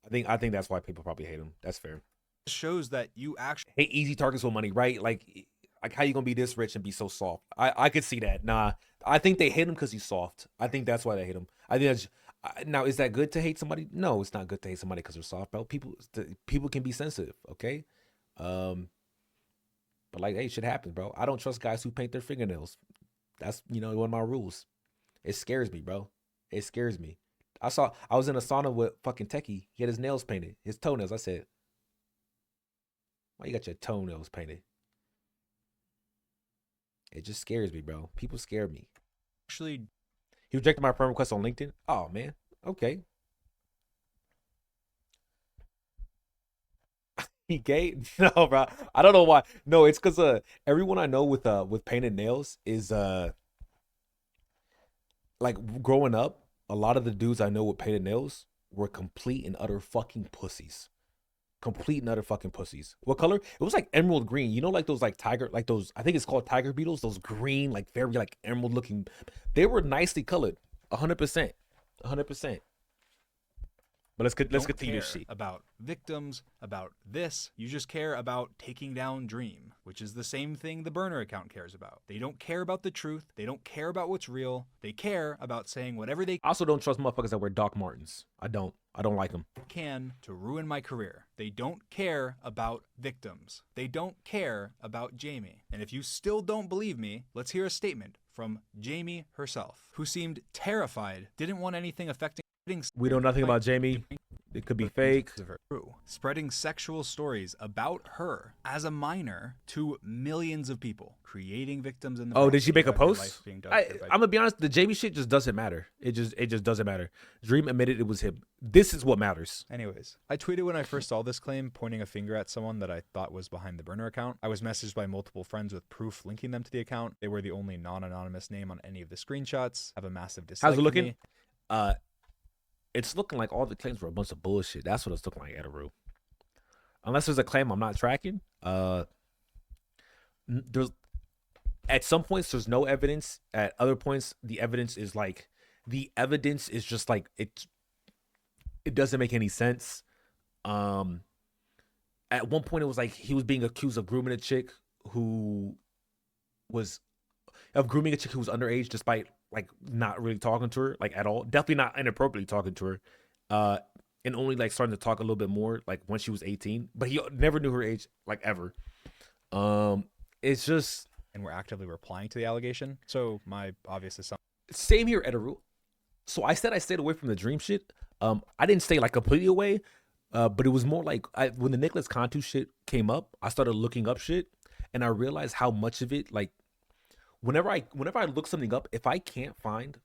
I think that's why people probably hate him. That's fair. shows that you actually hate easy targets with money, right? Like how you gonna be this rich and be so soft? I could see that. Nah, I think they hate him because he's soft. I think that's why they hate him. I think that's now. Is that good to hate somebody? No, it's not good to hate somebody because they're soft, bro. People can be sensitive, okay? But But like, hey, shit happens, bro. I don't trust guys who paint their fingernails. That's, you know, one of my rules. It scares me, bro. It scares me. I was in a sauna with fucking Techie. He had his nails painted, his toenails. I said, why you got your toenails painted? It just scares me, bro. People scare me. Actually, he rejected my friend request on LinkedIn. Oh man, okay. He gay? No, bro. I don't know why. No, it's because everyone I know with painted nails is like growing up. A lot of the dudes I know with painted nails were complete and utter fucking pussies. Complete and utter fucking pussies. What color? It was like emerald green. You know, like those like tiger, like those, I think it's called tiger beetles. Those green, like very like emerald looking. They were nicely colored. 100%. 100%. But let's continue this shit. About victims, about this. You just care about taking down Dream, which is the same thing the burner account cares about. They don't care about the truth. They don't care about what's real. They care about saying whatever they I also don't trust motherfuckers that wear Doc Martens. I don't like them. Can to ruin my career. They don't care about victims. They don't care about Jamie. And if you still don't believe me, let's hear a statement from Jamie herself, who seemed terrified, didn't want anything affecting. We know nothing about Jamie. It could be fake. Spreading sexual stories about her as a minor to millions of people, creating victims in the. Oh, did she make a post? I'm gonna be honest. The Jamie shit just doesn't matter. It just doesn't matter. Dream admitted it was him. This is what matters. Anyways, I tweeted when I first saw this claim, pointing a finger at someone that I thought was behind the burner account. I was messaged by multiple friends with proof linking them to the account. They were the only non-anonymous name on any of the screenshots. Have a massive dislike. How's it looking? It's looking like all the claims were a bunch of bullshit. That's what it's looking like, Ederu. Unless there's a claim I'm not tracking. There's at some points there's no evidence. At other points, the evidence is just like it doesn't make any sense. At one point it was like he was being accused of grooming a chick who was underage, despite like not really talking to her like at all. Definitely not inappropriately talking to her. And only like starting to talk a little bit more like when she was 18. But he never knew her age like ever. It's just, and we're actively replying to the allegation. So my obvious assumption. Same here, Ederu. So I said I stayed away from the Dream shit. I didn't stay like completely away. But it was more like when the Nicholas Cantu shit came up, I started looking up shit, and I realized how much of it, like, whenever I look something up, if I can't find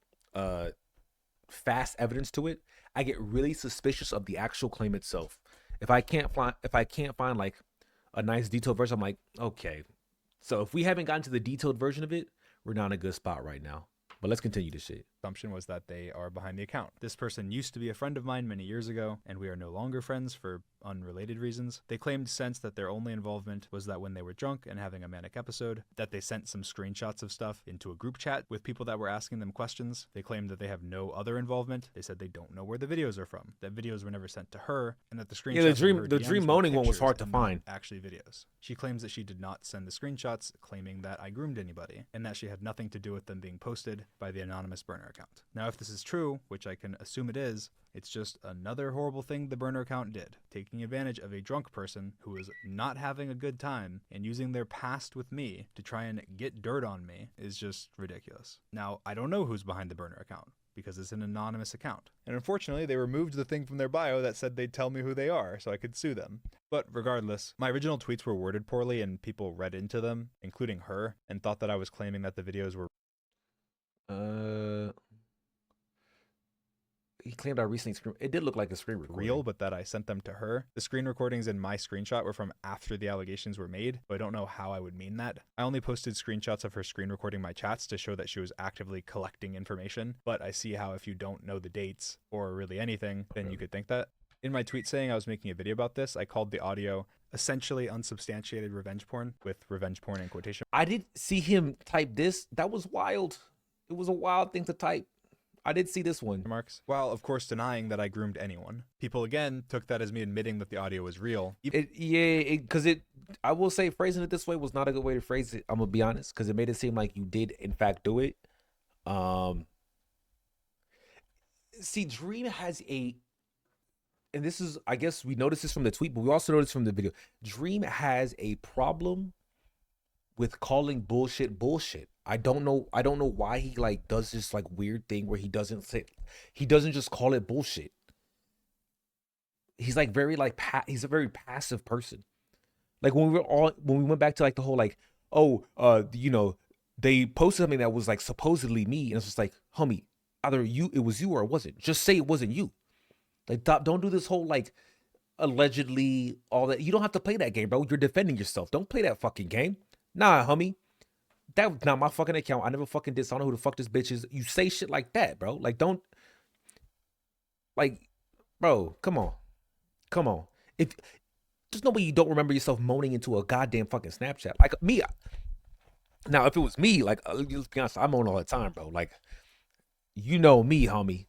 fast evidence to it, I get really suspicious of the actual claim itself. If I can't find like a nice detailed version, I'm like, okay. So if we haven't gotten to the detailed version of it, we're not in a good spot right now. But let's continue this shit. Assumption was that they are behind the account. This person used to be a friend of mine many years ago, and we are no longer friends for unrelated reasons. They claimed since that their only involvement was that when they were drunk and having a manic episode, that they sent some screenshots of stuff into a group chat with people that were asking them questions. They claimed that they have no other involvement. They said they don't know where the videos are from, that videos were never sent to her, and that the screenshots the dream moaning one was hard to find. Actually videos. She claims that she did not send the screenshots, claiming that I groomed anybody, and that she had nothing to do with them being posted by the anonymous burner account. Now, if this is true, which I can assume it is, it's just another horrible thing the burner account did. Taking advantage of a drunk person who was not having a good time and using their past with me to try and get dirt on me is just ridiculous. Now, I don't know who's behind the burner account because it's an anonymous account. And unfortunately, they removed the thing from their bio that said they'd tell me who they are so I could sue them. But regardless, my original tweets were worded poorly and people read into them, including her, and thought that I was claiming that the videos were he claimed I recently screen. It did look like a screen recording. Real, but that I sent them to her. The screen recordings in my screenshot were from after the allegations were made, so I don't know how I would mean that. I only posted screenshots of her screen recording my chats to show that she was actively collecting information, but I see how if you don't know the dates or really anything, then you could think that. In my tweet saying I was making a video about this, I called the audio essentially unsubstantiated revenge porn, with revenge porn in quotation. I did see him type this. That was wild. It was a wild thing to type. I did see this one. Marks. While, of course, denying that I groomed anyone. People, again, took that as me admitting that the audio was real. I will say phrasing it this way was not a good way to phrase it. I'm going to be honest, because it made it seem like you did, in fact, do it. See, Dream has and this is, I guess we noticed this from the tweet, but we also noticed from the video. Dream has a problem with calling bullshit bullshit. I don't know why he like does this like weird thing where he doesn't just call it bullshit. He's like very like he's a very passive person. Like when we went back to like the whole like, oh, they posted something that was like supposedly me, and it's just like, homie, either it was you or it wasn't. Just say it wasn't you. Like, don't do this whole like allegedly all that. You don't have to play that game, bro. You're defending yourself. Don't play that fucking game. Nah, homie. That was not my fucking account. I never fucking did. So I don't know who the fuck this bitch is. You say shit like that, bro. Like, don't. Like, bro, come on. If there's no way you don't remember yourself moaning into a goddamn fucking Snapchat. Like me. Now, if it was me, like, let's be honest, I moan all the time, bro. Like, you know me, homie.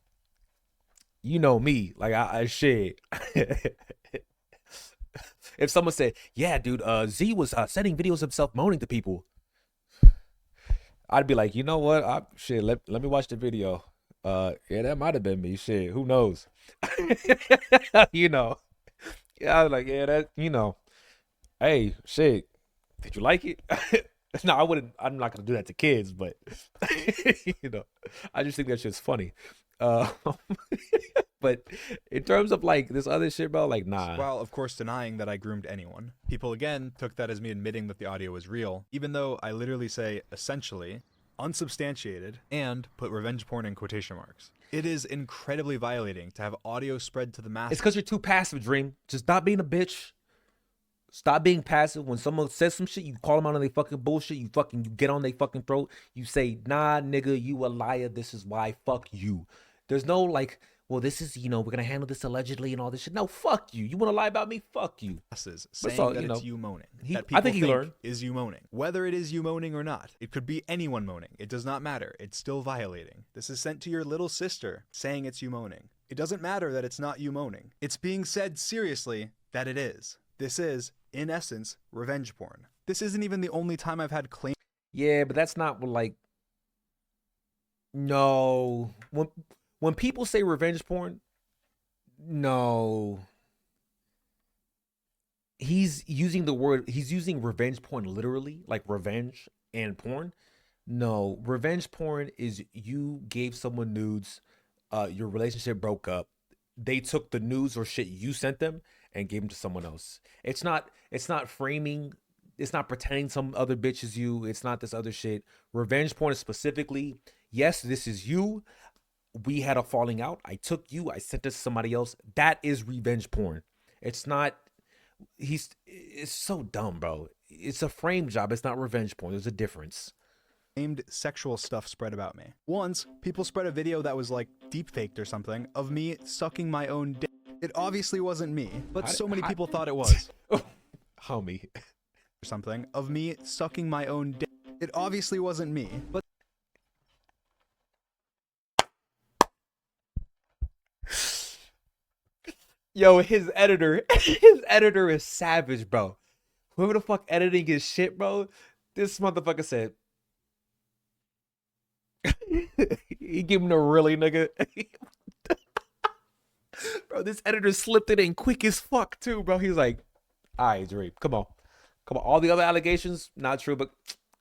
You know me. Like, I shit. If someone said, yeah, dude, Z was sending videos of himself moaning to people, I'd be like, you know what? Let me watch the video. Yeah, that might have been me. Shit, who knows? You know. Yeah, I was like, yeah, that, hey, shit, did you like it? No, I wouldn't. I'm not gonna do that to kids, but I just think that shit's funny. But in terms of like this other shit, bro, like, nah. While of course denying that I groomed anyone, people again took that as me admitting that the audio was real, even though I literally say essentially, unsubstantiated, and put revenge porn in quotation marks. It is incredibly violating to have audio spread to the masses. It's because you're too passive, Dream. Just stop being a bitch. Stop being passive. When someone says some shit, you call them out on their fucking bullshit. You get on their fucking throat. You say, nah, nigga, you a liar. This is why. Fuck you. There's no like, well, this is, we're going to handle this allegedly and all this shit. No, fuck you. You want to lie about me? Fuck you. Saying that it's you moaning. I think he learned. Is you moaning. Whether it is you moaning or not, it could be anyone moaning. It does not matter. It's still violating. This is sent to your little sister saying it's you moaning. It doesn't matter that it's not you moaning. It's being said seriously that it is. This is, in essence, revenge porn. This isn't even the only time I've had claim. Yeah, but that's not what, like, no. When people say revenge porn, no. He's using revenge porn literally, like revenge and porn. No, revenge porn is you gave someone nudes, your relationship broke up, they took the news or shit you sent them and gave them to someone else. It's not framing, it's not pretending some other bitch is you, it's not this other shit. Revenge porn is specifically, yes, this is you. We had a falling out. I took you. I sent this to somebody else. That is revenge porn. It's not. It's so dumb, bro. It's a frame job. It's not revenge porn. There's a difference. Claimed sexual stuff spread about me. Once, people spread a video that was like deepfaked or something of me sucking my own dick. It obviously wasn't me, but so many people thought it was. Homie. Or something of me sucking my own dick. It obviously wasn't me, but. Yo, his editor is savage, bro. Whoever the fuck editing his shit, bro, this motherfucker said, he gave him the really, nigga. Bro, this editor slipped it in quick as fuck, too, bro. He's like, all right, Drake, come on. All the other allegations, not true, but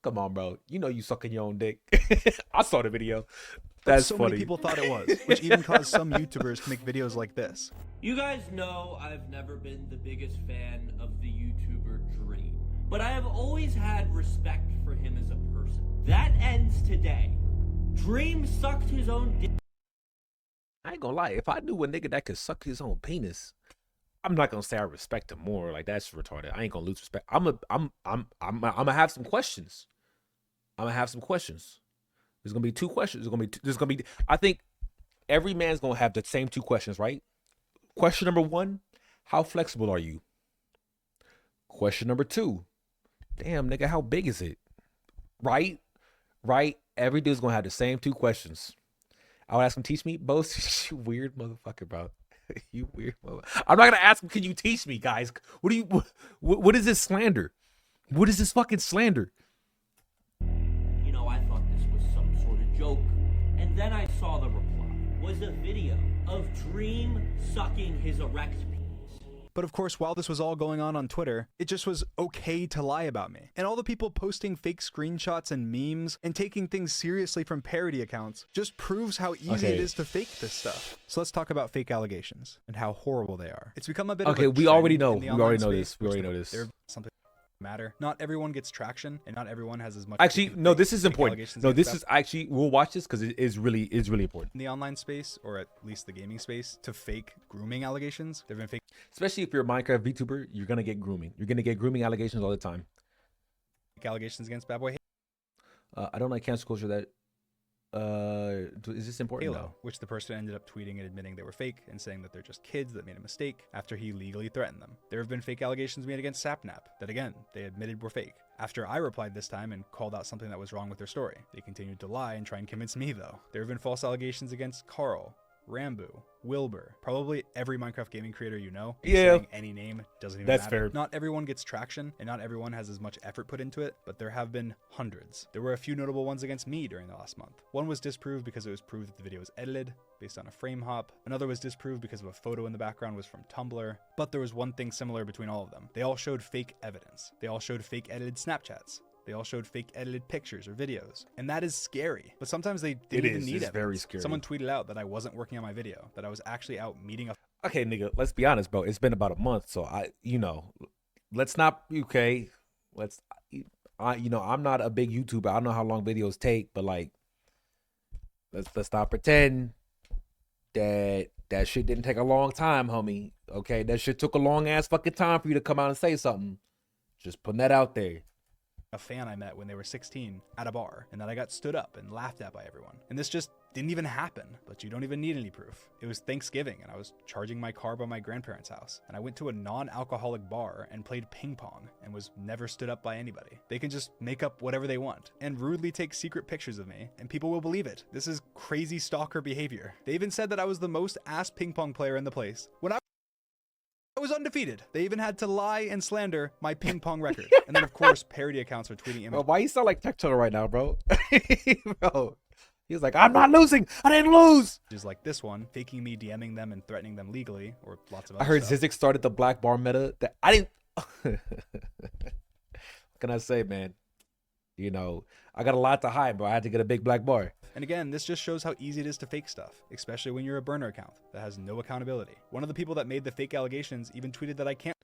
come on, bro. You know you sucking your own dick. I saw the video. That's so funny. Many people thought it was, which even caused some YouTubers to make videos like this. You guys know I've never been the biggest fan of the YouTuber Dream, but I have always had respect for him as a person. That ends today. Dream sucked his own dick. I ain't gonna lie. If I knew a nigga that could suck his own penis, I'm not gonna say I respect him more. Like, that's retarded. I ain't gonna lose respect. I'm gonna have some questions. There's gonna be two questions. There's gonna be. I think every man's gonna have the same two questions, right? Question number 1: how flexible are you? Question number 2: damn, nigga, how big is it? Right. Every dude's gonna have the same two questions. I would ask him, teach me both. You weird motherfucker, bro. You weird motherfucker. I'm not gonna ask him, can you teach me, guys? What is this slander? What is this fucking slander? Joke, and then I saw the reply was a video of Dream sucking his erect penis. But of course, while this was all going on Twitter, it just was okay to lie about me. And all the people posting fake screenshots and memes and taking things seriously from parody accounts just proves how easy it is to fake this stuff. So let's talk about fake allegations and how horrible they are. It's become a bit of a we already trend know. in the We online already know space, this. We which already know this. there- something matter. Not everyone gets traction, and not everyone has as much. Actually, no, this is fake important. allegations No, against this them. is actually, we'll watch this because it is really important. In the online space, or at least the gaming space, to fake grooming allegations. There've been fake Especially if you're a Minecraft VTuber, you're gonna get grooming. You're gonna get grooming allegations all the time. allegations against Bad Boy I don't like cancel culture that. Is this important? Halo, No. which the person ended up tweeting and admitting they were fake and saying that they're just kids that made a mistake after he legally threatened them. There have been fake allegations made against Sapnap that, again, they admitted were fake. After I replied this time and called out something that was wrong with their story, they continued to lie and try and convince me, though. There have been false allegations against Carl, Rambu, Wilbur, probably every Minecraft gaming creator you know. Yeah. Saying any name doesn't even That's matter. fair. Not everyone gets traction, and not everyone has as much effort put into it, but there have been hundreds. There were a few notable ones against me during the last month. One was disproved because it was proved that the video was edited, based on a frame hop. Another was disproved because of a photo in the background was from Tumblr. But there was one thing similar between all of them. They all showed fake evidence. They all showed fake edited Snapchats. They all showed fake edited pictures or videos. And that is scary. But sometimes they didn't even need It's evidence. very scary. Someone tweeted out that I wasn't working on my video, that I was actually out meeting a Okay, nigga, let's be honest, bro. It's been about a month, so let's not. Okay, I'm not a big YouTuber. I don't know how long videos take, but like, let's not pretend that shit didn't take a long time, homie. Okay, that shit took a long ass fucking time for you to come out and say something. Just putting that out there. a fan I met when they were 16 at a bar, and that I got stood up and laughed at by everyone. And this just didn't even happen, but you don't even need any proof. It was Thanksgiving, and I was charging my car by my grandparents' house, and I went to a non-alcoholic bar and played ping pong and was never stood up by anybody. They can just make up whatever they want and rudely take secret pictures of me, and people will believe it. This is crazy stalker behavior. They even said that I was the most ass ping pong player in the place when I was undefeated. They even had to lie and slander my ping pong record. And then, of course, parody accounts are tweeting images. Bro, why you sound like Tech Turtle right now, bro? Bro, he's like, I'm not losing. I didn't lose. Just like this one, faking me DMing them and threatening them legally, or lots of I other heard stuff. Zizek started the black bar meta. That I didn't. What can I say, man? You know, I got a lot to hide, bro. I had to get a big black bar. And again, this just shows how easy it is to fake stuff, especially when you're a burner account that has no accountability. One of the people that made the fake allegations even tweeted that I can't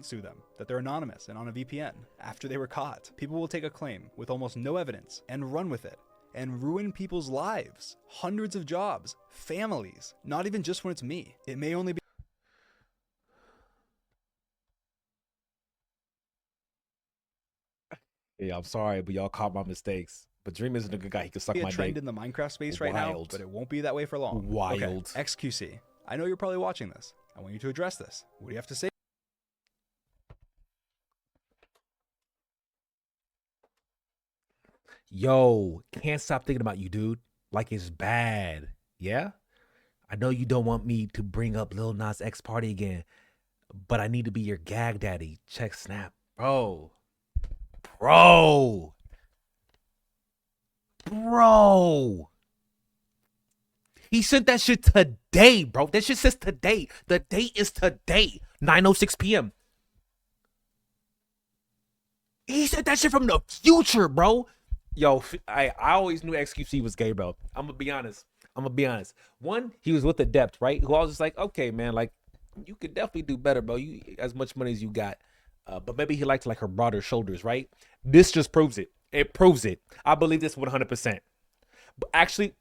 sue them, that they're anonymous and on a VPN after they were caught. People will take a claim with almost no evidence and run with it and ruin people's lives, hundreds of jobs, families, not even just when it's me. It may only be Yeah, I'm sorry, but y'all caught my mistakes. But Dream isn't a good guy. He can suck a my trend dick. in the Minecraft space right now, Wild. but it won't be that way for long. Wild. Okay, XQC, I know you're probably watching this. I want you to address this. What do you have to say? Yo, can't stop thinking about you, dude. Like it's bad. Yeah? I know you don't want me to bring up Lil Nas X party again, but I need to be your gag daddy. Check Snap. Bro. He sent that shit today, bro. That shit says today. The date is today, 9:06 p.m. He sent that shit from the future, bro. Yo, I always knew XQC was gay, bro. I'm gonna be honest. One, he was with Adept, right? Who I was just like, okay, man, like you could definitely do better, bro. You as much money as you got, but maybe he liked like her broader shoulders, right? This just proves it. It proves it. I believe this 100%. But actually,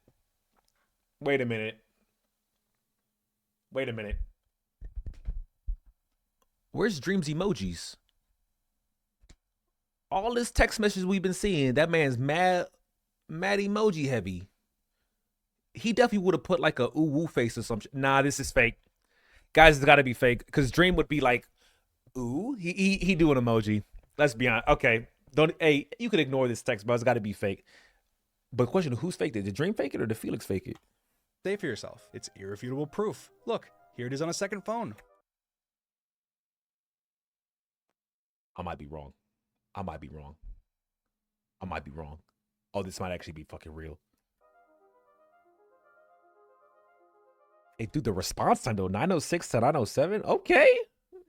wait a minute. Where's Dream's emojis? All this text messages we've been seeing, that man's mad emoji heavy. He definitely would have put like a ooh woo face or something. Nah, this is fake. Guys, it's gotta be fake. Cause Dream would be like, ooh, he do an emoji. Let's be honest. Okay. Hey, you could ignore this text, but it's gotta be fake. But question, who's faked it? Did Dream fake it or did Felix fake it? Say for yourself. It's irrefutable proof. Look, here it is on a second phone. I might be wrong. Oh, this might actually be fucking real. Hey, dude, the response time though, 906 to 907. Okay.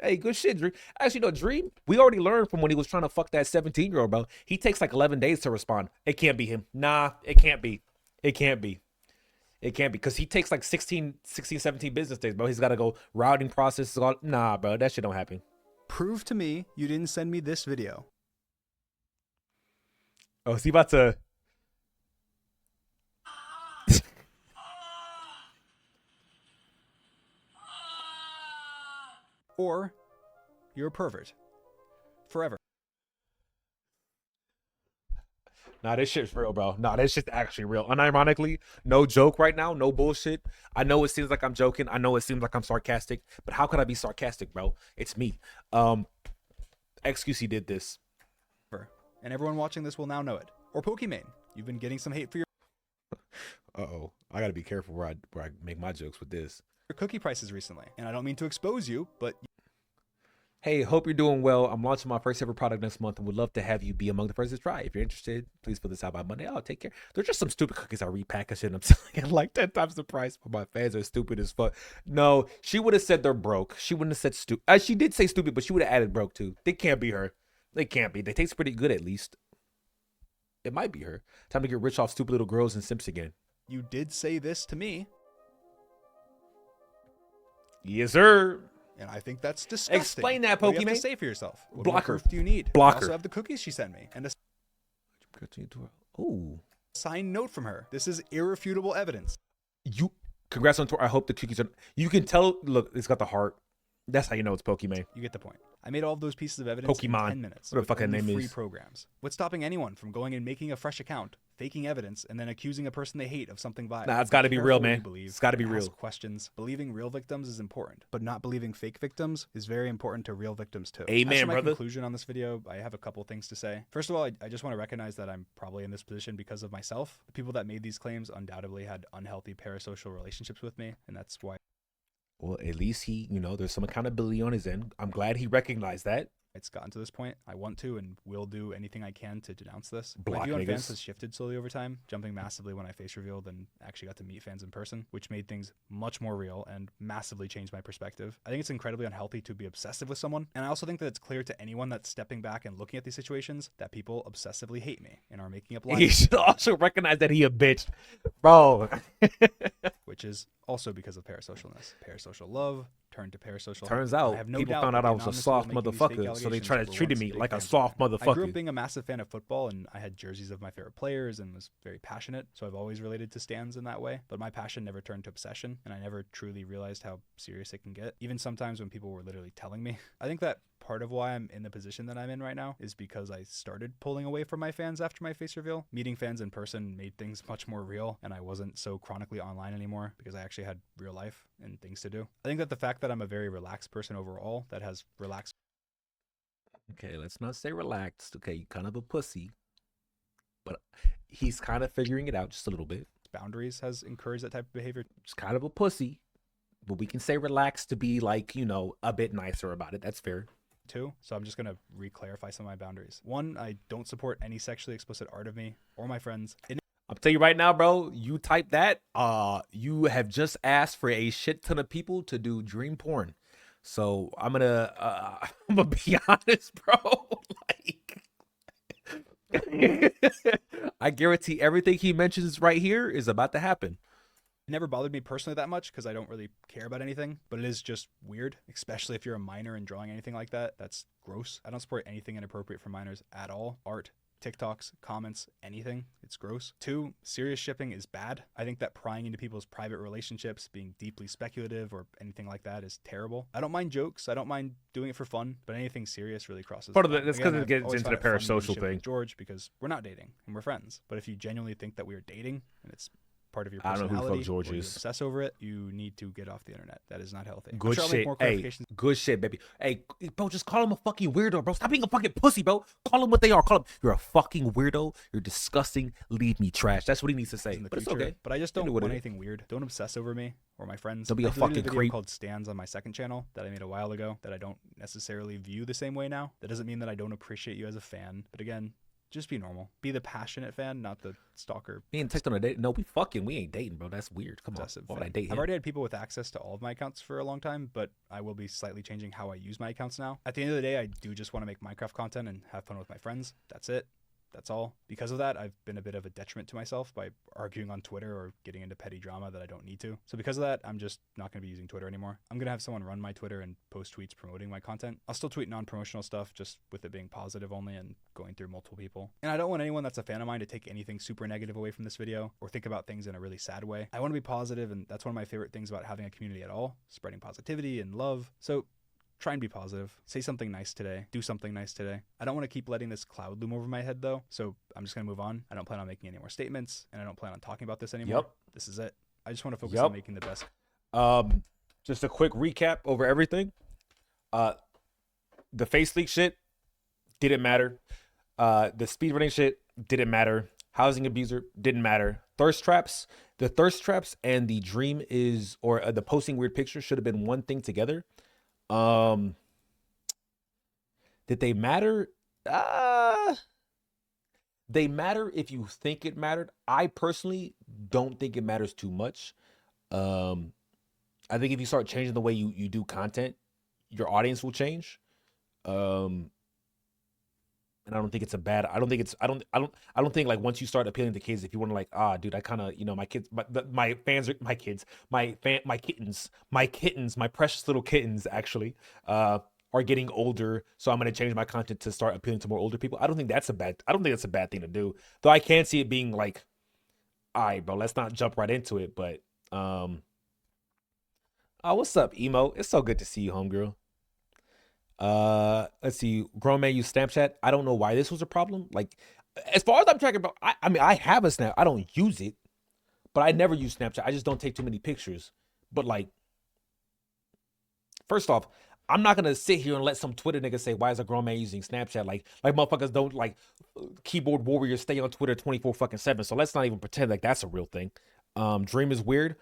Hey, good shit, Dream. Actually, no, Dream, we already learned from when he was trying to fuck that 17-year-old, bro. He takes like 11 days to respond. It can't be him. Nah, it can't be. It can't be. It can't be because he takes like 16, 17 business days, bro. He's got to go routing process. Nah, bro, that shit don't happen. Prove to me you didn't send me this video. Oh, is he about to... Or you're a pervert. Forever. Nah, this shit's real, bro. Nah, this shit's actually real. Unironically, no joke right now, no bullshit. I know it seems like I'm joking. I know it seems like I'm sarcastic, but how could I be sarcastic, bro? It's me. XQC did this. And everyone watching this will now know it. Or Pokimane, you've been getting some hate for your Uh-oh. I gotta be careful where I make my jokes with this. cookie prices recently. And I don't mean to expose you, but Hey, hope you're doing well. I'm launching my first ever product next month and would love to have you be among the first to try. If you're interested, please fill this out by Monday. Oh, take care. They're just some stupid cookies I repackaged and I'm selling at like 10 times the price, but my fans are stupid as fuck. No, she would have said they're broke. She wouldn't have said stupid. She did say stupid, but she would have added broke too. They can't be her. They can't be. They taste pretty good at least. It might be her. Time to get rich off stupid little girls and simps again. you did say this to me. Yes, sir. And I think that's disgusting. Explain that, What do you have Pokimane. to say for yourself? What Block more her. proof do you need? Block I also her. have the cookies she sent me and a Ooh. signed note from her. This is irrefutable evidence. You congrats on tour. I hope the cookies are. You can tell. Look, it's got the heart. That's how you know it's Pokimane. You get the point. I made all of those pieces of evidence in Pokemon. 10 minutes. What the with fuck that only name free is. programs. What's stopping anyone from going and making a fresh account, faking evidence, and then accusing a person they hate of something vile? Nah, it's gotta be Careful real, what you man. believe It's gotta be and real. ask questions. Believing real victims is important, but not believing fake victims is very important to real victims too. Amen, As for my brother. conclusion on this video, I have a couple things to say. First of all, I just want to recognize that I'm probably in this position because of myself. The people that made these claims undoubtedly had unhealthy parasocial relationships with me, and that's why Well, at least he, there's some accountability on his end. I'm glad he recognized that. it's gotten to this point. I want to and will do anything I can to denounce this. Block My view on niggas. fans has shifted slowly over time, jumping massively when I face revealed and actually got to meet fans in person, which made things much more real and massively changed my perspective. I think it's incredibly unhealthy to be obsessive with someone, and I also think that it's clear to anyone that's stepping back and looking at these situations that people obsessively hate me and are making up lies. He should also recognize that he a bitch, bro. Which is also because of parasocialness. Parasocial love turned to parasocial. Turns hate. out I have no people doubt found that out I the was a anonymous soft people making these fake motherfucker, so they allegations tried to were treat once me big like a fans of soft mine. I grew motherfucker. up being a massive fan of football, and I had jerseys of my favorite players and was very passionate, so I've always related to stands in that way. But my passion never turned to obsession, and I never truly realized how serious it can get, even sometimes when people were literally telling me. I think that part of why I'm in the position that I'm in right now is because I started pulling away from my fans after my face reveal. Meeting fans in person made things much more real, and I wasn't so chronically online anymore because I actually had real life and things to do. I think that the fact that I'm a very relaxed person overall that has relaxed Okay, let's not say relaxed. Okay, you kind of a pussy, but he's kind of figuring it out just a little bit. boundaries has encouraged that type of behavior. Just kind of a pussy, but we can say relaxed to be like, a bit nicer about it. That's fair. Too. So I'm just going to re-clarify some of my boundaries. One, I don't support any sexually explicit art of me or my friends. I'm telling you right now, bro, you type that, you have just asked for a shit ton of people to do dream porn. So I'm gonna be honest, bro. I guarantee everything he mentions right here is about to happen. It never bothered me personally that much because I don't really care about anything, but it is just weird, especially if you're a minor and drawing anything like that. That's gross. I don't support anything inappropriate for minors at all. Art, TikToks, comments, anything. It's gross. Two, serious shipping is bad. I think that prying into people's private relationships, being deeply speculative or anything like that is terrible. I don't mind jokes. I don't mind doing it for fun, but anything serious really crosses Part of line. that's Again, because it I've gets always into found the it fun being parasocial shipped with thing. George, because we're not dating and we're friends. But if you genuinely think that we are dating and it's part of your I don't know personality, who the fuck George or you is. obsess over it, you need to get off the internet. That is not healthy. I'm Good sure I'll make shit. more Hey, clarifications. good shit, baby. Hey, bro, just call him a fucking weirdo, bro. Stop being a fucking pussy, bro. Call him what they are. Call him, you're a fucking weirdo. You're disgusting. Leave me trash. That's what he needs to say. in the But it's future. okay. But I just You don't know what want it is. anything weird. Don't obsess over me or my friends. Don't be a I deleted fucking a video creep. called Stands on my second channel that I made a while ago that I don't necessarily view the same way now. That doesn't mean that I don't appreciate you as a fan. But again, Just be normal. Be the passionate fan, not the stalker. Me and text on a date. No, we ain't dating, bro. That's weird. Come on. Why would I date him? I've already had people with access to all of my accounts for a long time, but I will be slightly changing how I use my accounts now. At the end of the day, I do just want to make Minecraft content and have fun with my friends. That's it. That's all. Because of that, I've been a bit of a detriment to myself by arguing on Twitter or getting into petty drama that I don't need to. So because of that, I'm just not going to be using Twitter anymore. I'm going to have someone run my Twitter and post tweets promoting my content. I'll still tweet non-promotional stuff, just with it being positive only and going through multiple people. And I don't want anyone that's a fan of mine to take anything super negative away from this video or think about things in a really sad way. I want to be positive, and that's one of my favorite things about having a community at all, spreading positivity and love. So try and be positive. Say something nice today. Do something nice today. I don't want to keep letting this cloud loom over my head though, so I'm just going to move on. I don't plan on making any more statements, and I don't plan on talking about this anymore. Yep. This is it. I just want to focus on making the best. Just a quick recap over everything. The face leak shit didn't matter. The speedrunning shit didn't matter. Housing abuser didn't matter. Thirst traps. The thirst traps and the dream is, or the posting weird pictures should have been one thing together. Did they matter? They matter if you think it mattered. I personally don't think it matters too much. I think if you start changing the way you do content, your audience will change. And I don't think it's a bad. I don't think like once you start appealing to kids, if you want to like, dude, I kind of, my kids, my fans are my kids, my kittens, my precious little kittens actually, are getting older, so I'm gonna change my content to start appealing to more older people. I don't think that's a bad thing to do. Though I can see it being like, all right, bro, let's not jump right into it. But what's up, Emo? It's so good to see you, homegirl. Let's see. Grown man use Snapchat. I don't know why this was a problem. Like, as far as I'm tracking about, I mean, I have a Snap. I don't use it, but I never use Snapchat. I just don't take too many pictures. But like, first off, I'm not gonna sit here and let some Twitter nigga say, why is a grown man using Snapchat? Like motherfuckers don't like keyboard warriors stay on Twitter 24/7. So let's not even pretend like that's a real thing. Dream is weird.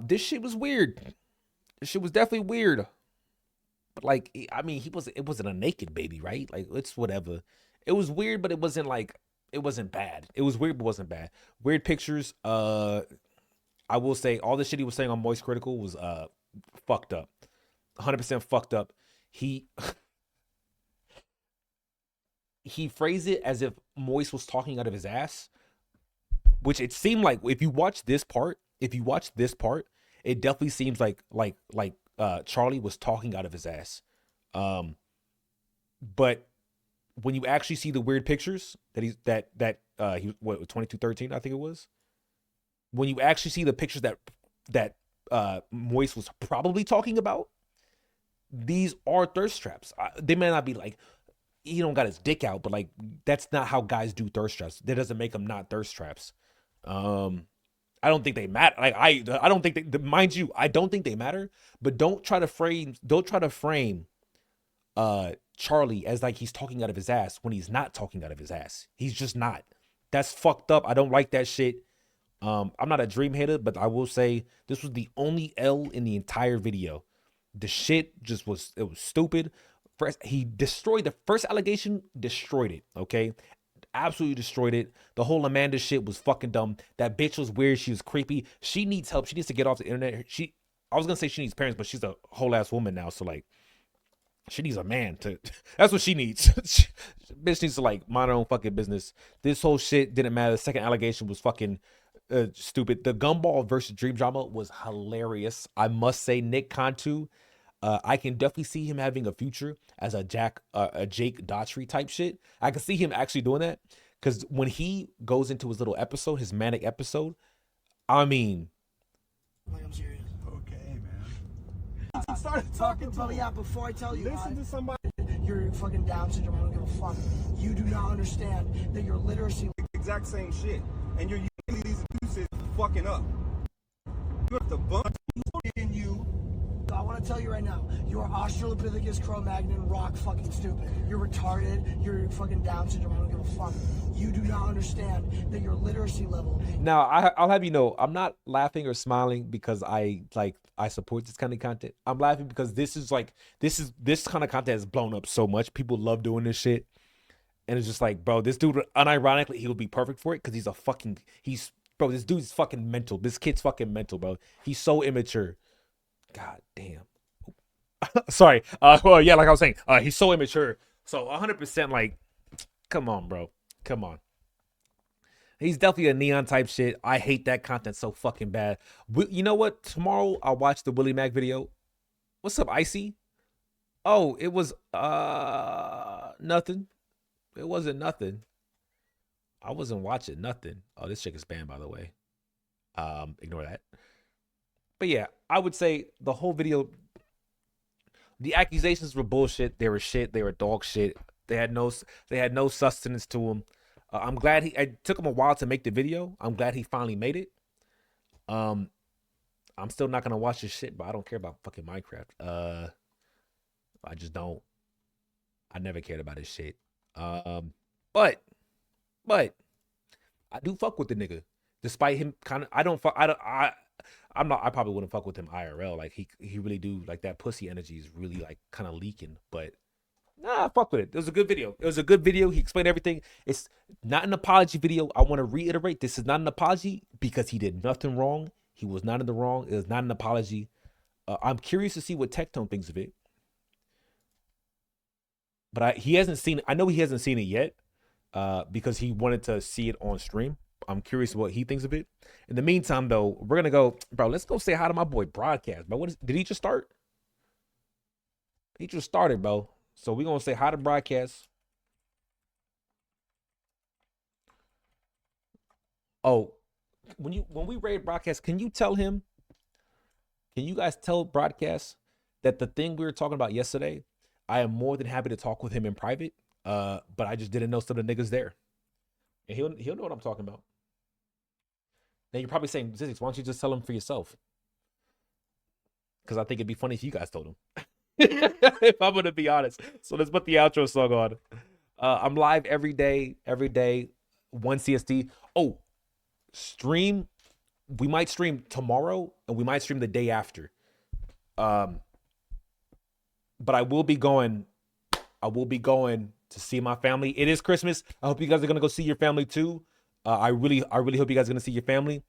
This shit was weird. This shit was definitely weird. But like, I mean, it wasn't a naked baby, right? Like, it's whatever. It was weird, but it wasn't bad. It was weird, but wasn't bad. Weird pictures. I will say all the shit he was saying on Moist Critical was fucked up. 100% fucked up. He phrased it as if Moist was talking out of his ass, which it seemed like if you watch this part, it definitely seems like Charlie was talking out of his ass. But when you actually see the weird pictures that he 2213, I think it was. When you actually see the pictures that Moist was probably talking about, these are thirst traps. They may not be like, he don't got his dick out, but like, that's not how guys do thirst traps. That doesn't make them not thirst traps. I don't think they matter. Like, I don't think they, mind you, I don't think they matter, but don't try to frame Charlie as like he's talking out of his ass when he's not talking out of his ass. He's just not. That's fucked up. I don't like that shit. I'm not a Dream hater, but I will say this was the only L in the entire video. The shit just was stupid. First, he destroyed the first allegation, destroyed it, okay? Absolutely destroyed it. The whole Amanda shit was fucking dumb. That bitch was weird. She was creepy. She needs help. She needs to get off the internet. I was gonna say she needs parents, but she's a whole ass woman now. So like, she needs a man to. That's what she needs. Bitch needs to like mind her own fucking business. This whole shit didn't matter. The second allegation was fucking stupid. The Gumball versus Dream drama was hilarious. I must say, Nick Cantu. I can definitely see him having a future as a Jake Daughtry type shit. I can see him actually doing that because when he goes into his little episode, his manic episode, I mean, Like, I'm serious. Okay, man. I started talking to him. Yeah, before I tell you, Listen to somebody. You're fucking Down syndrome. I don't give a fuck. You do not understand that your literacy. Exact same shit, and you're using these excuses fucking up. You have to bump in you. I want to tell you right now, you are Australopithecus Cro-Magnon rock fucking stupid. You're retarded. You're fucking Down syndrome. I don't give a fuck. You do not understand that your literacy level. Now I'll have you know, I'm not laughing or smiling because I support this kind of content. I'm laughing because this kind of content has blown up so much. People love doing this shit, And it's just like, bro, this dude, unironically, he would be perfect for it because bro, this dude's fucking mental. This kid's fucking mental, bro. He's so immature. God damn. Sorry. Well, yeah, like I was saying, he's so immature. So 100% like, come on, bro. Come on. He's definitely a neon type shit. I hate that content so fucking bad. You know what? Tomorrow I'll watch the Willie Mac video. What's up, Icy? Oh, it was nothing. It wasn't nothing. I wasn't watching nothing. Oh, this chick is banned, by the way. Ignore that. But yeah, I would say the whole video, the accusations were bullshit. They were shit. They were dog shit. They had no sustenance to them. I'm glad it took him a while to make the video. I'm glad he finally made it. I'm still not gonna watch this shit, but I don't care about fucking Minecraft. I just don't. I never cared about his shit. But I do fuck with the nigga. Despite him I probably wouldn't fuck with him IRL. Like he really do, like that pussy energy is really like kind of leaking, but nah, I fuck with it. It was a good video. He explained everything. It's not an apology video. I want to reiterate, this is not an apology because he did nothing wrong. He was not in the wrong. It was not an apology. I'm curious to see what Tectone thinks of it. But he hasn't seen it. I know he hasn't seen it yet because he wanted to see it on stream. I'm curious what he thinks of it. In the meantime, though, we're going to go, bro, let's go say hi to my boy Broadcast. But did he just start? He just started, bro. So we're going to say hi to Broadcast. Oh, when we raid Broadcast, can you guys tell Broadcast that the thing we were talking about yesterday, I am more than happy to talk with him in private, but I just didn't know some of the niggas there. And he'll know what I'm talking about. Now you're probably saying, Zizix, why don't you just tell him for yourself? Because I think it'd be funny if you guys told him. If I'm gonna be honest. So let's put the outro song on. I'm live every day, 1 CST. Oh, stream. We might stream tomorrow and we might stream the day after. But I will be going to see my family. It is Christmas. I hope you guys are gonna go see your family too. I really hope you guys are gonna see your family.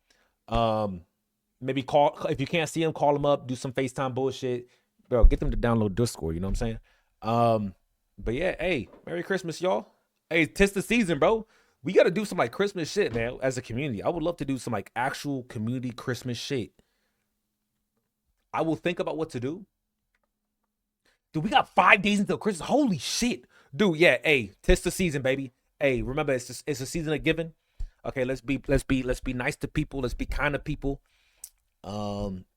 Maybe call, if you can't see them, call them up, do some FaceTime bullshit. Bro, get them to download Discord, you know what I'm saying? But yeah, hey, Merry Christmas, y'all. Hey, 'tis the season, bro. We gotta do some like Christmas shit, man, as a community. I would love to do some like actual community Christmas shit. I will think about what to do. Dude, we got 5 days until Christmas. Holy shit. Dude, yeah, hey, 'tis the season, baby. Hey, remember, it's a season of giving. Okay, let's be nice to people. Let's be kind to people.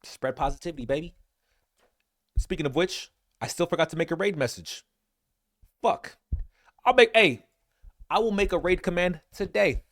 Spread positivity, baby. Speaking of which, I still forgot to make a raid message. Fuck. I will make a raid command today.